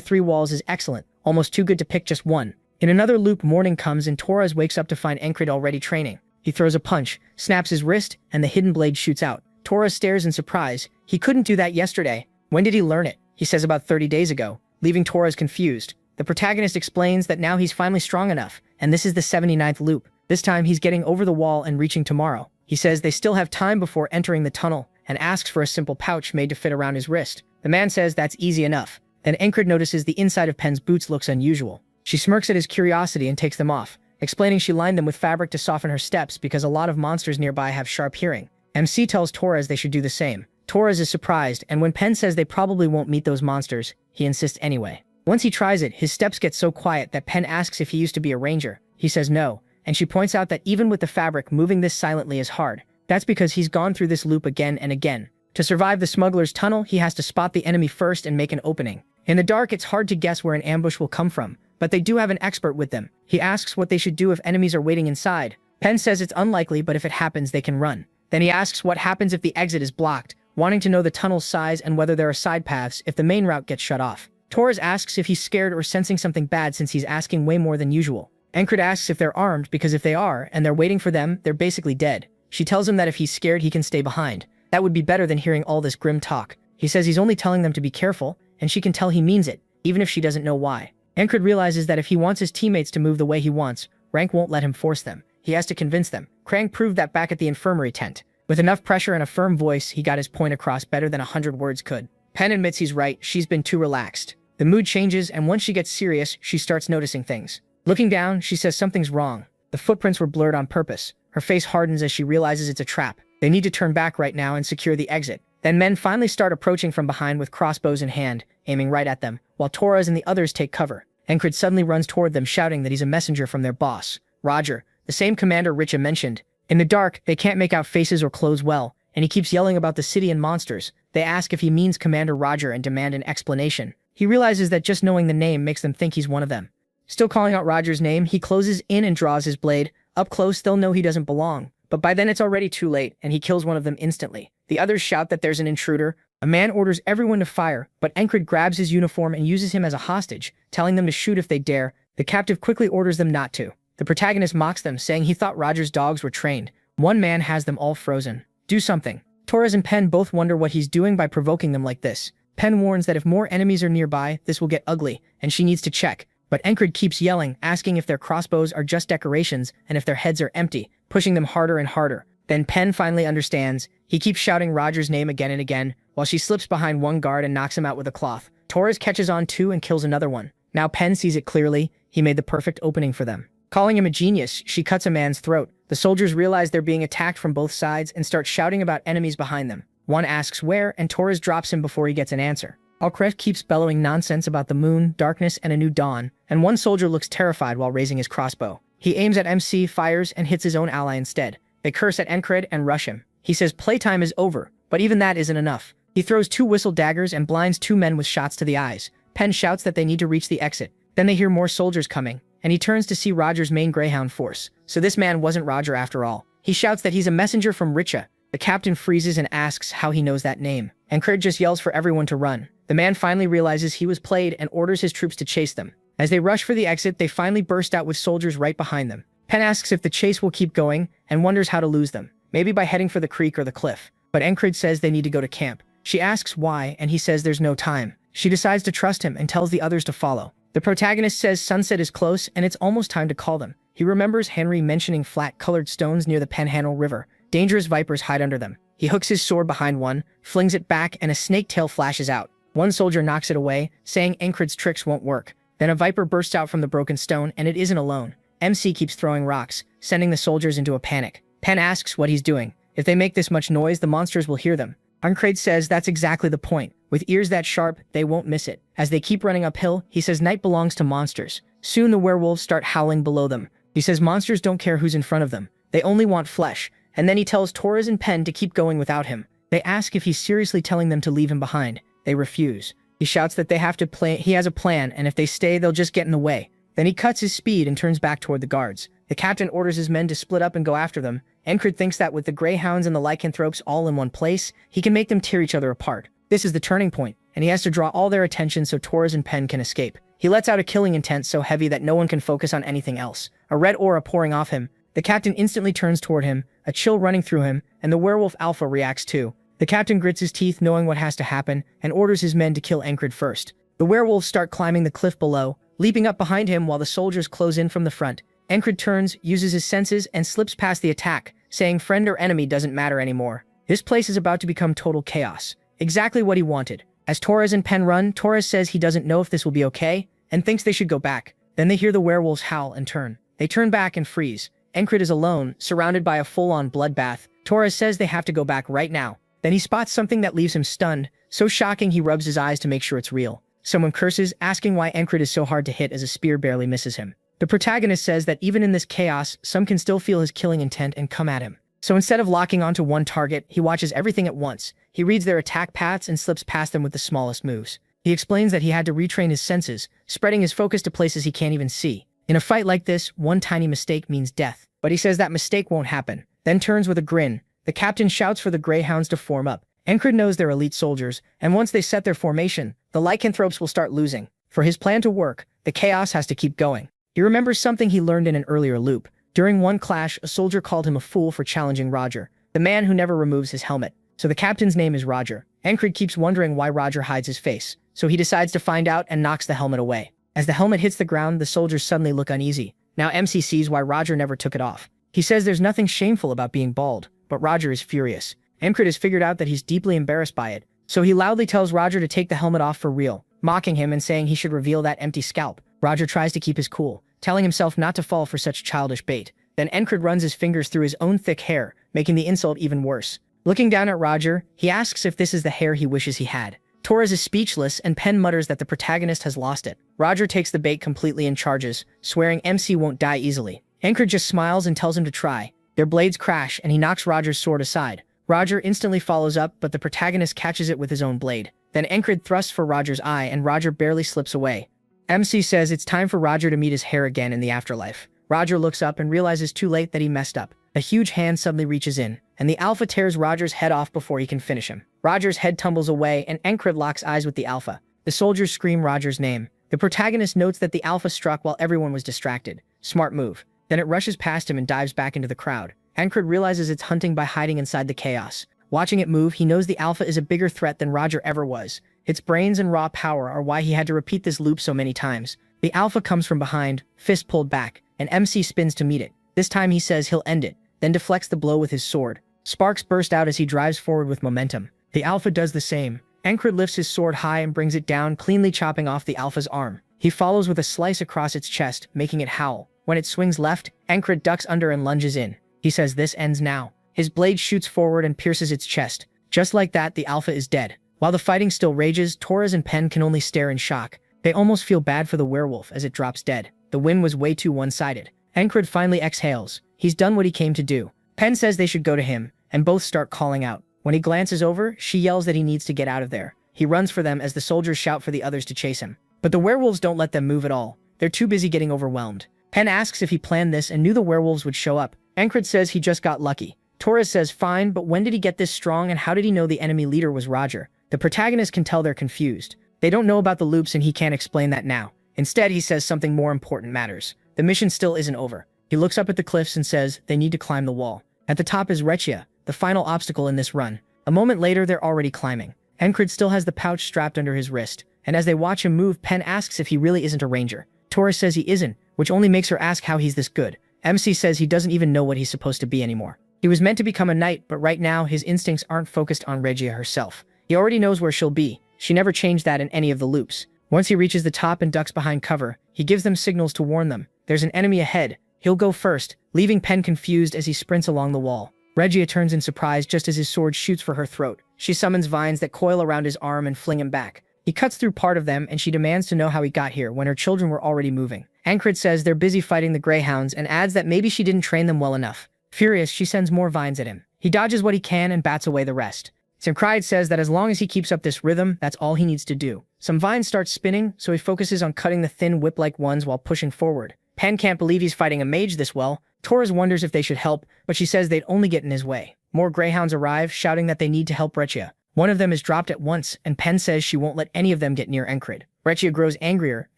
3 walls is excellent, almost too good to pick just one. In another loop, morning comes and Torres wakes up to find Encred already training. He throws a punch, snaps his wrist, and the hidden blade shoots out. Torres stares in surprise. He couldn't do that yesterday. When did he learn it? He says about 30 days ago, leaving Torres confused. The protagonist explains that now he's finally strong enough, and this is the 79th loop. This time he's getting over the wall and reaching tomorrow. He says they still have time before entering the tunnel, and asks for a simple pouch made to fit around his wrist. The man says that's easy enough. Then Encred notices the inside of Pen's boots looks unusual. She smirks at his curiosity and takes them off, explaining she lined them with fabric to soften her steps because a lot of monsters nearby have sharp hearing. MC tells Torres they should do the same. Torres is surprised, and when Pen says they probably won't meet those monsters, he insists anyway. Once he tries it, his steps get so quiet that Pen asks if he used to be a ranger. He says no, and she points out that even with the fabric, moving this silently is hard. That's because he's gone through this loop again and again. To survive the smuggler's tunnel, he has to spot the enemy first and make an opening. In the dark, it's hard to guess where an ambush will come from, but they do have an expert with them. He asks what they should do if enemies are waiting inside. Pen says it's unlikely, but if it happens, they can run. Then he asks what happens if the exit is blocked, wanting to know the tunnel's size and whether there are side paths if the main route gets shut off. Torres asks if he's scared or sensing something bad since he's asking way more than usual. Encred asks if they're armed because if they are, and they're waiting for them, they're basically dead. She tells him that if he's scared, he can stay behind. That would be better than hearing all this grim talk. He says he's only telling them to be careful, and she can tell he means it, even if she doesn't know why. Encred realizes that if he wants his teammates to move the way he wants, Rank won't let him force them. He has to convince them. Krang proved that back at the infirmary tent. With enough pressure and a firm voice, he got his point across better than 100 words could. Pen admits he's right, she's been too relaxed. The mood changes, and once she gets serious, she starts noticing things. Looking down, she says something's wrong. The footprints were blurred on purpose. Her face hardens as she realizes it's a trap. They need to turn back right now and secure the exit. Then men finally start approaching from behind with crossbows in hand, aiming right at them, while Torres and the others take cover. Encred suddenly runs toward them, shouting that he's a messenger from their boss, Roger, the same commander Richa mentioned. In the dark, they can't make out faces or clothes well, and he keeps yelling about the city and monsters. They ask if he means Commander Roger and demand an explanation. He realizes that just knowing the name makes them think he's one of them. Still calling out Roger's name, he closes in and draws his blade. Up close, they'll know he doesn't belong. But by then it's already too late, and he kills one of them instantly. The others shout that there's an intruder. A man orders everyone to fire, but Encred grabs his uniform and uses him as a hostage, telling them to shoot if they dare. The captive quickly orders them not to. The protagonist mocks them, saying he thought Roger's dogs were trained. One man has them all frozen. Do something. Torres and Pen both wonder what he's doing by provoking them like this. Pen warns that if more enemies are nearby, this will get ugly, and she needs to check. But Encred keeps yelling, asking if their crossbows are just decorations and if their heads are empty, pushing them harder and harder. Then Pen finally understands. He keeps shouting Roger's name again and again, while she slips behind one guard and knocks him out with a cloth. Torres catches on too and kills another one. Now Pen sees it clearly. He made the perfect opening for them. Calling him a genius, she cuts a man's throat. The soldiers realize they're being attacked from both sides and start shouting about enemies behind them. One asks where, and Torres drops him before he gets an answer. Alcret keeps bellowing nonsense about the moon, darkness, and a new dawn, and one soldier looks terrified while raising his crossbow. He aims at MC, fires, and hits his own ally instead. They curse at Encred and rush him. He says playtime is over, but even that isn't enough. He throws 2 whistle daggers and blinds 2 men with shots to the eyes. Pen shouts that they need to reach the exit. Then they hear more soldiers coming, and he turns to see Roger's main Greyhound force. So this man wasn't Roger after all. He shouts that he's a messenger from Richa. The captain freezes and asks how he knows that name. Encred just yells for everyone to run. The man finally realizes he was played and orders his troops to chase them. As they rush for the exit, they finally burst out with soldiers right behind them. Pen asks if the chase will keep going and wonders how to lose them. Maybe by heading for the creek or the cliff. But Encred says they need to go to camp. She asks why, and he says there's no time. She decides to trust him and tells the others to follow. The protagonist says sunset is close and it's almost time to call them. He remembers Henry mentioning flat-colored stones near the Panhandle River. Dangerous vipers hide under them. He hooks his sword behind one, flings it back, and a snake tail flashes out. One soldier knocks it away, saying Encred's tricks won't work. Then a viper bursts out from the broken stone, and it isn't alone. MC keeps throwing rocks, sending the soldiers into a panic. Pen asks what he's doing. If they make this much noise, the monsters will hear them. Encred says that's exactly the point. With ears that sharp, they won't miss it. As they keep running uphill, he says night belongs to monsters. Soon the werewolves start howling below them. He says monsters don't care who's in front of them. They only want flesh. And then he tells Torres and Pen to keep going without him. They ask if he's seriously telling them to leave him behind. They refuse. He shouts that they have to play. He has a plan, and if they stay, they'll just get in the way. Then he cuts his speed and turns back toward the guards. The captain orders his men to split up and go after them. Encred thinks that with the Greyhounds and the Lycanthropes all in one place, he can make them tear each other apart. This is the turning point, and he has to draw all their attention so Torres and Pen can escape. He lets out a killing intent so heavy that no one can focus on anything else. A red aura pouring off him. The captain instantly turns toward him, a chill running through him, and the werewolf Alpha reacts too. The captain grits his teeth knowing what has to happen, and orders his men to kill Encred first. The werewolves start climbing the cliff below, leaping up behind him while the soldiers close in from the front. Encred turns, uses his senses, and slips past the attack, saying friend or enemy doesn't matter anymore. This place is about to become total chaos. Exactly what he wanted. As Torres and Pen run, Torres says he doesn't know if this will be okay, and thinks they should go back. Then they hear the werewolves howl and turn. They turn back and freeze. Encred is alone, surrounded by a full-on bloodbath. Torres says they have to go back right now. Then he spots something that leaves him stunned. So shocking he rubs his eyes to make sure it's real. Someone curses, asking why Encred is so hard to hit as a spear barely misses him. The protagonist says that even in this chaos, some can still feel his killing intent and come at him. So instead of locking onto one target, he watches everything at once. He reads their attack paths and slips past them with the smallest moves. He explains that he had to retrain his senses, spreading his focus to places he can't even see. In a fight like this, one tiny mistake means death. But he says that mistake won't happen. Then turns with a grin. The captain shouts for the Greyhounds to form up. Encred knows they're elite soldiers, and once they set their formation, the Lycanthropes will start losing. For his plan to work, the chaos has to keep going. He remembers something he learned in an earlier loop. During one clash, a soldier called him a fool for challenging Roger, the man who never removes his helmet. So the captain's name is Roger. Encred keeps wondering why Roger hides his face, so he decides to find out and knocks the helmet away. As the helmet hits the ground, the soldiers suddenly look uneasy. Now MC sees why Roger never took it off. He says there's nothing shameful about being bald, but Roger is furious. Encred has figured out that he's deeply embarrassed by it, so he loudly tells Roger to take the helmet off for real, mocking him and saying he should reveal that empty scalp. Roger tries to keep his cool, telling himself not to fall for such childish bait. Then Encred runs his fingers through his own thick hair, making the insult even worse. Looking down at Roger, he asks if this is the hair he wishes he had. Torres is speechless, and Pen mutters that the protagonist has lost it. Roger takes the bait completely and charges, swearing MC won't die easily. Encred just smiles and tells him to try. Their blades crash, and he knocks Roger's sword aside. Roger instantly follows up, but the protagonist catches it with his own blade. Then Encred thrusts for Roger's eye, and Roger barely slips away. MC says it's time for Roger to meet his hair again in the afterlife. Roger looks up and realizes too late that he messed up. A huge hand suddenly reaches in, and the Alpha tears Roger's head off before he can finish him. Roger's head tumbles away, and Encred locks eyes with the Alpha. The soldiers scream Roger's name. The protagonist notes that the Alpha struck while everyone was distracted. Smart move. Then it rushes past him and dives back into the crowd. Encred realizes it's hunting by hiding inside the chaos. Watching it move, he knows the Alpha is a bigger threat than Roger ever was. Its brains and raw power are why he had to repeat this loop so many times. The Alpha comes from behind, fist pulled back, and MC spins to meet it. This time he says he'll end it, then deflects the blow with his sword. Sparks burst out as he drives forward with momentum. The Alpha does the same. Encred lifts his sword high and brings it down, cleanly chopping off the Alpha's arm. He follows with a slice across its chest, making it howl. When it swings left, Encred ducks under and lunges in. He says this ends now. His blade shoots forward and pierces its chest. Just like that, the Alpha is dead. While the fighting still rages, Torres and Pen can only stare in shock. They almost feel bad for the werewolf as it drops dead. The win was way too one-sided. Encred finally exhales. He's done what he came to do. Pen says they should go to him, and both start calling out. When he glances over, she yells that he needs to get out of there. He runs for them as the soldiers shout for the others to chase him. But the werewolves don't let them move at all. They're too busy getting overwhelmed. Pen asks if he planned this and knew the werewolves would show up. Encred says he just got lucky. Torres says fine, but when did he get this strong and how did he know the enemy leader was Roger? The protagonist can tell they're confused. They don't know about the loops and he can't explain that now. Instead, he says something more important matters. The mission still isn't over. He looks up at the cliffs and says they need to climb the wall. At the top is Rechia, the final obstacle in this run. A moment later, they're already climbing. Encred still has the pouch strapped under his wrist, and as they watch him move, Pen asks if he really isn't a ranger. Torres says he isn't, which only makes her ask how he's this good. MC says he doesn't even know what he's supposed to be anymore. He was meant to become a knight, but right now, his instincts aren't focused on Regia herself. He already knows where she'll be. She never changed that in any of the loops. Once he reaches the top and ducks behind cover, he gives them signals to warn them. There's an enemy ahead. He'll go first, leaving Pen confused as he sprints along the wall. Regia turns in surprise just as his sword shoots for her throat. She summons vines that coil around his arm and fling him back. He cuts through part of them and she demands to know how he got here when her children were already moving. Encred says they're busy fighting the Greyhounds and adds that maybe she didn't train them well enough. Furious, she sends more vines at him. He dodges what he can and bats away the rest. Simcride says that as long as he keeps up this rhythm, that's all he needs to do. Some vines start spinning, so he focuses on cutting the thin whip-like ones while pushing forward. Pen can't believe he's fighting a mage this well. Torres wonders if they should help, but she says they'd only get in his way. More Greyhounds arrive, shouting that they need to help Rechia. One of them is dropped at once, and Pen says she won't let any of them get near Encred. Rechia grows angrier,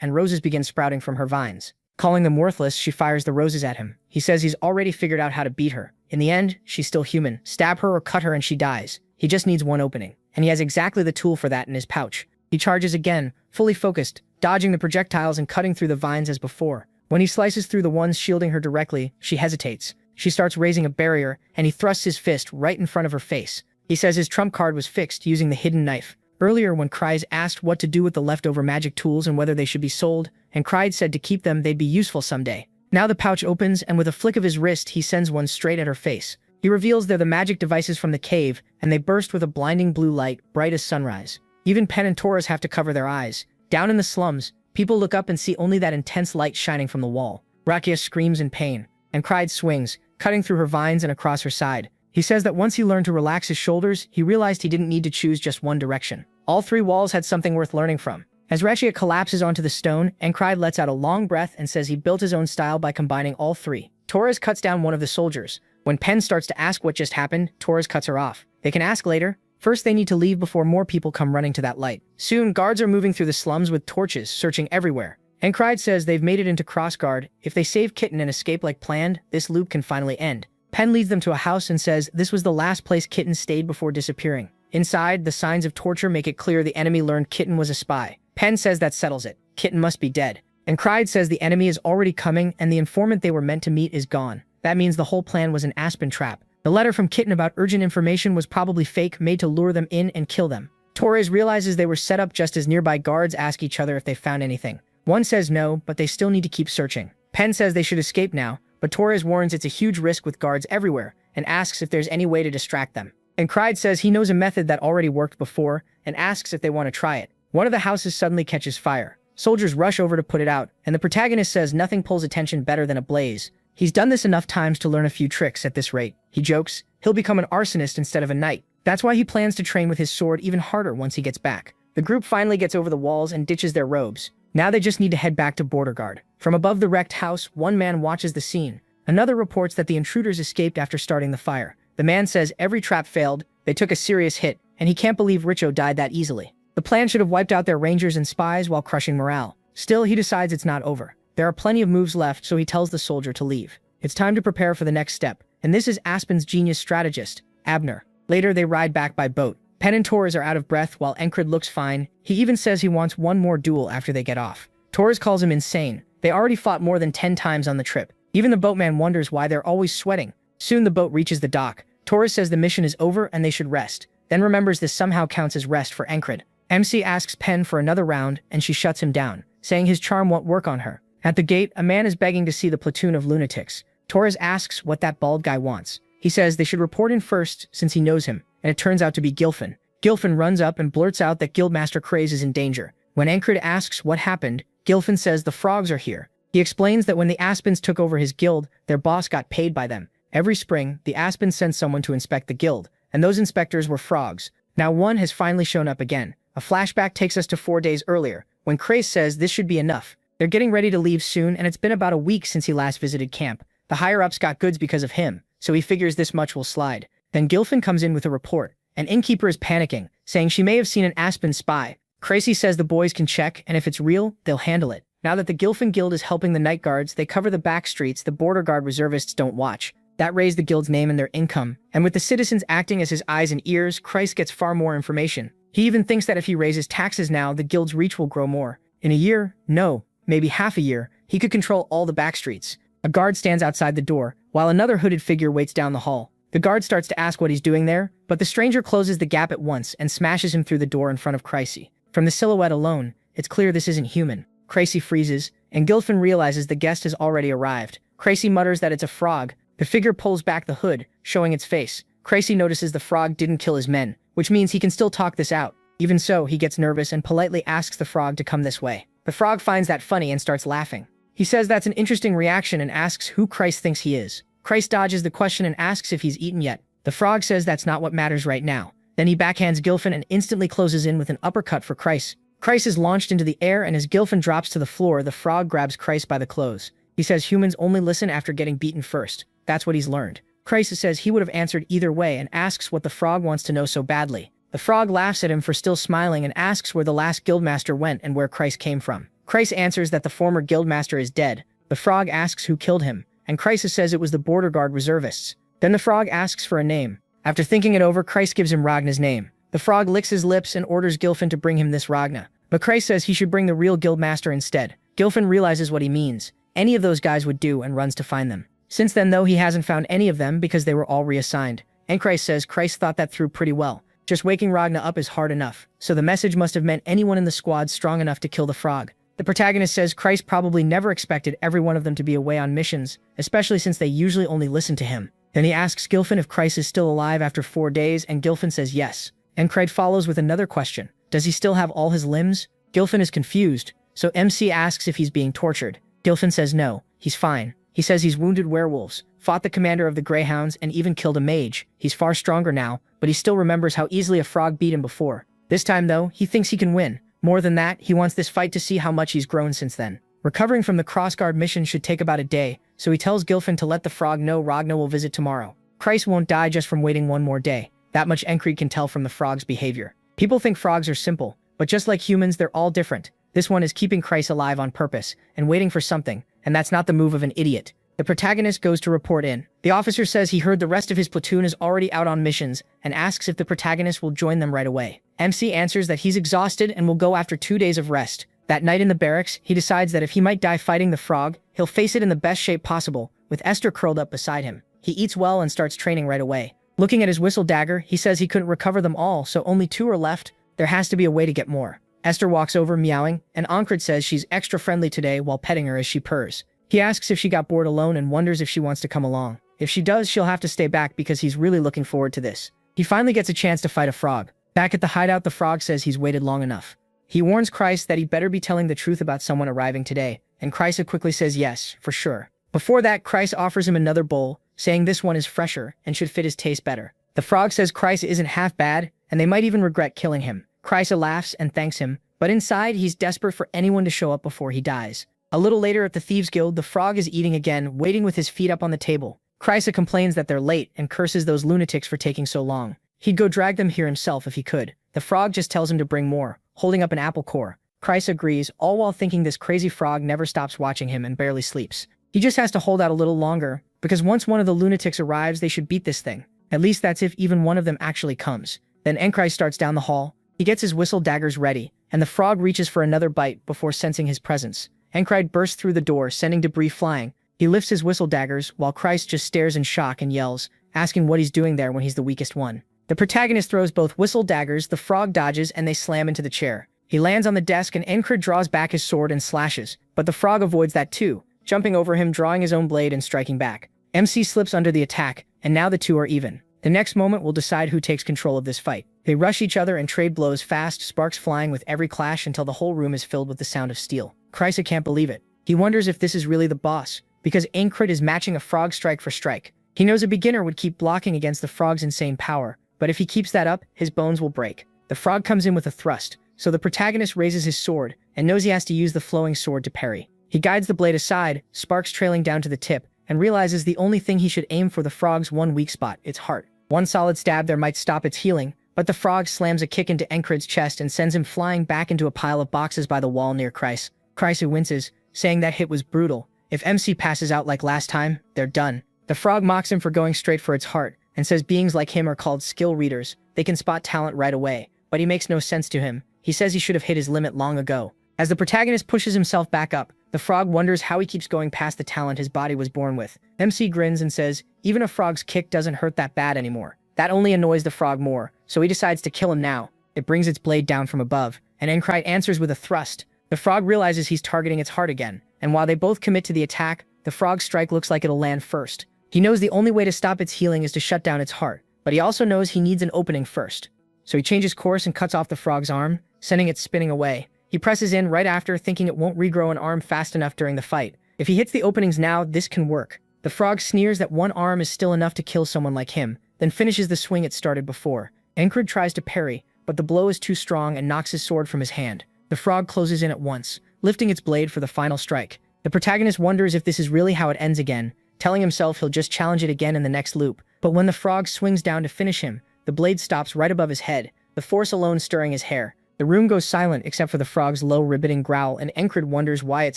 and roses begin sprouting from her vines. Calling them worthless, she fires the roses at him. He says he's already figured out how to beat her. In the end, she's still human. Stab her or cut her and she dies. He just needs one opening, and he has exactly the tool for that in his pouch. He charges again, fully focused, dodging the projectiles and cutting through the vines as before. When he slices through the ones shielding her directly, she hesitates. She starts raising a barrier, and he thrusts his fist right in front of her face. He says his trump card was fixed using the hidden knife. Earlier, when Kryze asked what to do with the leftover magic tools and whether they should be sold, and Kryze said to keep them, they'd be useful someday. Now the pouch opens, and with a flick of his wrist, he sends one straight at her face. He reveals they're the magic devices from the cave, and they burst with a blinding blue light, bright as sunrise. Even Pen and Torres have to cover their eyes. Down in the slums, people look up and see only that intense light shining from the wall. Rakia screams in pain, and Kryde swings, cutting through her vines and across her side. He says that once he learned to relax his shoulders, he realized he didn't need to choose just one direction. All three walls had something worth learning from. As Rechia collapses onto the stone, Encred lets out a long breath and says he built his own style by combining all three. Torres cuts down one of the soldiers. When Pen starts to ask what just happened, Torres cuts her off. They can ask later. First, they need to leave before more people come running to that light. Soon, guards are moving through the slums with torches, searching everywhere. Encred says they've made it into Crossguard. If they save Kitten and escape like planned, this loop can finally end. Pen leads them to a house and says this was the last place Kitten stayed before disappearing. Inside, the signs of torture make it clear the enemy learned Kitten was a spy. Pen says that settles it. Kitten must be dead. Encred says the enemy is already coming and the informant they were meant to meet is gone. That means the whole plan was an aspen trap. The letter from Kitten about urgent information was probably fake, made to lure them in and kill them. Torres realizes they were set up just as nearby guards ask each other if they found anything. One says no, but they still need to keep searching. Pen says they should escape now, but Torres warns it's a huge risk with guards everywhere and asks if there's any way to distract them. Encred says he knows a method that already worked before and asks if they want to try it. One of the houses suddenly catches fire. Soldiers rush over to put it out, and the protagonist says nothing pulls attention better than a blaze. He's done this enough times to learn a few tricks at this rate. He jokes, he'll become an arsonist instead of a knight. That's why he plans to train with his sword even harder once he gets back. The group finally gets over the walls and ditches their robes. Now they just need to head back to Border Guard. From above the wrecked house, one man watches the scene. Another reports that the intruders escaped after starting the fire. The man says every trap failed, they took a serious hit, and he can't believe Richo died that easily. The plan should have wiped out their rangers and spies while crushing morale. Still, he decides it's not over. There are plenty of moves left, so he tells the soldier to leave. It's time to prepare for the next step, and this is Aspen's genius strategist, Abner. Later, they ride back by boat. Pen and Torres are out of breath while Encred looks fine. He even says he wants one more duel after they get off. Torres calls him insane. They already fought more than 10 times on the trip. Even the boatman wonders why they're always sweating. Soon the boat reaches the dock. Torres says the mission is over and they should rest, then remembers this somehow counts as rest for Encred. MC asks Pen for another round, and she shuts him down, saying his charm won't work on her. At the gate, a man is begging to see the platoon of lunatics. Torres asks what that bald guy wants. He says they should report in first since he knows him, and it turns out to be Gilfin. Gilfin runs up and blurts out that Guildmaster Craze is in danger. When Encred asks what happened, Gilfin says the frogs are here. He explains that when the Aspens took over his guild, their boss got paid by them. Every spring, the Aspens sent someone to inspect the guild, and those inspectors were frogs. Now one has finally shown up again. A flashback takes us to 4 days earlier, when Craze says this should be enough. They're getting ready to leave soon, and it's been about a week since he last visited camp. The higher-ups got goods because of him, so he figures this much will slide. Then Gilfin comes in with a report. An innkeeper is panicking, saying she may have seen an Aspen spy. Crazy says the boys can check, and if it's real, they'll handle it. Now that the Gilfin Guild is helping the night guards, they cover the back streets the border guard reservists don't watch. That raised the guild's name and their income, and with the citizens acting as his eyes and ears, Christ gets far more information. He even thinks that if he raises taxes now, the guild's reach will grow more. In a year, no, maybe half a year, he could control all the back streets. A guard stands outside the door, while another hooded figure waits down the hall. The guard starts to ask what he's doing there, but the stranger closes the gap at once and smashes him through the door in front of Cricey. From the silhouette alone, it's clear this isn't human. Cricey freezes, and Gilfin realizes the guest has already arrived. Cricey mutters that it's a frog. The figure pulls back the hood, showing its face. Cricey notices the frog didn't kill his men, which means he can still talk this out. Even so, he gets nervous and politely asks the frog to come this way. The frog finds that funny and starts laughing. He says that's an interesting reaction and asks who Christ thinks he is. Christ dodges the question and asks if he's eaten yet. The frog says that's not what matters right now. Then he backhands Gilfin and instantly closes in with an uppercut for Christ. Christ is launched into the air, and as Gilfin drops to the floor, the frog grabs Christ by the clothes. He says humans only listen after getting beaten first. That's what he's learned. Christ says he would have answered either way and asks what the frog wants to know so badly. The frog laughs at him for still smiling and asks where the last guildmaster went and where Christ came from. Christ answers that the former guildmaster is dead. The frog asks who killed him, and Christ says it was the border guard reservists. Then the frog asks for a name. After thinking it over, Christ gives him Ragna's name. The frog licks his lips and orders Gilfin to bring him this Ragna. But Christ says he should bring the real guildmaster instead. Gilfin realizes what he means. Any of those guys would do and runs to find them. Since then, though, he hasn't found any of them because they were all reassigned. And Christ says Christ thought that through pretty well. Just waking Ragna up is hard enough, so the message must have meant anyone in the squad strong enough to kill the frog. The protagonist says Christ probably never expected every one of them to be away on missions, especially since they usually only listen to him. Then he asks Gilfin if Christ is still alive after 4 days, and Gilfin says yes. And Craig follows with another question. Does he still have all his limbs? Gilfin is confused, so MC asks if he's being tortured. Gilfin says no, he's fine. He says he's wounded werewolves, fought the commander of the Greyhounds, and even killed a mage. He's far stronger now, but he still remembers how easily a frog beat him before. This time, though, he thinks he can win. More than that, he wants this fight to see how much he's grown since then. Recovering from the crossguard mission should take about a day, so he tells Gilfin to let the frog know Ragna will visit tomorrow. Christ won't die just from waiting one more day. That much Encred can tell from the frog's behavior. People think frogs are simple, but just like humans, they're all different. This one is keeping Christ alive on purpose and waiting for something, and that's not the move of an idiot. The protagonist goes to report in. The officer says he heard the rest of his platoon is already out on missions and asks if the protagonist will join them right away. MC answers that he's exhausted and will go after 2 days of rest. That night in the barracks, he decides that if he might die fighting the frog, he'll face it in the best shape possible, with Esther curled up beside him. He eats well and starts training right away. Looking at his whistle dagger, he says he couldn't recover them all, so only 2 are left. There has to be a way to get more. Esther walks over, meowing, and Ancred says she's extra friendly today while petting her as she purrs. He asks if she got bored alone and wonders if she wants to come along. If she does, she'll have to stay back because he's really looking forward to this. He finally gets a chance to fight a frog. Back at the hideout, the frog says he's waited long enough. He warns Christ that he better be telling the truth about someone arriving today, and Christ quickly says yes, for sure. Before that, Christ offers him another bowl, saying this one is fresher and should fit his taste better. The frog says Christ isn't half bad, and they might even regret killing him. Christ laughs and thanks him, but inside he's desperate for anyone to show up before he dies. A little later at the Thieves' Guild, the frog is eating again, waiting with his feet up on the table. Kreisa complains that they're late and curses those lunatics for taking so long. He'd go drag them here himself if he could. The frog just tells him to bring more, holding up an apple core. Kreisa agrees, all while thinking this crazy frog never stops watching him and barely sleeps. He just has to hold out a little longer, because once one of the lunatics arrives, they should beat this thing. At least that's if even one of them actually comes. Then Enkrai starts down the hall. He gets his whistle daggers ready, and the frog reaches for another bite before sensing his presence. Enkrai bursts through the door, sending debris flying. He lifts his whistle daggers, while Kreis just stares in shock and yells, asking what he's doing there when he's the weakest one. The protagonist throws both whistle daggers, the frog dodges, and they slam into the chair. He lands on the desk and Enkrai draws back his sword and slashes, but the frog avoids that too, jumping over him, drawing his own blade and striking back. MC slips under the attack, and now the two are even. The next moment will decide who takes control of this fight. They rush each other and trade blows fast, sparks flying with every clash until the whole room is filled with the sound of steel. Kreisa can't believe it. He wonders if this is really the boss, because Enkrai is matching a frog strike for strike. He knows a beginner would keep blocking against the frog's insane power, but if he keeps that up, his bones will break. The frog comes in with a thrust, so the protagonist raises his sword and knows he has to use the flowing sword to parry. He guides the blade aside, sparks trailing down to the tip, and realizes the only thing he should aim for the frog's one weak spot, its heart. One solid stab there might stop its healing, but the frog slams a kick into Enkrai's chest and sends him flying back into a pile of boxes by the wall near Kreis. Kreis winces, saying that hit was brutal. If MC passes out like last time, they're done. The frog mocks him for going straight for its heart, and says beings like him are called skill readers. They can spot talent right away, but he makes no sense to him. He says he should have hit his limit long ago. As the protagonist pushes himself back up, the frog wonders how he keeps going past the talent his body was born with. MC grins and says, even a frog's kick doesn't hurt that bad anymore. That only annoys the frog more, so he decides to kill him now. It brings its blade down from above, and Enkrai answers with a thrust. The frog realizes he's targeting its heart again, and while they both commit to the attack, the frog's strike looks like it'll land first. He knows the only way to stop its healing is to shut down its heart, but he also knows he needs an opening first. So he changes course and cuts off the frog's arm, sending it spinning away. He presses in right after, thinking it won't regrow an arm fast enough during the fight. If he hits the openings now, this can work. The frog sneers that one arm is still enough to kill someone like him, then finishes the swing it started before. Enkrai tries to parry, but the blow is too strong and knocks his sword from his hand. The frog closes in at once, lifting its blade for the final strike. The protagonist wonders if this is really how it ends again, telling himself he'll just challenge it again in the next loop. But when the frog swings down to finish him, the blade stops right above his head, the force alone stirring his hair. The room goes silent except for the frog's low ribbiting growl, and Enkrai wonders why it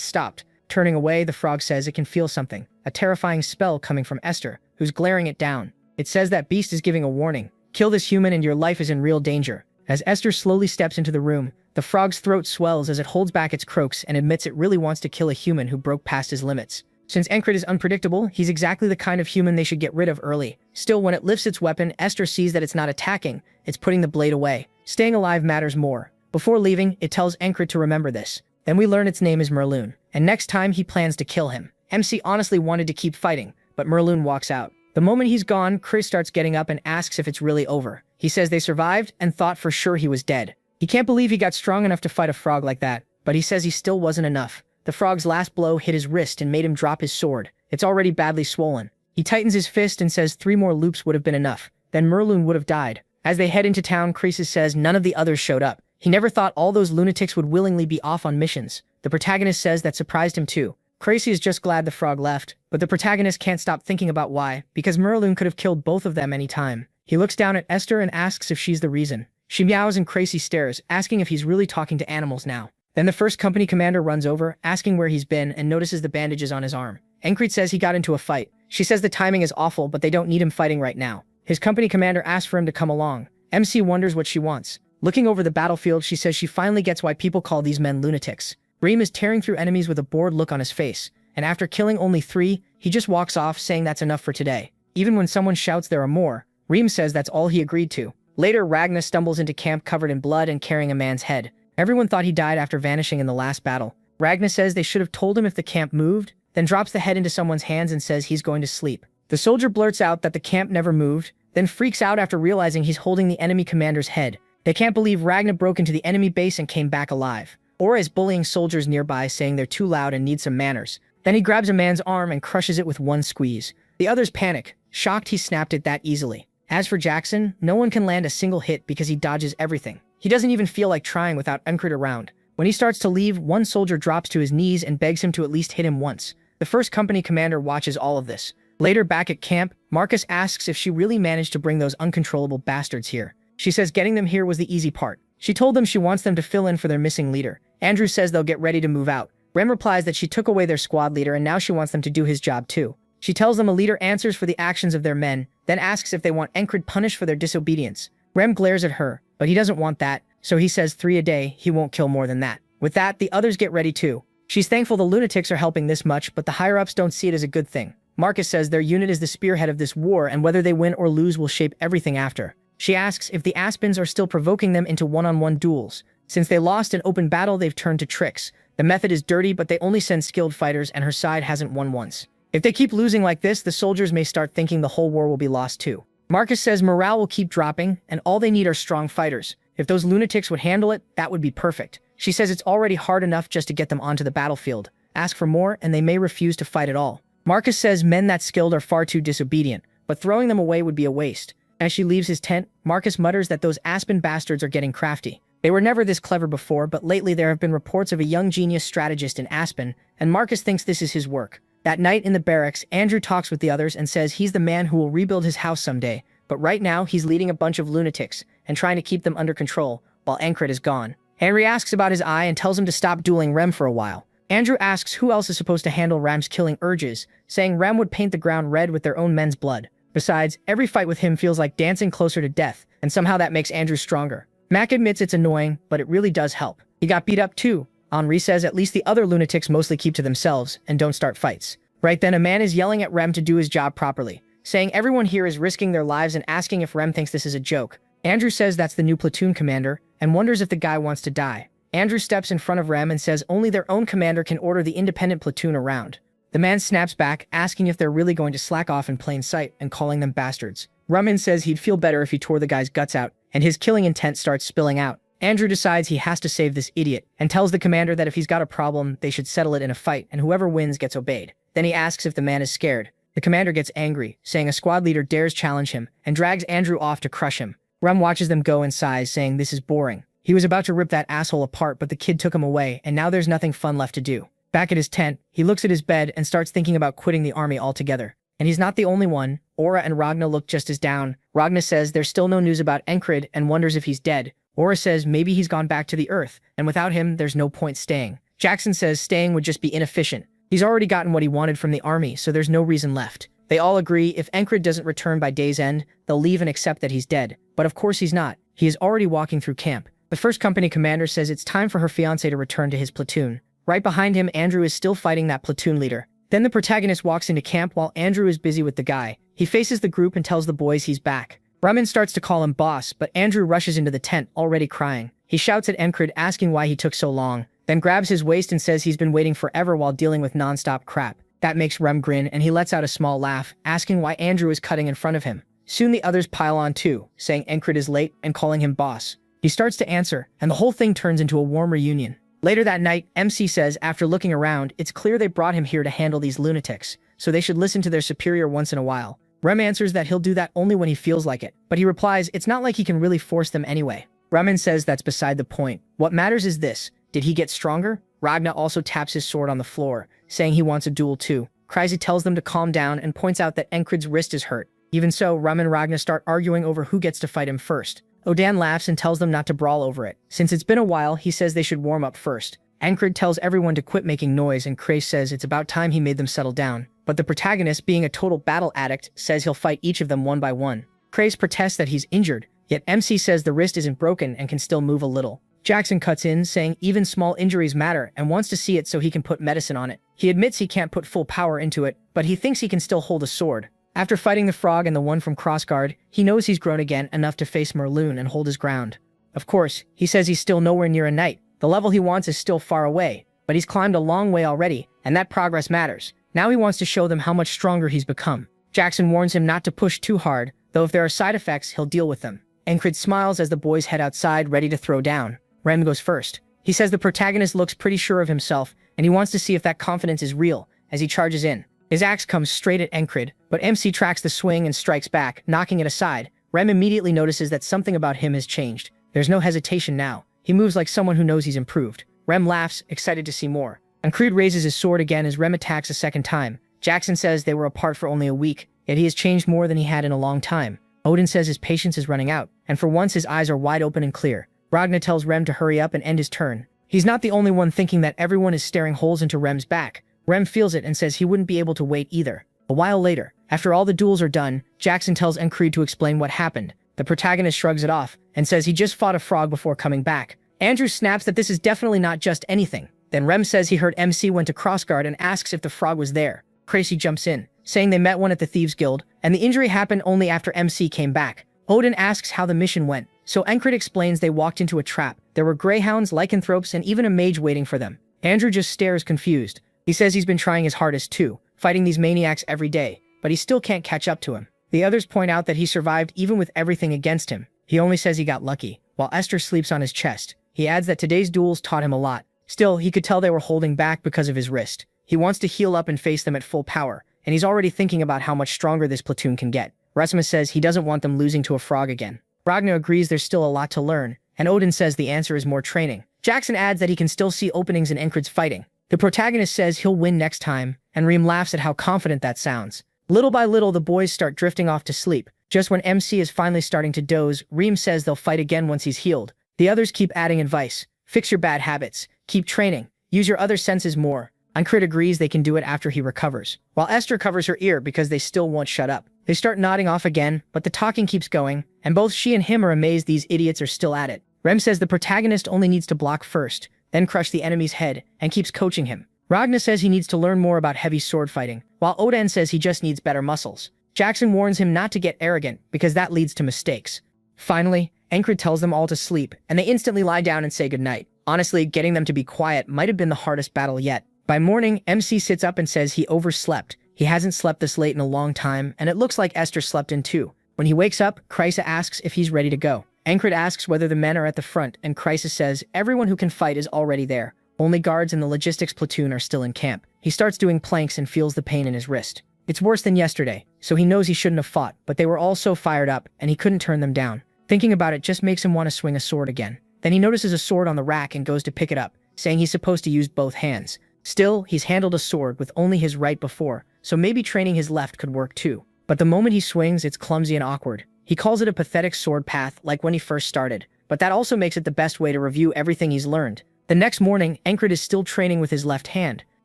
stopped. Turning away, the frog says it can feel something, a terrifying spell coming from Esther, who's glaring it down. It says that beast is giving a warning. Kill this human and your life is in real danger. As Esther slowly steps into the room, the frog's throat swells as it holds back its croaks and admits it really wants to kill a human who broke past his limits. Since Enkrai is unpredictable, he's exactly the kind of human they should get rid of early. Still, when it lifts its weapon, Esther sees that it's not attacking, it's putting the blade away. Staying alive matters more. Before leaving, it tells Enkrai to remember this. Then we learn its name is Merloon, and next time he plans to kill him. MC honestly wanted to keep fighting, but Merloon walks out. The moment he's gone, Chris starts getting up and asks if it's really over. He says they survived and thought for sure he was dead. He can't believe he got strong enough to fight a frog like that, but he says he still wasn't enough. The frog's last blow hit his wrist and made him drop his sword. It's already badly swollen. He tightens his fist and says 3 more loops would have been enough. Then Merloon would have died. As they head into town, Croesus says none of the others showed up. He never thought all those lunatics would willingly be off on missions. The protagonist says that surprised him too. Croesus is just glad the frog left, but the protagonist can't stop thinking about why, because Merloon could have killed both of them any time. He looks down at Esther and asks if she's the reason. She meows and Croesus stares, asking if he's really talking to animals now. Then the first company commander runs over, asking where he's been, and notices the bandages on his arm. Enkrai says he got into a fight. She says the timing is awful, but they don't need him fighting right now. His company commander asks for him to come along. MC wonders what she wants. Looking over the battlefield, she says she finally gets why people call these men lunatics. Reem is tearing through enemies with a bored look on his face, and after killing only 3, he just walks off saying that's enough for today. Even when someone shouts there are more, Reem says that's all he agreed to. Later, Ragna stumbles into camp covered in blood and carrying a man's head. Everyone thought he died after vanishing in the last battle. Ragna says they should have told him if the camp moved, then drops the head into someone's hands and says he's going to sleep. The soldier blurts out that the camp never moved, then freaks out after realizing he's holding the enemy commander's head. They can't believe Ragna broke into the enemy base and came back alive. Aura is bullying soldiers nearby, saying they're too loud and need some manners. Then he grabs a man's arm and crushes it with one squeeze. The others panic, shocked he snapped it that easily. As for Jackson, no one can land a single hit because he dodges everything. He doesn't even feel like trying without Enkrai around. When he starts to leave, one soldier drops to his knees and begs him to at least hit him once. The first company commander watches all of this. Later back at camp, Marcus asks if she really managed to bring those uncontrollable bastards here. She says getting them here was the easy part. She told them she wants them to fill in for their missing leader. Andrew says they'll get ready to move out. Rem replies that she took away their squad leader and now she wants them to do his job too. She tells them a leader answers for the actions of their men, then asks if they want Encred punished for their disobedience. Rem glares at her, but he doesn't want that, so he says 3 a day, he won't kill more than that. With that, the others get ready too. She's thankful the lunatics are helping this much, but the higher-ups don't see it as a good thing. Marcus says their unit is the spearhead of this war and whether they win or lose will shape everything after. She asks if the Aspens are still provoking them into one-on-one duels. Since they lost an open battle, they've turned to tricks. The method is dirty, but they only send skilled fighters and her side hasn't won once. If they keep losing like this, the soldiers may start thinking the whole war will be lost too. Marcus says morale will keep dropping and all they need are strong fighters. If those lunatics would handle it, that would be perfect. She says it's already hard enough just to get them onto the battlefield. Ask for more and they may refuse to fight at all. Marcus says men that skilled are far too disobedient, but throwing them away would be a waste. As she leaves his tent, Marcus mutters that those Aspen bastards are getting crafty. They were never this clever before, but lately there have been reports of a young genius strategist in Aspen, and Marcus thinks this is his work. That night in the barracks, Andrew talks with the others and says he's the man who will rebuild his house someday, but right now he's leading a bunch of lunatics and trying to keep them under control while Encred is gone. Henry asks about his eye and tells him to stop dueling Rem for a while. Andrew asks who else is supposed to handle Ram's killing urges, saying Ram would paint the ground red with their own men's blood. Besides, every fight with him feels like dancing closer to death, and somehow that makes Andrew stronger. Mac admits it's annoying, but it really does help. He got beat up too. Henri says at least the other lunatics mostly keep to themselves and don't start fights. Right then a man is yelling at Rem to do his job properly, saying everyone here is risking their lives and asking if Rem thinks this is a joke. Andrew says that's the new platoon commander and wonders if the guy wants to die. Andrew steps in front of Rem and says only their own commander can order the independent platoon around. The man snaps back, asking if they're really going to slack off in plain sight and calling them bastards. Rumman says he'd feel better if he tore the guy's guts out, and his killing intent starts spilling out. Andrew decides he has to save this idiot, and tells the commander that if he's got a problem, they should settle it in a fight, and whoever wins gets obeyed. Then he asks if the man is scared. The commander gets angry, saying a squad leader dares challenge him, and drags Andrew off to crush him. Rum watches them go and sighs, saying this is boring. He was about to rip that asshole apart, but the kid took him away, and now there's nothing fun left to do. Back at his tent, he looks at his bed and starts thinking about quitting the army altogether. And he's not the only one. Aura and Ragna look just as down. Ragna says there's still no news about Encred and wonders if he's dead. Aura says maybe he's gone back to the Earth, and without him, there's no point staying. Jackson says staying would just be inefficient. He's already gotten what he wanted from the army, so there's no reason left. They all agree if Encred doesn't return by day's end, they'll leave and accept that he's dead. But of course he's not. He is already walking through camp. The first company commander says it's time for her fiancé to return to his platoon. Right behind him, Andrew is still fighting that platoon leader. Then the protagonist walks into camp while Andrew is busy with the guy. He faces the group and tells the boys he's back. Raman starts to call him boss, but Andrew rushes into the tent, already crying. He shouts at Encred, asking why he took so long, then grabs his waist and says he's been waiting forever while dealing with non-stop crap. That makes Rem grin, and he lets out a small laugh, asking why Andrew is cutting in front of him. Soon the others pile on too, saying Encred is late and calling him boss. He starts to answer, and the whole thing turns into a warm reunion. Later that night, MC says after looking around, it's clear they brought him here to handle these lunatics, so they should listen to their superior once in a while. Rem answers that he'll do that only when he feels like it, but he replies it's not like he can really force them anyway. Raman says that's beside the point. What matters is this: did he get stronger? Ragna also taps his sword on the floor, saying he wants a duel too. Kryze tells them to calm down and points out that Encred's wrist is hurt. Even so, Ram and Ragna start arguing over who gets to fight him first. Odan laughs and tells them not to brawl over it. Since it's been a while, he says they should warm up first. Encred tells everyone to quit making noise, and Kryze says it's about time he made them settle down. But the protagonist, being a total battle addict, says he'll fight each of them one by one. Kryze protests that he's injured, yet MC says the wrist isn't broken and can still move a little. Jackson cuts in, saying even small injuries matter and wants to see it so he can put medicine on it. He admits he can't put full power into it, but he thinks he can still hold a sword. After fighting the frog and the one from Crossguard, he knows he's grown again enough to face Merloon and hold his ground. Of course, he says he's still nowhere near a knight. The level he wants is still far away, but he's climbed a long way already, and that progress matters. Now he wants to show them how much stronger he's become. Jackson warns him not to push too hard, though if there are side effects, he'll deal with them. Encred smiles as the boys head outside, ready to throw down. Rem goes first. He says the protagonist looks pretty sure of himself, and he wants to see if that confidence is real, as he charges in. His axe comes straight at Encred, but MC tracks the swing and strikes back, knocking it aside. Rem immediately notices that something about him has changed. There's no hesitation now. He moves like someone who knows he's improved. Rem laughs, excited to see more. Encred raises his sword again as Rem attacks a second time, Jackson says they were apart for only a week, yet he has changed more than he had in a long time. Odin says his patience is running out, and for once his eyes are wide open and clear. Ragnar tells Rem to hurry up and end his turn. He's not the only one thinking that everyone is staring holes into Rem's back. Rem feels it and says he wouldn't be able to wait either. A while later, after all the duels are done, Jackson tells Encred to explain what happened. The protagonist shrugs it off and says he just fought a frog before coming back. Andrew snaps that this is definitely not just anything. Then Rem says he heard MC went to Crossguard and asks if the frog was there. Crazy jumps in, saying they met one at the Thieves Guild, and the injury happened only after MC came back. Odin asks how the mission went, so Encred explains they walked into a trap. There were greyhounds, lycanthropes, and even a mage waiting for them. Andrew just stares confused. He says he's been trying his hardest too, fighting these maniacs every day, but he still can't catch up to him. The others point out that he survived even with everything against him. He only says he got lucky, while Esther sleeps on his chest. He adds that today's duels taught him a lot. Still, he could tell they were holding back because of his wrist. He wants to heal up and face them at full power, and he's already thinking about how much stronger this platoon can get. Rasmus says he doesn't want them losing to a frog again. Ragnar agrees there's still a lot to learn, and Odin says the answer is more training. Jackson adds that he can still see openings in Encred's fighting. The protagonist says he'll win next time, and Reem laughs at how confident that sounds. Little by little, the boys start drifting off to sleep. Just when MC is finally starting to doze, Reem says they'll fight again once he's healed. The others keep adding advice. Fix your bad habits. Keep training. Use your other senses more. Encred agrees they can do it after he recovers, while Esther covers her ear because they still won't shut up. They start nodding off again, but the talking keeps going, and both she and him are amazed these idiots are still at it. Rem says the protagonist only needs to block first, then crush the enemy's head, and keeps coaching him. Ragnar says he needs to learn more about heavy sword fighting, while Odin says he just needs better muscles. Jackson warns him not to get arrogant, because that leads to mistakes. Finally, Encred tells them all to sleep, and they instantly lie down and say goodnight. Honestly, getting them to be quiet might have been the hardest battle yet. By morning, MC sits up and says he overslept. He hasn't slept this late in a long time, and it looks like Esther slept in too. When he wakes up, Krysa asks if he's ready to go. Encred asks whether the men are at the front, and Krysa says everyone who can fight is already there. Only guards and the logistics platoon are still in camp. He starts doing planks and feels the pain in his wrist. It's worse than yesterday, so he knows he shouldn't have fought, but they were all so fired up, and he couldn't turn them down. Thinking about it just makes him want to swing a sword again. Then he notices a sword on the rack and goes to pick it up, saying he's supposed to use both hands. Still, he's handled a sword with only his right before, so maybe training his left could work too. But the moment he swings, it's clumsy and awkward. He calls it a pathetic sword path like when he first started, but that also makes it the best way to review everything he's learned. The next morning, Encred is still training with his left hand.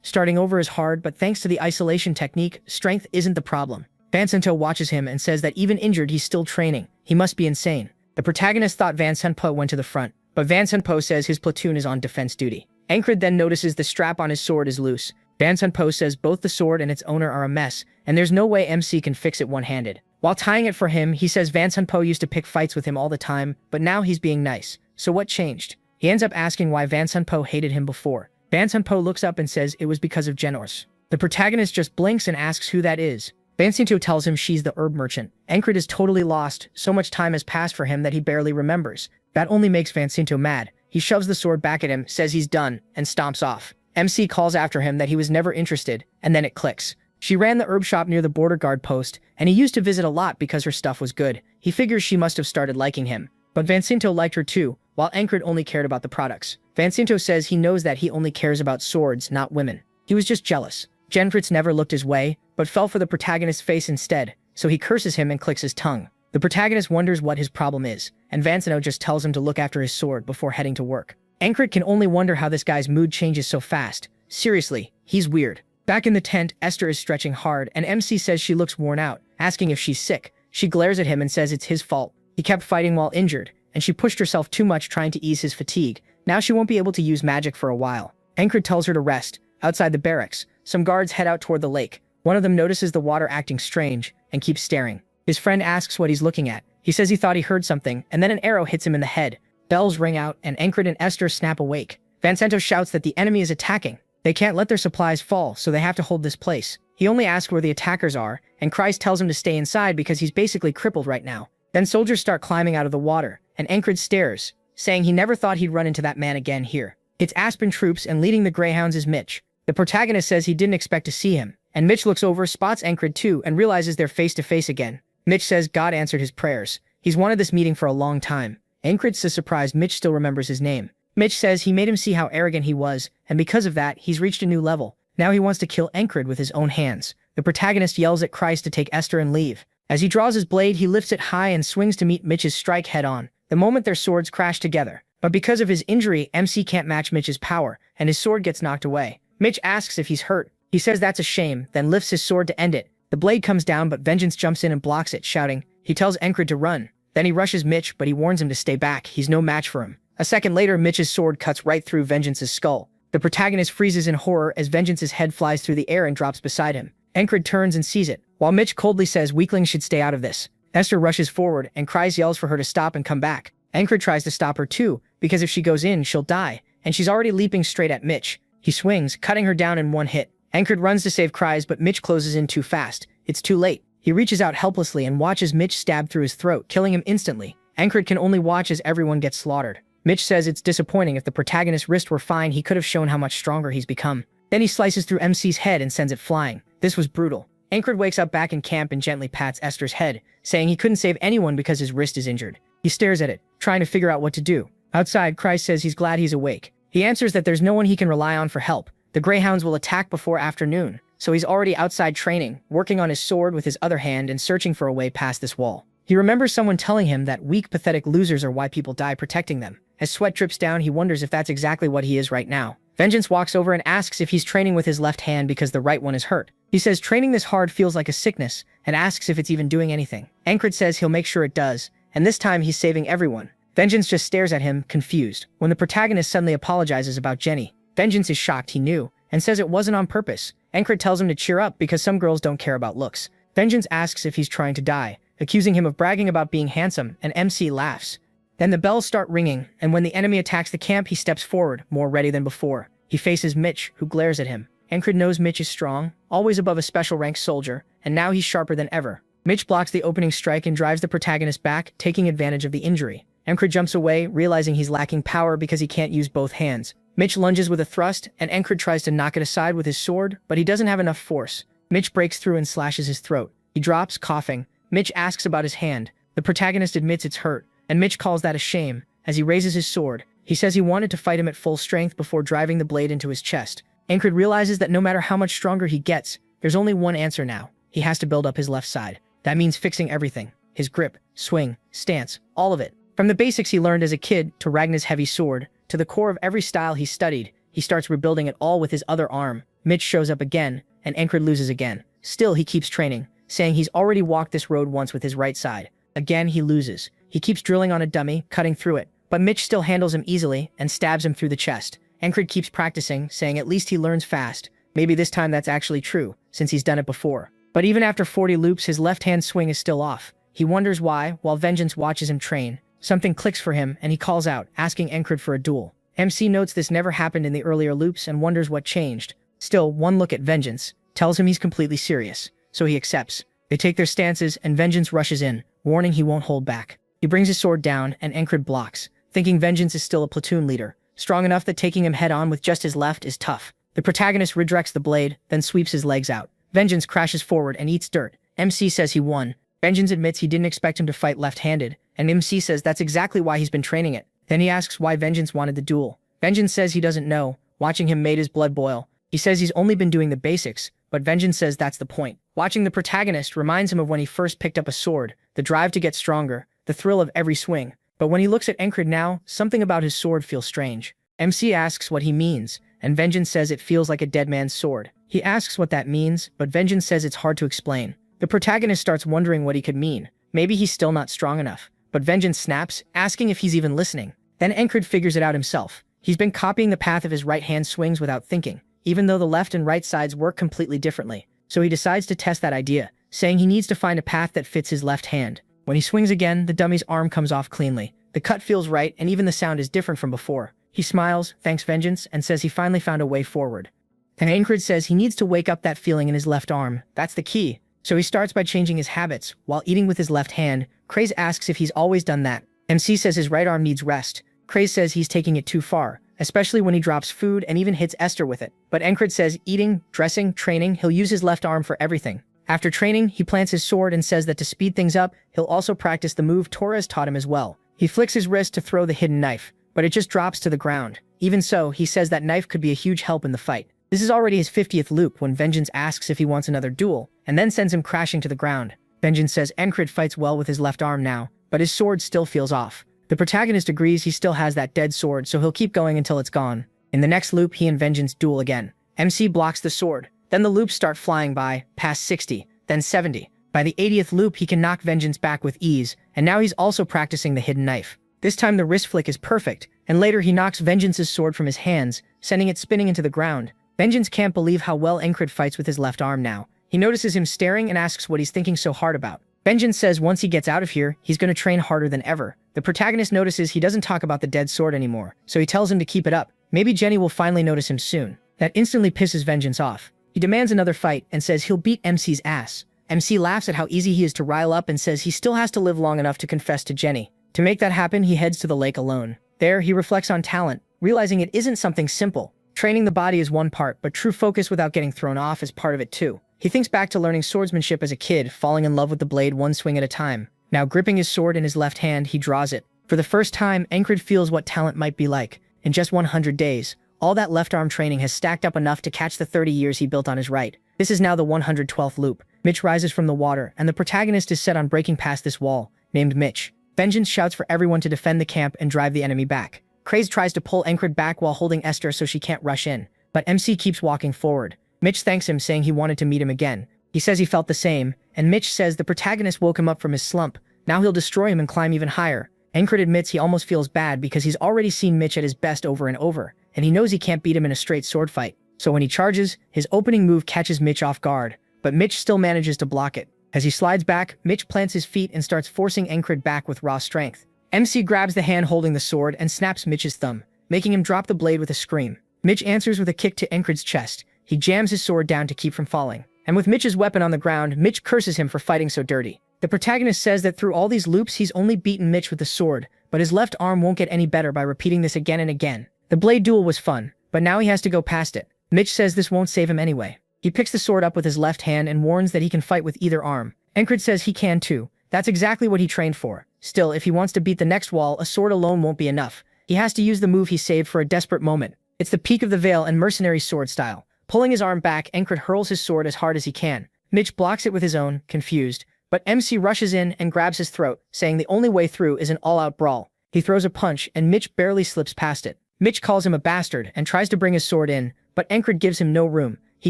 Starting over is hard, but thanks to the isolation technique, strength isn't the problem. Vincento watches him and says that even injured, he's still training. He must be insane. The protagonist thought Vincento went to the front, but Vincento says his platoon is on defense duty. Encred then notices the strap on his sword is loose. Vincento says both the sword and its owner are a mess, and there's no way MC can fix it one-handed. While tying it for him, he says Vincento used to pick fights with him all the time, but now he's being nice. So what changed? He ends up asking why Vincento hated him before. Vincento looks up and says it was because of Genos. The protagonist just blinks and asks who that is. Vincento tells him she's the herb merchant. Encred is totally lost. So much time has passed for him that he barely remembers. That only makes Vincento mad. He shoves the sword back at him, says he's done, and stomps off. MC calls after him that he was never interested, and then it clicks. She ran the herb shop near the border guard post, and he used to visit a lot because her stuff was good. He figures she must have started liking him. But Vincento liked her too, while Encred only cared about the products. Vincento says he knows that he only cares about swords, not women. He was just jealous. Genfritz never looked his way, but fell for the protagonist's face instead, so he curses him and clicks his tongue. The protagonist wonders what his problem is, and Vincento just tells him to look after his sword before heading to work. Encred can only wonder how this guy's mood changes so fast. Seriously, he's weird. Back in the tent, Esther is stretching hard, and MC says she looks worn out, asking if she's sick. She glares at him and says it's his fault. He kept fighting while injured, and she pushed herself too much trying to ease his fatigue. Now she won't be able to use magic for a while. Encred tells her to rest. Outside the barracks, some guards head out toward the lake. One of them notices the water acting strange, and keeps staring. His friend asks what he's looking at. He says he thought he heard something, and then an arrow hits him in the head. Bells ring out, and Encred and Esther snap awake. Vincento shouts that the enemy is attacking. They can't let their supplies fall, so they have to hold this place. He only asks where the attackers are, and Christ tells him to stay inside because he's basically crippled right now. Then soldiers start climbing out of the water, and Encred stares, saying he never thought he'd run into that man again here. It's Aspen troops, and leading the Greyhounds is Mitch. The protagonist says he didn't expect to see him, and Mitch looks over, spots Encred too, and realizes they're face to face again. Mitch says God answered his prayers. He's wanted this meeting for a long time. Encred says surprised Mitch still remembers his name. Mitch says he made him see how arrogant he was, and because of that, he's reached a new level. Now he wants to kill Encred with his own hands. the protagonist yells at Kreis to take Esther and leave. As he draws his blade, he lifts it high and swings to meet Mitch's strike head-on. The moment their swords crash together. But because of his injury, MC can't match Mitch's power, and his sword gets knocked away. Mitch asks if he's hurt. He says that's a shame, then lifts his sword to end it. The blade comes down, but Vengeance jumps in and blocks it, shouting. He tells Encred to run. Then he rushes Mitch, but he warns him to stay back. He's no match for him. A second later, Mitch's sword cuts right through Vengeance's skull. The protagonist freezes in horror as Vengeance's head flies through the air and drops beside him. Encred turns and sees it, while Mitch coldly says weaklings should stay out of this. Esther rushes forward, and Kreis yells for her to stop and come back. Encred tries to stop her too, because if she goes in, she'll die, and she's already leaping straight at Mitch. He swings, cutting her down in one hit. Encred runs to save Kreis, but Mitch closes in too fast. It's too late. He reaches out helplessly and watches Mitch stab through his throat, killing him instantly. Encred can only watch as everyone gets slaughtered. Mitch says it's disappointing. If the protagonist's wrist were fine, he could have shown how much stronger he's become. Then he slices through MC's head and sends it flying. This was brutal. Encred wakes up back in camp and gently pats Esther's head, saying he couldn't save anyone because his wrist is injured. He stares at it, trying to figure out what to do. Outside, Kreis says he's glad he's awake. He answers that there's no one he can rely on for help. The Greyhounds will attack before afternoon, so he's already outside training, working on his sword with his other hand and searching for a way past this wall. He remembers someone telling him that weak, pathetic losers are why people die protecting them. As sweat drips down, he wonders if that's exactly what he is right now. Vengeance walks over and asks if he's training with his left hand because the right one is hurt. He says training this hard feels like a sickness, and asks if it's even doing anything. Encred says he'll make sure it does, and this time he's saving everyone. Vengeance just stares at him, confused, when the protagonist suddenly apologizes about Jenny. Vengeance is shocked he knew, and says it wasn't on purpose. Encred tells him to cheer up because some girls don't care about looks. Vengeance asks if he's trying to die, accusing him of bragging about being handsome, and MC laughs. Then the bells start ringing, and when the enemy attacks the camp, he steps forward, more ready than before. He faces Mitch, who glares at him. Encred knows Mitch is strong, always above a special-ranked soldier, and now he's sharper than ever. Mitch blocks the opening strike and drives the protagonist back, taking advantage of the injury. Encred jumps away, realizing he's lacking power because he can't use both hands. Mitch lunges with a thrust, and Encred tries to knock it aside with his sword, but he doesn't have enough force. Mitch breaks through and slashes his throat. He drops, coughing. Mitch asks about his hand. The protagonist admits it's hurt, and Mitch calls that a shame. As he raises his sword, he says he wanted to fight him at full strength before driving the blade into his chest. Encred realizes that no matter how much stronger he gets, there's only one answer now. He has to build up his left side. That means fixing everything. His grip, swing, stance, all of it. From the basics he learned as a kid, to Ragnar's heavy sword, to the core of every style he studied, he starts rebuilding it all with his other arm. Mitch shows up again, and Encred loses again. Still, he keeps training, saying he's already walked this road once with his right side. Again, he loses. He keeps drilling on a dummy, cutting through it, but Mitch still handles him easily and stabs him through the chest. Encred keeps practicing, saying at least he learns fast. Maybe this time that's actually true, since he's done it before. But even after 40 loops, his left-hand swing is still off. He wonders why, while Vengeance watches him train. Something clicks for him, and he calls out, asking Encred for a duel. MC notes this never happened in the earlier loops and wonders what changed. Still, one look at Vengeance tells him he's completely serious, so he accepts. They take their stances, and Vengeance rushes in, warning he won't hold back. He brings his sword down, and Encred blocks, thinking Vengeance is still a platoon leader, strong enough that taking him head-on with just his left is tough. The protagonist redirects the blade, then sweeps his legs out. Vengeance crashes forward and eats dirt. MC says he won. Vengeance admits he didn't expect him to fight left-handed, and MC says that's exactly why he's been training it. Then he asks why Vengeance wanted the duel. Vengeance says he doesn't know. Watching him made his blood boil. He says he's only been doing the basics, but Vengeance says that's the point. Watching the protagonist reminds him of when he first picked up a sword, the drive to get stronger, the thrill of every swing. But when he looks at Encred now, something about his sword feels strange. MC asks what he means, and Vengeance says it feels like a dead man's sword. He asks what that means, but Vengeance says it's hard to explain. The protagonist starts wondering what he could mean. Maybe he's still not strong enough. But Vengeance snaps, asking if he's even listening. Then Encred figures it out himself. He's been copying the path of his right-hand swings without thinking, even though the left and right sides work completely differently. So he decides to test that idea, saying he needs to find a path that fits his left hand. When he swings again, the dummy's arm comes off cleanly. The cut feels right, and even the sound is different from before. He smiles, thanks Vengeance, and says he finally found a way forward. And Encred says he needs to wake up that feeling in his left arm. That's the key. So he starts by changing his habits. While eating with his left hand, Kreis asks if he's always done that. MC says his right arm needs rest. Kreis says he's taking it too far, especially when he drops food and even hits Esther with it. But Encred says eating, dressing, training, he'll use his left arm for everything. After training, he plants his sword and says that to speed things up, he'll also practice the move Torres taught him as well. He flicks his wrist to throw the hidden knife, but it just drops to the ground. Even so, he says that knife could be a huge help in the fight. This is already his 50th loop when Vengeance asks if he wants another duel, and then sends him crashing to the ground. Vengeance says Encred fights well with his left arm now, but his sword still feels off. The protagonist agrees he still has that dead sword, so he'll keep going until it's gone. In the next loop, he and Vengeance duel again. MC blocks the sword. Then the loops start flying by, past 60, then 70. By the 80th loop, he can knock Vengeance back with ease, and now he's also practicing the hidden knife. This time the wrist flick is perfect, and later he knocks Vengeance's sword from his hands, sending it spinning into the ground. Vengeance can't believe how well Encred fights with his left arm now. He notices him staring and asks what he's thinking so hard about. Vengeance says once he gets out of here, he's going to train harder than ever. The protagonist notices he doesn't talk about the dead sword anymore, so he tells him to keep it up. Maybe Jenny will finally notice him soon. That instantly pisses Vengeance off. He demands another fight and says he'll beat MC's ass. MC laughs at how easy he is to rile up and says he still has to live long enough to confess to Jenny. To make that happen, he heads to the lake alone. There, he reflects on talent, realizing it isn't something simple. Training the body is one part, but true focus without getting thrown off is part of it too. He thinks back to learning swordsmanship as a kid, falling in love with the blade one swing at a time. Now gripping his sword in his left hand, he draws it. For the first time, Encred feels what talent might be like. In just 100 days, all that left arm training has stacked up enough to catch the 30 years he built on his right. This is now the 112th loop. Mitch rises from the water, and the protagonist is set on breaking past this wall, named Mitch. Vengeance shouts for everyone to defend the camp and drive the enemy back. Craze tries to pull Encred back while holding Esther so she can't rush in, but MC keeps walking forward. Mitch thanks him, saying he wanted to meet him again. He says he felt the same, and Mitch says the protagonist woke him up from his slump. Now he'll destroy him and climb even higher. Encred admits he almost feels bad because he's already seen Mitch at his best over and over, and he knows he can't beat him in a straight sword fight. So when he charges, his opening move catches Mitch off guard, but Mitch still manages to block it. As he slides back, Mitch plants his feet and starts forcing Encred back with raw strength. MC grabs the hand holding the sword and snaps Mitch's thumb, making him drop the blade with a scream. Mitch answers with a kick to Encred's chest. He jams his sword down to keep from falling. And with Mitch's weapon on the ground, Mitch curses him for fighting so dirty. The protagonist says that through all these loops he's only beaten Mitch with the sword, but his left arm won't get any better by repeating this again and again. The blade duel was fun, but now he has to go past it. Mitch says this won't save him anyway. He picks the sword up with his left hand and warns that he can fight with either arm. Encred says he can too. That's exactly what he trained for. Still, if he wants to beat the next wall, a sword alone won't be enough. He has to use the move he saved for a desperate moment. It's the peak of the veil and mercenary sword style. Pulling his arm back, Encred hurls his sword as hard as he can. Mitch blocks it with his own, confused, but MC rushes in and grabs his throat, saying the only way through is an all-out brawl. He throws a punch, and Mitch barely slips past it. Mitch calls him a bastard and tries to bring his sword in, but Encred gives him no room. He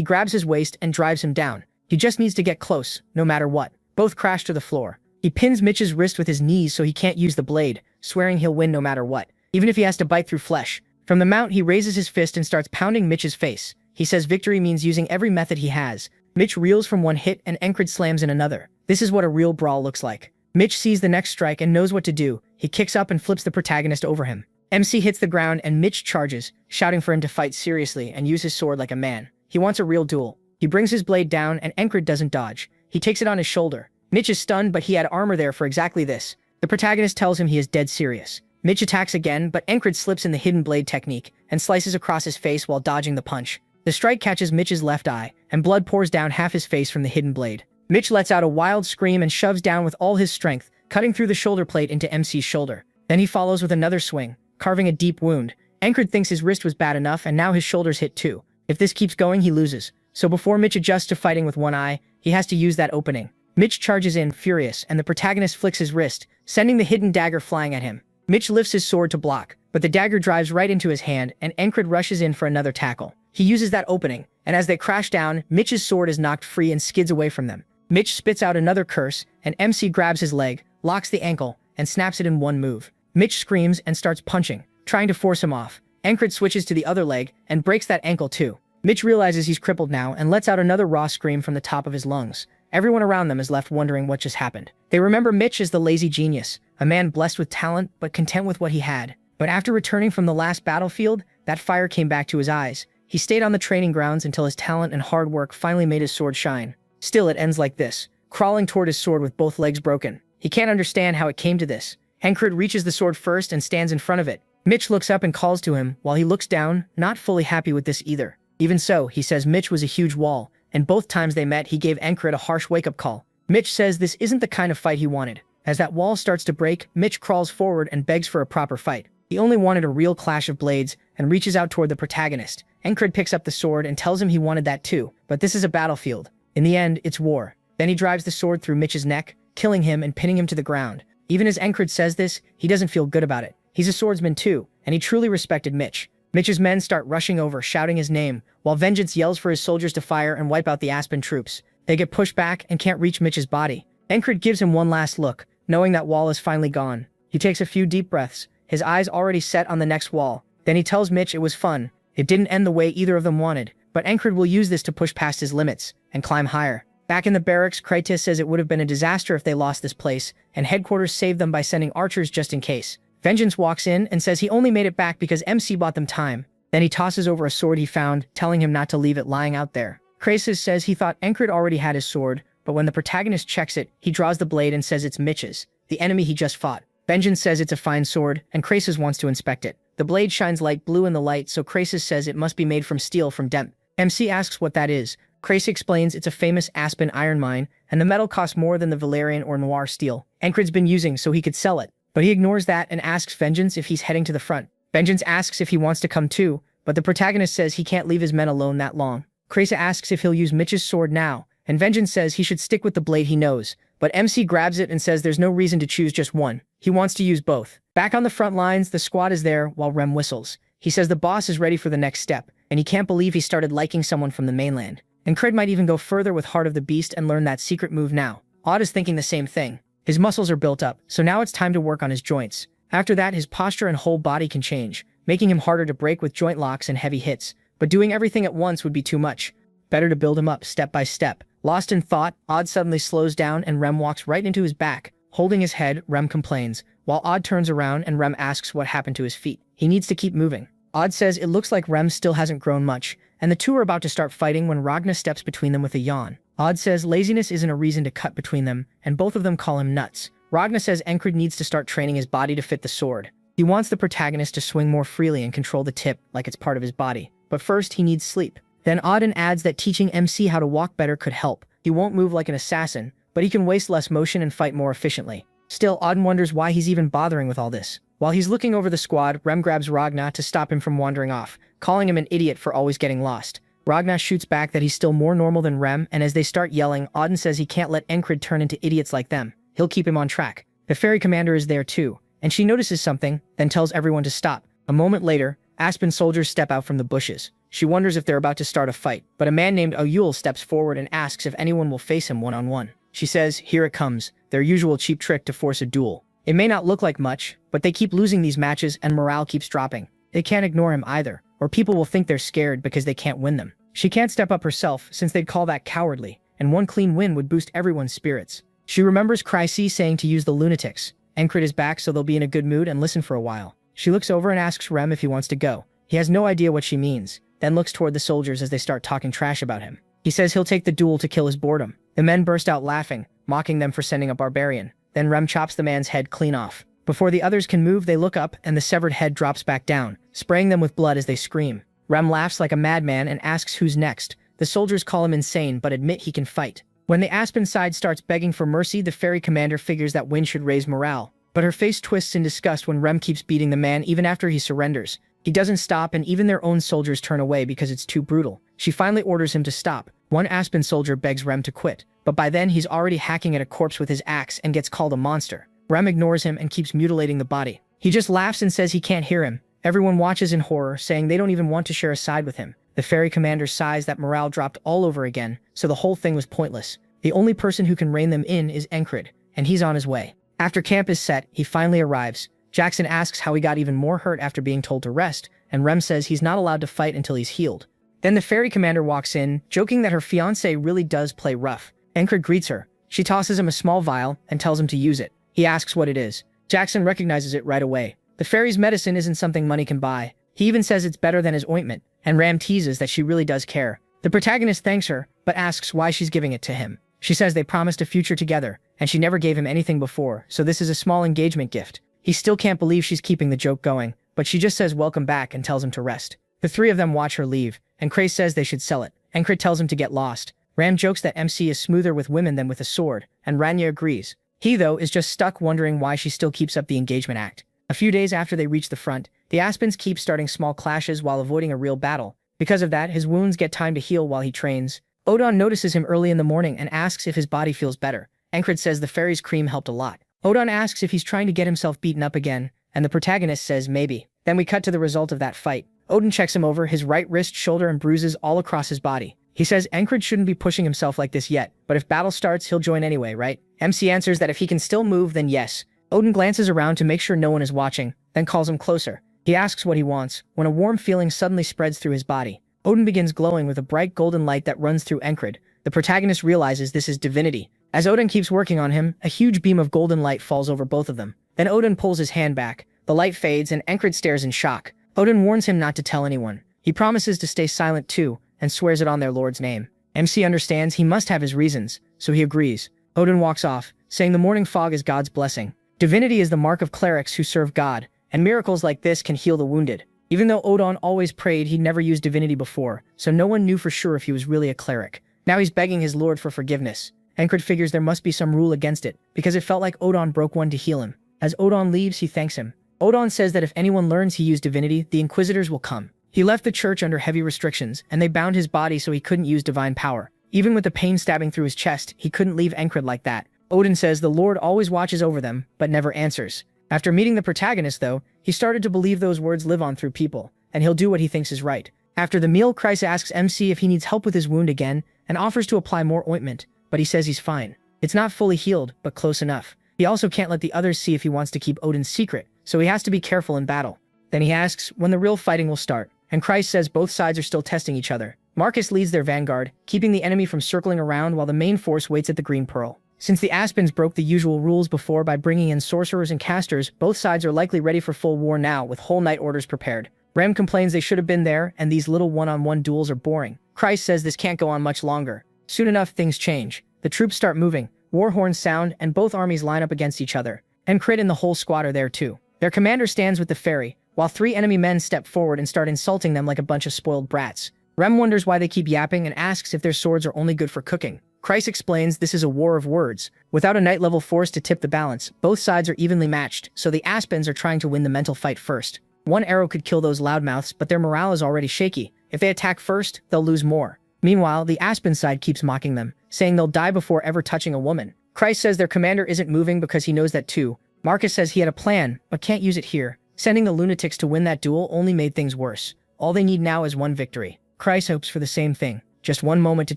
grabs his waist and drives him down. He just needs to get close, no matter what. Both crash to the floor. He pins Mitch's wrist with his knees so he can't use the blade, swearing he'll win no matter what, even if he has to bite through flesh. From the mount, he raises his fist and starts pounding Mitch's face. He says victory means using every method he has. Mitch reels from one hit and Encred slams in another. This is what a real brawl looks like. Mitch sees the next strike and knows what to do. He kicks up and flips the protagonist over him. MC hits the ground and Mitch charges, shouting for him to fight seriously and use his sword like a man. He wants a real duel. He brings his blade down and Encred doesn't dodge. He takes it on his shoulder. Mitch is stunned, but he had armor there for exactly this. The protagonist tells him he is dead serious. Mitch attacks again, but Encred slips in the hidden blade technique and slices across his face while dodging the punch. The strike catches Mitch's left eye, and blood pours down half his face from the hidden blade. Mitch lets out a wild scream and shoves down with all his strength, cutting through the shoulder plate into MC's shoulder. Then he follows with another swing, carving a deep wound. Encred thinks his wrist was bad enough, and now his shoulder's hit too. If this keeps going, he loses. So before Mitch adjusts to fighting with one eye, he has to use that opening. Mitch charges in, furious, and the protagonist flicks his wrist, sending the hidden dagger flying at him. Mitch lifts his sword to block, but the dagger drives right into his hand, and Encred rushes in for another tackle. He uses that opening, and as they crash down, Mitch's sword is knocked free and skids away from them. Mitch spits out another curse, and MC grabs his leg, locks the ankle, and snaps it in one move. Mitch screams and starts punching, trying to force him off. Encred switches to the other leg and breaks that ankle too. Mitch realizes he's crippled now and lets out another raw scream from the top of his lungs. Everyone around them is left wondering what just happened. They remember Mitch as the lazy genius, a man blessed with talent but content with what he had. But after returning from the last battlefield, that fire came back to his eyes. He stayed on the training grounds until his talent and hard work finally made his sword shine. Still, it ends like this, crawling toward his sword with both legs broken. He can't understand how it came to this. Encred reaches the sword first and stands in front of it. Mitch looks up and calls to him, while he looks down, not fully happy with this either. Even so, he says Mitch was a huge wall, and both times they met, he gave Encred a harsh wake-up call. Mitch says this isn't the kind of fight he wanted. As that wall starts to break, Mitch crawls forward and begs for a proper fight. He only wanted a real clash of blades and reaches out toward the protagonist. Encred picks up the sword and tells him he wanted that too, but this is a battlefield. In the end, it's war. Then he drives the sword through Mitch's neck, killing him and pinning him to the ground. Even as Encred says this, he doesn't feel good about it. He's a swordsman too, and he truly respected Mitch. Mitch's men start rushing over, shouting his name, while Vengeance yells for his soldiers to fire and wipe out the Aspen troops. They get pushed back and can't reach Mitch's body. Encred gives him one last look, knowing that wall is finally gone. He takes a few deep breaths, his eyes already set on the next wall. Then he tells Mitch it was fun. It didn't end the way either of them wanted, but Encred will use this to push past his limits and climb higher. Back in the barracks, Kratos says it would have been a disaster if they lost this place, and headquarters saved them by sending archers just in case. Vengeance walks in and says he only made it back because MC bought them time. Then he tosses over a sword he found, telling him not to leave it lying out there. Kratos says he thought Encred already had his sword, but when the protagonist checks it, he draws the blade and says it's Mitch's, the enemy he just fought. Vengeance says it's a fine sword, and Kratos wants to inspect it. The blade shines light blue in the light, so Kratos says it must be made from steel from Demp. MC asks what that is. Kratos explains it's a famous Aspen iron mine, and the metal costs more than the Valerian or Noir steel Encred's been using so he could sell it. But he ignores that and asks Vengeance if he's heading to the front. Vengeance asks if he wants to come too, but the protagonist says he can't leave his men alone that long. Kratos asks if he'll use Mitch's sword now, and Vengeance says he should stick with the blade he knows. But MC grabs it and says there's no reason to choose just one. He wants to use both. Back on the front lines, the squad is there while Rem whistles. He says the boss is ready for the next step, and he can't believe he started liking someone from the mainland. And Cred might even go further with Heart of the Beast and learn that secret move now. Odd is thinking the same thing. His muscles are built up, so now it's time to work on his joints. After that, his posture and whole body can change, making him harder to break with joint locks and heavy hits. But doing everything at once would be too much. Better to build him up step by step. Lost in thought, Odd suddenly slows down and Rem walks right into his back. Holding his head, Rem complains, while Odd turns around and Rem asks what happened to his feet. He needs to keep moving. Odd says it looks like Rem still hasn't grown much, and the two are about to start fighting when Ragna steps between them with a yawn. Odd says laziness isn't a reason to cut between them, and both of them call him nuts. Ragna says Encred needs to start training his body to fit the sword. He wants the protagonist to swing more freely and control the tip like it's part of his body. But first, he needs sleep. Then Auden adds that teaching MC how to walk better could help. He won't move like an assassin, but he can waste less motion and fight more efficiently. Still, Auden wonders why he's even bothering with all this. While he's looking over the squad, Rem grabs Ragna to stop him from wandering off, calling him an idiot for always getting lost. Ragna shoots back that he's still more normal than Rem, and as they start yelling, Auden says he can't let Encred turn into idiots like them. He'll keep him on track. The ferry commander is there too, and she notices something, then tells everyone to stop. A moment later, Aspen soldiers step out from the bushes. She wonders if they're about to start a fight, but a man named Oyul steps forward and asks if anyone will face him one-on-one. She says, here it comes, their usual cheap trick to force a duel. It may not look like much, but they keep losing these matches and morale keeps dropping. They can't ignore him either, or people will think they're scared because they can't win them. She can't step up herself since they'd call that cowardly, and one clean win would boost everyone's spirits. She remembers Krysi saying to use the lunatics. Encred is back so they'll be in a good mood and listen for a while. She looks over and asks Rem if he wants to go. He has no idea what she means, then looks toward the soldiers as they start talking trash about him. He says he'll take the duel to kill his boredom. The men burst out laughing, mocking them for sending a barbarian. Then Rem chops the man's head clean off. Before the others can move, they look up and the severed head drops back down, spraying them with blood as they scream. Rem laughs like a madman and asks who's next. The soldiers call him insane but admit he can fight. When the Aspen side starts begging for mercy, the ferry commander figures that win should raise morale. But her face twists in disgust when Rem keeps beating the man even after he surrenders. He doesn't stop and even their own soldiers turn away because it's too brutal. She finally orders him to stop. One Aspen soldier begs Rem to quit, but by then he's already hacking at a corpse with his axe and gets called a monster. Rem ignores him and keeps mutilating the body. He just laughs and says he can't hear him. Everyone watches in horror, saying they don't even want to share a side with him. The ferry commander sighs that morale dropped all over again, so the whole thing was pointless. The only person who can rein them in is Encred, and he's on his way. After camp is set, he finally arrives. Jackson asks how he got even more hurt after being told to rest, and Rem says he's not allowed to fight until he's healed. Then the ferry commander walks in, joking that her fiancé really does play rough. Encred greets her. She tosses him a small vial and tells him to use it. He asks what it is. Jackson recognizes it right away. The ferry's medicine isn't something money can buy. He even says it's better than his ointment, and Ram teases that she really does care. The protagonist thanks her, but asks why she's giving it to him. She says they promised a future together, and she never gave him anything before, so this is a small engagement gift. He still can't believe she's keeping the joke going, but she just says welcome back and tells him to rest. The three of them watch her leave, and Cray says they should sell it. Encred tells him to get lost. Ram jokes that MC is smoother with women than with a sword, and Ranya agrees. He, though, is just stuck wondering why she still keeps up the engagement act. A few days after they reach the front, the Aspens keep starting small clashes while avoiding a real battle. Because of that, his wounds get time to heal while he trains. Odon notices him early in the morning and asks if his body feels better. Encred says the fairy's cream helped a lot. Odon asks if he's trying to get himself beaten up again, and the protagonist says maybe. Then we cut to the result of that fight. Odin checks him over, his right wrist, shoulder, and bruises all across his body. He says Encred shouldn't be pushing himself like this yet, but if battle starts, he'll join anyway, right? MC answers that if he can still move, then yes. Odin glances around to make sure no one is watching, then calls him closer. He asks what he wants, when a warm feeling suddenly spreads through his body. Odin begins glowing with a bright golden light that runs through Encred. The protagonist realizes this is divinity. As Odin keeps working on him, a huge beam of golden light falls over both of them. Then Odin pulls his hand back. The light fades and Encred stares in shock. Odin warns him not to tell anyone. He promises to stay silent too, and swears it on their lord's name. MC understands he must have his reasons, so he agrees. Odin walks off, saying the morning fog is God's blessing. Divinity is the mark of clerics who serve God, and miracles like this can heal the wounded. Even though Odin always prayed, he'd never used divinity before, so no one knew for sure if he was really a cleric. Now he's begging his lord for forgiveness. Encred figures there must be some rule against it, because it felt like Odin broke one to heal him. As Odin leaves, he thanks him. Odin says that if anyone learns he used divinity, the Inquisitors will come. He left the church under heavy restrictions, and they bound his body so he couldn't use divine power. Even with the pain stabbing through his chest, he couldn't leave Encred like that. Odin says the Lord always watches over them, but never answers. After meeting the protagonist, though, he started to believe those words live on through people, and he'll do what he thinks is right. After the meal, Kreis asks MC if he needs help with his wound again, and offers to apply more ointment, but he says he's fine. It's not fully healed, but close enough. He also can't let the others see if he wants to keep Odin's secret, so he has to be careful in battle. Then he asks when the real fighting will start, and Kreis says both sides are still testing each other. Marcus leads their vanguard, keeping the enemy from circling around while the main force waits at the Green Pearl. Since the Aspens broke the usual rules before by bringing in sorcerers and casters, both sides are likely ready for full war now with whole night orders prepared. Rem complains they should have been there, and these little one-on-one duels are boring. Kreis says this can't go on much longer. Soon enough, things change. The troops start moving, war horns sound, and both armies line up against each other. Encred and the whole squad are there too. Their commander stands with the ferry, while 3 enemy men step forward and start insulting them like a bunch of spoiled brats. Rem wonders why they keep yapping and asks if their swords are only good for cooking. Kreis explains this is a war of words. Without a night-level force to tip the balance, both sides are evenly matched, so the Aspens are trying to win the mental fight first. One arrow could kill those loudmouths, but their morale is already shaky. If they attack first, they'll lose more. Meanwhile, the Aspen side keeps mocking them, saying they'll die before ever touching a woman. Kreis says their commander isn't moving because he knows that too. Marcus says he had a plan, but can't use it here. Sending the lunatics to win that duel only made things worse. All they need now is one victory. Kreis hopes for the same thing, just one moment to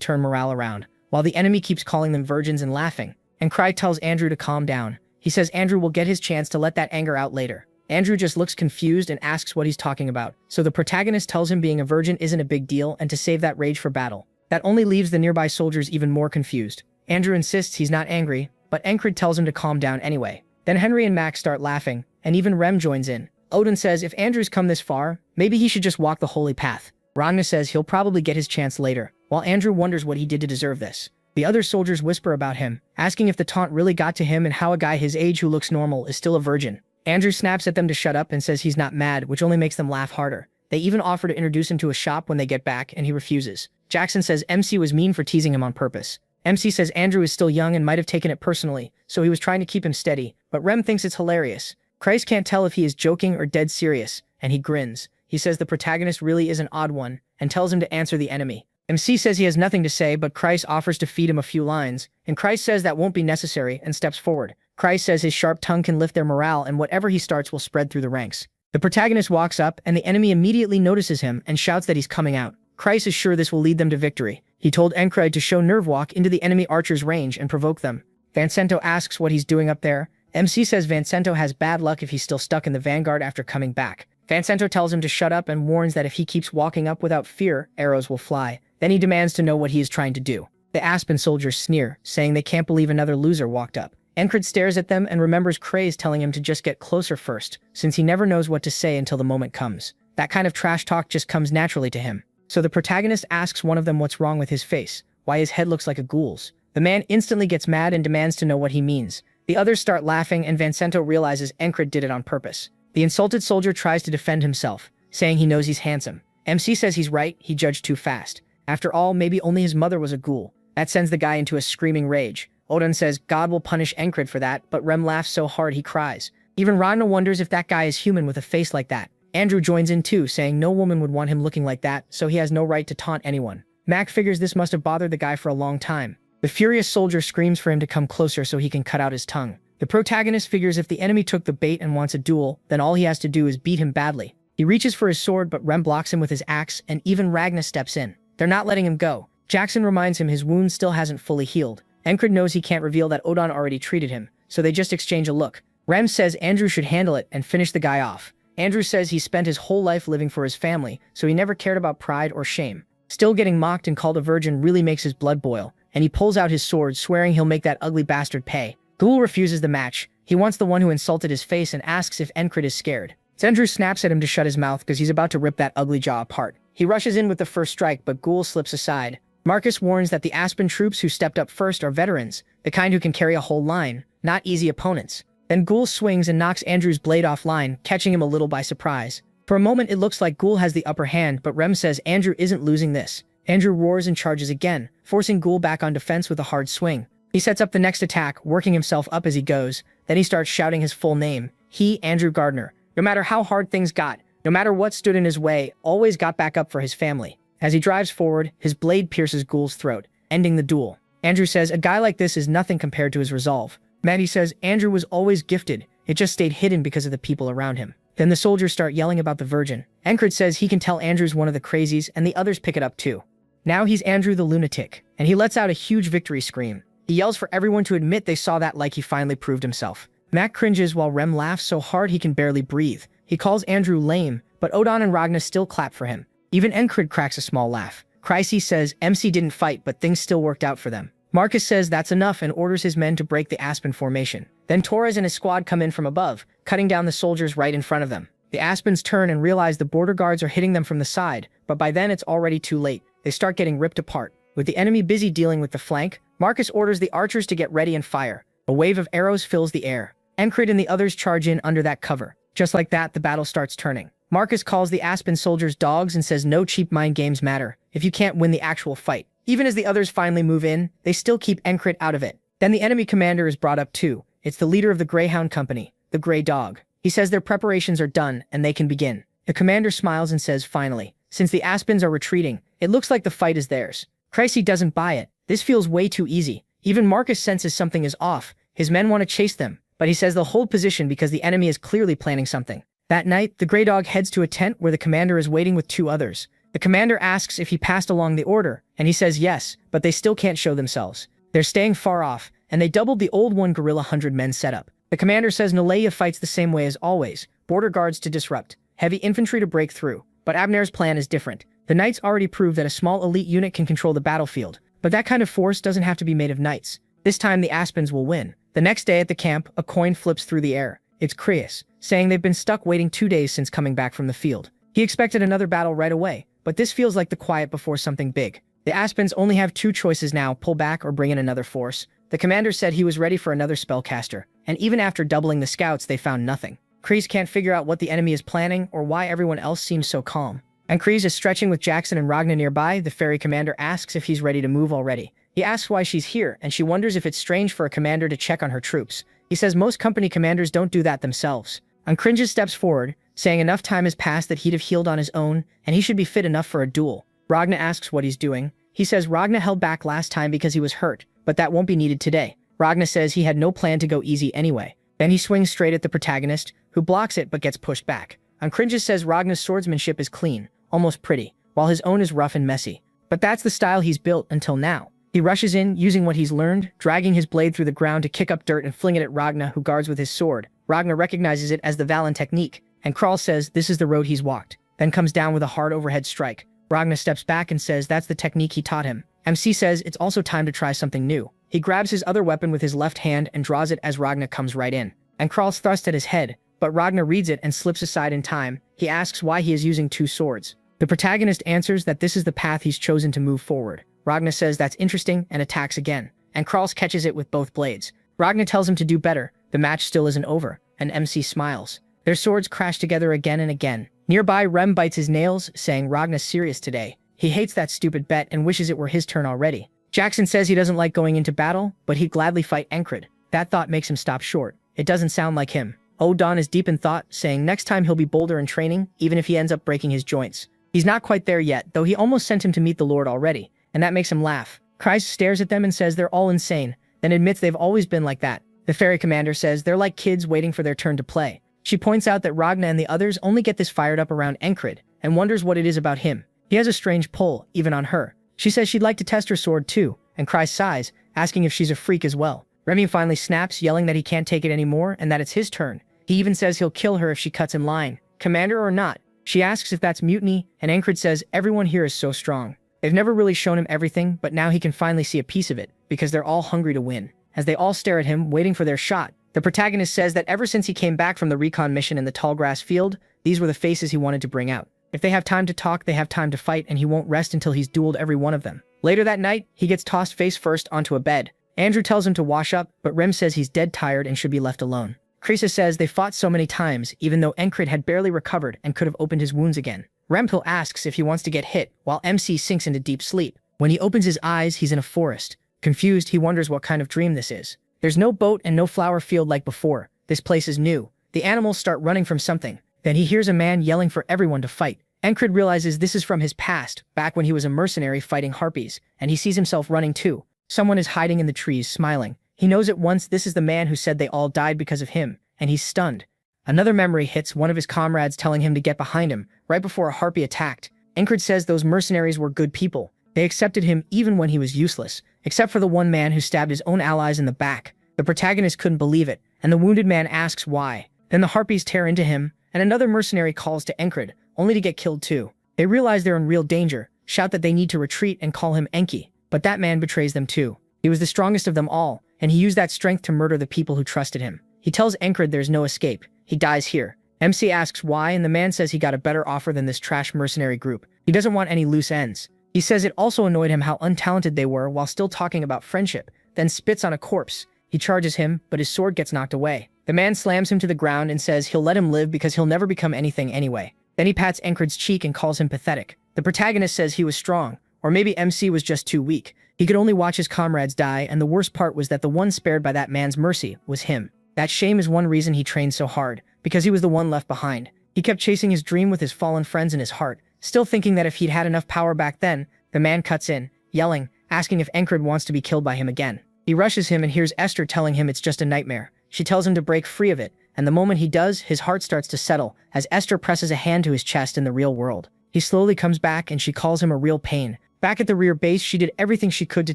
turn morale around, while the enemy keeps calling them virgins and laughing. And Kreis tells Andrew to calm down. He says Andrew will get his chance to let that anger out later. Andrew just looks confused and asks what he's talking about, so the protagonist tells him being a virgin isn't a big deal and to save that rage for battle. That only leaves the nearby soldiers even more confused. Andrew insists he's not angry, but Encred tells him to calm down anyway. Then Henry and Max start laughing, and even Rem joins in. Odin says if Andrew's come this far, maybe he should just walk the holy path. Ragnar says he'll probably get his chance later, while Andrew wonders what he did to deserve this. The other soldiers whisper about him, asking if the taunt really got to him and how a guy his age who looks normal is still a virgin. Andrew snaps at them to shut up and says he's not mad, which only makes them laugh harder. They even offer to introduce him to a shop when they get back, and he refuses. Jackson says MC was mean for teasing him on purpose. MC says Andrew is still young and might have taken it personally, so he was trying to keep him steady, but Rem thinks it's hilarious. Kreis can't tell if he is joking or dead serious, and he grins. He says the protagonist really is an odd one, and tells him to answer the enemy. MC says he has nothing to say, but Kreis offers to feed him a few lines, and Kreis says that won't be necessary and steps forward. Kreis says his sharp tongue can lift their morale and whatever he starts will spread through the ranks. The protagonist walks up and the enemy immediately notices him and shouts that he's coming out. Kreis is sure this will lead them to victory. He told Encred to show nerve walk into the enemy archer's range and provoke them. Vancento asks what he's doing up there. MC says Vancento has bad luck if he's still stuck in the vanguard after coming back. Vancento tells him to shut up and warns that if he keeps walking up without fear, arrows will fly. Then he demands to know what he is trying to do. The Aspen soldiers sneer, saying they can't believe another loser walked up. Encred stares at them and remembers Kreis telling him to just get closer first, since he never knows what to say until the moment comes. That kind of trash talk just comes naturally to him. So the protagonist asks one of them what's wrong with his face, why his head looks like a ghoul's. The man instantly gets mad and demands to know what he means. The others start laughing and Vancento realizes Encred did it on purpose. The insulted soldier tries to defend himself, saying he knows he's handsome. MC says he's right, he judged too fast. After all, maybe only his mother was a ghoul. That sends the guy into a screaming rage. Odin says God will punish Encred for that, but Rem laughs so hard he cries. Even Ragnar wonders if that guy is human with a face like that. Andrew joins in too, saying no woman would want him looking like that, so he has no right to taunt anyone. Mac figures this must have bothered the guy for a long time. The furious soldier screams for him to come closer so he can cut out his tongue. The protagonist figures if the enemy took the bait and wants a duel, then all he has to do is beat him badly. He reaches for his sword, but Rem blocks him with his axe, and even Ragna steps in. They're not letting him go. Jackson reminds him his wound still hasn't fully healed. Encred knows he can't reveal that Odon already treated him, so they just exchange a look. Rem says Andrew should handle it and finish the guy off. Andrew says he spent his whole life living for his family, so he never cared about pride or shame. Still getting mocked and called a virgin really makes his blood boil, and he pulls out his sword, swearing he'll make that ugly bastard pay. Ghoul refuses the match. He wants the one who insulted his face and asks if Encred is scared. Andrew snaps at him to shut his mouth because he's about to rip that ugly jaw apart. He rushes in with the first strike, but Ghoul slips aside. Marcus warns that the Aspen troops who stepped up first are veterans, the kind who can carry a whole line, not easy opponents. Then Ghoul swings and knocks Andrew's blade offline, catching him a little by surprise. For a moment it looks like Ghoul has the upper hand, but Rem says Andrew isn't losing this. Andrew roars and charges again, forcing Ghoul back on defense with a hard swing. He sets up the next attack, working himself up as he goes. Then he starts shouting his full name. He, Andrew Gardner. No matter how hard things got, no matter what stood in his way, always got back up for his family. As he drives forward, his blade pierces Ghoul's throat, ending the duel. Andrew says a guy like this is nothing compared to his resolve. Maddie says Andrew was always gifted, it just stayed hidden because of the people around him. Then the soldiers start yelling about the virgin. Encred says he can tell Andrew's one of the crazies, and the others pick it up too. Now he's Andrew the lunatic, and he lets out a huge victory scream. He yells for everyone to admit they saw that like he finally proved himself. Mac cringes while Rem laughs so hard he can barely breathe. He calls Andrew lame, but Odon and Ragna still clap for him. Even Encred cracks a small laugh. Chryse says MC didn't fight, but things still worked out for them. Marcus says that's enough and orders his men to break the Aspen formation. Then Torres and his squad come in from above, cutting down the soldiers right in front of them. The Aspens turn and realize the border guards are hitting them from the side, but by then it's already too late. They start getting ripped apart. With the enemy busy dealing with the flank, Marcus orders the archers to get ready and fire. A wave of arrows fills the air. Encred and the others charge in under that cover. Just like that, the battle starts turning. Marcus calls the Aspen soldiers dogs and says no cheap mind games matter if you can't win the actual fight. Even as the others finally move in, they still keep Encred out of it. Then the enemy commander is brought up too. It's the leader of the Greyhound Company, the Grey Dog. He says their preparations are done and they can begin. The commander smiles and says finally, since the Aspens are retreating, it looks like the fight is theirs. Chryse doesn't buy it. This feels way too easy. Even Marcus senses something is off. His men want to chase them, but he says they'll hold position because the enemy is clearly planning something. That night, the Grey Dog heads to a tent where the commander is waiting with two others. The commander asks if he passed along the order, and he says yes, but they still can't show themselves. They're staying far off, and they doubled the old one guerrilla 100-men setup. The commander says Naleia fights the same way as always, border guards to disrupt, heavy infantry to break through. But Abner's plan is different. The knights already proved that a small elite unit can control the battlefield, but that kind of force doesn't have to be made of knights. This time the Aspens will win. The next day at the camp, a coin flips through the air. It's Creus, saying they've been stuck waiting 2 days since coming back from the field. He expected another battle right away, but this feels like the quiet before something big. The Aspens only have two choices now, pull back or bring in another force. The commander said he was ready for another spellcaster, and even after doubling the scouts they found nothing. Kreese can't figure out what the enemy is planning or why everyone else seems so calm. And Kreese is stretching with Jackson and Ragna nearby. The ferry commander asks if he's ready to move already. He asks why she's here, and she wonders if it's strange for a commander to check on her troops. He says most company commanders don't do that themselves. Uncringes steps forward, saying enough time has passed that he'd have healed on his own, and he should be fit enough for a duel. Ragna asks what he's doing. He says Ragna held back last time because he was hurt, but that won't be needed today. Ragna says he had no plan to go easy anyway. Then he swings straight at the protagonist, who blocks it but gets pushed back. Uncringes says Ragna's swordsmanship is clean, almost pretty, while his own is rough and messy. But that's the style he's built until now. He rushes in, using what he's learned, dragging his blade through the ground to kick up dirt and fling it at Ragna, who guards with his sword. Ragna recognizes it as the Valen technique, and Kral says this is the road he's walked, then comes down with a hard overhead strike. Ragna steps back and says that's the technique he taught him. MC says it's also time to try something new. He grabs his other weapon with his left hand and draws it as Ragna comes right in. And Kral's thrust at his head, but Ragna reads it and slips aside in time. He asks why he is using two swords. The protagonist answers that this is the path he's chosen to move forward. Ragna says that's interesting and attacks again, and Krals catches it with both blades. Ragna tells him to do better. The match still isn't over, and MC smiles. Their swords crash together again and again. Nearby, Rem bites his nails, saying Ragna's serious today. He hates that stupid bet and wishes it were his turn already. Jackson says he doesn't like going into battle, but he'd gladly fight Encred. That thought makes him stop short. It doesn't sound like him. Don is deep in thought, saying next time he'll be bolder in training, even if he ends up breaking his joints. He's not quite there yet, though he almost sent him to meet the Lord already, and that makes him laugh. Kreis stares at them and says they're all insane, then admits they've always been like that. The ferry commander says they're like kids waiting for their turn to play. She points out that Ragna and the others only get this fired up around Encred, and wonders what it is about him. He has a strange pull, even on her. She says she'd like to test her sword too, and Kreis sighs, asking if she's a freak as well. Remy finally snaps, yelling that he can't take it anymore and that it's his turn. He even says he'll kill her if she cuts in line. Commander or not? She asks if that's mutiny, and Encred says everyone here is so strong. They've never really shown him everything, but now he can finally see a piece of it, because they're all hungry to win. As they all stare at him, waiting for their shot, the protagonist says that ever since he came back from the recon mission in the tall grass field, these were the faces he wanted to bring out. If they have time to talk, they have time to fight, and he won't rest until he's dueled every one of them. Later that night, he gets tossed face first onto a bed. Andrew tells him to wash up, but Rem says he's dead tired and should be left alone. Kreis says they fought so many times, even though Encred had barely recovered and could have opened his wounds again. Rempill asks if he wants to get hit, while MC sinks into deep sleep. When he opens his eyes, he's in a forest. Confused, he wonders what kind of dream this is. There's no boat and no flower field like before. This place is new. The animals start running from something. Then he hears a man yelling for everyone to fight. Encred realizes this is from his past, back when he was a mercenary fighting harpies, and he sees himself running too. Someone is hiding in the trees, smiling. He knows at once this is the man who said they all died because of him, and he's stunned. Another memory hits, one of his comrades telling him to get behind him, right before a harpy attacked. Encred says those mercenaries were good people. They accepted him even when he was useless, except for the one man who stabbed his own allies in the back. The protagonist couldn't believe it, and the wounded man asks why. Then the harpies tear into him, and another mercenary calls to Encred, only to get killed too. They realize they're in real danger, shout that they need to retreat and call him Enki, but that man betrays them too. He was the strongest of them all, and he used that strength to murder the people who trusted him. He tells Encred there's no escape. He dies here. MC asks why, and the man says he got a better offer than this trash mercenary group. He doesn't want any loose ends. He says it also annoyed him how untalented they were while still talking about friendship, then spits on a corpse. He charges him, but his sword gets knocked away. The man slams him to the ground and says he'll let him live because he'll never become anything anyway. Then he pats Encred's cheek and calls him pathetic. The protagonist says he was strong, or maybe MC was just too weak. He could only watch his comrades die, and the worst part was that the one spared by that man's mercy was him. That shame is one reason he trained so hard, because he was the one left behind. He kept chasing his dream with his fallen friends in his heart, still thinking that if he'd had enough power back then. The man cuts in, yelling, asking if Encred wants to be killed by him again. He rushes him and hears Esther telling him it's just a nightmare. She tells him to break free of it, and the moment he does, his heart starts to settle, as Esther presses a hand to his chest in the real world. He slowly comes back, and she calls him a real pain. Back at the rear base, she did everything she could to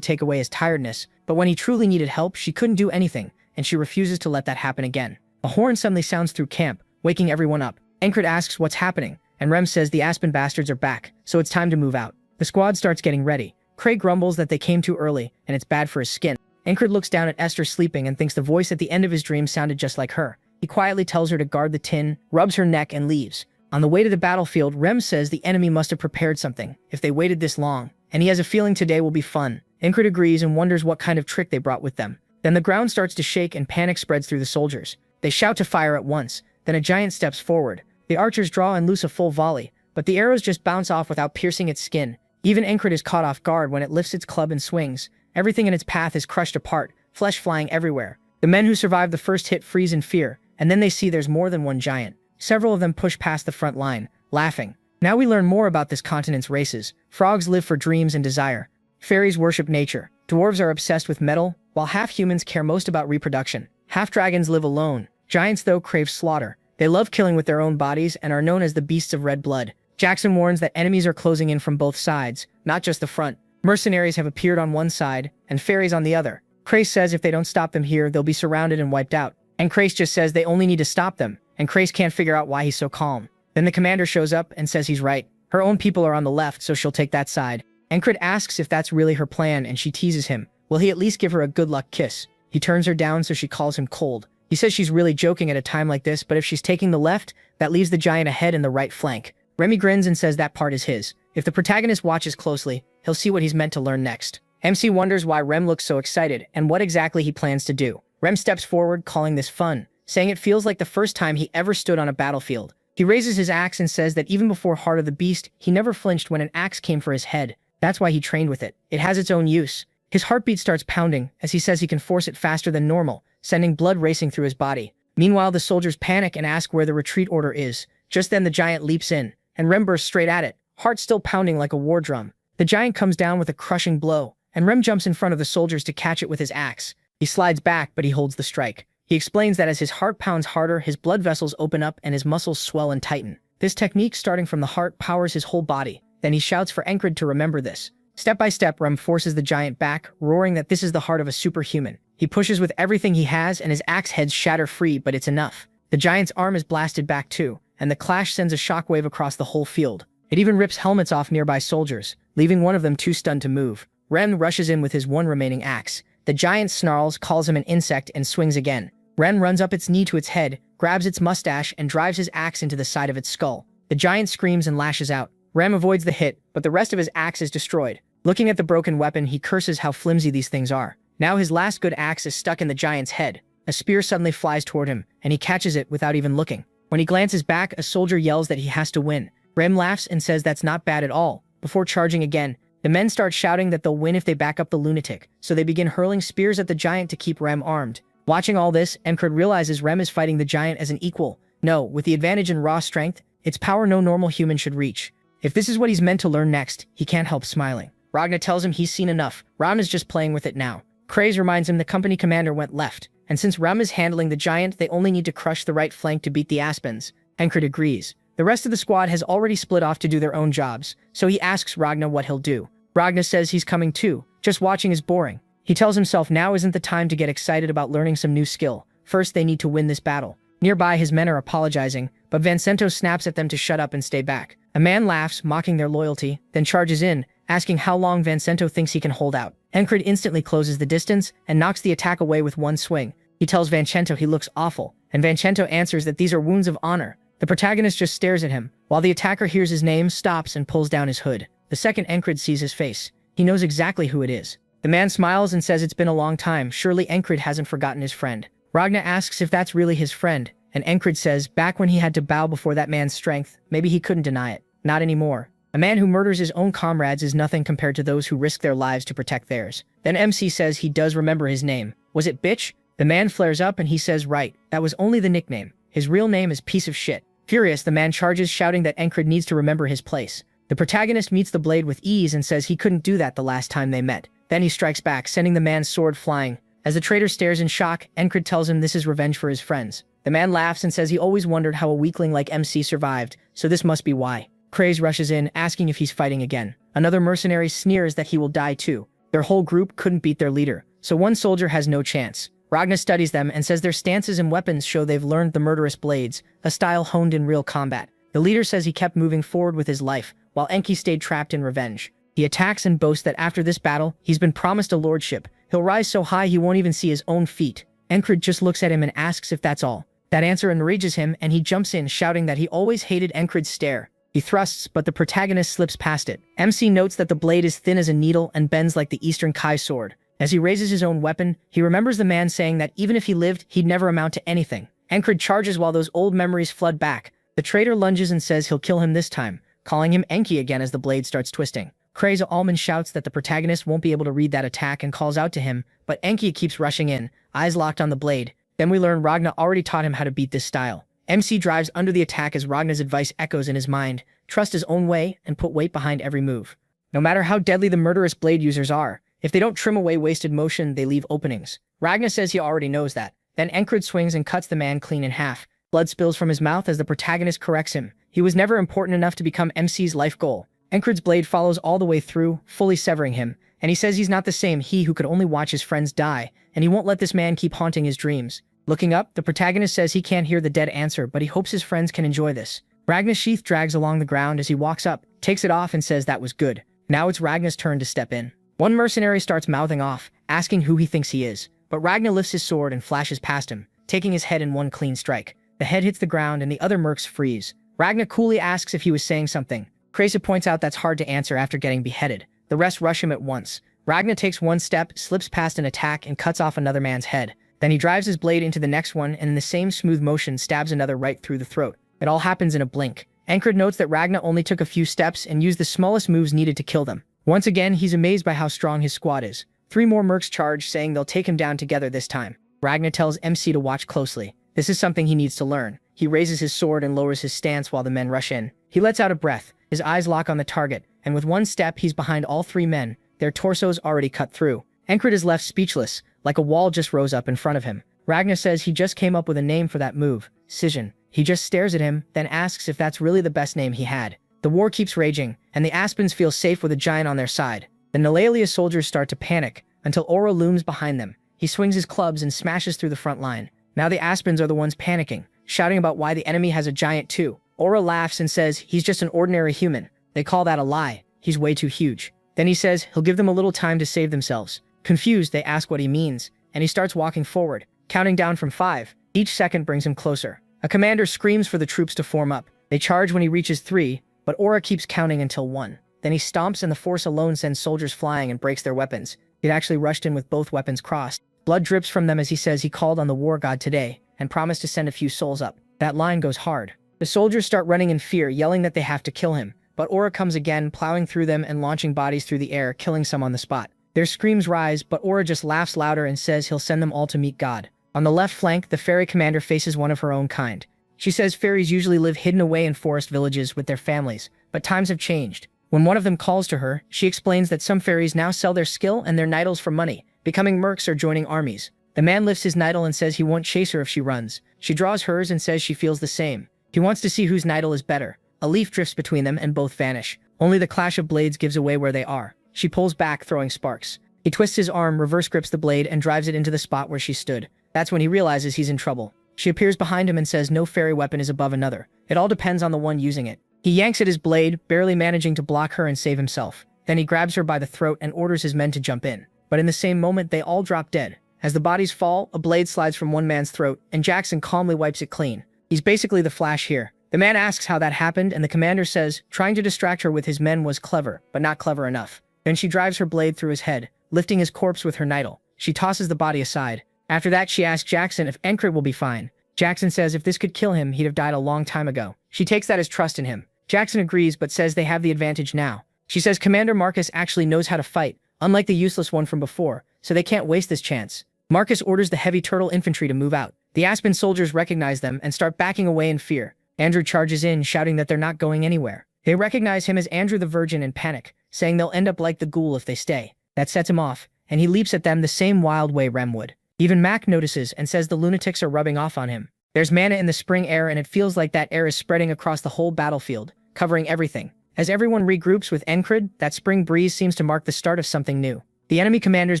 take away his tiredness, but when he truly needed help, she couldn't do anything, and she refuses to let that happen again. A horn suddenly sounds through camp, waking everyone up. Encred asks what's happening, and Rem says the Aspen bastards are back, so it's time to move out. The squad starts getting ready. Craig grumbles that they came too early, and it's bad for his skin. Encred looks down at Esther sleeping and thinks the voice at the end of his dream sounded just like her. He quietly tells her to guard the tin, rubs her neck, and leaves. On the way to the battlefield, Rem says the enemy must have prepared something, if they waited this long, and he has a feeling today will be fun. Encred agrees and wonders what kind of trick they brought with them. Then the ground starts to shake and panic spreads through the soldiers. They shout to fire at once. Then a giant steps forward. The archers draw and loose a full volley, but the arrows just bounce off without piercing its skin. Even Encred is caught off guard when it lifts its club and swings. Everything in its path is crushed apart, flesh flying everywhere. The men who survive the first hit freeze in fear, and then they see there's more than one giant. Several of them push past the front line, laughing. Now we learn more about this continent's races. Frogs live for dreams and desire. Fairies worship nature. Dwarves are obsessed with metal, while half-humans care most about reproduction. Half-dragons live alone. Giants, though, crave slaughter. They love killing with their own bodies and are known as the beasts of red blood. Jackson warns that enemies are closing in from both sides, not just the front. Mercenaries have appeared on one side, and fairies on the other. Crace says if they don't stop them here, they'll be surrounded and wiped out. And Crace just says they only need to stop them, and Crace can't figure out why he's so calm. Then the commander shows up and says he's right. Her own people are on the left, so she'll take that side. Encred asks if that's really her plan, and she teases him. Will he at least give her a good luck kiss? He turns her down, so she calls him cold. He says she's really joking at a time like this, but if she's taking the left, that leaves the giant ahead in the right flank. Remy grins and says that part is his. If the protagonist watches closely, he'll see what he's meant to learn next. MC wonders why Rem looks so excited and what exactly he plans to do. Rem steps forward, calling this fun, saying it feels like the first time he ever stood on a battlefield. He raises his axe and says that even before Heart of the Beast, he never flinched when an axe came for his head. That's why he trained with it. It has its own use. His heartbeat starts pounding as he says he can force it faster than normal, sending blood racing through his body. Meanwhile, the soldiers panic and ask where the retreat order is. Just then the giant leaps in, and Rem bursts straight at it, heart still pounding like a war drum. The giant comes down with a crushing blow, and Rem jumps in front of the soldiers to catch it with his axe. He slides back, but he holds the strike. He explains that as his heart pounds harder, his blood vessels open up and his muscles swell and tighten. This technique, starting from the heart, powers his whole body. Then he shouts for Encred to remember this. Step by step, Rem forces the giant back, roaring that this is the heart of a superhuman. He pushes with everything he has, and his axe heads shatter free, but it's enough. The giant's arm is blasted back too, and the clash sends a shockwave across the whole field. It even rips helmets off nearby soldiers, leaving one of them too stunned to move. Rem rushes in with his one remaining axe. The giant snarls, calls him an insect, and swings again. Rem runs up its knee to its head, grabs its mustache, and drives his axe into the side of its skull. The giant screams and lashes out. Rem avoids the hit, but the rest of his axe is destroyed. Looking at the broken weapon, he curses how flimsy these things are. Now his last good axe is stuck in the giant's head. A spear suddenly flies toward him, and he catches it without even looking. When he glances back, a soldier yells that he has to win. Rem laughs and says that's not bad at all. Before charging again, the men start shouting that they'll win if they back up the lunatic, so they begin hurling spears at the giant to keep Rem armed. Watching all this, Encred realizes Rem is fighting the giant as an equal. No, with the advantage in raw strength, its power no normal human should reach. If this is what he's meant to learn next, he can't help smiling. Ragna tells him he's seen enough. Ram is just playing with it now. Kraze reminds him the company commander went left, and since Ram is handling the giant, they only need to crush the right flank to beat the Aspens. Encred agrees. The rest of the squad has already split off to do their own jobs, so he asks Ragna what he'll do. Ragna says he's coming too. Just watching is boring. He tells himself now isn't the time to get excited about learning some new skill. First, they need to win this battle. Nearby, his men are apologizing, but Vancento snaps at them to shut up and stay back. A man laughs, mocking their loyalty, then charges in, asking how long Vancento thinks he can hold out. Encred instantly closes the distance and knocks the attack away with one swing. He tells Vancento he looks awful, and Vancento answers that these are wounds of honor. The protagonist just stares at him, while the attacker hears his name, stops, and pulls down his hood. The second Encred sees his face, he knows exactly who it is. The man smiles and says it's been a long time, surely Encred hasn't forgotten his friend. Ragna asks if that's really his friend, and Encred says back when he had to bow before that man's strength, maybe he couldn't deny it. Not anymore. A man who murders his own comrades is nothing compared to those who risk their lives to protect theirs. Then MC says he does remember his name. Was it bitch? The man flares up and he says right, that was only the nickname. His real name is piece of shit. Furious, the man charges, shouting that Encred needs to remember his place. The protagonist meets the blade with ease and says he couldn't do that the last time they met. Then he strikes back, sending the man's sword flying. As the traitor stares in shock, Encred tells him this is revenge for his friends. The man laughs and says he always wondered how a weakling like MC survived, so this must be why. Kraze rushes in, asking if he's fighting again. Another mercenary sneers that he will die too. Their whole group couldn't beat their leader, so one soldier has no chance. Ragna studies them and says their stances and weapons show they've learned the murderous blades, a style honed in real combat. The leader says he kept moving forward with his life, while Enki stayed trapped in revenge. He attacks and boasts that after this battle, he's been promised a lordship. He'll rise so high he won't even see his own feet. Encred just looks at him and asks if that's all. That answer enrages him, and he jumps in, shouting that he always hated Encred's stare. He thrusts, but the protagonist slips past it. MC notes that the blade is thin as a needle and bends like the Eastern Kai sword. As he raises his own weapon, he remembers the man saying that even if he lived, he'd never amount to anything. Encred charges while those old memories flood back. The traitor lunges and says he'll kill him this time, calling him Enki again as the blade starts twisting. Kraze Allman shouts that the protagonist won't be able to read that attack and calls out to him, but Enki keeps rushing in, eyes locked on the blade. Then we learn Ragna already taught him how to beat this style. MC drives under the attack as Ragna's advice echoes in his mind, trust his own way and put weight behind every move. No matter how deadly the murderous blade users are, if they don't trim away wasted motion, they leave openings. Ragna says he already knows that. Then Encred swings and cuts the man clean in half. Blood spills from his mouth as the protagonist corrects him. He was never important enough to become MC's life goal. Encred's blade follows all the way through, fully severing him, and he says he's not the same he who could only watch his friends die, and he won't let this man keep haunting his dreams. Looking up, the protagonist says he can't hear the dead answer, but he hopes his friends can enjoy this. Ragna's sheath drags along the ground as he walks up, takes it off and says that was good. Now it's Ragna's turn to step in. One mercenary starts mouthing off, asking who he thinks he is, but Ragna lifts his sword and flashes past him, taking his head in one clean strike. The head hits the ground and the other mercs freeze. Ragna coolly asks if he was saying something. Kraze points out that's hard to answer after getting beheaded. The rest rush him at once. Ragna takes one step, slips past an attack, and cuts off another man's head. Then he drives his blade into the next one and in the same smooth motion stabs another right through the throat. It all happens in a blink. Encred notes that Ragna only took a few steps and used the smallest moves needed to kill them. Once again, he's amazed by how strong his squad is. 3 more mercs charge, saying they'll take him down together this time. Ragna tells MC to watch closely. This is something he needs to learn. He raises his sword and lowers his stance while the men rush in. He lets out a breath. His eyes lock on the target, and with one step, he's behind all three men, their torsos already cut through. Encred is left speechless, like a wall just rose up in front of him. Ragnar says he just came up with a name for that move, Scission. He just stares at him, then asks if that's really the best name he had. The war keeps raging, and the Aspens feel safe with a giant on their side. The Nalalia soldiers start to panic, until Aura looms behind them. He swings his clubs and smashes through the front line. Now the Aspens are the ones panicking, shouting about why the enemy has a giant too. Aura laughs and says he's just an ordinary human. They call that a lie. He's way too huge. Then he says he'll give them a little time to save themselves. Confused, they ask what he means, and he starts walking forward, counting down from 5. Each second brings him closer. A commander screams for the troops to form up. They charge when he reaches 3, but Aura keeps counting until 1. Then he stomps and the force alone sends soldiers flying and breaks their weapons. He'd actually rushed in with both weapons crossed. Blood drips from them as he says he called on the war god today and promised to send a few souls up. That line goes hard. The soldiers start running in fear, yelling that they have to kill him, but Aura comes again, plowing through them and launching bodies through the air, killing some on the spot. Their screams rise, but Aura just laughs louder and says he'll send them all to meet God. On the left flank, the fairy commander faces one of her own kind. She says fairies usually live hidden away in forest villages with their families, but times have changed. When one of them calls to her, she explains that some fairies now sell their skill and their nidals for money, becoming mercs or joining armies. The man lifts his nidal and says he won't chase her if she runs. She draws hers and says she feels the same. He wants to see whose nidal is better. A leaf drifts between them and both vanish. Only the clash of blades gives away where they are. She pulls back, throwing sparks. He twists his arm, reverse grips the blade, and drives it into the spot where she stood. That's when he realizes he's in trouble. She appears behind him and says no fairy weapon is above another. It all depends on the one using it. He yanks at his blade, barely managing to block her and save himself. Then he grabs her by the throat and orders his men to jump in. But in the same moment, they all drop dead. As the bodies fall, a blade slides from one man's throat, and Jackson calmly wipes it clean. He's basically the Flash here. The man asks how that happened, and the commander says trying to distract her with his men was clever, but not clever enough. Then she drives her blade through his head, lifting his corpse with her nidal. She tosses the body aside. After that, she asks Jackson if Encred will be fine. Jackson says if this could kill him, he'd have died a long time ago. She takes that as trust in him. Jackson agrees, but says they have the advantage now. She says Commander Marcus actually knows how to fight, unlike the useless one from before, so they can't waste this chance. Marcus orders the heavy turtle infantry to move out. The Aspen soldiers recognize them and start backing away in fear. Andrew charges in, shouting that they're not going anywhere. They recognize him as Andrew the Virgin and panic, saying they'll end up like the ghoul if they stay. That sets him off, and he leaps at them the same wild way Rem would. Even Mac notices and says the lunatics are rubbing off on him. There's mana in the spring air, and it feels like that air is spreading across the whole battlefield, covering everything. As everyone regroups with Encred, that spring breeze seems to mark the start of something new. The enemy commanders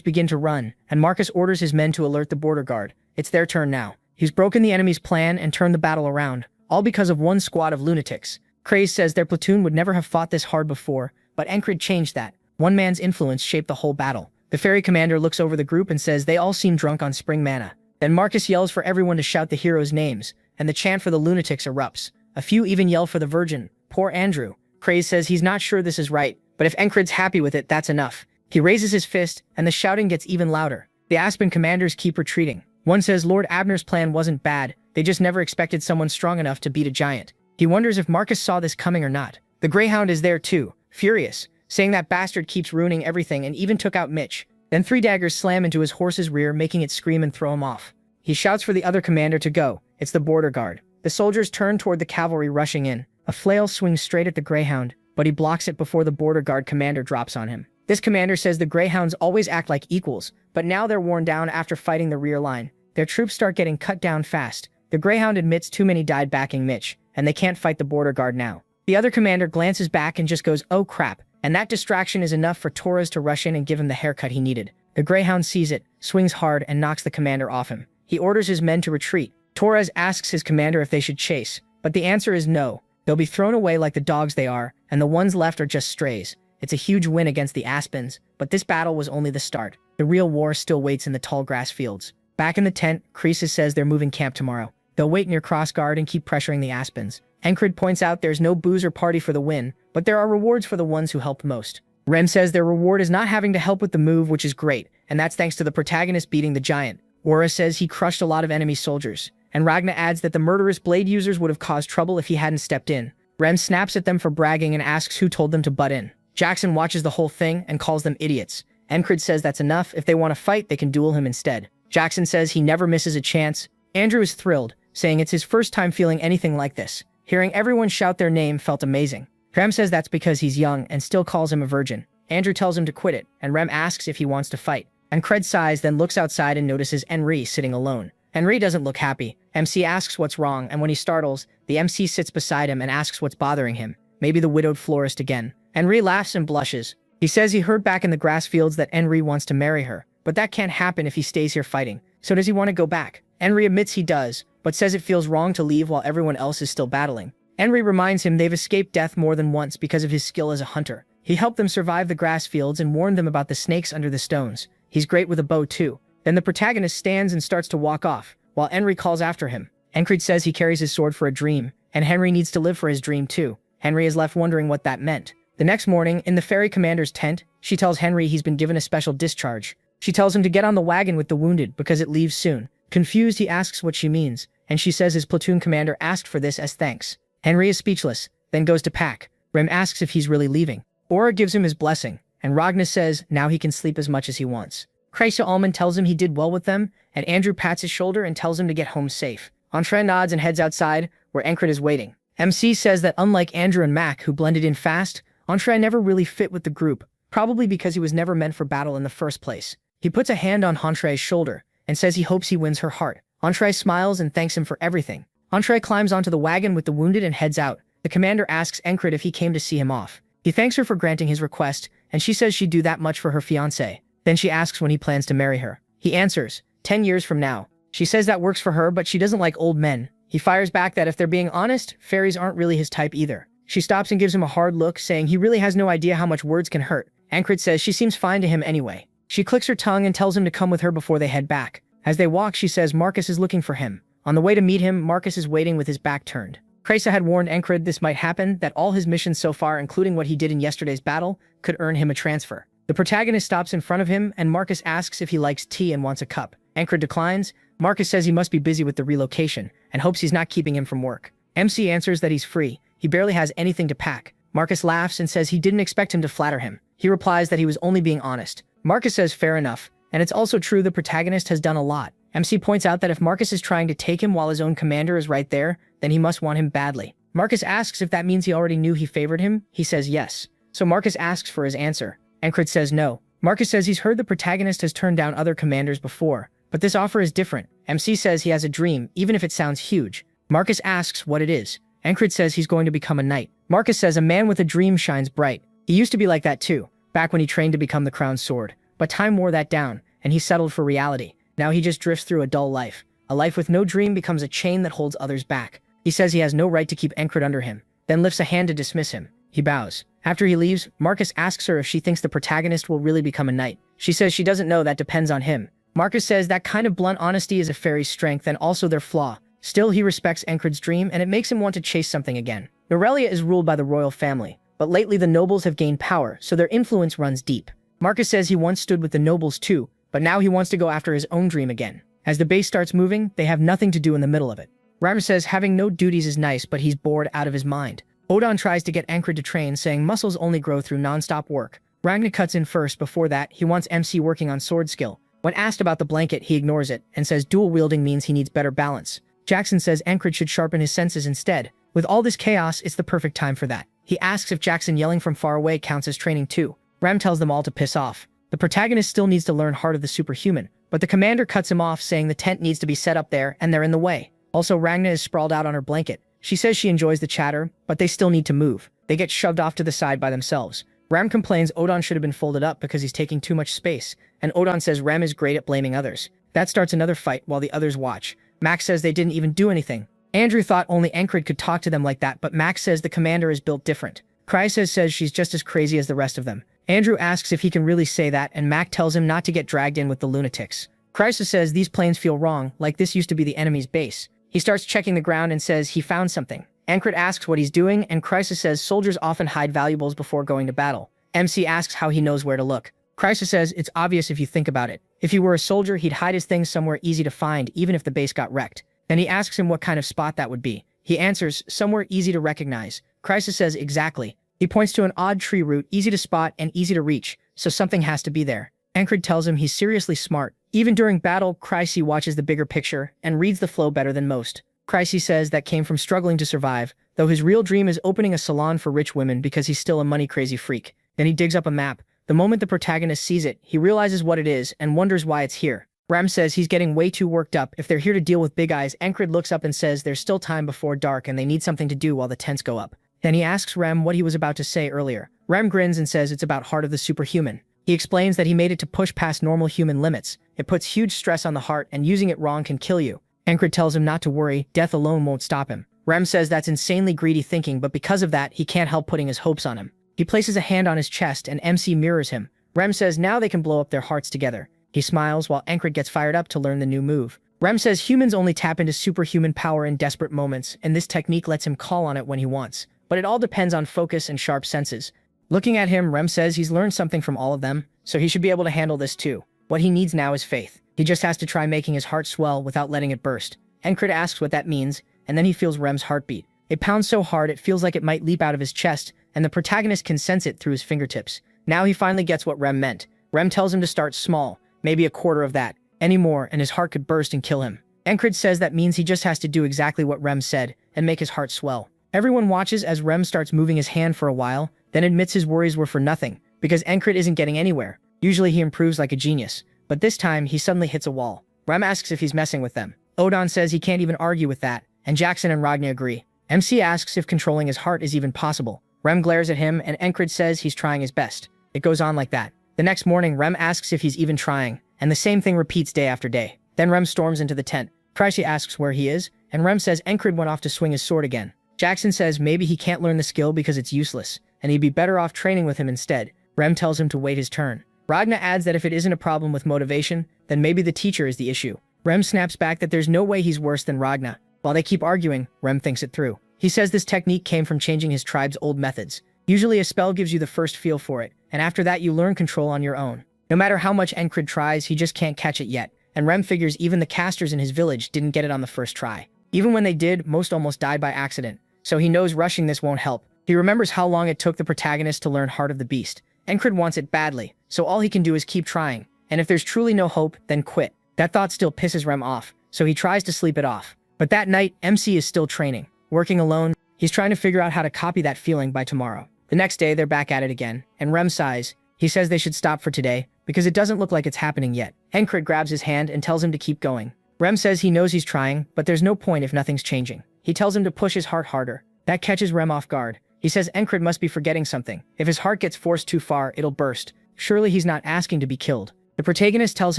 begin to run, and Marcus orders his men to alert the border guard. It's their turn now. He's broken the enemy's plan and turned the battle around, all because of one squad of lunatics. Craze says their platoon would never have fought this hard before, but Encred changed that. One man's influence shaped the whole battle. The fairy commander looks over the group and says they all seem drunk on spring mana. Then Marcus yells for everyone to shout the heroes' names, and the chant for the lunatics erupts. A few even yell for the Virgin. Poor Andrew. Craze says he's not sure this is right, but if Encred's happy with it, that's enough. He raises his fist, and the shouting gets even louder. The Aspen commanders keep retreating. One says Lord Abner's plan wasn't bad, they just never expected someone strong enough to beat a giant. He wonders if Marcus saw this coming or not. The Greyhound is there too, furious, saying that bastard keeps ruining everything and even took out Mitch. Then 3 daggers slam into his horse's rear, making it scream and throw him off. He shouts for the other commander to go. It's the border guard. The soldiers turn toward the cavalry rushing in. A flail swings straight at the Greyhound, but he blocks it before the border guard commander drops on him. This commander says the Greyhounds always act like equals, but now they're worn down after fighting the rear line. Their troops start getting cut down fast. The Greyhound admits too many died backing Mitch, and they can't fight the border guard now. The other commander glances back and just goes, oh crap, and that distraction is enough for Torres to rush in and give him the haircut he needed. The Greyhound sees it, swings hard, and knocks the commander off him. He orders his men to retreat. Torres asks his commander if they should chase, but the answer is no. They'll be thrown away like the dogs they are, and the ones left are just strays. It's a huge win against the Aspens, but this battle was only the start. The real war still waits in the tall grass fields. Back in the tent, Croesus says they're moving camp tomorrow. They'll wait near Crossguard and keep pressuring the Aspens. Encred points out there's no booze or party for the win, but there are rewards for the ones who helped most. Rem says their reward is not having to help with the move, which is great, and that's thanks to the protagonist beating the giant. Aura says he crushed a lot of enemy soldiers, and Ragna adds that the murderous blade users would have caused trouble if he hadn't stepped in. Rem snaps at them for bragging and asks who told them to butt in. Jackson watches the whole thing and calls them idiots. Encred says that's enough. If they want to fight, they can duel him instead. Jackson says he never misses a chance. Andrew is thrilled, saying it's his first time feeling anything like this. Hearing everyone shout their name felt amazing. Rem says that's because he's young and still calls him a virgin. Andrew tells him to quit it, and Rem asks if he wants to fight. And Cred sighs, then looks outside and notices Henri sitting alone. Henri doesn't look happy. MC asks what's wrong, and when he startles, the MC sits beside him and asks what's bothering him. Maybe the widowed florist again. Henri laughs and blushes. He says he heard back in the grass fields that Henri wants to marry her, but that can't happen if he stays here fighting. So does he want to go back? Henri admits he does, but says it feels wrong to leave while everyone else is still battling. Henri reminds him they've escaped death more than once because of his skill as a hunter. He helped them survive the grass fields and warned them about the snakes under the stones. He's great with a bow too. Then the protagonist stands and starts to walk off, while Henri calls after him. Encred says he carries his sword for a dream, and Henri needs to live for his dream too. Henri is left wondering what that meant. The next morning, in the ferry commander's tent, she tells Henri he's been given a special discharge. She tells him to get on the wagon with the wounded because it leaves soon. Confused, he asks what she means, and she says his platoon commander asked for this as thanks. Henri is speechless, then goes to pack. Rem asks if he's really leaving. Aura gives him his blessing, and Ragnar says now he can sleep as much as he wants. Kreisha Allman tells him he did well with them, and Andrew pats his shoulder and tells him to get home safe. Entre nods and heads outside, where Encred is waiting. MC says that unlike Andrew and Mac, who blended in fast, Entre never really fit with the group, probably because he was never meant for battle in the first place. He puts a hand on Entre's shoulder, and says he hopes he wins her heart. Entre smiles and thanks him for everything. Entre climbs onto the wagon with the wounded and heads out. The commander asks Encred if he came to see him off. He thanks her for granting his request, and she says she'd do that much for her fiancé. Then she asks when he plans to marry her. He answers, 10 years from now. She says that works for her, but she doesn't like old men. He fires back that if they're being honest, fairies aren't really his type either. She stops and gives him a hard look, saying he really has no idea how much words can hurt. Encred says she seems fine to him anyway. She clicks her tongue and tells him to come with her before they head back. As they walk, she says Marcus is looking for him. On the way to meet him, Marcus is waiting with his back turned. Kreisa had warned Encred this might happen, that all his missions so far, including what he did in yesterday's battle, could earn him a transfer. The protagonist stops in front of him, and Marcus asks if he likes tea and wants a cup. Encred declines. Marcus says he must be busy with the relocation, and hopes he's not keeping him from work. MC answers that he's free. He barely has anything to pack. Marcus laughs and says he didn't expect him to flatter him. He replies that he was only being honest. Marcus says fair enough, and it's also true the protagonist has done a lot. MC points out that if Marcus is trying to take him while his own commander is right there, then he must want him badly. Marcus asks if that means he already knew he favored him. He says yes. So Marcus asks for his answer. Encred says no. Marcus says he's heard the protagonist has turned down other commanders before, but this offer is different. MC says he has a dream, even if it sounds huge. Marcus asks what it is. Encred says he's going to become a knight. Marcus says a man with a dream shines bright. He used to be like that too, back when he trained to become the crown sword. But time wore that down, and he settled for reality. Now he just drifts through a dull life. A life with no dream becomes a chain that holds others back. He says he has no right to keep Encred under him, then lifts a hand to dismiss him. He bows. After he leaves, Marcus asks her if she thinks the protagonist will really become a knight. She says she doesn't know, that depends on him. Marcus says that kind of blunt honesty is a fairy's strength and also their flaw. Still, he respects Encred's dream, and it makes him want to chase something again. Norelia is ruled by the royal family, but lately the nobles have gained power, so their influence runs deep. Marcus says he once stood with the nobles too, but now he wants to go after his own dream again. As the base starts moving, they have nothing to do in the middle of it. Reimer says having no duties is nice, but he's bored out of his mind. Odon tries to get Encred to train, saying muscles only grow through non-stop work. Ragnar cuts in first. Before that, he wants MC working on sword skill. When asked about the blanket, he ignores it, and says dual wielding means he needs better balance. Jackson says Encred should sharpen his senses instead. With all this chaos, it's the perfect time for that. He asks if Jackson yelling from far away counts as training too. Ram tells them all to piss off. The protagonist still needs to learn Heart of the Superhuman, but the commander cuts him off, saying the tent needs to be set up there, and they're in the way. Also, Ragna is sprawled out on her blanket. She says she enjoys the chatter, but they still need to move. They get shoved off to the side by themselves. Ram complains Odon should have been folded up because he's taking too much space, and Odon says Ram is great at blaming others. That starts another fight while the others watch. Max says they didn't even do anything. Andrew thought only Encred could talk to them like that, but Max says the commander is built different. Krysa says she's just as crazy as the rest of them. Andrew asks if he can really say that, and Mac tells him not to get dragged in with the lunatics. Krysa says these planes feel wrong, like this used to be the enemy's base. He starts checking the ground and says he found something. Encred asks what he's doing, and Krysa says soldiers often hide valuables before going to battle. MC asks how he knows where to look. Krysa says it's obvious if you think about it. If he were a soldier, he'd hide his things somewhere easy to find, even if the base got wrecked. Then he asks him what kind of spot that would be. He answers, somewhere easy to recognize. Krysa says exactly. He points to an odd tree root, easy to spot and easy to reach, so something has to be there. Encred tells him he's seriously smart. Even during battle, Krysa watches the bigger picture and reads the flow better than most. Crisis says that came from struggling to survive, though his real dream is opening a salon for rich women because he's still a money-crazy freak. Then he digs up a map. The moment the protagonist sees it, he realizes what it is and wonders why it's here. Rem says he's getting way too worked up. If they're here to deal with Big Eyes, Encred looks up and says there's still time before dark and they need something to do while the tents go up. Then he asks Rem what he was about to say earlier. Rem grins and says it's about heart of the superhuman. He explains that he made it to push past normal human limits. It puts huge stress on the heart and using it wrong can kill you. Encred tells him not to worry, death alone won't stop him. Rem says that's insanely greedy thinking, but because of that, he can't help putting his hopes on him. He places a hand on his chest and MC mirrors him. Rem says now they can blow up their hearts together. He smiles while Encred gets fired up to learn the new move. Rem says humans only tap into superhuman power in desperate moments, and this technique lets him call on it when he wants. But it all depends on focus and sharp senses. Looking at him, Rem says he's learned something from all of them, so he should be able to handle this too. What he needs now is faith. He just has to try making his heart swell without letting it burst. Encred asks what that means, and then he feels Rem's heartbeat. It pounds so hard it feels like it might leap out of his chest, and the protagonist can sense it through his fingertips. Now he finally gets what Rem meant. Rem tells him to start small, maybe a quarter of that. Any more, and his heart could burst and kill him. Encred says that means he just has to do exactly what Rem said, and make his heart swell. Everyone watches as Rem starts moving his hand for a while, then admits his worries were for nothing, because Encred isn't getting anywhere. Usually he improves like a genius, but this time he suddenly hits a wall. Rem asks if he's messing with them. Odon says he can't even argue with that, and Jackson and Ragna agree. MC asks if controlling his heart is even possible. Rem glares at him, and Encred says he's trying his best. It goes on like that. The next morning, Rem asks if he's even trying, and the same thing repeats day after day. Then Rem storms into the tent. Pricey asks where he is, and Rem says Encred went off to swing his sword again. Jackson says maybe he can't learn the skill because it's useless, and he'd be better off training with him instead. Rem tells him to wait his turn. Ragna adds that if it isn't a problem with motivation, then maybe the teacher is the issue. Rem snaps back that there's no way he's worse than Ragna. While they keep arguing, Rem thinks it through. He says this technique came from changing his tribe's old methods. Usually a spell gives you the first feel for it, and after that you learn control on your own. No matter how much Encred tries, he just can't catch it yet, and Rem figures even the casters in his village didn't get it on the first try. Even when they did, most almost died by accident, so he knows rushing this won't help. He remembers how long it took the protagonist to learn Heart of the Beast. Encred wants it badly, so all he can do is keep trying, and if there's truly no hope, then quit. That thought still pisses Rem off, so he tries to sleep it off. But that night, MC is still training. Working alone, he's trying to figure out how to copy that feeling by tomorrow. The next day, they're back at it again, and Rem sighs. He says they should stop for today, because it doesn't look like it's happening yet. Encred grabs his hand and tells him to keep going. Rem says he knows he's trying, but there's no point if nothing's changing. He tells him to push his heart harder. That catches Rem off guard. He says Encred must be forgetting something. If his heart gets forced too far, it'll burst. Surely he's not asking to be killed. The protagonist tells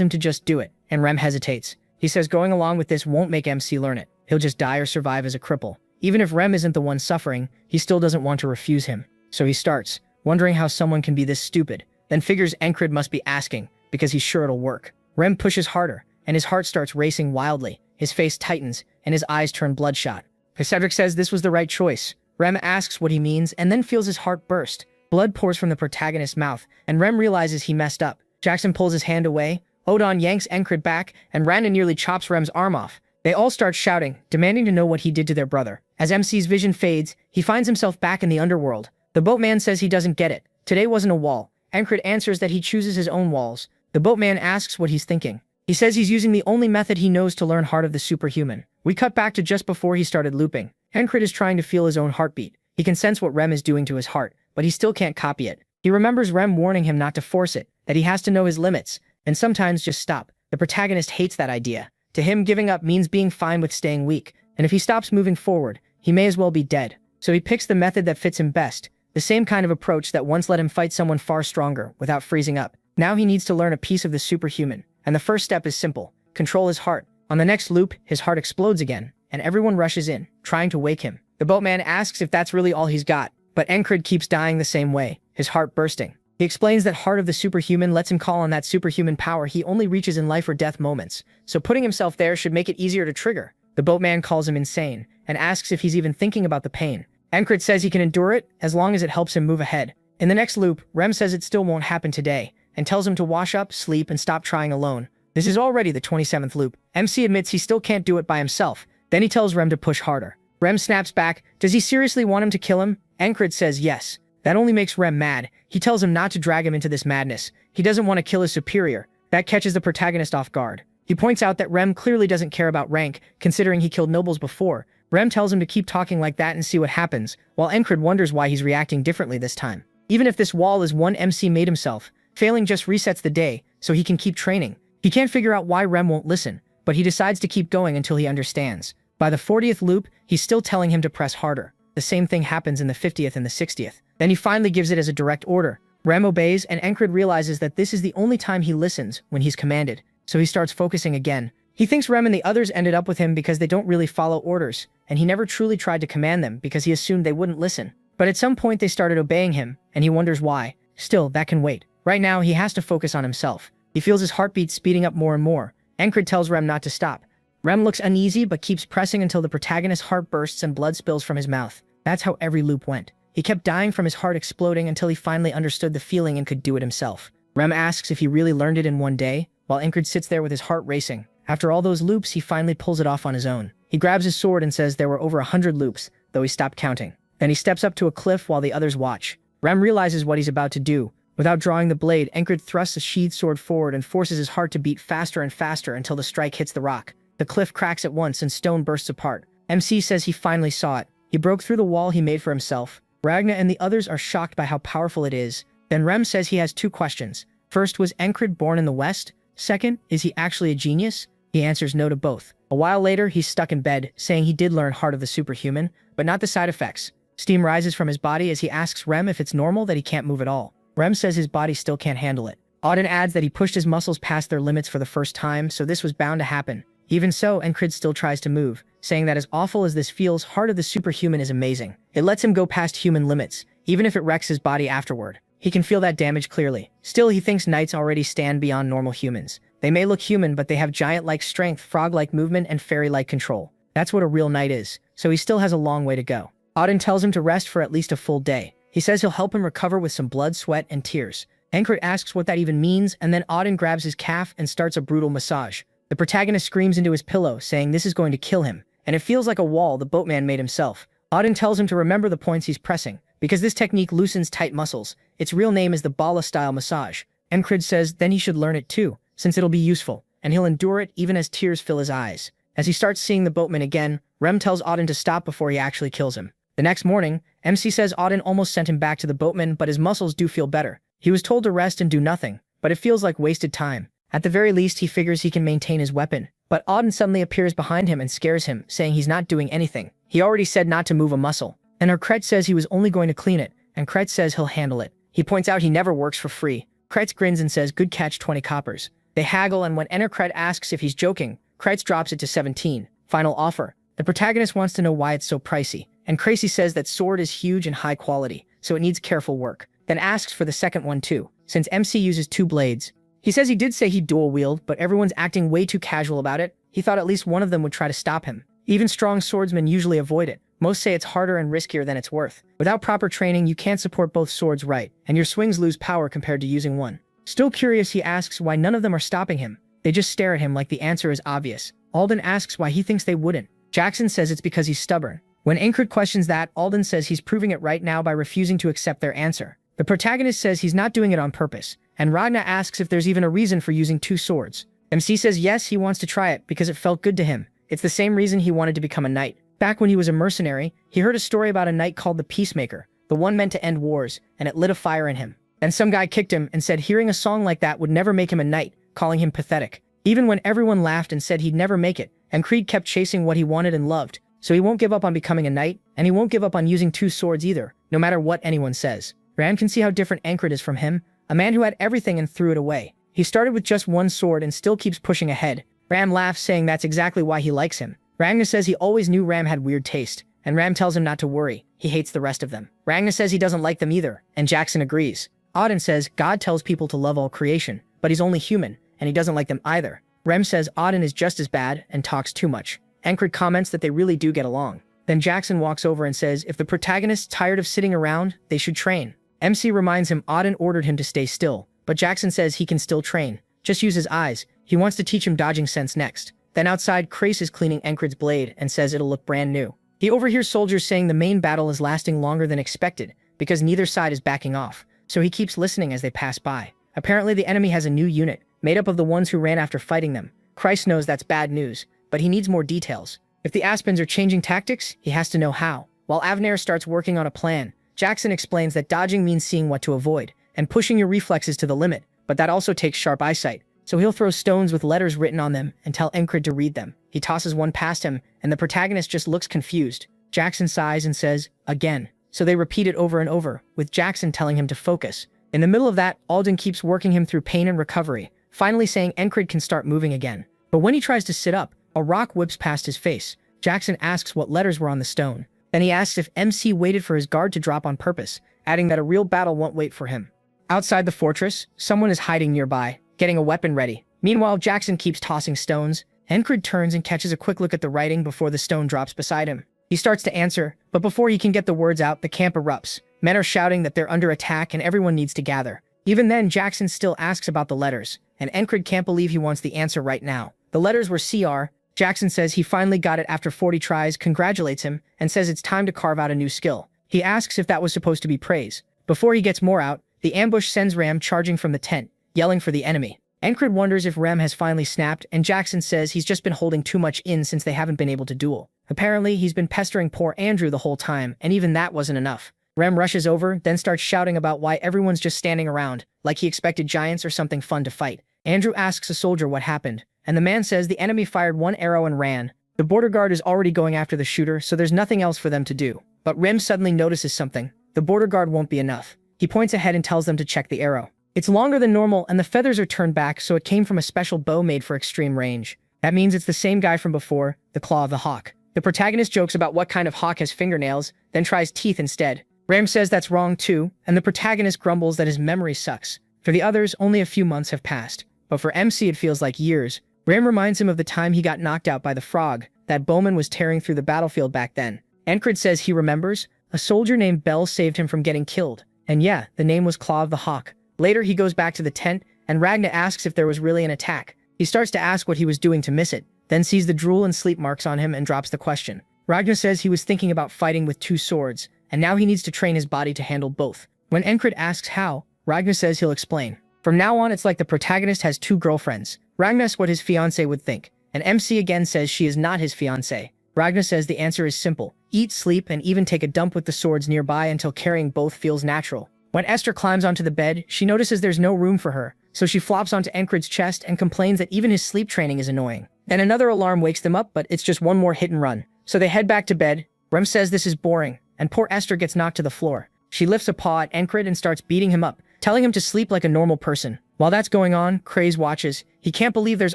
him to just do it, and Rem hesitates. He says going along with this won't make MC learn it. He'll just die or survive as a cripple. Even if Rem isn't the one suffering, he still doesn't want to refuse him. So he starts, wondering how someone can be this stupid, then figures Encred must be asking, because he's sure it'll work. Rem pushes harder, and his heart starts racing wildly. His face tightens, and his eyes turn bloodshot. Cedric says this was the right choice. Rem asks what he means, and then feels his heart burst. Blood pours from the protagonist's mouth, and Rem realizes he messed up. Jackson pulls his hand away, Odon yanks Encred back, and Randa nearly chops Rem's arm off. They all start shouting, demanding to know what he did to their brother. As MC's vision fades, he finds himself back in the underworld. The boatman says he doesn't get it. Today wasn't a wall. Encred answers that he chooses his own walls. The boatman asks what he's thinking. He says he's using the only method he knows to learn Heart of the Superhuman. We cut back to just before he started looping. Encred is trying to feel his own heartbeat. He can sense what Rem is doing to his heart, but he still can't copy it. He remembers Rem warning him not to force it, that he has to know his limits, and sometimes just stop. The protagonist hates that idea. To him, giving up means being fine with staying weak, and if he stops moving forward, he may as well be dead. So he picks the method that fits him best, the same kind of approach that once let him fight someone far stronger without freezing up. Now he needs to learn a piece of the superhuman, and the first step is simple: control his heart. On the next loop, his heart explodes again, and everyone rushes in, trying to wake him. The boatman asks if that's really all he's got, but Encred keeps dying the same way, his heart bursting. He explains that Heart of the Superhuman lets him call on that superhuman power he only reaches in life or death moments, so putting himself there should make it easier to trigger. The boatman calls him insane, and asks if he's even thinking about the pain. Encred says he can endure it, as long as it helps him move ahead. In the next loop, Rem says it still won't happen today, and tells him to wash up, sleep, and stop trying alone. This is already the 27th loop. MC admits he still can't do it by himself, then he tells Rem to push harder. Rem snaps back. Does he seriously want him to kill him? Encred says yes. That only makes Rem mad. He tells him not to drag him into this madness. He doesn't want to kill his superior. That catches the protagonist off guard. He points out that Rem clearly doesn't care about rank, considering he killed nobles before. Rem tells him to keep talking like that and see what happens, while Encred wonders why he's reacting differently this time. Even if this wall is one MC made himself, failing just resets the day, so he can keep training. He can't figure out why Rem won't listen, but he decides to keep going until he understands. By the 40th loop, he's still telling him to press harder. The same thing happens in the 50th and the 60th. Then he finally gives it as a direct order. Rem obeys, and Encred realizes that this is the only time he listens when he's commanded, so he starts focusing again. He thinks Rem and the others ended up with him because they don't really follow orders, and he never truly tried to command them because he assumed they wouldn't listen. But at some point they started obeying him, and he wonders why. Still, that can wait. Right now, he has to focus on himself. He feels his heartbeat speeding up more and more. Encred tells Rem not to stop. Rem looks uneasy but keeps pressing until the protagonist's heart bursts and blood spills from his mouth. That's how every loop went. He kept dying from his heart exploding until he finally understood the feeling and could do it himself. Rem asks if he really learned it in one day, while Encred sits there with his heart racing. After all those loops, he finally pulls it off on his own. He grabs his sword and says there were over 100 loops, though he stopped counting. Then he steps up to a cliff while the others watch. Rem realizes what he's about to do. Without drawing the blade, Encred thrusts a sheathed sword forward and forces his heart to beat faster and faster until the strike hits the rock. The cliff cracks at once and stone bursts apart. MC says he finally saw it. He broke through the wall he made for himself. Ragna and the others are shocked by how powerful it is. Then Rem says he has two questions. First, was Encred born in the West? Second, is he actually a genius? He answers no to both. A while later, he's stuck in bed, saying he did learn Heart of the Superhuman, but not the side effects. Steam rises from his body as he asks Rem if it's normal that he can't move at all. Rem says his body still can't handle it. Auden adds that he pushed his muscles past their limits for the first time, so this was bound to happen. Even so, Encred still tries to move, saying that as awful as this feels, Heart of the Superhuman is amazing. It lets him go past human limits, even if it wrecks his body afterward. He can feel that damage clearly. Still, he thinks knights already stand beyond normal humans. They may look human, but they have giant-like strength, frog-like movement, and fairy-like control. That's what a real knight is, so he still has a long way to go. Auden tells him to rest for at least a full day. He says he'll help him recover with some blood, sweat, and tears. Encred asks what that even means, and then Auden grabs his calf and starts a brutal massage. The protagonist screams into his pillow, saying this is going to kill him, and it feels like a wall the boatman made himself. Auden tells him to remember the points he's pressing, because this technique loosens tight muscles. Its real name is the Bala-style massage. Encred says then he should learn it too, since it'll be useful, and he'll endure it even as tears fill his eyes. As he starts seeing the boatman again, Rem tells Auden to stop before he actually kills him. The next morning, MC says Auden almost sent him back to the boatman, but his muscles do feel better. He was told to rest and do nothing, but it feels like wasted time. At the very least, he figures he can maintain his weapon. But Auden suddenly appears behind him and scares him, saying he's not doing anything. He already said not to move a muscle. And Kretz says he was only going to clean it, and Kretz says he'll handle it. He points out he never works for free. Kretz grins and says good catch, 20 coppers. They haggle, and when Kretz asks if he's joking, Kretz drops it to 17. Final offer. The protagonist wants to know why it's so pricey, and Crazy says that sword is huge and high quality, so it needs careful work. Then asks for the second one too, since MC uses 2 blades. He says he did say he'd dual wield, but everyone's acting way too casual about it. He thought at least one of them would try to stop him. Even strong swordsmen usually avoid it. Most say it's harder and riskier than it's worth. Without proper training, you can't support both swords right, and your swings lose power compared to using one. Still curious, he asks why none of them are stopping him. They just stare at him like the answer is obvious. Alden asks why he thinks they wouldn't. Jackson says it's because he's stubborn. When Encred questions that, Alden says he's proving it right now by refusing to accept their answer. The protagonist says he's not doing it on purpose, and Ragna asks if there's even a reason for using 2 swords. MC says yes, he wants to try it because it felt good to him. It's the same reason he wanted to become a knight. Back when he was a mercenary, he heard a story about a knight called the Peacemaker, the one meant to end wars, and it lit a fire in him. Then some guy kicked him and said hearing a song like that would never make him a knight, calling him pathetic. Even when everyone laughed and said he'd never make it, and Creed kept chasing what he wanted and loved, so he won't give up on becoming a knight, and he won't give up on using 2 swords either, no matter what anyone says. Ram can see how different Encred is from him, a man who had everything and threw it away. He started with just 1 sword and still keeps pushing ahead. Ram laughs, saying that's exactly why he likes him. Ragna says he always knew Ram had weird taste, and Ram tells him not to worry, he hates the rest of them. Ragna says he doesn't like them either, and Jackson agrees. Auden says God tells people to love all creation, but he's only human, and he doesn't like them either. Rem says Auden is just as bad and talks too much. Encred comments that they really do get along. Then Jackson walks over and says if the protagonist's tired of sitting around, they should train. MC reminds him Auden ordered him to stay still, but Jackson says he can still train. Just use his eyes. He wants to teach him dodging sense next. Then outside, Crace is cleaning Encred's blade and says it'll look brand new. He overhears soldiers saying the main battle is lasting longer than expected because neither side is backing off, so he keeps listening as they pass by. Apparently the enemy has a new unit, made up of the ones who ran after fighting them. Christ knows that's bad news, but he needs more details. If the Aspens are changing tactics, he has to know how. While Avner starts working on a plan, Jackson explains that dodging means seeing what to avoid, and pushing your reflexes to the limit, but that also takes sharp eyesight. So he'll throw stones with letters written on them and tell Encrid to read them. He tosses one past him, and the protagonist just looks confused. Jackson sighs and says, "Again." So they repeat it over and over, with Jackson telling him to focus. In the middle of that, Alden keeps working him through pain and recovery, finally saying Encrid can start moving again. But when he tries to sit up, a rock whips past his face. Jackson asks what letters were on the stone. Then he asks if MC waited for his guard to drop on purpose, adding that a real battle won't wait for him. Outside the fortress, someone is hiding nearby, getting a weapon ready. Meanwhile, Jackson keeps tossing stones. Encrid turns and catches a quick look at the writing before the stone drops beside him. He starts to answer, but before he can get the words out, the camp erupts. Men are shouting that they're under attack and everyone needs to gather. Even then, Jackson still asks about the letters, and Encrid can't believe he wants the answer right now. The letters were CR. Jackson says he finally got it after 40 tries, congratulates him, and says it's time to carve out a new skill. He asks if that was supposed to be praise. Before he gets more out, the ambush sends Ram charging from the tent, yelling for the enemy. Encrid wonders if Rem has finally snapped, and Jackson says he's just been holding too much in since they haven't been able to duel. Apparently, he's been pestering poor Andrew the whole time, and even that wasn't enough. Rem rushes over, then starts shouting about why everyone's just standing around, like he expected giants or something fun to fight. Andrew asks a soldier what happened, and the man says the enemy fired one arrow and ran. The border guard is already going after the shooter, so there's nothing else for them to do. But Rem suddenly notices something. The border guard won't be enough. He points ahead and tells them to check the arrow. It's longer than normal, and the feathers are turned back, so it came from a special bow made for extreme range. That means it's the same guy from before, the Claw of the Hawk. The protagonist jokes about what kind of hawk has fingernails, then tries teeth instead. Ram says that's wrong too, and the protagonist grumbles that his memory sucks. For the others, only a few months have passed. But for MC it feels like years. Ram reminds him of the time he got knocked out by the frog, that bowman was tearing through the battlefield back then. Encrid says he remembers. A soldier named Bell saved him from getting killed. And yeah, the name was Claw of the Hawk. Later he goes back to the tent, and Ragna asks if there was really an attack. He starts to ask what he was doing to miss it, then sees the drool and sleep marks on him and drops the question. Ragna says he was thinking about fighting with 2 swords, and now he needs to train his body to handle both. When Encrid asks how, Ragna says he'll explain. From now on, it's like the protagonist has 2 girlfriends. Ragna asks what his fiancé would think, and MC again says she is not his fiancé. Ragna says the answer is simple. Eat, sleep, and even take a dump with the swords nearby until carrying both feels natural. When Esther climbs onto the bed, she notices there's no room for her, so she flops onto Encrid's chest and complains that even his sleep training is annoying. Then another alarm wakes them up, but it's just one more hit and run. So they head back to bed. Rem says this is boring, and poor Esther gets knocked to the floor. She lifts a paw at Encrid and starts beating him up, telling him to sleep like a normal person. While that's going on, Craze watches. He can't believe there's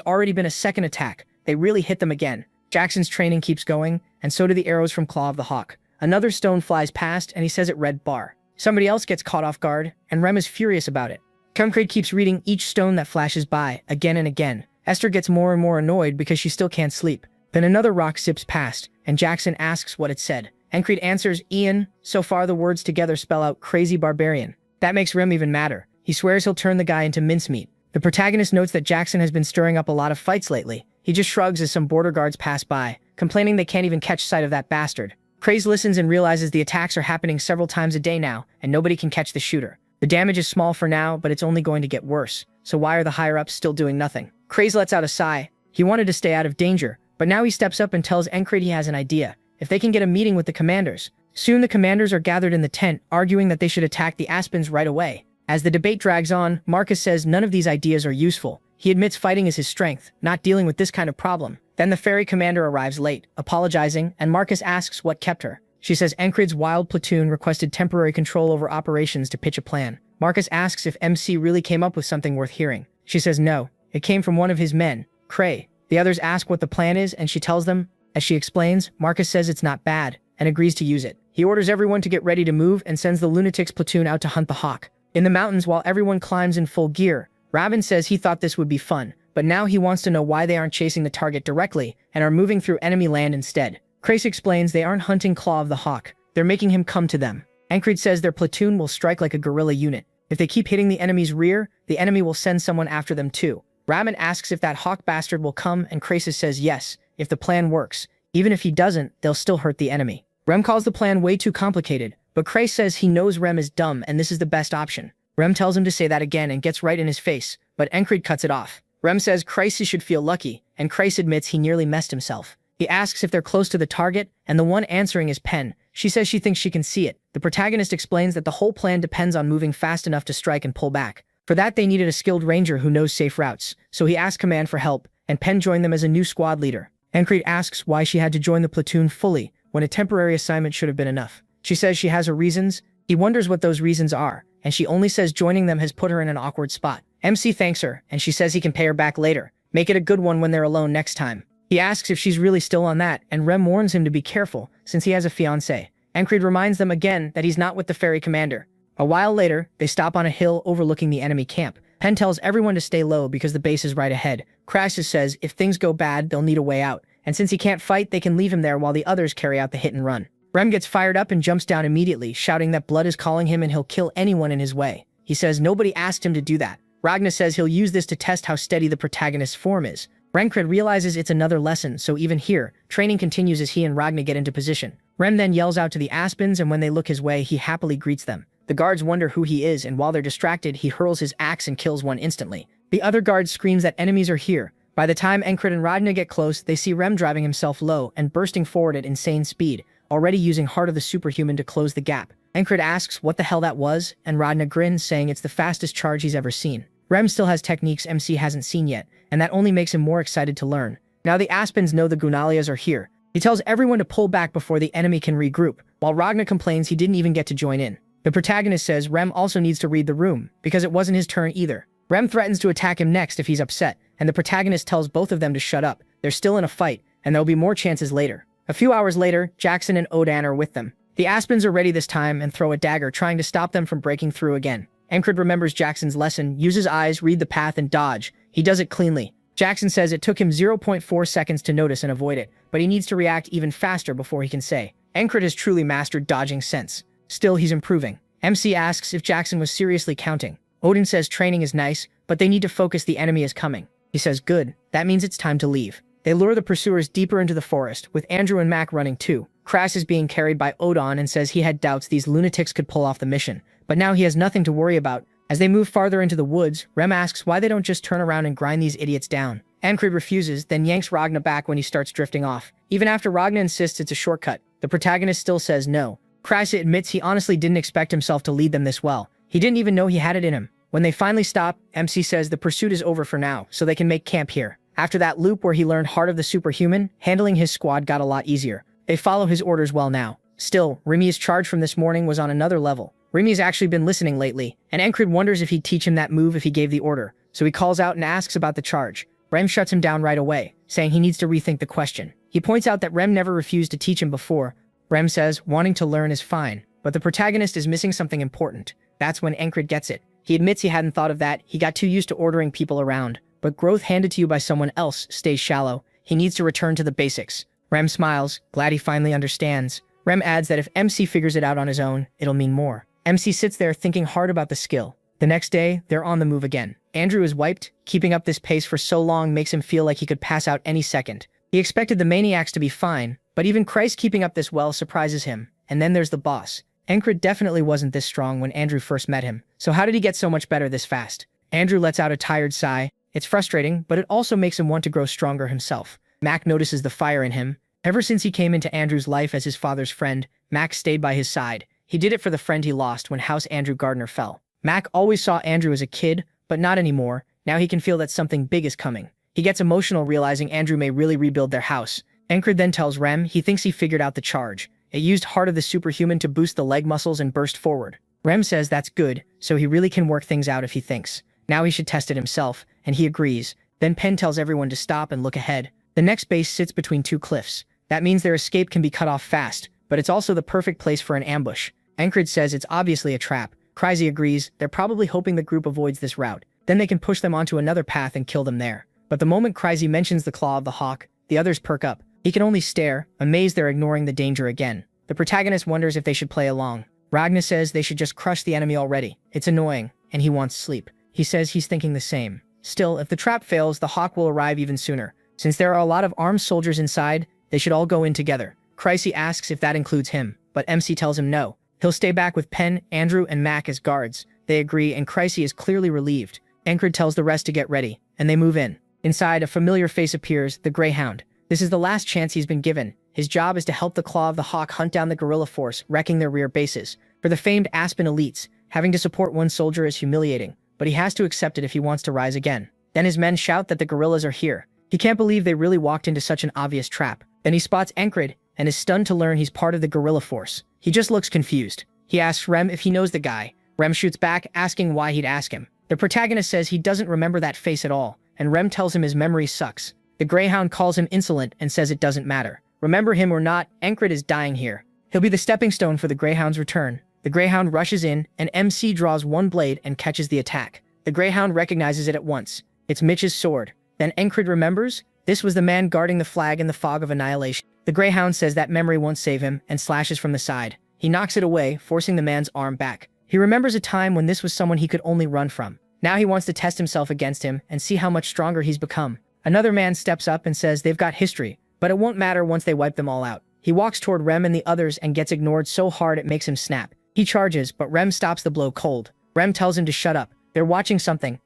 already been a second attack. They really hit them again. Jackson's training keeps going, and so do the arrows from Claw of the Hawk. Another stone flies past, and he says it read bar. Somebody else gets caught off guard, and Rem is furious about it. Encrid keeps reading each stone that flashes by, again and again. Esther gets more and more annoyed because she still can't sleep. Then another rock zips past, and Jackson asks what it said. Encrid answers, Ian. So far the words together spell out crazy barbarian. That makes Rem even madder. He swears he'll turn the guy into mincemeat. The protagonist notes that Jackson has been stirring up a lot of fights lately. He just shrugs as some border guards pass by, complaining they can't even catch sight of that bastard. Craze listens and realizes the attacks are happening several times a day now, and nobody can catch the shooter. The damage is small for now, but it's only going to get worse. So why are the higher-ups still doing nothing? Craze lets out a sigh. He wanted to stay out of danger, but now he steps up and tells Encrid he has an idea. If they can get a meeting with the commanders. Soon the commanders are gathered in the tent, arguing that they should attack the Aspens right away. As the debate drags on, Marcus says none of these ideas are useful. He admits fighting is his strength, not dealing with this kind of problem. Then the fairy commander arrives late, apologizing, and Marcus asks what kept her. She says Encrid's wild platoon requested temporary control over operations to pitch a plan. Marcus asks if MC really came up with something worth hearing. She says no, it came from one of his men, Cray. The others ask what the plan is, and she tells them. As she explains, Marcus says it's not bad, and agrees to use it. He orders everyone to get ready to move and sends the lunatics platoon out to hunt the hawk. In the mountains, while everyone climbs in full gear, Rabin says he thought this would be fun, but now he wants to know why they aren't chasing the target directly and are moving through enemy land instead. Crace explains they aren't hunting Claw of the Hawk, they're making him come to them. Encrid says their platoon will strike like a guerrilla unit. If they keep hitting the enemy's rear, the enemy will send someone after them too. Rabin asks if that hawk bastard will come, and Craces says yes, if the plan works. Even if he doesn't, they'll still hurt the enemy. Rem calls the plan way too complicated, but Crace says he knows Rem is dumb and this is the best option. Rem tells him to say that again and gets right in his face, but Encrid cuts it off. Rem says Kreise should feel lucky, and Kreise admits he nearly messed himself. He asks if they're close to the target, and the one answering is Pen. She says she thinks she can see it. The protagonist explains that the whole plan depends on moving fast enough to strike and pull back. For that, they needed a skilled ranger who knows safe routes, so he asked Command for help, and Pen joined them as a new squad leader. Ancrete asks why she had to join the platoon fully, when a temporary assignment should have been enough. She says she has her reasons. He wonders what those reasons are, and she only says joining them has put her in an awkward spot. MC thanks her, and she says he can pay her back later. Make it a good one when they're alone next time. He asks if she's really still on that, and Rem warns him to be careful, since he has a fiancée. Ancrete reminds them again that he's not with the ferry commander. A while later, they stop on a hill overlooking the enemy camp. Pen tells everyone to stay low because the base is right ahead. Crassus says if things go bad, they'll need a way out, and since he can't fight, they can leave him there while the others carry out the hit and run. Rem gets fired up and jumps down immediately, shouting that blood is calling him and he'll kill anyone in his way. He says nobody asked him to do that. Ragna says he'll use this to test how steady the protagonist's form is. Rencred realizes it's another lesson, so even here, training continues as he and Ragna get into position. Rem then yells out to the Aspens, and when they look his way, he happily greets them. The guards wonder who he is, and while they're distracted, he hurls his axe and kills one instantly. The other guard screams that enemies are here. By the time Encred and Ragna get close, they see Rem driving himself low and bursting forward at insane speed, already using Heart of the Superhuman to close the gap. Encred asks what the hell that was, and Ragna grins, saying it's the fastest charge he's ever seen. Rem still has techniques MC hasn't seen yet, and that only makes him more excited to learn. Now the Aspens know the Gunalias are here. He tells everyone to pull back before the enemy can regroup, while Ragna complains he didn't even get to join in. The protagonist says Rem also needs to read the room, because it wasn't his turn either. Rem threatens to attack him next if he's upset, and the protagonist tells both of them to shut up. They're still in a fight, and there'll be more chances later. A few hours later, Jackson and Odan are with them. The Aspens are ready this time and throw a dagger, trying to stop them from breaking through again. Encred remembers Jackson's lesson, use his eyes, read the path, and dodge. He does it cleanly. Jackson says it took him 0.4 seconds to notice and avoid it, but he needs to react even faster before he can say. Encred has truly mastered dodging sense. Still, he's improving. MC asks if Jackson was seriously counting. Odin says training is nice, but they need to focus, the enemy is coming. He says good, that means it's time to leave. They lure the pursuers deeper into the forest, with Andrew and Mac running too. Crass is being carried by Odon and says he had doubts these lunatics could pull off the mission, but now he has nothing to worry about. As they move farther into the woods, Rem asks why they don't just turn around and grind these idiots down. Ancred refuses, then yanks Ragna back when he starts drifting off. Even after Ragna insists it's a shortcut, the protagonist still says no. Crass admits he honestly didn't expect himself to lead them this well. He didn't even know he had it in him. When they finally stop, MC says the pursuit is over for now, so they can make camp here. After that loop where he learned Heart of the Superhuman, handling his squad got a lot easier. They follow his orders well now. Still, Rimi's charge from this morning was on another level. Rimi's actually been listening lately, and Encred wonders if he'd teach him that move if he gave the order, so he calls out and asks about the charge. Rem shuts him down right away, saying he needs to rethink the question. He points out that Rem never refused to teach him before. Rem says wanting to learn is fine, but the protagonist is missing something important. That's when Encred gets it. He admits he hadn't thought of that, he got too used to ordering people around. But growth handed to you by someone else stays shallow. He needs to return to the basics. Rem smiles, glad he finally understands. Rem adds that if MC figures it out on his own, it'll mean more. MC sits there thinking hard about the skill. The next day, they're on the move again. Andrew is wiped. Keeping up this pace for so long makes him feel like he could pass out any second. He expected the maniacs to be fine, but even Christ keeping up this well surprises him. And then there's the boss. Encred definitely wasn't this strong when Andrew first met him. So how did he get so much better this fast? Andrew lets out a tired sigh. It's frustrating, but it also makes him want to grow stronger himself. Mac notices the fire in him. Ever since he came into Andrew's life as his father's friend, Mac stayed by his side. He did it for the friend he lost when House Andrew Gardner fell. Mac always saw Andrew as a kid, but not anymore. Now he can feel that something big is coming. He gets emotional realizing Andrew may really rebuild their house. Encred then tells Rem he thinks he figured out the charge. It used Heart of the Superhuman to boost the leg muscles and burst forward. Rem says that's good, so he really can work things out if he thinks. Now he should test it himself, and he agrees. Then Pen tells everyone to stop and look ahead. The next base sits between two cliffs. That means their escape can be cut off fast, but it's also the perfect place for an ambush. Encred says it's obviously a trap. Kreise agrees, they're probably hoping the group avoids this route. Then they can push them onto another path and kill them there. But the moment Kreise mentions the Claw of the Hawk, the others perk up. He can only stare, amazed they're ignoring the danger again. The protagonist wonders if they should play along. Ragna says they should just crush the enemy already. It's annoying, and he wants sleep. He says he's thinking the same. Still, if the trap fails, the Hawk will arrive even sooner. Since there are a lot of armed soldiers inside, they should all go in together. Kreise asks if that includes him, but MC tells him no. He'll stay back with Pen, Andrew, and Mac as guards. They agree, and Kreise is clearly relieved. Encred tells the rest to get ready, and they move in. Inside, a familiar face appears, the Greyhound. This is the last chance he's been given. His job is to help the Claw of the Hawk hunt down the guerrilla force, wrecking their rear bases. For the famed Aspen elites, having to support one soldier is humiliating, but he has to accept it if he wants to rise again. Then his men shout that the guerrillas are here. He can't believe they really walked into such an obvious trap. Then he spots Encred, and is stunned to learn he's part of the guerrilla force. He just looks confused. He asks Rem if he knows the guy. Rem shoots back, asking why he'd ask him. The protagonist says he doesn't remember that face at all, and Rem tells him his memory sucks. The Greyhound calls him insolent and says it doesn't matter. Remember him or not, Encred is dying here. He'll be the stepping stone for the Greyhound's return. The Greyhound rushes in, and MC draws one blade and catches the attack. The Greyhound recognizes it at once. It's Mitch's sword. Then Encred remembers, this was the man guarding the flag in the fog of annihilation. The Greyhound says that memory won't save him, and slashes from the side. He knocks it away, forcing the man's arm back. He remembers a time when this was someone he could only run from. Now he wants to test himself against him and see how much stronger he's become. Another man steps up and says they've got history, but it won't matter once they wipe them all out. He walks toward Rem and the others and gets ignored so hard it makes him snap. He charges, but Rem stops the blow cold. Rem tells him to shut up. They're watching something.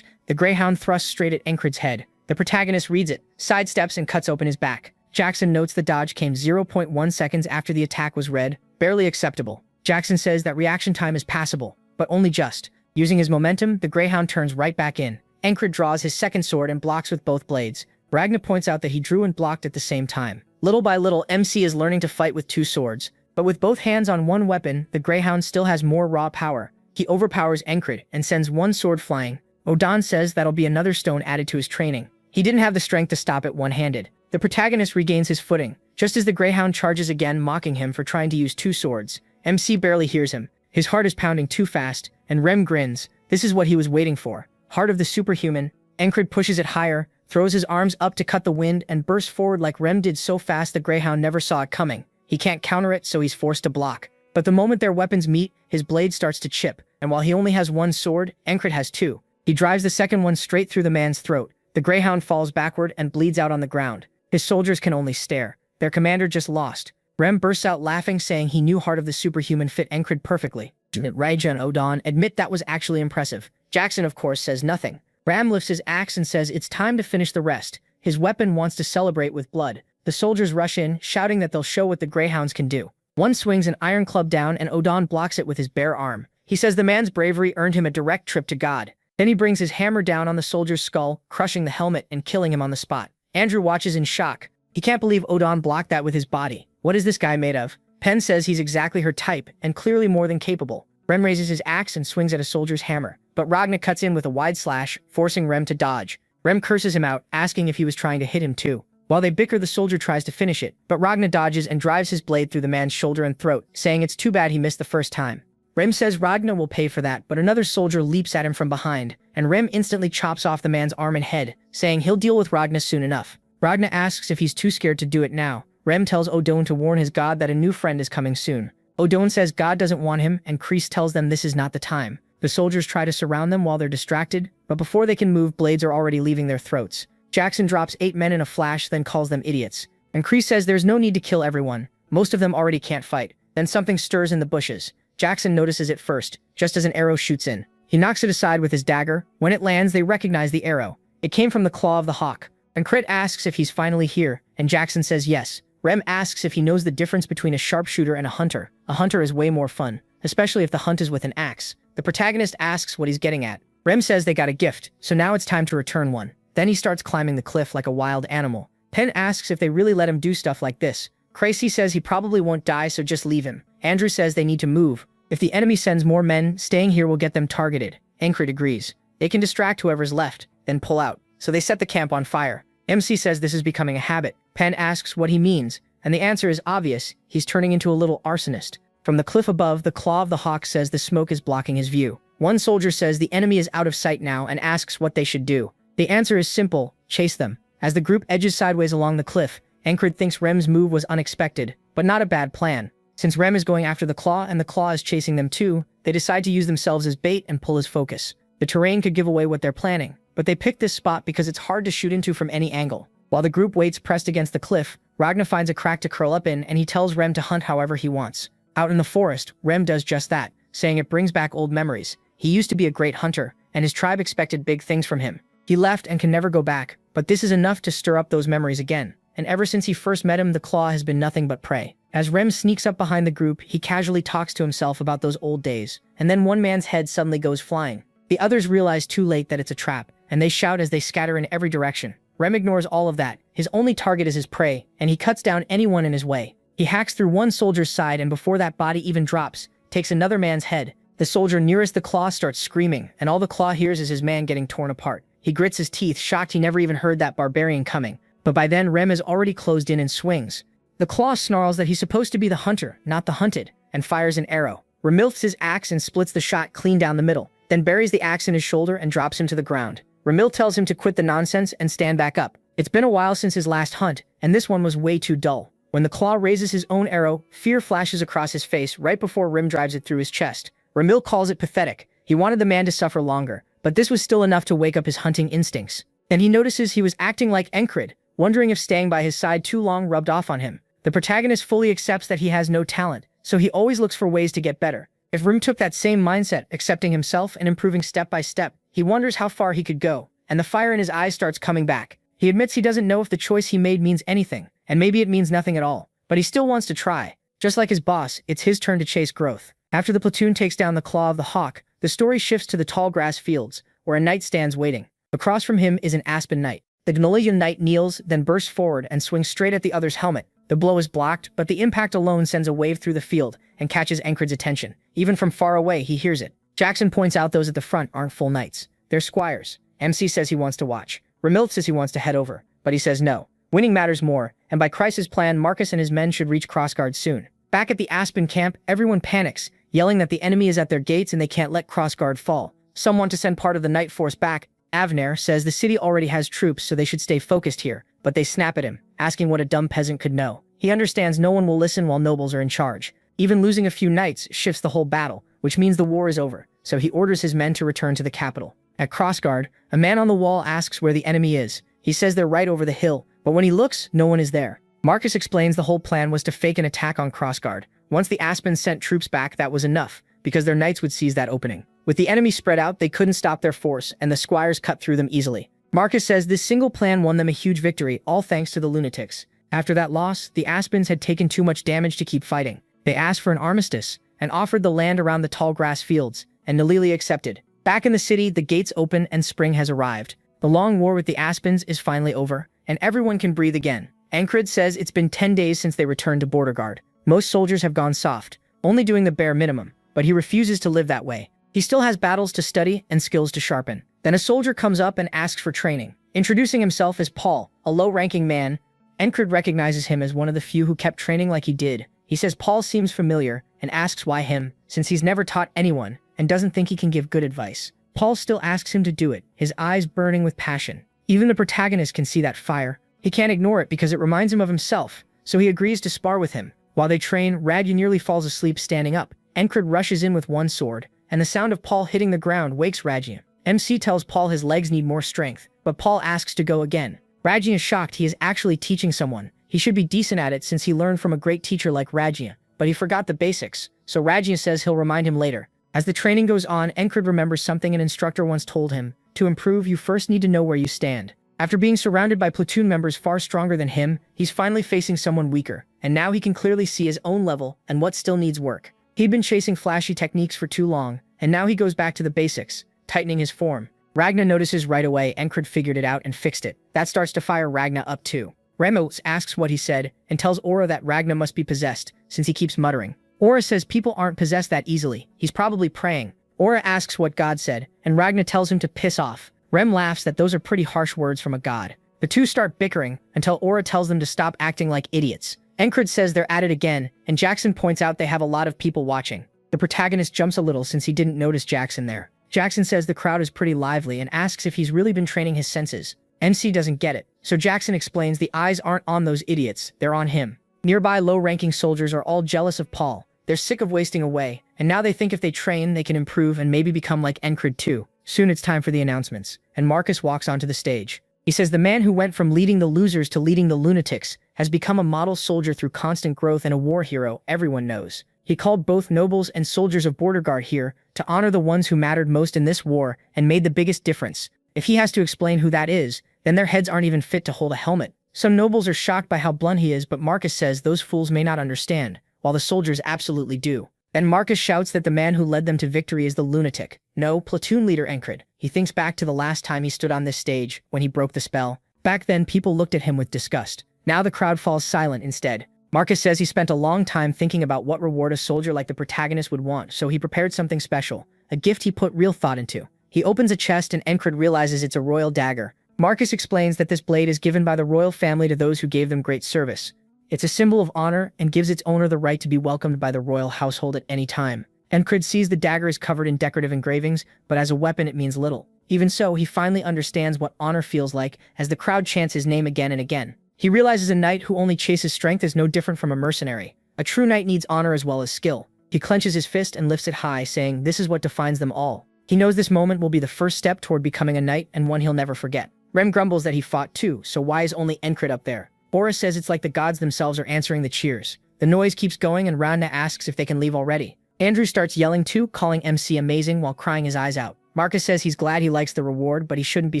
The Greyhound thrusts straight at Encred's head. The protagonist reads it, sidesteps and cuts open his back. Jackson notes the dodge came 0.1 seconds after the attack was read, barely acceptable. Jackson says that reaction time is passable, but only just. Using his momentum, the Greyhound turns right back in. Encred draws his second sword and blocks with both blades. Ragnar points out that he drew and blocked at the same time. Little by little, MC is learning to fight with two swords. But with both hands on one weapon, the Greyhound still has more raw power. He overpowers Encred and sends one sword flying. Odan says that'll be another stone added to his training. He didn't have the strength to stop it one-handed. The protagonist regains his footing, just as the Greyhound charges again, mocking him for trying to use two swords. MC barely hears him. His heart is pounding too fast, and Rem grins. This is what he was waiting for. Heart of the superhuman. Encred pushes it higher, throws his arms up to cut the wind, and bursts forward like Rem did so fast the Greyhound never saw it coming. He can't counter it, so he's forced to block. But the moment their weapons meet, his blade starts to chip, and while he only has one sword, Encred has two. He drives the second one straight through the man's throat. The Greyhound falls backward and bleeds out on the ground. His soldiers can only stare. Their commander just lost. Rem bursts out laughing, saying he knew Heart of the Superhuman fit Encred perfectly. Raja and Odan admit that was actually impressive. Jackson, of course, says nothing. Ram lifts his axe and says it's time to finish the rest. His weapon wants to celebrate with blood. The soldiers rush in, shouting that they'll show what the Greyhounds can do. One swings an iron club down and Odan blocks it with his bare arm. He says the man's bravery earned him a direct trip to God. Then he brings his hammer down on the soldier's skull, crushing the helmet and killing him on the spot. Andrew watches in shock. He can't believe Odan blocked that with his body. What is this guy made of? Penn says he's exactly her type, and clearly more than capable. Rem raises his axe and swings at a soldier's hammer, but Ragnar cuts in with a wide slash, forcing Rem to dodge. Rem curses him out, asking if he was trying to hit him too. While they bicker, the soldier tries to finish it, but Ragnar dodges and drives his blade through the man's shoulder and throat, saying it's too bad he missed the first time. Rem says Ragnar will pay for that, but another soldier leaps at him from behind, and Rem instantly chops off the man's arm and head, saying he'll deal with Ragnar soon enough. Ragnar asks if he's too scared to do it now. Rem tells Odone to warn his god that a new friend is coming soon. Odone says God doesn't want him, and Kreese tells them this is not the time. The soldiers try to surround them while they're distracted, but before they can move, blades are already leaving their throats. Jackson drops 8 men in a flash, then calls them idiots. And Kreese says there's no need to kill everyone. Most of them already can't fight. Then something stirs in the bushes. Jackson notices it first, just as an arrow shoots in. He knocks it aside with his dagger. When it lands, they recognize the arrow. It came from the claw of the hawk. And Crit asks if he's finally here, and Jackson says yes. Rem asks if he knows the difference between a sharpshooter and a hunter. A hunter is way more fun, especially if the hunt is with an axe. The protagonist asks what he's getting at. Rem says they got a gift, so now it's time to return one. Then he starts climbing the cliff like a wild animal. Penn asks if they really let him do stuff like this. Crazy says he probably won't die, so just leave him. Andrew says they need to move. If the enemy sends more men, staying here will get them targeted. Encred agrees. They can distract whoever's left, then pull out. So they set the camp on fire. MC says this is becoming a habit. Penn asks what he means, and the answer is obvious. He's turning into a little arsonist. From the cliff above, the claw of the hawk says the smoke is blocking his view. One soldier says the enemy is out of sight now and asks what they should do. The answer is simple: chase them. As the group edges sideways along the cliff, Encred thinks Rem's move was unexpected, but not a bad plan. Since Rem is going after the claw and the claw is chasing them too, they decide to use themselves as bait and pull his focus. The terrain could give away what they're planning, but they pick this spot because it's hard to shoot into from any angle. While the group waits pressed against the cliff, Ragnar finds a crack to curl up in and he tells Rem to hunt however he wants. Out in the forest, Rem does just that, saying it brings back old memories. He used to be a great hunter, and his tribe expected big things from him. He left and can never go back, but this is enough to stir up those memories again. And ever since he first met him, the claw has been nothing but prey. As Rem sneaks up behind the group, he casually talks to himself about those old days, and then one man's head suddenly goes flying. The others realize too late that it's a trap, and they shout as they scatter in every direction. Rem ignores all of that. His only target is his prey, and he cuts down anyone in his way. He hacks through one soldier's side, and before that body even drops, takes another man's head. The soldier nearest the claw starts screaming, and all the claw hears is his man getting torn apart. He grits his teeth, shocked he never even heard that barbarian coming. But by then, Rem is already closed in and swings. The claw snarls that he's supposed to be the hunter, not the hunted, and fires an arrow. Rem lifts his axe and splits the shot clean down the middle, then buries the axe in his shoulder and drops him to the ground. Ramil tells him to quit the nonsense and stand back up. It's been a while since his last hunt, and this one was way too dull. When the claw raises his own arrow, fear flashes across his face right before Rim drives it through his chest. Ramil calls it pathetic. He wanted the man to suffer longer, but this was still enough to wake up his hunting instincts. Then he notices he was acting like Encrid, wondering if staying by his side too long rubbed off on him. The protagonist fully accepts that he has no talent, so he always looks for ways to get better. If Rim took that same mindset, accepting himself and improving step by step, he wonders how far he could go, and the fire in his eyes starts coming back. He admits he doesn't know if the choice he made means anything, and maybe it means nothing at all, but he still wants to try. Just like his boss, it's his turn to chase growth. After the platoon takes down the claw of the hawk, the story shifts to the tall grass fields, where a knight stands waiting. Across from him is an aspen knight. The Gnolian knight kneels, then bursts forward and swings straight at the other's helmet. The blow is blocked, but the impact alone sends a wave through the field and catches Encrid's attention. Even from far away, he hears it. Jackson points out those at the front aren't full knights. They're squires. MC says he wants to watch. Ramil says he wants to head over, but he says no. Winning matters more, and by Chrysa's plan, Marcus and his men should reach Crossguard soon. Back at the Aspen camp, everyone panics, yelling that the enemy is at their gates and they can't let Crossguard fall. Some want to send part of the night force back. Avner says the city already has troops, so they should stay focused here, but they snap at him, asking what a dumb peasant could know. He understands no one will listen while nobles are in charge. Even losing a few knights shifts the whole battle, which means the war is over, so he orders his men to return to the capital. At Crossguard, a man on the wall asks where the enemy is. He says they're right over the hill, but when he looks, no one is there. Marcus explains the whole plan was to fake an attack on Crossguard. Once the Aspens sent troops back, that was enough, because their knights would seize that opening. With the enemy spread out, they couldn't stop their force, and the squires cut through them easily. Marcus says this single plan won them a huge victory, all thanks to the lunatics. After that loss, the Aspens had taken too much damage to keep fighting. They asked for an armistice, and offered the land around the tall grass fields, and Nalili accepted. Back in the city, the gates open and spring has arrived. The long war with the Aspens is finally over, and everyone can breathe again. Encrid says it's been 10 days since they returned to Border Guard. Most soldiers have gone soft, only doing the bare minimum, but he refuses to live that way. He still has battles to study and skills to sharpen. Then a soldier comes up and asks for training. Introducing himself as Paul, a low-ranking man, Encrid recognizes him as one of the few who kept training like he did. He says Paul seems familiar and asks why him, since he's never taught anyone and doesn't think he can give good advice. Paul still asks him to do it, his eyes burning with passion. Even the protagonist can see that fire. He can't ignore it because it reminds him of himself, so he agrees to spar with him. While they train, Radya nearly falls asleep standing up. Encrid rushes in with one sword, and the sound of Paul hitting the ground wakes Radya. MC tells Paul his legs need more strength, but Paul asks to go again. Radya is shocked he is actually teaching someone. He should be decent at it since he learned from a great teacher like Radya, but he forgot the basics, so Radya says he'll remind him later. As the training goes on, Encrid remembers something an instructor once told him. To improve, you first need to know where you stand. After being surrounded by platoon members far stronger than him, he's finally facing someone weaker, and now he can clearly see his own level and what still needs work. He'd been chasing flashy techniques for too long, and now he goes back to the basics, tightening his form. Ragna notices right away Encrid figured it out and fixed it. That starts to fire Ragna up too. Ramos asks what he said, and tells Aura that Ragna must be possessed, since he keeps muttering. Aura says people aren't possessed that easily. He's probably praying. Aura asks what God said, and Ragna tells him to piss off. Rem laughs that those are pretty harsh words from a god. The two start bickering until Aura tells them to stop acting like idiots. Encrid says they're at it again, and Jackson points out they have a lot of people watching. The protagonist jumps a little since he didn't notice Jackson there. Jackson says the crowd is pretty lively and asks if he's really been training his senses. MC doesn't get it, so Jackson explains the eyes aren't on those idiots, they're on him. Nearby low-ranking soldiers are all jealous of Paul. They're sick of wasting away, and now they think if they train, they can improve and maybe become like Encrid too. Soon it's time for the announcements, and Marcus walks onto the stage. He says the man who went from leading the losers to leading the lunatics has become a model soldier through constant growth and a war hero everyone knows. He called both nobles and soldiers of border guard here to honor the ones who mattered most in this war and made the biggest difference. If he has to explain who that is, then their heads aren't even fit to hold a helmet. Some nobles are shocked by how blunt he is, but Marcus says those fools may not understand, while the soldiers absolutely do. Then Marcus shouts that the man who led them to victory is the lunatic. No, platoon leader Encred. He thinks back to the last time he stood on this stage, when he broke the spell. Back then, people looked at him with disgust. Now the crowd falls silent instead. Marcus says he spent a long time thinking about what reward a soldier like the protagonist would want, so he prepared something special, a gift he put real thought into. He opens a chest and Encred realizes it's a royal dagger. Marcus explains that this blade is given by the royal family to those who gave them great service. It's a symbol of honor and gives its owner the right to be welcomed by the royal household at any time. Encred sees the dagger is covered in decorative engravings, but as a weapon it means little. Even so, he finally understands what honor feels like as the crowd chants his name again and again. He realizes a knight who only chases strength is no different from a mercenary. A true knight needs honor as well as skill. He clenches his fist and lifts it high, saying, "This is what defines them all." He knows this moment will be the first step toward becoming a knight and one he'll never forget. Rem grumbles that he fought too, so why is only Encred up there? Boris says it's like the gods themselves are answering the cheers. The noise keeps going and Ragna asks if they can leave already. Andrew starts yelling too, calling MC amazing while crying his eyes out. Marcus says he's glad he likes the reward, but he shouldn't be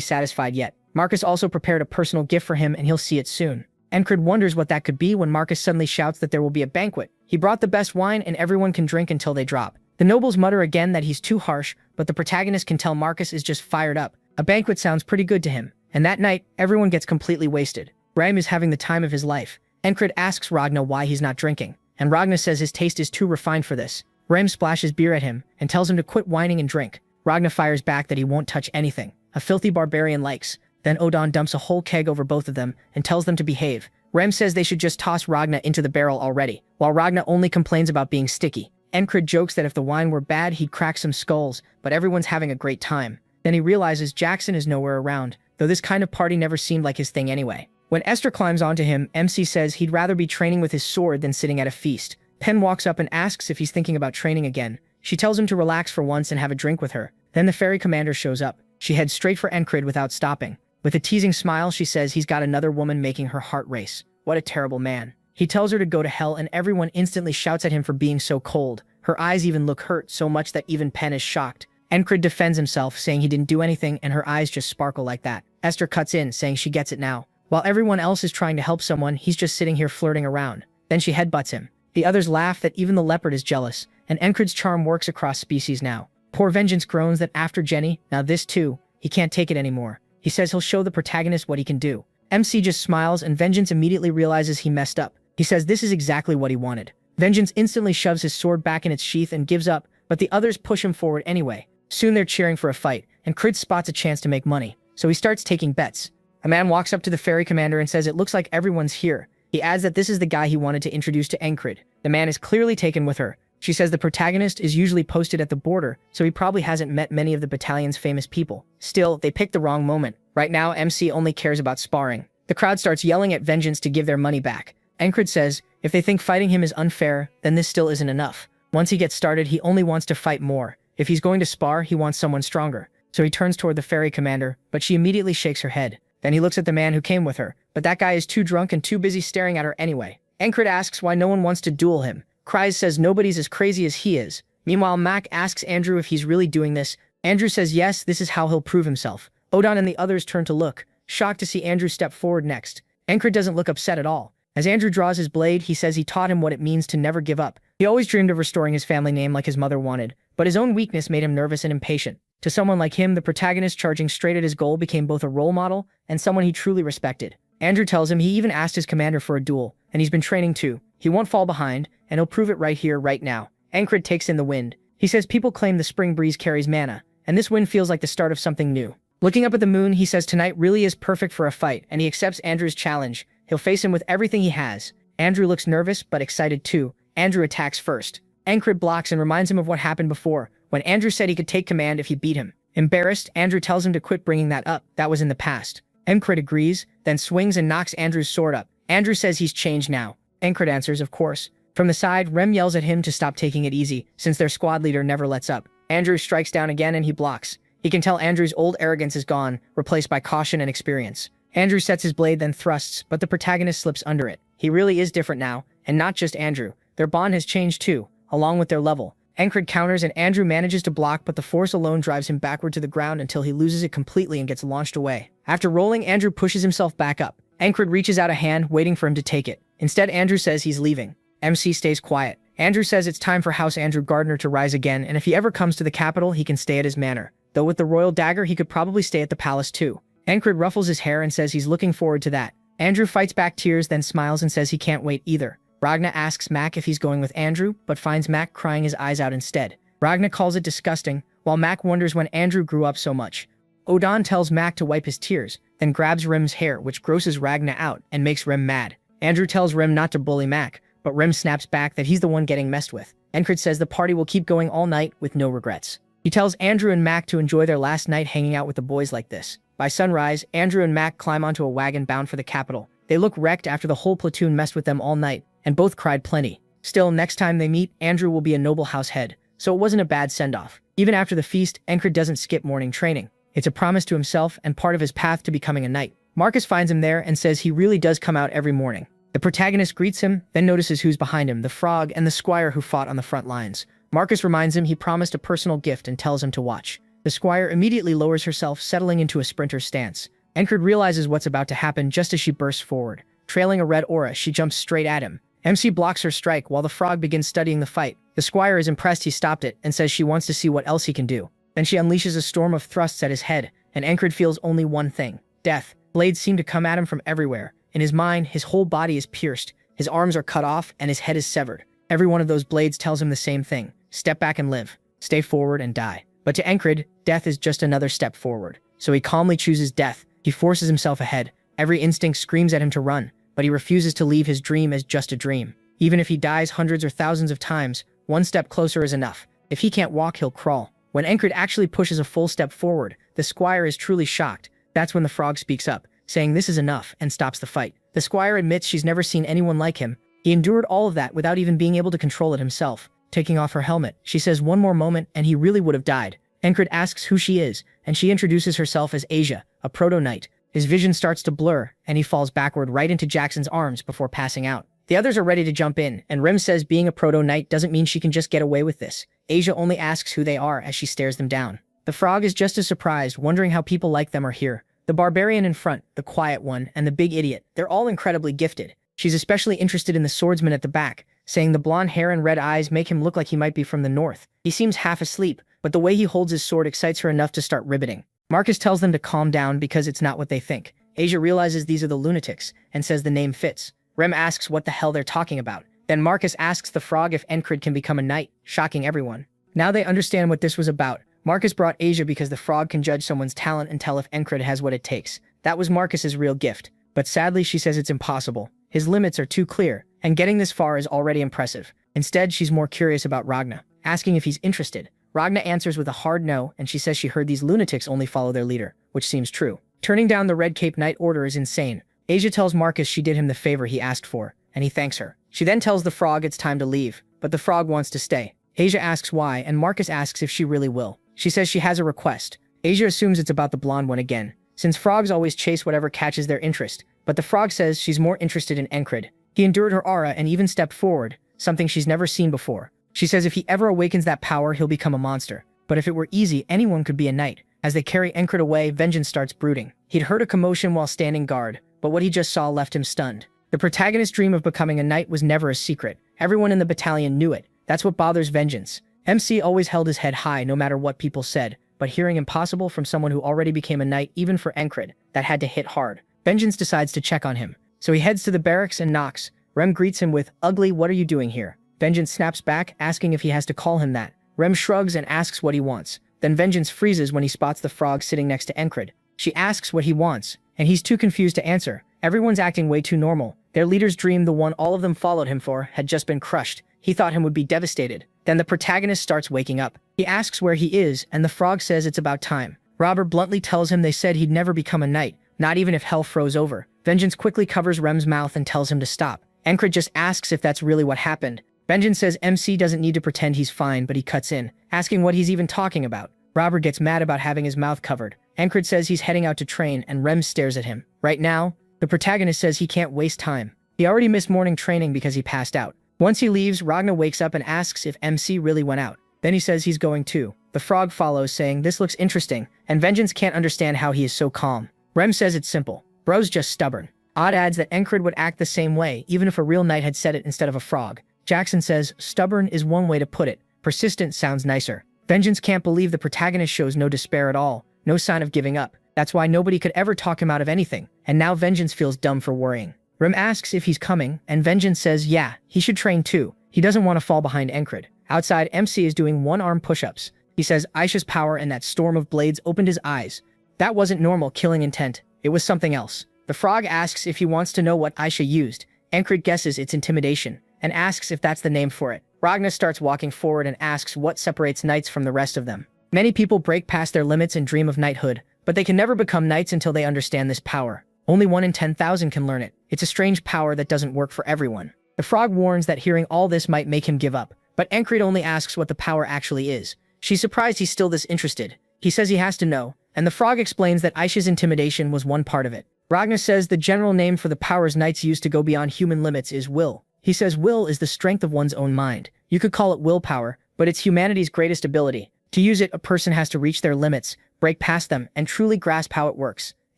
satisfied yet. Marcus also prepared a personal gift for him and he'll see it soon. Encred wonders what that could be when Marcus suddenly shouts that there will be a banquet. He brought the best wine and everyone can drink until they drop. The nobles mutter again that he's too harsh, but the protagonist can tell Marcus is just fired up. A banquet sounds pretty good to him. And that night, everyone gets completely wasted. Rem is having the time of his life. Encred asks Ragna why he's not drinking, and Ragna says his taste is too refined for this. Rem splashes beer at him and tells him to quit whining and drink. Ragna fires back that he won't touch anything. A filthy barbarian likes. Then Odon dumps a whole keg over both of them and tells them to behave. Rem says they should just toss Ragna into the barrel already, while Ragna only complains about being sticky. Encred jokes that if the wine were bad, he'd crack some skulls, but everyone's having a great time. Then he realizes Jackson is nowhere around, though this kind of party never seemed like his thing anyway. When Esther climbs onto him, MC says he'd rather be training with his sword than sitting at a feast. Penn walks up and asks if he's thinking about training again. She tells him to relax for once and have a drink with her. Then the ferry commander shows up. She heads straight for Encred without stopping. With a teasing smile, she says he's got another woman making her heart race. What a terrible man. He tells her to go to hell and everyone instantly shouts at him for being so cold. Her eyes even look hurt so much that even Penn is shocked. Encred defends himself, saying he didn't do anything and her eyes just sparkle like that. Esther cuts in, saying she gets it now. While everyone else is trying to help someone, he's just sitting here flirting around. Then she headbutts him. The others laugh that even the leopard is jealous, and Encred's charm works across species now. Poor Vengeance groans that after Jenny, now this too, he can't take it anymore. He says he'll show the protagonist what he can do. MC just smiles and Vengeance immediately realizes he messed up. He says this is exactly what he wanted. Vengeance instantly shoves his sword back in its sheath and gives up, but the others push him forward anyway. Soon they're cheering for a fight, and Crid spots a chance to make money, so he starts taking bets. A man walks up to the ferry commander and says it looks like everyone's here. He adds that this is the guy he wanted to introduce to Encred. The man is clearly taken with her. She says the protagonist is usually posted at the border, so he probably hasn't met many of the battalion's famous people. Still, they picked the wrong moment. Right now, MC only cares about sparring. The crowd starts yelling at Vengeance to give their money back. Encred says if they think fighting him is unfair, then this still isn't enough. Once he gets started, he only wants to fight more. If he's going to spar, he wants someone stronger. So he turns toward the ferry commander, but she immediately shakes her head. Then he looks at the man who came with her, but that guy is too drunk and too busy staring at her anyway. Encred asks why no one wants to duel him. Cries says nobody's as crazy as he is. Meanwhile, Mac asks Andrew if he's really doing this. Andrew says yes, this is how he'll prove himself. Odon and the others turn to look, shocked to see Andrew step forward next. Encred doesn't look upset at all. As Andrew draws his blade, he says he taught him what it means to never give up. He always dreamed of restoring his family name like his mother wanted, but his own weakness made him nervous and impatient. To someone like him, the protagonist charging straight at his goal became both a role model and someone he truly respected. Andrew tells him he even asked his commander for a duel, and he's been training too. He won't fall behind, and he'll prove it right here, right now. Encred takes in the wind. He says people claim the spring breeze carries mana, and this wind feels like the start of something new. Looking up at the moon, he says tonight really is perfect for a fight, and he accepts Andrew's challenge. He'll face him with everything he has. Andrew looks nervous, but excited too. Andrew attacks first. Encred blocks and reminds him of what happened before, when Andrew said he could take command if he beat him. Embarrassed, Andrew tells him to quit bringing that up. That was in the past. Encred agrees, then swings and knocks Andrew's sword up. Andrew says he's changed now. Encred answers, of course. From the side, Rem yells at him to stop taking it easy, since their squad leader never lets up. Andrew strikes down again and he blocks. He can tell Andrew's old arrogance is gone, replaced by caution and experience. Andrew sets his blade then thrusts, but the protagonist slips under it. He really is different now, and not just Andrew. Their bond has changed too. along with their level. Encred counters and Andrew manages to block, but the force alone drives him backward to the ground until he loses it completely and gets launched away. After rolling, Andrew pushes himself back up. Encred reaches out a hand, waiting for him to take it. Instead, Andrew says he's leaving. MC stays quiet. Andrew says it's time for House Andrew Gardner to rise again, and if he ever comes to the capital, he can stay at his manor. Though with the royal dagger, he could probably stay at the palace too. Encred ruffles his hair and says he's looking forward to that. Andrew fights back tears, then smiles and says he can't wait either. Ragna asks Mac if he's going with Andrew, but finds Mac crying his eyes out instead. Ragna calls it disgusting, while Mac wonders when Andrew grew up so much. Odan tells Mac to wipe his tears, then grabs Rim's hair, which grosses Ragna out and makes Rim mad. Andrew tells Rim not to bully Mac, but Rim snaps back that he's the one getting messed with. Encred says the party will keep going all night with no regrets. He tells Andrew and Mac to enjoy their last night hanging out with the boys like this. By sunrise, Andrew and Mac climb onto a wagon bound for the capital. They look wrecked after the whole platoon messed with them all night, and both cried plenty. Still, next time they meet, Andrew will be a noble house head, so it wasn't a bad send-off. Even after the feast, Encred doesn't skip morning training. It's a promise to himself and part of his path to becoming a knight. Marcus finds him there and says he really does come out every morning. The protagonist greets him, then notices who's behind him, the frog and the squire who fought on the front lines. Marcus reminds him he promised a personal gift and tells him to watch. The squire immediately lowers herself, settling into a sprinter's stance. Encred realizes what's about to happen just as she bursts forward. Trailing a red aura, she jumps straight at him. MC blocks her strike while the frog begins studying the fight. The squire is impressed he stopped it and says she wants to see what else he can do. Then she unleashes a storm of thrusts at his head, and Encred feels only one thing: death. Blades seem to come at him from everywhere. In his mind, his whole body is pierced, his arms are cut off, and his head is severed. Every one of those blades tells him the same thing: step back and live, stay forward and die. But to Encred, death is just another step forward. So he calmly chooses death. He forces himself ahead. Every instinct screams at him to run, but he refuses to leave his dream as just a dream. Even if he dies hundreds or thousands of times, one step closer is enough. If he can't walk, he'll crawl. When Encred actually pushes a full step forward, the squire is truly shocked. That's when the frog speaks up, saying this is enough, and stops the fight. The squire admits she's never seen anyone like him. He endured all of that without even being able to control it himself. Taking off her helmet, she says one more moment and he really would have died. Encred asks who she is, and she introduces herself as Asia, a proto-knight. His vision starts to blur, and he falls backward right into Jackson's arms before passing out. The others are ready to jump in, and Rim says being a proto-knight doesn't mean she can just get away with this. Asia only asks who they are as she stares them down. The frog is just as surprised, wondering how people like them are here. The barbarian in front, the quiet one, and the big idiot, they're all incredibly gifted. She's especially interested in the swordsman at the back, saying the blonde hair and red eyes make him look like he might be from the north. He seems half asleep, but the way he holds his sword excites her enough to start ribbiting. Marcus tells them to calm down because it's not what they think. Asia realizes these are the lunatics, and says the name fits. Rem asks what the hell they're talking about. Then Marcus asks the frog if Encred can become a knight, shocking everyone. Now they understand what this was about. Marcus brought Asia because the frog can judge someone's talent and tell if Encred has what it takes. That was Marcus's real gift. But sadly, she says it's impossible. His limits are too clear, and getting this far is already impressive. Instead, she's more curious about Ragna, asking if he's interested. Ragna answers with a hard no, and she says she heard these lunatics only follow their leader, which seems true. Turning down the Red Cape Knight order is insane. Asia tells Marcus she did him the favor he asked for, and he thanks her. She then tells the frog it's time to leave, but the frog wants to stay. Asia asks why, and Marcus asks if she really will. She says she has a request. Asia assumes it's about the blonde one again, since frogs always chase whatever catches their interest, but the frog says she's more interested in Encred. He endured her aura and even stepped forward, something she's never seen before. She says if he ever awakens that power, he'll become a monster. But if it were easy, anyone could be a knight. As they carry Encred away, vengeance starts brooding. He'd heard a commotion while standing guard, but what he just saw left him stunned. The protagonist's dream of becoming a knight was never a secret. Everyone in the battalion knew it. That's what bothers vengeance. MC always held his head high no matter what people said, but hearing impossible from someone who already became a knight even for Encred, that had to hit hard. Vengeance decides to check on him, so he heads to the barracks and knocks. Rem greets him with, "Ugly, what are you doing here?" Vengeance snaps back, asking if he has to call him that. Rem shrugs and asks what he wants. Then Vengeance freezes when he spots the frog sitting next to Encred. She asks what he wants, and he's too confused to answer. Everyone's acting way too normal. Their leader's dream, the one all of them followed him for, had just been crushed. He thought him would be devastated. Then the protagonist starts waking up. He asks where he is, and the frog says it's about time. Robert bluntly tells him they said he'd never become a knight, not even if hell froze over. Vengeance quickly covers Rem's mouth and tells him to stop. Encred just asks if that's really what happened. Vengeance says MC doesn't need to pretend he's fine, but he cuts in, asking what he's even talking about. Robert gets mad about having his mouth covered. Encred says he's heading out to train, and Rem stares at him. Right now, the protagonist says he can't waste time. He already missed morning training because he passed out. Once he leaves, Ragna wakes up and asks if MC really went out. Then he says he's going too. The frog follows, saying this looks interesting, and Vengeance can't understand how he is so calm. Rem says it's simple. Bro's just stubborn. Odd adds that Encred would act the same way, even if a real knight had said it instead of a frog. Jackson says stubborn is one way to put it. Persistent sounds nicer. Vengeance can't believe the protagonist shows no despair at all, no sign of giving up. That's why nobody could ever talk him out of anything, and now Vengeance feels dumb for worrying. Rem asks if he's coming, and Vengeance says yeah, he should train too. He doesn't want to fall behind Encred. Outside, MC is doing one-arm push-ups. He says Aisha's power and that storm of blades opened his eyes. That wasn't normal killing intent. It was something else. The frog asks if he wants to know what Aisha used. Encred guesses it's intimidation, and asks if that's the name for it. Ragna starts walking forward and asks what separates knights from the rest of them. Many people break past their limits and dream of knighthood, but they can never become knights until they understand this power. Only 1 in 10,000 can learn it. It's a strange power that doesn't work for everyone. The frog warns that hearing all this might make him give up, but Encred only asks what the power actually is. She's surprised he's still this interested. He says he has to know, and the frog explains that Aisha's intimidation was one part of it. Ragna says the general name for the powers knights use to go beyond human limits is will. He says will is the strength of one's own mind. You could call it willpower, but it's humanity's greatest ability. To use it, a person has to reach their limits, break past them, and truly grasp how it works.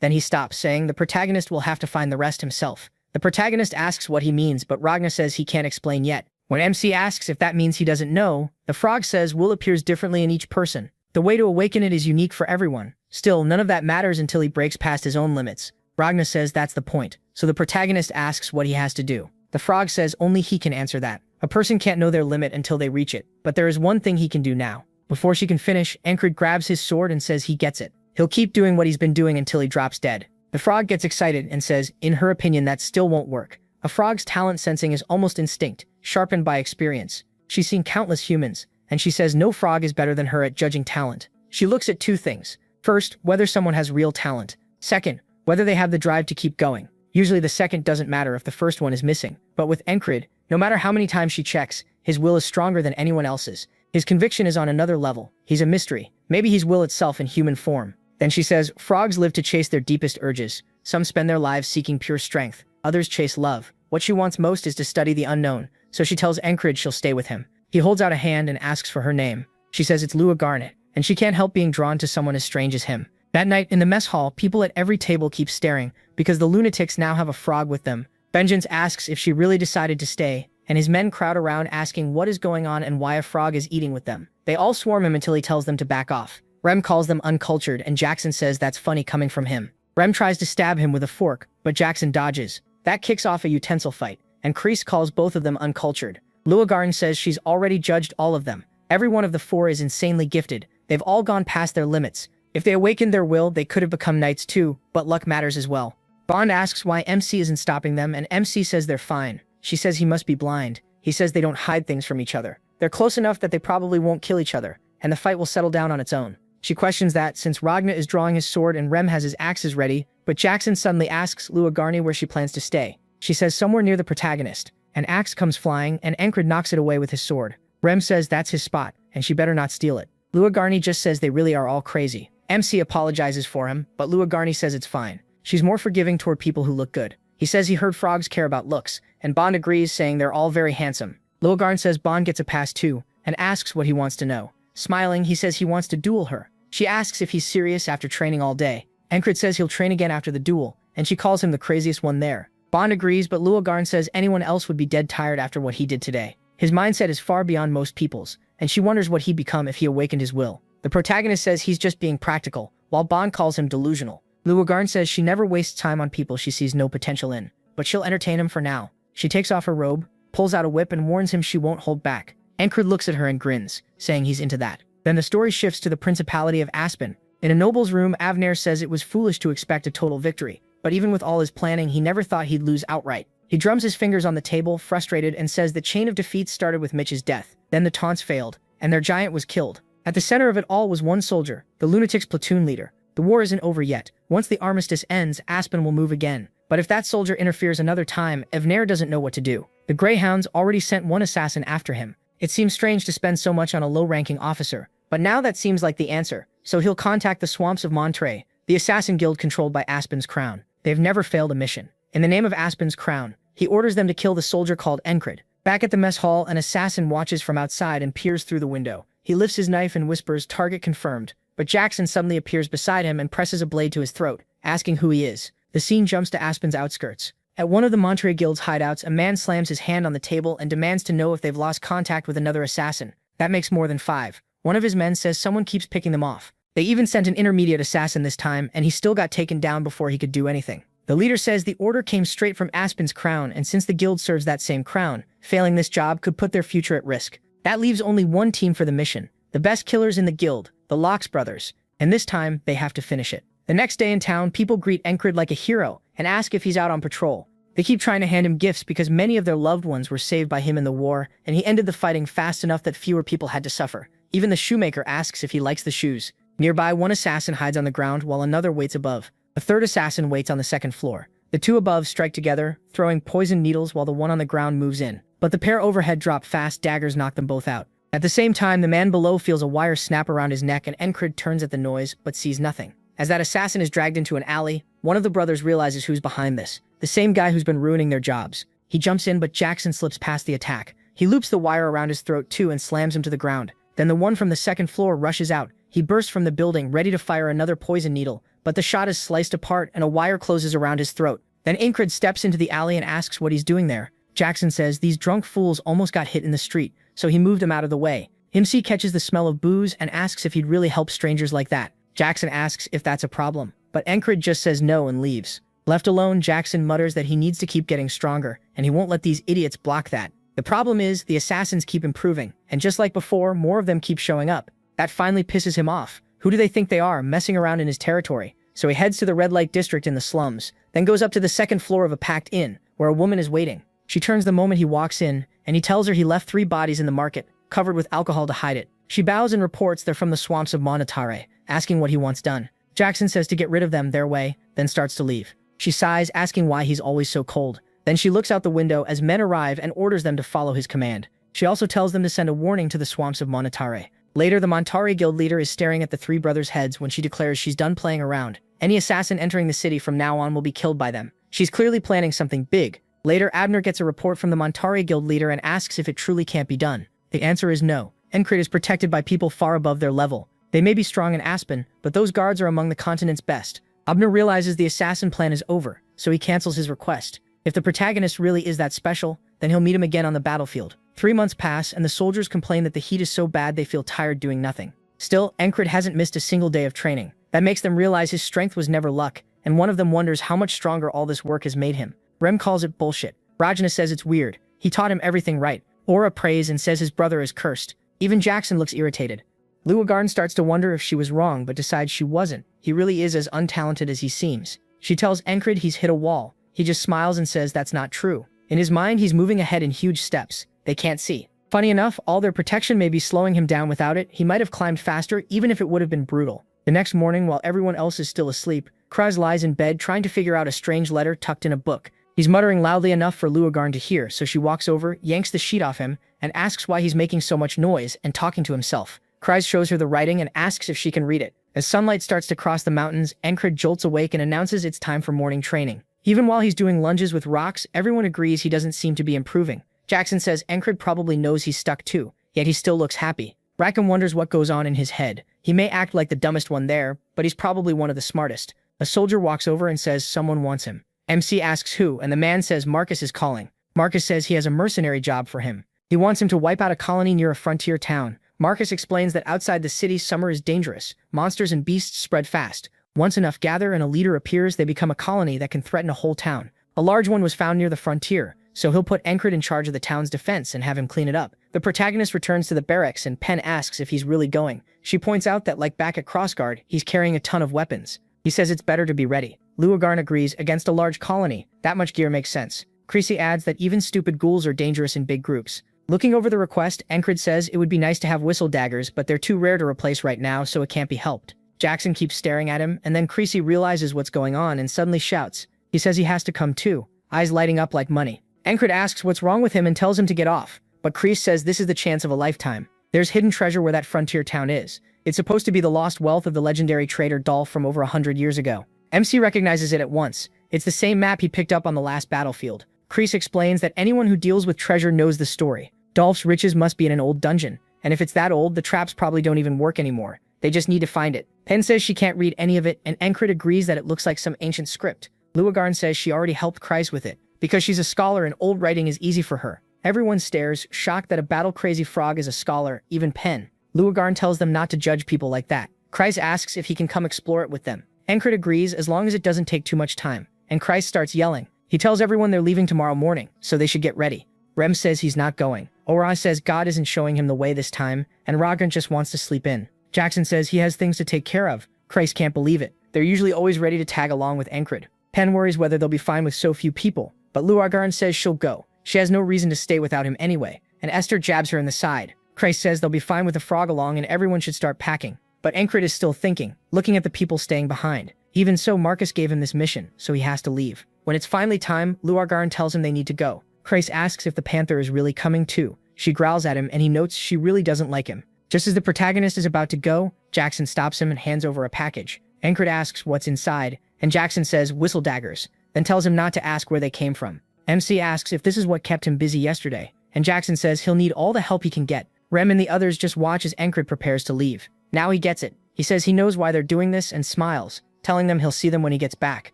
Then he stops, saying the protagonist will have to find the rest himself. The protagonist asks what he means, but Ragna says he can't explain yet. When MC asks if that means he doesn't know, the frog says will appears differently in each person. The way to awaken it is unique for everyone. Still, none of that matters until he breaks past his own limits. Ragna says that's the point, so the protagonist asks what he has to do. The frog says only he can answer that. A person can't know their limit until they reach it, but there is one thing he can do now. Before she can finish, Encred grabs his sword and says he gets it. He'll keep doing what he's been doing until he drops dead. The frog gets excited and says, in her opinion, that still won't work. A frog's talent sensing is almost instinct, sharpened by experience. She's seen countless humans, and she says no frog is better than her at judging talent. She looks at 2 things. First, whether someone has real talent. Second, whether they have the drive to keep going. Usually the second doesn't matter if the first one is missing. But with Encred, no matter how many times she checks, his will is stronger than anyone else's. His conviction is on another level. He's a mystery. Maybe he's will itself in human form. Then she says, frogs live to chase their deepest urges. Some spend their lives seeking pure strength. Others chase love. What she wants most is to study the unknown, so she tells Encred she'll stay with him. He holds out a hand and asks for her name. She says it's Lua Garnet, and she can't help being drawn to someone as strange as him. That night, in the mess hall, people at every table keep staring, because the lunatics now have a frog with them. Vengeance asks if she really decided to stay, and his men crowd around asking what is going on and why a frog is eating with them. They all swarm him until he tells them to back off. Rem calls them uncultured, and Jackson says that's funny coming from him. Rem tries to stab him with a fork, but Jackson dodges. That kicks off a utensil fight, and Kreese calls both of them uncultured. Luagarn says she's already judged all of them. Every one of the 4 is insanely gifted. They've all gone past their limits. If they awakened their will, they could have become knights too, but luck matters as well. Bond asks why MC isn't stopping them, and MC says they're fine. She says he must be blind. He says they don't hide things from each other. They're close enough that they probably won't kill each other, and the fight will settle down on its own. She questions that since Ragna is drawing his sword and Rem has his axes ready, but Jackson suddenly asks Luagarni where she plans to stay. She says somewhere near the protagonist. An axe comes flying, and Encred knocks it away with his sword. Rem says that's his spot, and she better not steal it. Luagarni just says they really are all crazy. MC apologizes for him, but Luagarni says it's fine. She's more forgiving toward people who look good. He says he heard frogs care about looks, and Bond agrees, saying they're all very handsome. Luagarn says Bond gets a pass too, and asks what he wants to know. Smiling, he says he wants to duel her. She asks if he's serious after training all day. Encred says he'll train again after the duel, and she calls him the craziest one there. Bond agrees, but Luagarn says anyone else would be dead tired after what he did today. His mindset is far beyond most people's, and she wonders what he'd become if he awakened his will. The protagonist says he's just being practical, while Bond calls him delusional. Luagarn says she never wastes time on people she sees no potential in, but she'll entertain him for now. She takes off her robe, pulls out a whip, and warns him she won't hold back. Encred looks at her and grins, saying he's into that. Then the story shifts to the Principality of Aspen. In a noble's room, Avner says it was foolish to expect a total victory, but even with all his planning, he never thought he'd lose outright. He drums his fingers on the table, frustrated, and says the chain of defeats started with Mitch's death. Then the taunts failed, and their giant was killed. At the center of it all was one soldier, the lunatic's platoon leader. The war isn't over yet. Once the armistice ends, Aspen will move again. But if that soldier interferes another time, Avner doesn't know what to do. The Greyhounds already sent one assassin after him. It seems strange to spend so much on a low-ranking officer, but now that seems like the answer. So he'll contact the swamps of Monterey, the assassin guild controlled by Aspen's Crown. They've never failed a mission. In the name of Aspen's Crown, he orders them to kill the soldier called Encred. Back at the mess hall, an assassin watches from outside and peers through the window. He lifts his knife and whispers, "Target confirmed." But Jackson suddenly appears beside him and presses a blade to his throat, asking who he is. The scene jumps to Aspen's outskirts. At one of the Monterey Guild's hideouts, a man slams his hand on the table and demands to know if they've lost contact with another assassin. That makes more than 5. One of his men says someone keeps picking them off. They even sent an intermediate assassin this time, and he still got taken down before he could do anything. The leader says the order came straight from Aspen's crown, and since the guild serves that same crown, failing this job could put their future at risk. That leaves only one team for the mission. The best killers in the guild, the Locks brothers. And this time, they have to finish it. The next day in town, people greet Encred like a hero and ask if he's out on patrol. They keep trying to hand him gifts because many of their loved ones were saved by him in the war, and he ended the fighting fast enough that fewer people had to suffer. Even the shoemaker asks if he likes the shoes. Nearby, one assassin hides on the ground while another waits above. A third assassin waits on the second floor. The two above strike together, throwing poison needles while the one on the ground moves in. But the pair overhead drop fast, daggers knock them both out. At the same time, the man below feels a wire snap around his neck and Encred turns at the noise, but sees nothing. As that assassin is dragged into an alley, one of the brothers realizes who's behind this. The same guy who's been ruining their jobs. He jumps in, but Jackson slips past the attack. He loops the wire around his throat too and slams him to the ground. Then the one from the second floor rushes out. He bursts from the building, ready to fire another poison needle, but the shot is sliced apart and a wire closes around his throat. Then Encred steps into the alley and asks what he's doing there. Jackson says these drunk fools almost got hit in the street, so he moved them out of the way. MC catches the smell of booze and asks if he'd really help strangers like that. Jackson asks if that's a problem, but Encred just says no and leaves. Left alone, Jackson mutters that he needs to keep getting stronger, and he won't let these idiots block that. The problem is, the assassins keep improving, and just like before, more of them keep showing up. That finally pisses him off. Who do they think they are, messing around in his territory? So he heads to the red light district in the slums, then goes up to the second floor of a packed inn, where a woman is waiting. She turns the moment he walks in, and he tells her he left 3 bodies in the market, covered with alcohol to hide it. She bows and reports they're from the swamps of Monterey, asking what he wants done. Jackson says to get rid of them their way, then starts to leave. She sighs, asking why he's always so cold. Then she looks out the window as men arrive and orders them to follow his command. She also tells them to send a warning to the swamps of Monterey. Later, the Monterey Guild leader is staring at the 3 brothers' heads when she declares she's done playing around. Any assassin entering the city from now on will be killed by them. She's clearly planning something big. Later, Abner gets a report from the Monterey Guild leader and asks if it truly can't be done. The answer is no. Encred is protected by people far above their level. They may be strong in Aspen, but those guards are among the continent's best. Abner realizes the assassin plan is over, so he cancels his request. If the protagonist really is that special, then he'll meet him again on the battlefield. 3 months pass, and the soldiers complain that the heat is so bad they feel tired doing nothing. Still, Encred hasn't missed a single day of training. That makes them realize his strength was never luck, and one of them wonders how much stronger all this work has made him. Rem calls it bullshit. Rajna says it's weird. He taught him everything right. Aura prays and says his brother is cursed. Even Jackson looks irritated. Luagarn starts to wonder if she was wrong, but decides she wasn't. He really is as untalented as he seems. She tells Encred he's hit a wall. He just smiles and says that's not true. In his mind, he's moving ahead in huge steps. They can't see. Funny enough, all their protection may be slowing him down. Without it, he might have climbed faster, even if it would have been brutal. The next morning, while everyone else is still asleep, Kraz lies in bed trying to figure out a strange letter tucked in a book. He's muttering loudly enough for Luagarn to hear, so she walks over, yanks the sheet off him, and asks why he's making so much noise and talking to himself. Kraz shows her the writing and asks if she can read it. As sunlight starts to cross the mountains, Encred jolts awake and announces it's time for morning training. Even while he's doing lunges with rocks, everyone agrees he doesn't seem to be improving. Jackson says Encred probably knows he's stuck too, yet he still looks happy. Rackham wonders what goes on in his head. He may act like the dumbest one there, but he's probably one of the smartest. A soldier walks over and says someone wants him. MC asks who, and the man says Marcus is calling. Marcus says he has a mercenary job for him. He wants him to wipe out a colony near a frontier town. Marcus explains that outside the city, summer is dangerous. Monsters and beasts spread fast. Once enough gather and a leader appears, they become a colony that can threaten a whole town. A large one was found near the frontier, so he'll put Encred in charge of the town's defense and have him clean it up. The protagonist returns to the barracks and Penn asks if he's really going. She points out that like back at Crossguard, he's carrying a ton of weapons. He says it's better to be ready. Luagarn agrees. Against a large colony, that much gear makes sense. Creasy adds that even stupid ghouls are dangerous in big groups. Looking over the request, Encred says it would be nice to have whistle daggers, but they're too rare to replace right now, so it can't be helped. Jackson keeps staring at him, and then Creasy realizes what's going on and suddenly shouts. He says he has to come too, eyes lighting up like money. Encred asks what's wrong with him and tells him to get off, but Creasy says this is the chance of a lifetime. There's hidden treasure where that frontier town is. It's supposed to be the lost wealth of the legendary trader Dolph from over 100 years ago. MC recognizes it at once. It's the same map he picked up on the last battlefield. Kreese explains that anyone who deals with treasure knows the story. Dolph's riches must be in an old dungeon, and if it's that old, the traps probably don't even work anymore. They just need to find it. Pen says she can't read any of it, and Encred agrees that it looks like some ancient script. Luagarn says she already helped Kreise with it, because she's a scholar and old writing is easy for her. Everyone stares, shocked that a battle-crazy frog is a scholar, even Pen. Luagarn tells them not to judge people like that. Kreise asks if he can come explore it with them. Encred agrees as long as it doesn't take too much time, and Kreise starts yelling. He tells everyone they're leaving tomorrow morning, so they should get ready. Rem says he's not going. Ora says God isn't showing him the way this time, and Ragan just wants to sleep in. Jackson says he has things to take care of. Kreise can't believe it. They're usually always ready to tag along with Encred. Pen worries whether they'll be fine with so few people, but Luagarn says she'll go. She has no reason to stay without him anyway, and Esther jabs her in the side. Kreise says they'll be fine with the frog along and everyone should start packing. But Encred is still thinking, looking at the people staying behind. Even so, Marcus gave him this mission, so he has to leave. When it's finally time, Luagarn tells him they need to go. Kreise asks if the panther is really coming too. She growls at him and he notes she really doesn't like him. Just as the protagonist is about to go, Jackson stops him and hands over a package. Encred asks what's inside, and Jackson says whistle daggers, then tells him not to ask where they came from. MC asks if this is what kept him busy yesterday, and Jackson says he'll need all the help he can get. Rem and the others just watch as Encred prepares to leave. Now he gets it. He says he knows why they're doing this and smiles, telling them he'll see them when he gets back.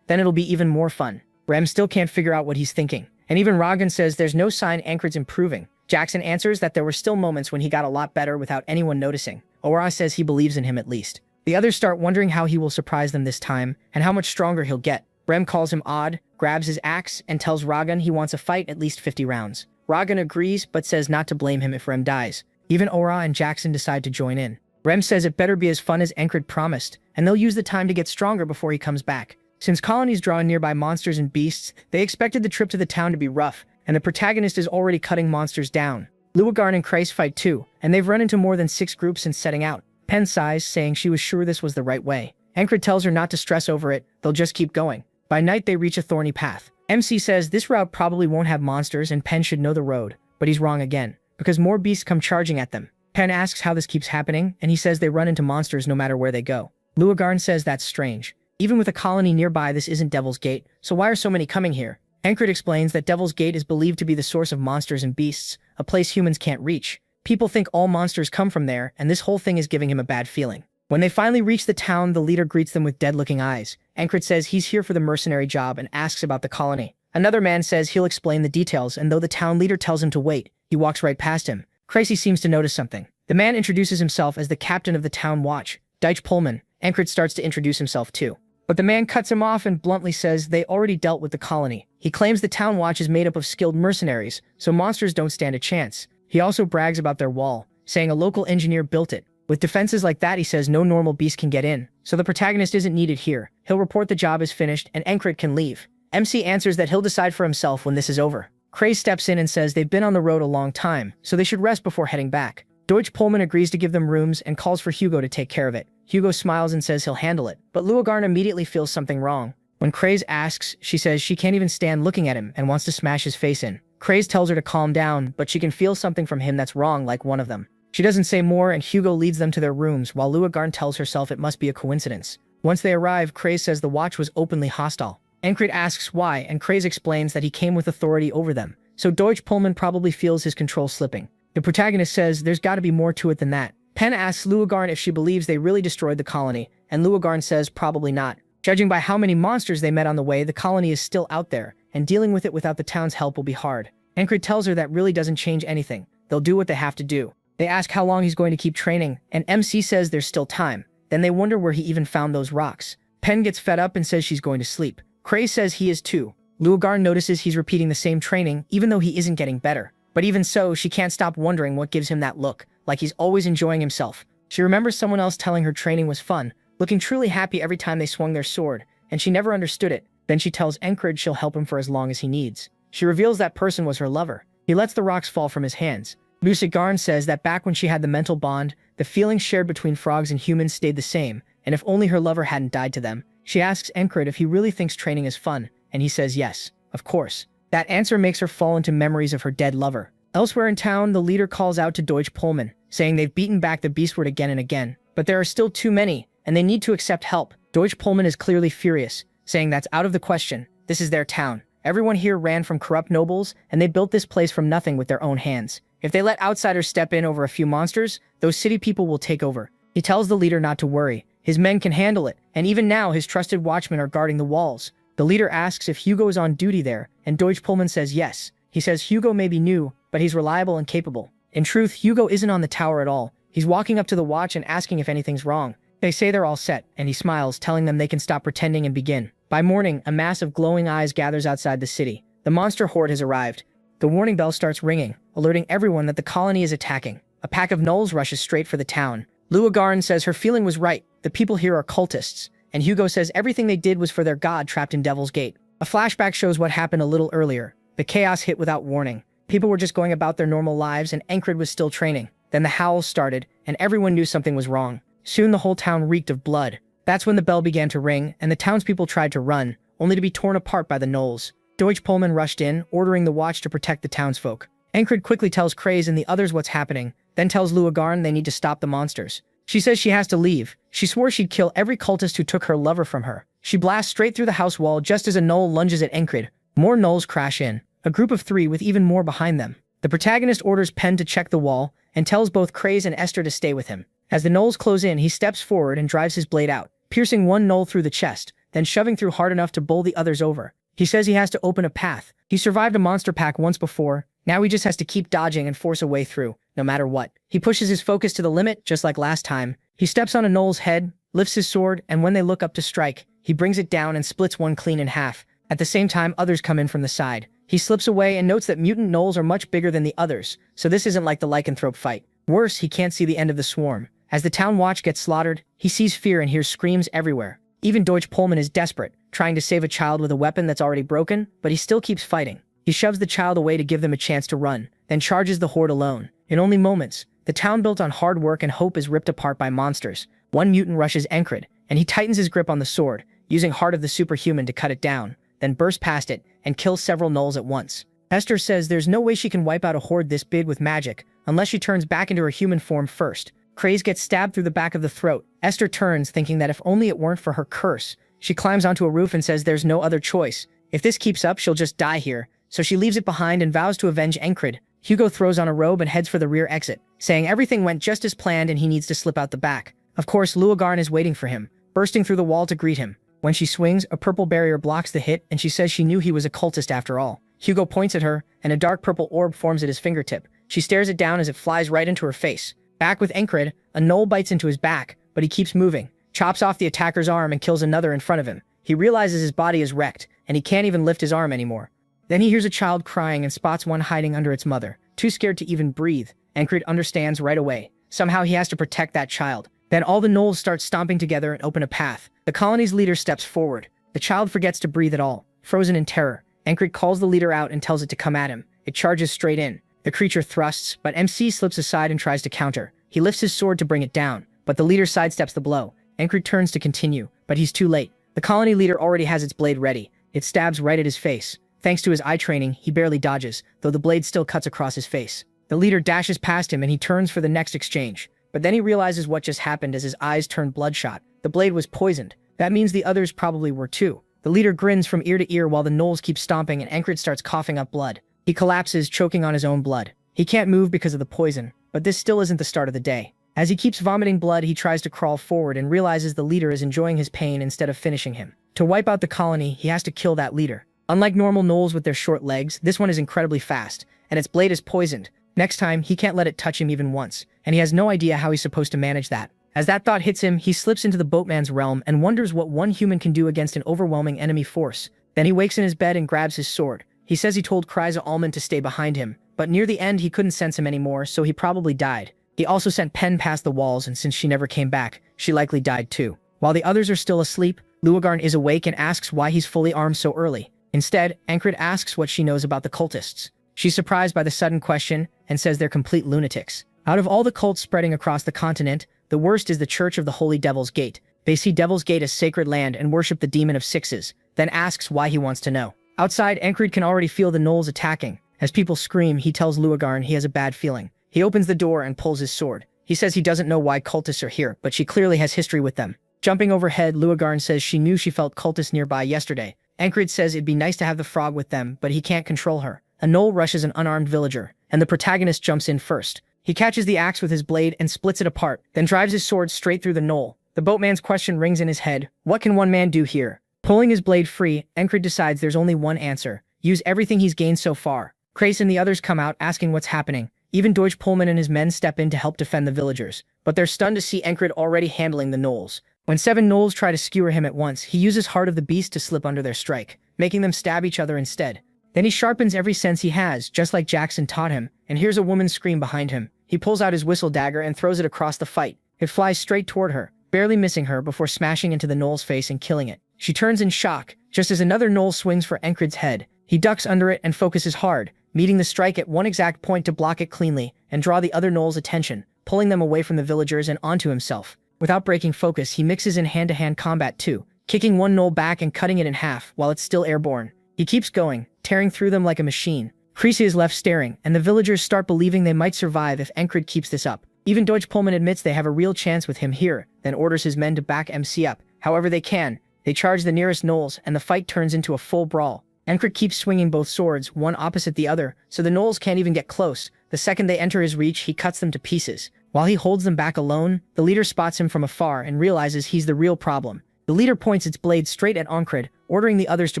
Then it'll be even more fun. Rem still can't figure out what he's thinking, and even Ragan says there's no sign Encred's improving. Jackson answers that there were still moments when he got a lot better without anyone noticing. Ora says he believes in him at least. The others start wondering how he will surprise them this time, and how much stronger he'll get. Rem calls him odd, grabs his axe, and tells Ragan he wants a fight at least 50 rounds. Ragan agrees, but says not to blame him if Rem dies. Even Ora and Jackson decide to join in. Rem says it better be as fun as Encred promised, and they'll use the time to get stronger before he comes back. Since colonies draw nearby monsters and beasts, they expected the trip to the town to be rough, and the protagonist is already cutting monsters down. Luagarn and Kreise fight too, and they've run into more than 6 groups since setting out. Pen sighs, saying she was sure this was the right way. Encred tells her not to stress over it, they'll just keep going. By night they reach a thorny path. MC says this route probably won't have monsters and Pen should know the road, but he's wrong again, because more beasts come charging at them. Pen asks how this keeps happening, and he says they run into monsters no matter where they go. Luagarn says that's strange. Even with a colony nearby, this isn't Devil's Gate, so why are so many coming here? Encred explains that Devil's Gate is believed to be the source of monsters and beasts, a place humans can't reach. People think all monsters come from there, and this whole thing is giving him a bad feeling. When they finally reach the town, the leader greets them with dead-looking eyes. Encred says he's here for the mercenary job and asks about the colony. Another man says he'll explain the details, and though the town leader tells him to wait, he walks right past him. Kreise seems to notice something. The man introduces himself as the captain of the town watch, Deitch Pullman. Encred starts to introduce himself too. But the man cuts him off and bluntly says they already dealt with the colony. He claims the town watch is made up of skilled mercenaries, so monsters don't stand a chance. He also brags about their wall, saying a local engineer built it. With defenses like that, he says no normal beast can get in, so the protagonist isn't needed here. He'll report the job is finished and Encred can leave. MC answers that he'll decide for himself when this is over. Kreise steps in and says they've been on the road a long time, so they should rest before heading back. Deutsch Pullman agrees to give them rooms and calls for Hugo to take care of it. Hugo smiles and says he'll handle it, but Luagarn immediately feels something wrong. When Kreise asks, she says she can't even stand looking at him and wants to smash his face in. Kreise tells her to calm down, but she can feel something from him that's wrong, like one of them. She doesn't say more, and Hugo leads them to their rooms, while Luagarn tells herself it must be a coincidence. Once they arrive, Kreise says the watch was openly hostile. Encred asks why, and Kreise explains that he came with authority over them, so Deutsch Pullman probably feels his control slipping. The protagonist says there's gotta be more to it than that. Pen asks Luagarn if she believes they really destroyed the colony, and Luagarn says probably not. Judging by how many monsters they met on the way, the colony is still out there, and dealing with it without the town's help will be hard. Encred tells her that really doesn't change anything. They'll do what they have to do. They ask how long he's going to keep training, and MC says there's still time. Then they wonder where he even found those rocks. Pen gets fed up and says she's going to sleep. Kreise says he is too. Luagarn notices he's repeating the same training, even though he isn't getting better. But even so, she can't stop wondering what gives him that look, like he's always enjoying himself. She remembers someone else telling her training was fun, looking truly happy every time they swung their sword, and she never understood it. Then she tells Encred she'll help him for as long as he needs. She reveals that person was her lover. He lets the rocks fall from his hands. Luagarn says that back when she had the mental bond, the feelings shared between frogs and humans stayed the same, and if only her lover hadn't died to them. She asks Encred if he really thinks training is fun, and he says yes, of course. That answer makes her fall into memories of her dead lover. Elsewhere in town, the leader calls out to Deutsch Pullman, saying they've beaten back the beastward again and again, but there are still too many, and they need to accept help. Deutsch Pullman is clearly furious, saying that's out of the question. This is their town. Everyone here ran from corrupt nobles, and they built this place from nothing with their own hands. If they let outsiders step in over a few monsters, those city people will take over. He tells the leader not to worry. His men can handle it, and even now his trusted watchmen are guarding the walls. The leader asks if Hugo is on duty there, and Deutsch Pullman says yes. He says Hugo may be new, but he's reliable and capable. In truth, Hugo isn't on the tower at all. He's walking up to the watch and asking if anything's wrong. They say they're all set, and he smiles, telling them they can stop pretending and begin. By morning, a mass of glowing eyes gathers outside the city. The monster horde has arrived. The warning bell starts ringing, alerting everyone that the colony is attacking. A pack of gnolls rushes straight for the town. Luagarn says her feeling was right. The people here are cultists. And Hugo says everything they did was for their god trapped in Devil's Gate. A flashback shows what happened a little earlier. The chaos hit without warning. People were just going about their normal lives, and Encred was still training. Then the howls started, and everyone knew something was wrong. Soon the whole town reeked of blood. That's when the bell began to ring, and the townspeople tried to run, only to be torn apart by the gnolls. Deutsch Pullman rushed in, ordering the watch to protect the townsfolk. Encred quickly tells Kraze and the others what's happening, then tells Luagarn they need to stop the monsters. She says she has to leave. She swore she'd kill every cultist who took her lover from her. She blasts straight through the house wall just as a gnoll lunges at Encred. More gnolls crash in, a group of 3 with even more behind them. The protagonist orders Penn to check the wall, and tells both Kraze and Esther to stay with him. As the gnolls close in, he steps forward and drives his blade out, piercing one gnoll through the chest, then shoving through hard enough to bowl the others over. He says he has to open a path. He survived a monster pack once before. Now he just has to keep dodging and force a way through, no matter what. He pushes his focus to the limit, just like last time. He steps on a gnoll's head, lifts his sword, and when they look up to strike, he brings it down and splits one clean in half. At the same time, others come in from the side. He slips away and notes that mutant gnolls are much bigger than the others, so this isn't like the lycanthrope fight. Worse, he can't see the end of the swarm. As the town watch gets slaughtered, he sees fear and hears screams everywhere. Even Deutsch Pullman is desperate, trying to save a child with a weapon that's already broken, but he still keeps fighting. He shoves the child away to give them a chance to run, then charges the horde alone. In only moments, the town built on hard work and hope is ripped apart by monsters. One mutant rushes Encred, and he tightens his grip on the sword, using Heart of the Superhuman to cut it down, then bursts past it and kills several gnolls at once. Esther says there's no way she can wipe out a horde this big with magic, unless she turns back into her human form first. Kraze gets stabbed through the back of the throat. Esther turns, thinking that if only it weren't for her curse. She climbs onto a roof and says there's no other choice. If this keeps up, she'll just die here. So she leaves it behind and vows to avenge Encred. Hugo throws on a robe and heads for the rear exit, saying everything went just as planned and he needs to slip out the back. Of course, Luagarn is waiting for him, bursting through the wall to greet him. When she swings, a purple barrier blocks the hit, and she says she knew he was a cultist after all. Hugo points at her, and a dark purple orb forms at his fingertip. She stares it down as it flies right into her face. Back with Encred, a gnoll bites into his back, but he keeps moving, chops off the attacker's arm and kills another in front of him. He realizes his body is wrecked, and he can't even lift his arm anymore. Then he hears a child crying and spots one hiding under its mother, too scared to even breathe. Encred understands right away. Somehow he has to protect that child. Then all the gnolls start stomping together and open a path. The colony's leader steps forward. The child forgets to breathe at all, frozen in terror. Encred calls the leader out and tells it to come at him. It charges straight in. The creature thrusts, but MC slips aside and tries to counter. He lifts his sword to bring it down, but the leader sidesteps the blow. Encred turns to continue, but he's too late. The colony leader already has its blade ready. It stabs right at his face. Thanks to his eye training, he barely dodges, though the blade still cuts across his face. The leader dashes past him and he turns for the next exchange. But then he realizes what just happened as his eyes turn bloodshot. The blade was poisoned. That means the others probably were too. The leader grins from ear to ear while the gnolls keep stomping and Encred starts coughing up blood. He collapses, choking on his own blood. He can't move because of the poison, but this still isn't the start of the day. As he keeps vomiting blood, he tries to crawl forward and realizes the leader is enjoying his pain instead of finishing him. To wipe out the colony, he has to kill that leader. Unlike normal gnolls with their short legs, this one is incredibly fast, and its blade is poisoned. Next time, he can't let it touch him even once, and he has no idea how he's supposed to manage that. As that thought hits him, he slips into the boatman's realm and wonders what one human can do against an overwhelming enemy force. Then he wakes in his bed and grabs his sword. He says he told Kryza Allman to stay behind him, but near the end he couldn't sense him anymore, so he probably died. He also sent Penn past the walls, and since she never came back, she likely died too. While the others are still asleep, Luagarn is awake and asks why he's fully armed so early. Instead, Encred asks what she knows about the cultists. She's surprised by the sudden question and says they're complete lunatics. Out of all the cults spreading across the continent, the worst is the Church of the Holy Devil's Gate. They see Devil's Gate as sacred land and worship the Demon of Sixes, then asks why he wants to know. Outside, Encred can already feel the gnolls attacking. As people scream, he tells Luagarn he has a bad feeling. He opens the door and pulls his sword. He says he doesn't know why cultists are here, but she clearly has history with them. Jumping overhead, Luagarn says she knew she felt cultists nearby yesterday. Encred says it'd be nice to have the frog with them, but he can't control her. A gnoll rushes an unarmed villager, and the protagonist jumps in first. He catches the axe with his blade and splits it apart, then drives his sword straight through the gnoll. The boatman's question rings in his head. What can one man do here? Pulling his blade free, Encred decides there's only one answer. Use everything he's gained so far. Krace and the others come out asking what's happening. Even Deutsch Pullman and his men step in to help defend the villagers, but they're stunned to see Encred already handling the gnolls. When 7 gnolls try to skewer him at once, he uses Heart of the Beast to slip under their strike, making them stab each other instead. Then he sharpens every sense he has, just like Jackson taught him, and hears a woman scream behind him. He pulls out his whistle dagger and throws it across the fight. It flies straight toward her, barely missing her before smashing into the gnoll's face and killing it. She turns in shock, just as another gnoll swings for Encred's head. He ducks under it and focuses hard, meeting the strike at one exact point to block it cleanly and draw the other gnoll's attention, pulling them away from the villagers and onto himself. Without breaking focus, he mixes in hand-to-hand combat too, kicking one gnoll back and cutting it in half while it's still airborne. He keeps going, tearing through them like a machine. Creasy is left staring, and the villagers start believing they might survive if Encred keeps this up. Even Deutsch Pullman admits they have a real chance with him here, then orders his men to back MC up. However they can, they charge the nearest gnolls, and the fight turns into a full brawl. Encred keeps swinging both swords, one opposite the other, so the gnolls can't even get close. The second they enter his reach, he cuts them to pieces. While he holds them back alone, the leader spots him from afar and realizes he's the real problem. The leader points its blade straight at Encred, ordering the others to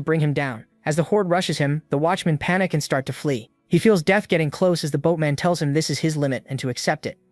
bring him down. As the horde rushes him, the watchmen panic and start to flee. He feels death getting close as the boatman tells him this is his limit and to accept it.